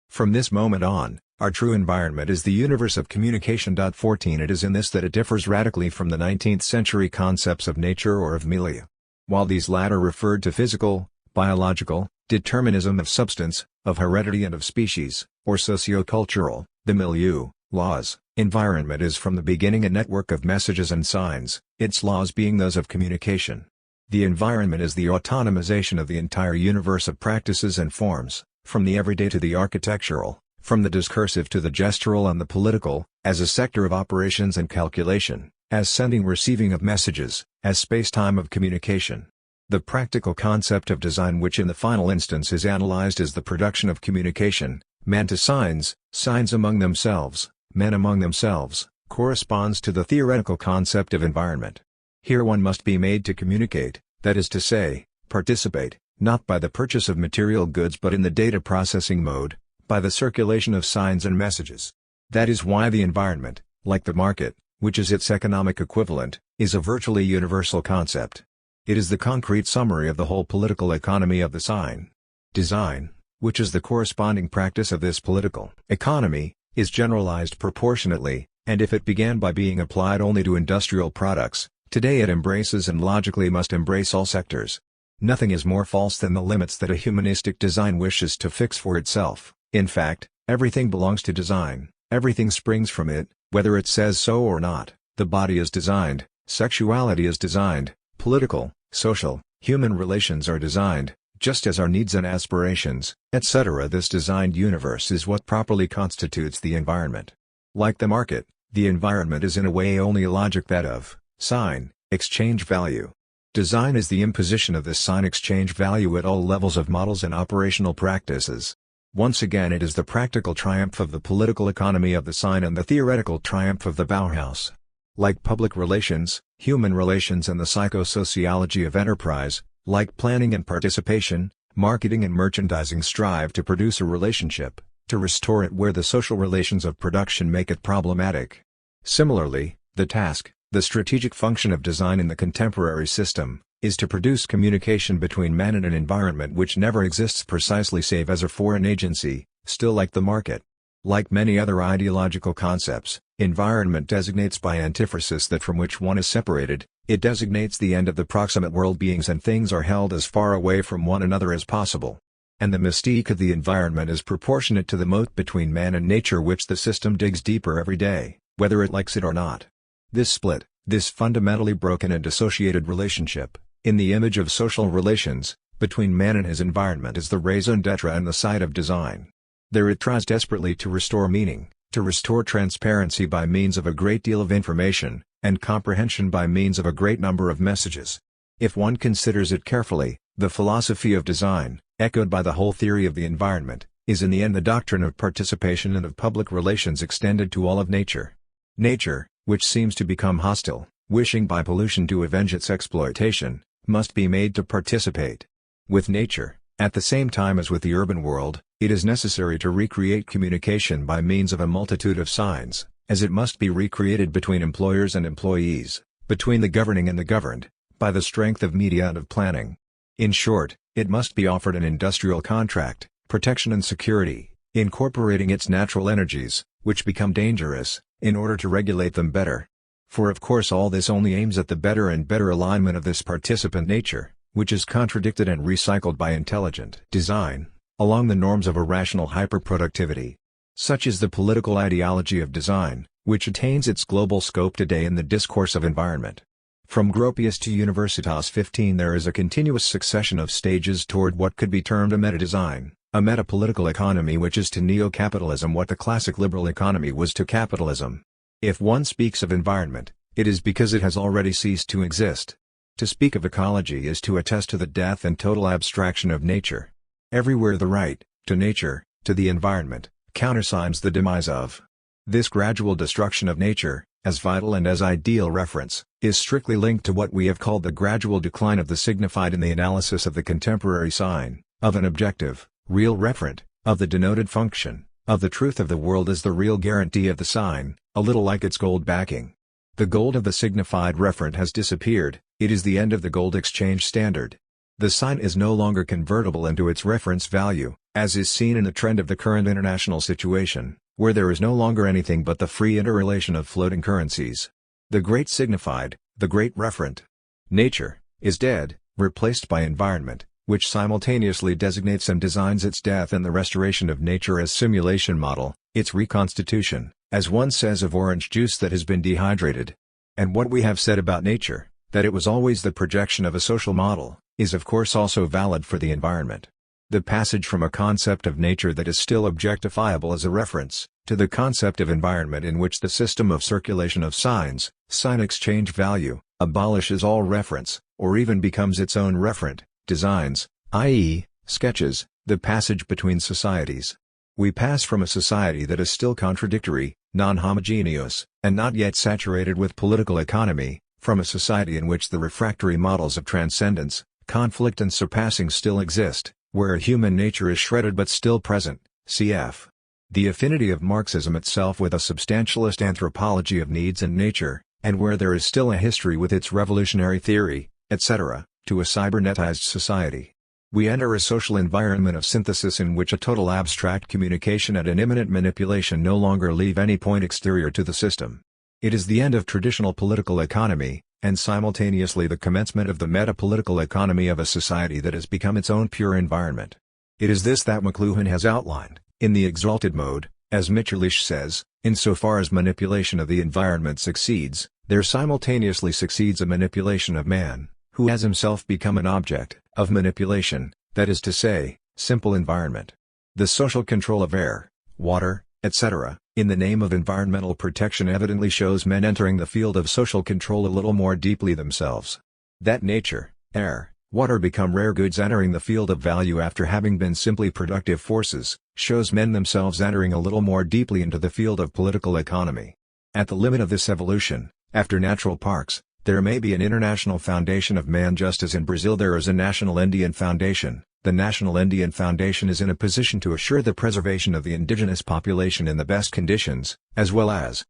From this moment on, our true environment is the universe of communication. 14 It is in this that it differs radically from the 19th century concepts of nature or of milieu. While these latter referred to physical, biological, determinism of substance, of heredity and of species, or sociocultural, the milieu, laws, environment is from the beginning a network of messages and signs, its laws being those of communication. The environment is the autonomization of the entire universe of practices and forms, from the everyday to the architectural, from the discursive to the gestural and the political, as a sector of operations and calculation, as sending-receiving of messages, as space-time of communication. The practical concept of design, which in the final instance is analyzed as the production of communication, man to signs, signs among themselves, men among themselves, corresponds to the theoretical concept of environment. Here one must be made to communicate, that is to say, participate, not by the purchase of material goods but in the data processing mode, by the circulation of signs and messages. That is why the environment, like the market, which is its economic equivalent, is a virtually universal concept. It is the concrete summary of the whole political economy of the sign. Design, which is the corresponding practice of this political economy, is generalized proportionately, and if it began by being applied only to industrial products, today it embraces and logically must embrace all sectors. Nothing is more false than the limits that a humanistic design wishes to fix for itself. In fact, everything belongs to design, everything springs from it, whether it says so or not. The body is designed, sexuality is designed, political, social, human relations are designed, just as our needs and aspirations, etc. This designed universe is what properly constitutes the environment. Like the market, the environment is in a way only a logic that of sign, exchange value. Design is the imposition of this sign exchange value at all levels of models and operational practices. Once again it is the practical triumph of the political economy of the sign and the theoretical triumph of the Bauhaus. Like public relations, human relations and the psychosociology of enterprise, like planning and participation, marketing and merchandising strive to produce a relationship, to restore it where the social relations of production make it problematic. Similarly, the task, the strategic function of design in the contemporary system, is to produce communication between man and an environment which never exists precisely save as a foreign agency, still like the market. Like many other ideological concepts, environment designates by antiphrasis that from which one is separated, it designates the end of the proximate world beings and things are held as far away from one another as possible. And the mystique of the environment is proportionate to the moat between man and nature which the system digs deeper every day, whether it likes it or not. This split, this fundamentally broken and dissociated relationship, in the image of social relations, between man and his environment is the raison d'etre and the site of design. There it tries desperately to restore meaning, to restore transparency by means of a great deal of information, and comprehension by means of a great number of messages. If one considers it carefully, the philosophy of design, echoed by the whole theory of the environment, is in the end the doctrine of participation and of public relations extended to all of nature. Nature, which seems to become hostile, wishing by pollution to avenge its exploitation, must be made to participate. With nature, at the same time as with the urban world, it is necessary to recreate communication by means of a multitude of signs, as it must be recreated between employers and employees, between the governing and the governed, by the strength of media and of planning. In short, it must be offered an industrial contract, protection and security, incorporating its natural energies, which become dangerous, in order to regulate them better. For of course all this only aims at the better and better alignment of this participant nature, which is contradicted and recycled by intelligent design. along the norms of a rational hyperproductivity. Such is the political ideology of design, which attains its global scope today in the discourse of environment. From Gropius to Universitas 15 there is a continuous succession of stages toward what could be termed a meta-design, a meta-political economy which is to neo-capitalism what the classic liberal economy was to capitalism. If one speaks of environment, it is because it has already ceased to exist. To speak of ecology is to attest to the death and total abstraction of nature. Everywhere the right, to nature, to the environment, countersigns the demise of. This gradual destruction of nature, as vital and as ideal reference, is strictly linked to what we have called the gradual decline of the signified in the analysis of the contemporary sign, of an objective, real referent, of the denoted function, of the truth of the world as the real guarantee of the sign, a little like its gold backing. The gold of the signified referent has disappeared, it is the end of the gold exchange standard. The sign is no longer convertible into its reference value, as is seen in the trend of the current international situation, where there is no longer anything but the free interrelation of floating currencies. The great signified, the great referent, nature, is dead, replaced by environment, which simultaneously designates and designs its death and the restoration of nature as simulation model, its reconstitution, as one says of orange juice that has been dehydrated. And what we have said about nature, that it was always the projection of a social model, is of course also valid for the environment. The passage from a concept of nature that is still objectifiable as a reference, to the concept of environment in which the system of circulation of signs, sign exchange value, abolishes all reference, or even becomes its own referent, designs, i.e., sketches, the passage between societies. We pass from a society that is still contradictory, non-homogeneous, and not yet saturated with political economy, from a society in which the refractory models of transcendence, conflict and surpassing still exist, where human nature is shredded but still present, cf. The affinity of Marxism itself with a substantialist anthropology of needs and nature, and where there is still a history with its revolutionary theory, etc., to a cybernetized society. We enter a social environment of synthesis in which a total abstract communication and an immanent manipulation no longer leave any point exterior to the system. It is the end of traditional political economy, and simultaneously the commencement of the meta-political economy of a society that has become its own pure environment. It is this that McLuhan has outlined, in the exalted mode, as Mitscherlich says, insofar as manipulation of the environment succeeds, there simultaneously succeeds a manipulation of man, who has himself become an object of manipulation, that is to say, simple environment. The social control of air, water, etc., in the name of environmental protection evidently shows men entering the field of social control a little more deeply themselves. That nature, air, water become rare goods entering the field of value after having been simply productive forces, shows men themselves entering a little more deeply into the field of political economy. At the limit of this evolution, after natural parks, there may be an international foundation of man just as in Brazil there is a national Indian foundation. The National Indian Foundation is in a position to assure the preservation of the indigenous population in the best conditions, as well as,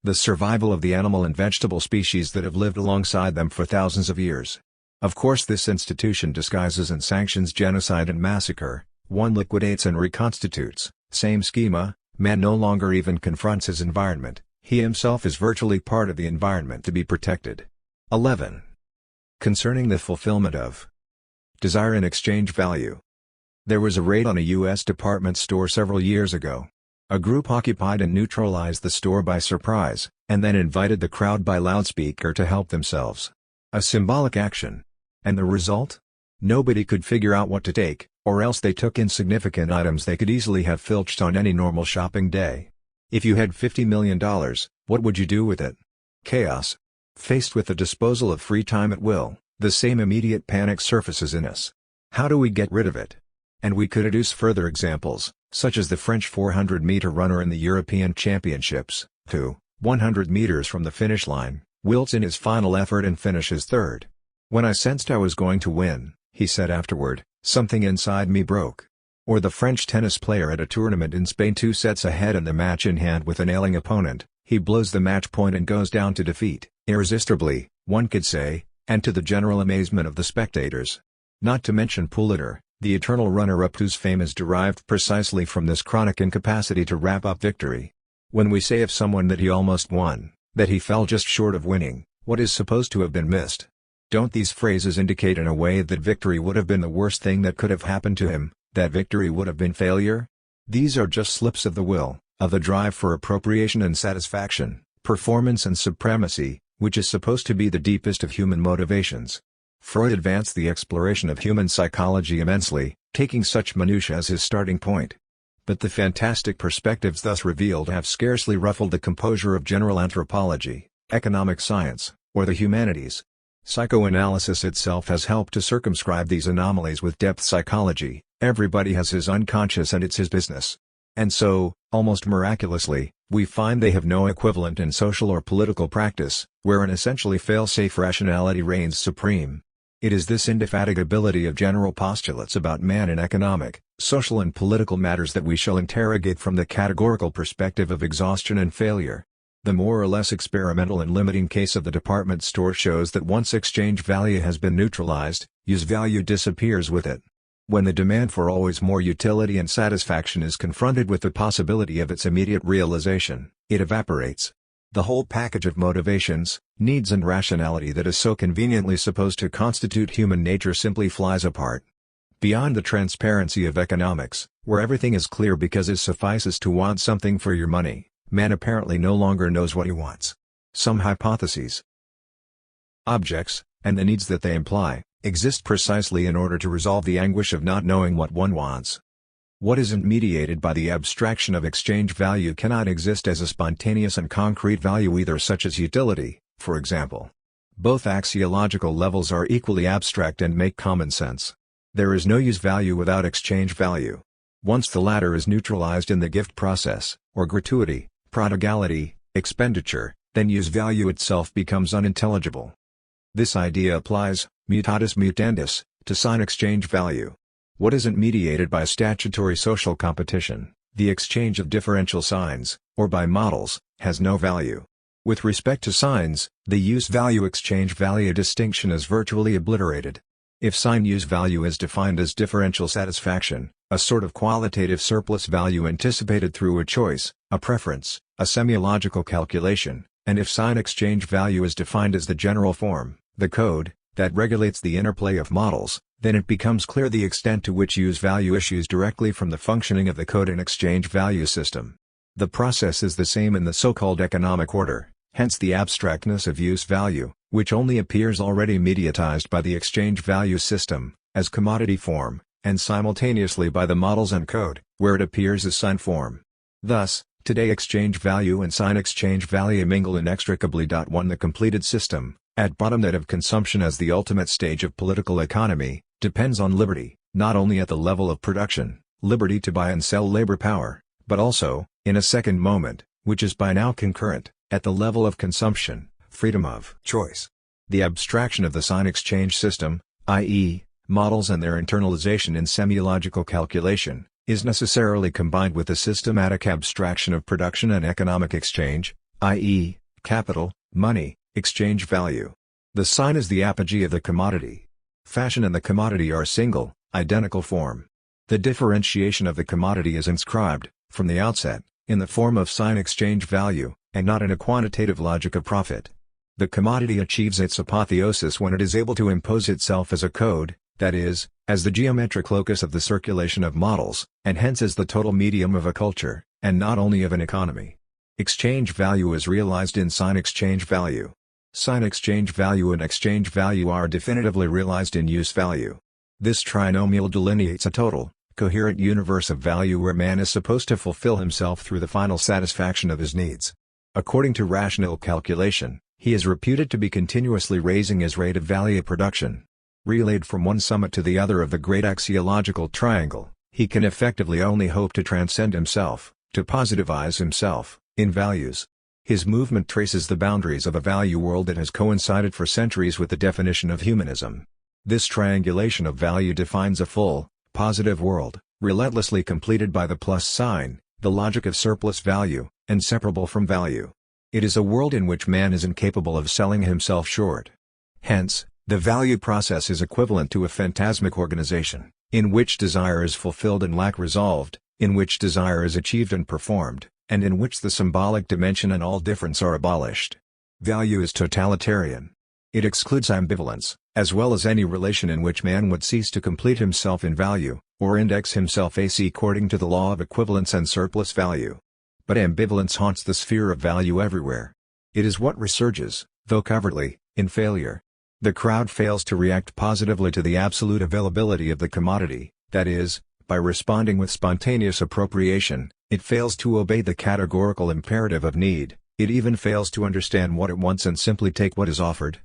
the survival of the animal and vegetable species that have lived alongside them for thousands of years. Of course this institution disguises and sanctions genocide and massacre, one liquidates and reconstitutes, same schema, man no longer even confronts his environment, he himself is virtually part of the environment to be protected. 11. Concerning the fulfillment of desire in exchange value. There was a raid on a U.S. department store several years ago. A group occupied and neutralized the store by surprise, and then invited the crowd by loudspeaker to help themselves. A symbolic action. And the result? Nobody could figure out what to take, or else they took insignificant items they could easily have filched on any normal shopping day. If you had $50 million, what would you do with it? Chaos. Faced with the disposal of free time at will, the same immediate panic surfaces in us. How do we get rid of it? And we could adduce further examples, such as the French 400-meter runner in the European Championships, who, 100 meters from the finish line, wilts in his final effort and finishes third. When I sensed I was going to win, he said afterward, something inside me broke. Or the French tennis player at a tournament in Spain 2 sets ahead and the match in hand with an ailing opponent, he blows the match point and goes down to defeat, irresistibly, one could say, and to the general amazement of the spectators. Not to mention Poulidor, the eternal runner-up whose fame is derived precisely from this chronic incapacity to wrap up victory. When we say of someone that he almost won, that he fell just short of winning, what is supposed to have been missed? Don't these phrases indicate in a way that victory would have been the worst thing that could have happened to him, that victory would have been failure? These are just slips of the will, of the drive for appropriation and satisfaction, performance and supremacy, which is supposed to be the deepest of human motivations. Freud advanced the exploration of human psychology immensely, taking such minutiae as his starting point. But the fantastic perspectives thus revealed have scarcely ruffled the composure of general anthropology, economic science, or the humanities. Psychoanalysis itself has helped to circumscribe these anomalies with depth psychology. Everybody has his unconscious and it's his business. And so, almost miraculously, we find they have no equivalent in social or political practice, where an essentially fail-safe rationality reigns supreme. It is this indefatigability of general postulates about man in economic, social and political matters that we shall interrogate from the categorical perspective of exhaustion and failure. The more or less experimental and limiting case of the department store shows that once exchange value has been neutralized, use value disappears with it. When the demand for always more utility and satisfaction is confronted with the possibility of its immediate realization, it evaporates. The whole package of motivations, needs and rationality that is so conveniently supposed to constitute human nature simply flies apart. Beyond the transparency of economics, where everything is clear because it suffices to want something for your money, man apparently no longer knows what he wants. Some hypotheses, objects, and the needs that they imply, exist precisely in order to resolve the anguish of not knowing what one wants. What isn't mediated by the abstraction of exchange value cannot exist as a spontaneous and concrete value either, such as utility, for example. Both axiological levels are equally abstract and make common sense. There is no use value without exchange value. Once the latter is neutralized in the gift process, or gratuity, prodigality, expenditure, then use value itself becomes unintelligible. This idea applies, mutatis mutandis, to sign exchange value. What isn't mediated by statutory social competition, the exchange of differential signs, or by models, has no value. With respect to signs, the use-value exchange value distinction is virtually obliterated. If sign use value is defined as differential satisfaction, a sort of qualitative surplus value anticipated through a choice, a preference, a semiological calculation, and if sign exchange value is defined as the general form, the code, that regulates the interplay of models, then it becomes clear the extent to which use value issues directly from the functioning of the code and exchange value system. The process is the same in the so-called economic order, hence the abstractness of use value, which only appears already mediatized by the exchange value system, as commodity form, and simultaneously by the models and code, where it appears as sign form. Thus, today exchange value and sign exchange value mingle inextricably. 1. The completed system, at bottom that of consumption as the ultimate stage of political economy, depends on liberty, not only at the level of production, liberty to buy and sell labor power, but also, in a second moment, which is by now concurrent, at the level of consumption, freedom of choice. The abstraction of the sign exchange system, i.e., models and their internalization in semiological calculation, is necessarily combined with the systematic abstraction of production and economic exchange, i.e., capital, money, exchange value. The sign is the apogee of the commodity. Fashion and the commodity are single, identical form. The differentiation of the commodity is inscribed, from the outset, in the form of sign exchange value, and not in a quantitative logic of profit. The commodity achieves its apotheosis when it is able to impose itself as a code, that is, as the geometric locus of the circulation of models, and hence as the total medium of a culture, and not only of an economy. Exchange value is realized in sign exchange value. Sign exchange value and exchange value are definitively realized in use value. This trinomial delineates a total, coherent universe of value where man is supposed to fulfill himself through the final satisfaction of his needs. According to rational calculation, he is reputed to be continuously raising his rate of value production. Relayed from one summit to the other of the great axiological triangle, he can effectively only hope to transcend himself, to positivize himself, in values. His movement traces the boundaries of a value world that has coincided for centuries with the definition of humanism. This triangulation of value defines a full, positive world, relentlessly completed by the plus sign, the logic of surplus value, inseparable from value. It is a world in which man is incapable of selling himself short. Hence, the value process is equivalent to a phantasmic organization, in which desire is fulfilled and lack resolved, in which desire is achieved and performed, and in which the symbolic dimension and all difference are abolished. Value is totalitarian. It excludes ambivalence, as well as any relation in which man would cease to complete himself in value, or index himself AC according to the law of equivalence and surplus value. But ambivalence haunts the sphere of value everywhere. It is what resurges, though covertly, in failure. The crowd fails to react positively to the absolute availability of the commodity, that is, by responding with spontaneous appropriation. It fails to obey the categorical imperative of need. It even fails to understand what it wants and simply take what is offered.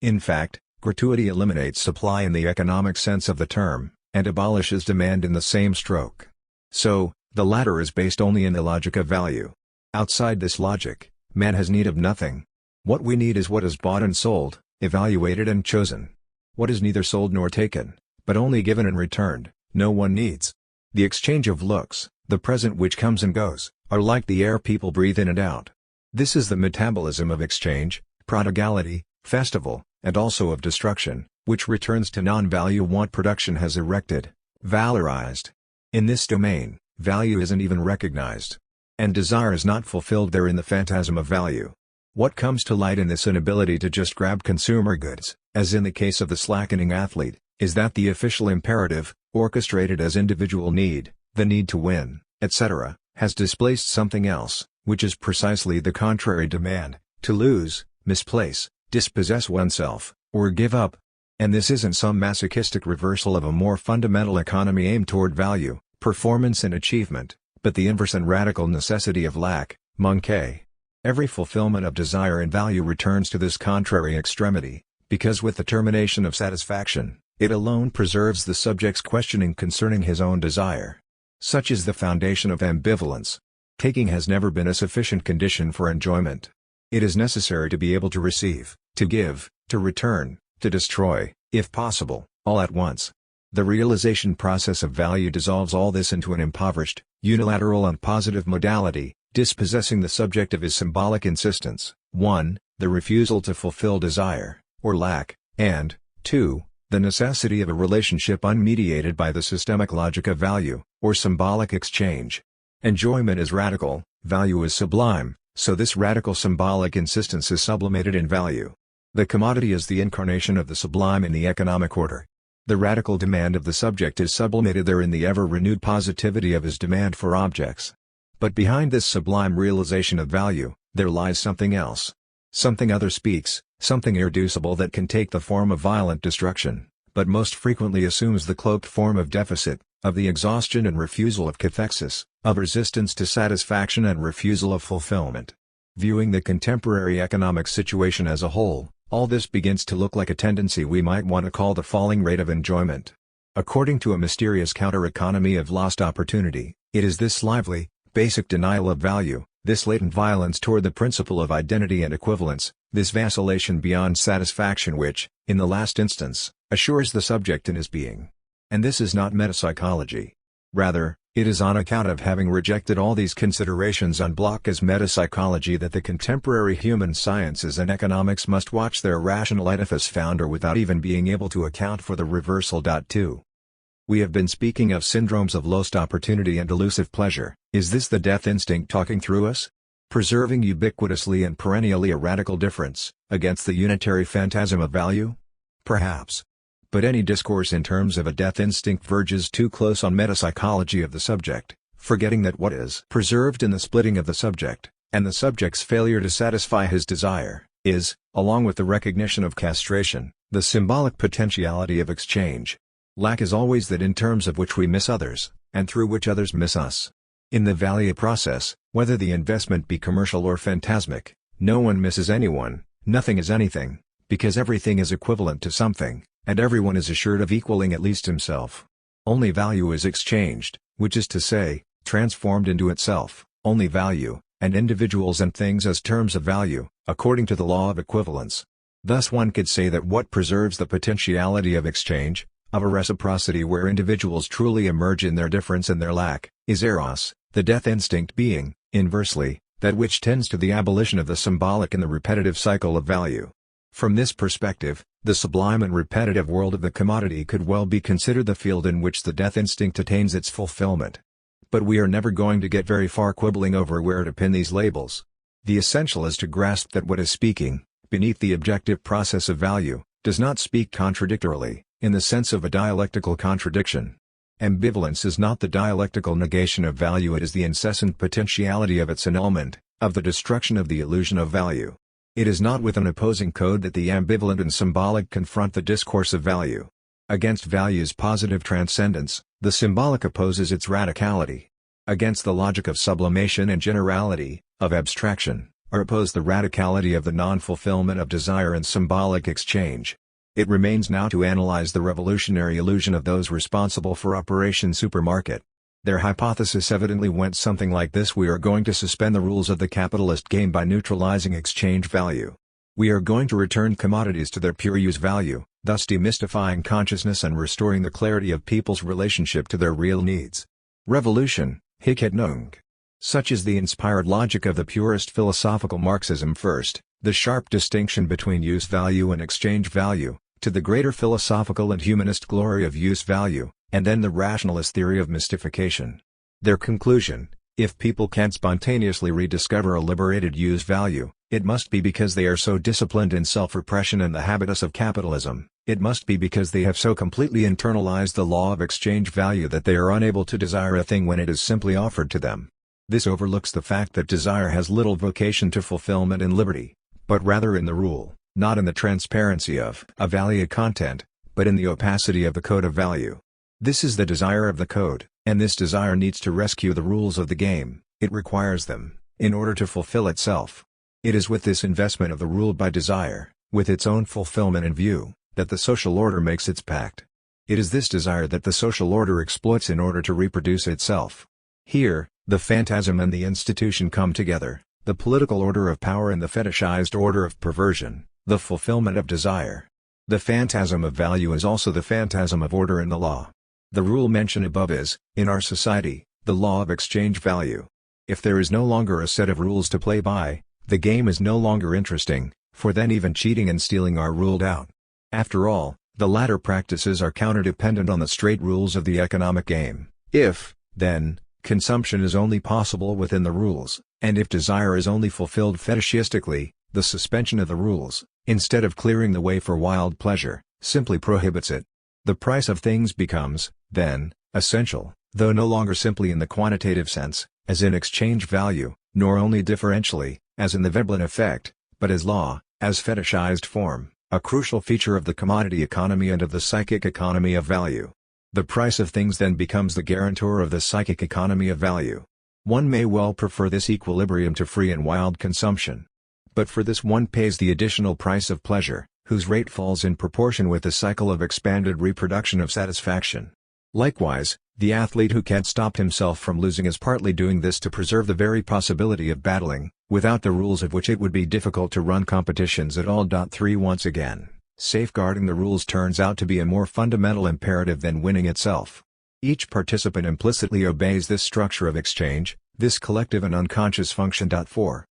In fact, gratuity eliminates supply in the economic sense of the term, and abolishes demand in the same stroke. So, the latter is based only in the logic of value. Outside this logic, man has need of nothing. What we need is what is bought and sold, evaluated and chosen. What is neither sold nor taken, but only given and returned, no one needs. The exchange of looks, the present which comes and goes, are like the air people breathe in and out. This is the metabolism of exchange, prodigality, festival, and also of destruction, which returns to non-value what production has erected, valorized. In this domain, value isn't even recognized. And desire is not fulfilled there in the phantasm of value. What comes to light in this inability to just grab consumer goods, as in the case of the slackening athlete, is that the official imperative, orchestrated as individual need, the need to win, etc., has displaced something else, which is precisely the contrary demand, to lose, misplace, dispossess oneself, or give up. And this isn't some masochistic reversal of a more fundamental economy aimed toward value, performance and achievement, but the inverse and radical necessity of lack, manque. Every fulfillment of desire and value returns to this contrary extremity, because with the termination of satisfaction, it alone preserves the subject's questioning concerning his own desire. Such is the foundation of ambivalence. Taking has never been a sufficient condition for enjoyment. It is necessary to be able to receive, to give, to return, to destroy, if possible, all at once. The realization process of value dissolves all this into an impoverished, unilateral and positive modality, dispossessing the subject of his symbolic insistence, 1. The refusal to fulfill desire, or lack, and, 2. The necessity of a relationship unmediated by the systemic logic of value, or symbolic exchange. Enjoyment is radical, value is sublime, so this radical symbolic insistence is sublimated in value. The commodity is the incarnation of the sublime in the economic order. The radical demand of the subject is sublimated there in the ever-renewed positivity of his demand for objects. But behind this sublime realization of value, there lies something else. Something other speaks, something irreducible that can take the form of violent destruction, but most frequently assumes the cloaked form of deficit, of the exhaustion and refusal of cathexis, of resistance to satisfaction and refusal of fulfillment. Viewing the contemporary economic situation as a whole, all this begins to look like a tendency we might want to call the falling rate of enjoyment. According to a mysterious counter-economy of lost opportunity, it is this lively, basic denial of value, this latent violence toward the principle of identity and equivalence, this vacillation beyond satisfaction which, in the last instance, assures the subject in his being. And this is not metapsychology. Rather, it is on account of having rejected all these considerations en bloc as metapsychology that the contemporary human sciences and economics must watch their rational edifice founder without even being able to account for the reversal. 2. We have been speaking of syndromes of lost opportunity and elusive pleasure. Is this the death instinct talking through us? Preserving ubiquitously and perennially a radical difference, against the unitary phantasm of value? Perhaps. But any discourse in terms of a death instinct verges too close on metapsychology of the subject, forgetting that what is preserved in the splitting of the subject, and the subject's failure to satisfy his desire, is, along with the recognition of castration, the symbolic potentiality of exchange. Lack is always that in terms of which we miss others, and through which others miss us. In the value process, whether the investment be commercial or phantasmic, no one misses anyone, nothing is anything, because everything is equivalent to something, and everyone is assured of equaling at least himself. Only value is exchanged, which is to say, transformed into itself, only value, and individuals and things as terms of value, according to the law of equivalence. Thus one could say that what preserves the potentiality of exchange, of a reciprocity where individuals truly emerge in their difference and their lack, is eros, the death instinct being, inversely, that which tends to the abolition of the symbolic in the repetitive cycle of value. From this perspective, the sublime and repetitive world of the commodity could well be considered the field in which the death instinct attains its fulfillment. But we are never going to get very far quibbling over where to pin these labels. The essential is to grasp that what is speaking, beneath the objective process of value, does not speak contradictorily, in the sense of a dialectical contradiction. Ambivalence is not the dialectical negation of value, it is the incessant potentiality of its annulment, of the destruction of the illusion of value. It is not with an opposing code that the ambivalent and symbolic confront the discourse of value. Against value's positive transcendence, the symbolic opposes its radicality. Against the logic of sublimation and generality, of abstraction, are opposed the radicality of the non-fulfillment of desire and symbolic exchange. It remains now to analyze the revolutionary illusion of those responsible for Operation Supermarket. Their hypothesis evidently went something like this: we are going to suspend the rules of the capitalist game by neutralizing exchange value. We are going to return commodities to their pure use value, thus demystifying consciousness and restoring the clarity of people's relationship to their real needs. Revolution, hic et nunc. Such is the inspired logic of the purest philosophical Marxism. First, the sharp distinction between use value and exchange value, to the greater philosophical and humanist glory of use value, and then the rationalist theory of mystification. Their conclusion: if people can't spontaneously rediscover a liberated use value, it must be because they are so disciplined in self-repression and the habitus of capitalism. It must be because they have so completely internalized the law of exchange value that they are unable to desire a thing when it is simply offered to them. This overlooks the fact that desire has little vocation to fulfillment and liberty, but rather in the rule, not in the transparency of a value content, but in the opacity of the code of value. This is the desire of the code, and this desire needs to rescue the rules of the game. It requires them, in order to fulfill itself. It is with this investment of the rule by desire, with its own fulfillment in view, that the social order makes its pact. It is this desire that the social order exploits in order to reproduce itself. Here, the phantasm and the institution come together, the political order of power and the fetishized order of perversion, the fulfillment of desire. The phantasm of value is also the phantasm of order in the law. The rule mentioned above is, in our society, the law of exchange value. If there is no longer a set of rules to play by, the game is no longer interesting, for then even cheating and stealing are ruled out. After all, the latter practices are counter-dependent on the straight rules of the economic game. If, then, consumption is only possible within the rules, and if desire is only fulfilled fetishistically, the suspension of the rules, instead of clearing the way for wild pleasure, simply prohibits it. The price of things becomes, then, essential, though no longer simply in the quantitative sense, as in exchange value, nor only differentially, as in the Veblen effect, but as law, as fetishized form, a crucial feature of the commodity economy and of the psychic economy of value. The price of things then becomes the guarantor of the psychic economy of value. One may well prefer this equilibrium to free and wild consumption. But for this one pays the additional price of pleasure, whose rate falls in proportion with the cycle of expanded reproduction of satisfaction. Likewise, the athlete who can't stop himself from losing is partly doing this to preserve the very possibility of battling, without the rules of which it would be difficult to run competitions at all. 3 Once again, safeguarding the rules turns out to be a more fundamental imperative than winning itself. Each participant implicitly obeys this structure of exchange, this collective and unconscious function. 4.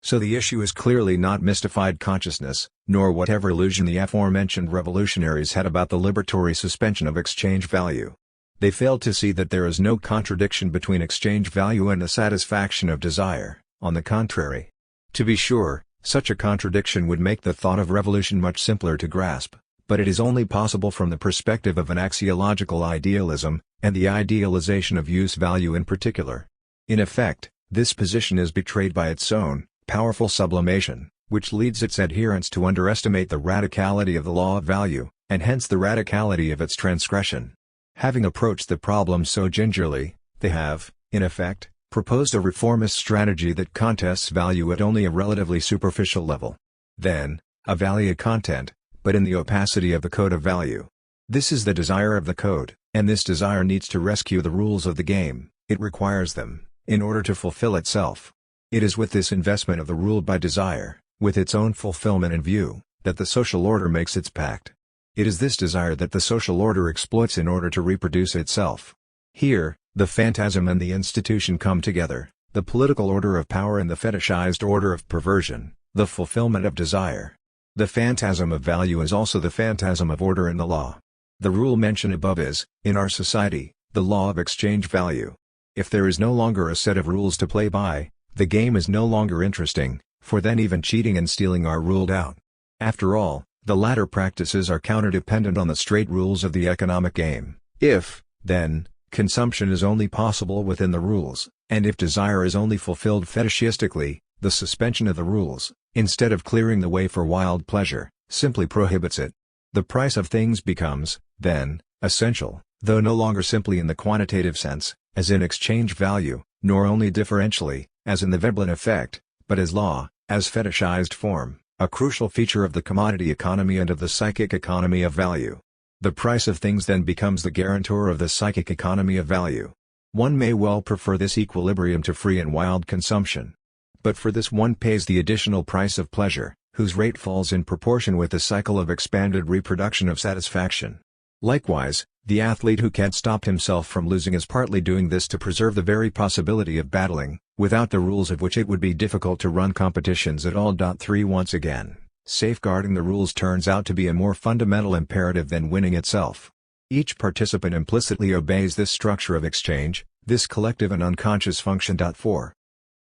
So the issue is clearly not mystified consciousness, nor whatever illusion the aforementioned revolutionaries had about the liberatory suspension of exchange value. They failed to see that there is no contradiction between exchange value and the satisfaction of desire. On the contrary. To be sure, such a contradiction would make the thought of revolution much simpler to grasp, but it is only possible from the perspective of an axiological idealism, and the idealization of use value in particular. In effect, this position is betrayed by its own powerful sublimation, which leads its adherents to underestimate the radicality of the law of value, and hence the radicality of its transgression. Having approached the problem so gingerly, they have, in effect, proposed a reformist strategy that contests value at only a relatively superficial level. Then, a value content, but in the opacity of the code of value. This is the desire of the code, and this desire needs to rescue the rules of the game. It requires them, in order to fulfill itself. It is with this investment of the rule by desire, with its own fulfillment in view, that the social order makes its pact. It is this desire that the social order exploits in order to reproduce itself. Here, the phantasm and the institution come together, the political order of power and the fetishized order of perversion, the fulfillment of desire. The phantasm of value is also the phantasm of order in the law. The rule mentioned above is, in our society, the law of exchange value. If there is no longer a set of rules to play by, the game is no longer interesting, for then even cheating and stealing are ruled out. After all, the latter practices are counter-dependent on the straight rules of the economic game. If, then, consumption is only possible within the rules, and if desire is only fulfilled fetishistically, the suspension of the rules, instead of clearing the way for wild pleasure, simply prohibits it. The price of things becomes, then, essential, though no longer simply in the quantitative sense, as in exchange value, nor only differentially, as in the Veblen effect, but as law, as fetishized form, a crucial feature of the commodity economy and of the psychic economy of value. The price of things then becomes the guarantor of the psychic economy of value. One may well prefer this equilibrium to free and wild consumption. But for this one pays the additional price of pleasure, whose rate falls in proportion with the cycle of expanded reproduction of satisfaction. Likewise, the athlete who can't stop himself from losing is partly doing this to preserve the very possibility of battling, without the rules of which it would be difficult to run competitions at all. 3 Once again, safeguarding the rules turns out to be a more fundamental imperative than winning itself. Each participant implicitly obeys this structure of exchange, this collective and unconscious function. 4.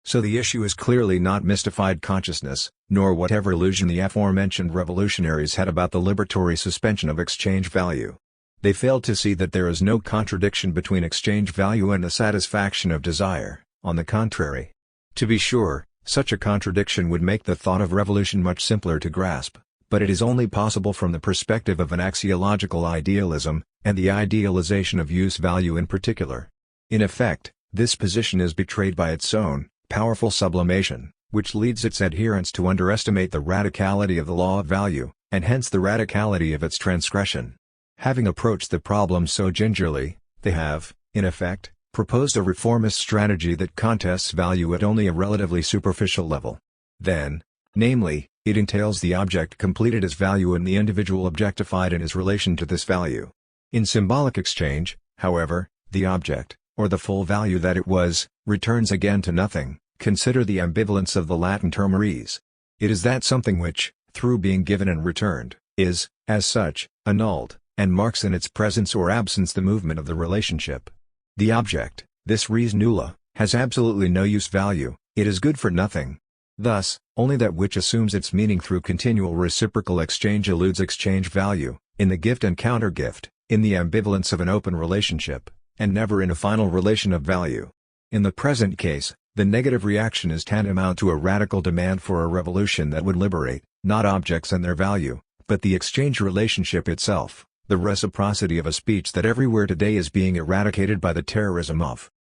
So the issue is clearly not mystified consciousness, nor whatever illusion the aforementioned revolutionaries had about the liberatory suspension of exchange value. They failed to see that there is no contradiction between exchange value and the satisfaction of desire. On the contrary. To be sure, such a contradiction would make the thought of revolution much simpler to grasp, but it is only possible from the perspective of an axiological idealism, and the idealization of use value in particular. In effect, this position is betrayed by its own powerful sublimation, which leads its adherents to underestimate the radicality of the law of value, and hence the radicality of its transgression. Having approached the problem so gingerly, they have, in effect, proposed a reformist strategy that contests value at only a relatively superficial level. Then, namely, it entails the object completed as value and the individual objectified in his relation to this value. In symbolic exchange, however, the object, or the full value that it was, returns again to nothing. Consider the ambivalence of the Latin term res. It is that something which, through being given and returned, is, as such, annulled, and marks in its presence or absence the movement of the relationship. The object, this res nulla, has absolutely no use value, it is good for nothing. Thus, only that which assumes its meaning through continual reciprocal exchange eludes exchange value, in the gift and counter-gift, in the ambivalence of an open relationship, and never in a final relation of value. In the present case, the negative reaction is tantamount to a radical demand for a revolution that would liberate, not objects and their value, but the exchange relationship itself, the reciprocity of a speech that everywhere today is being eradicated by the terrorism of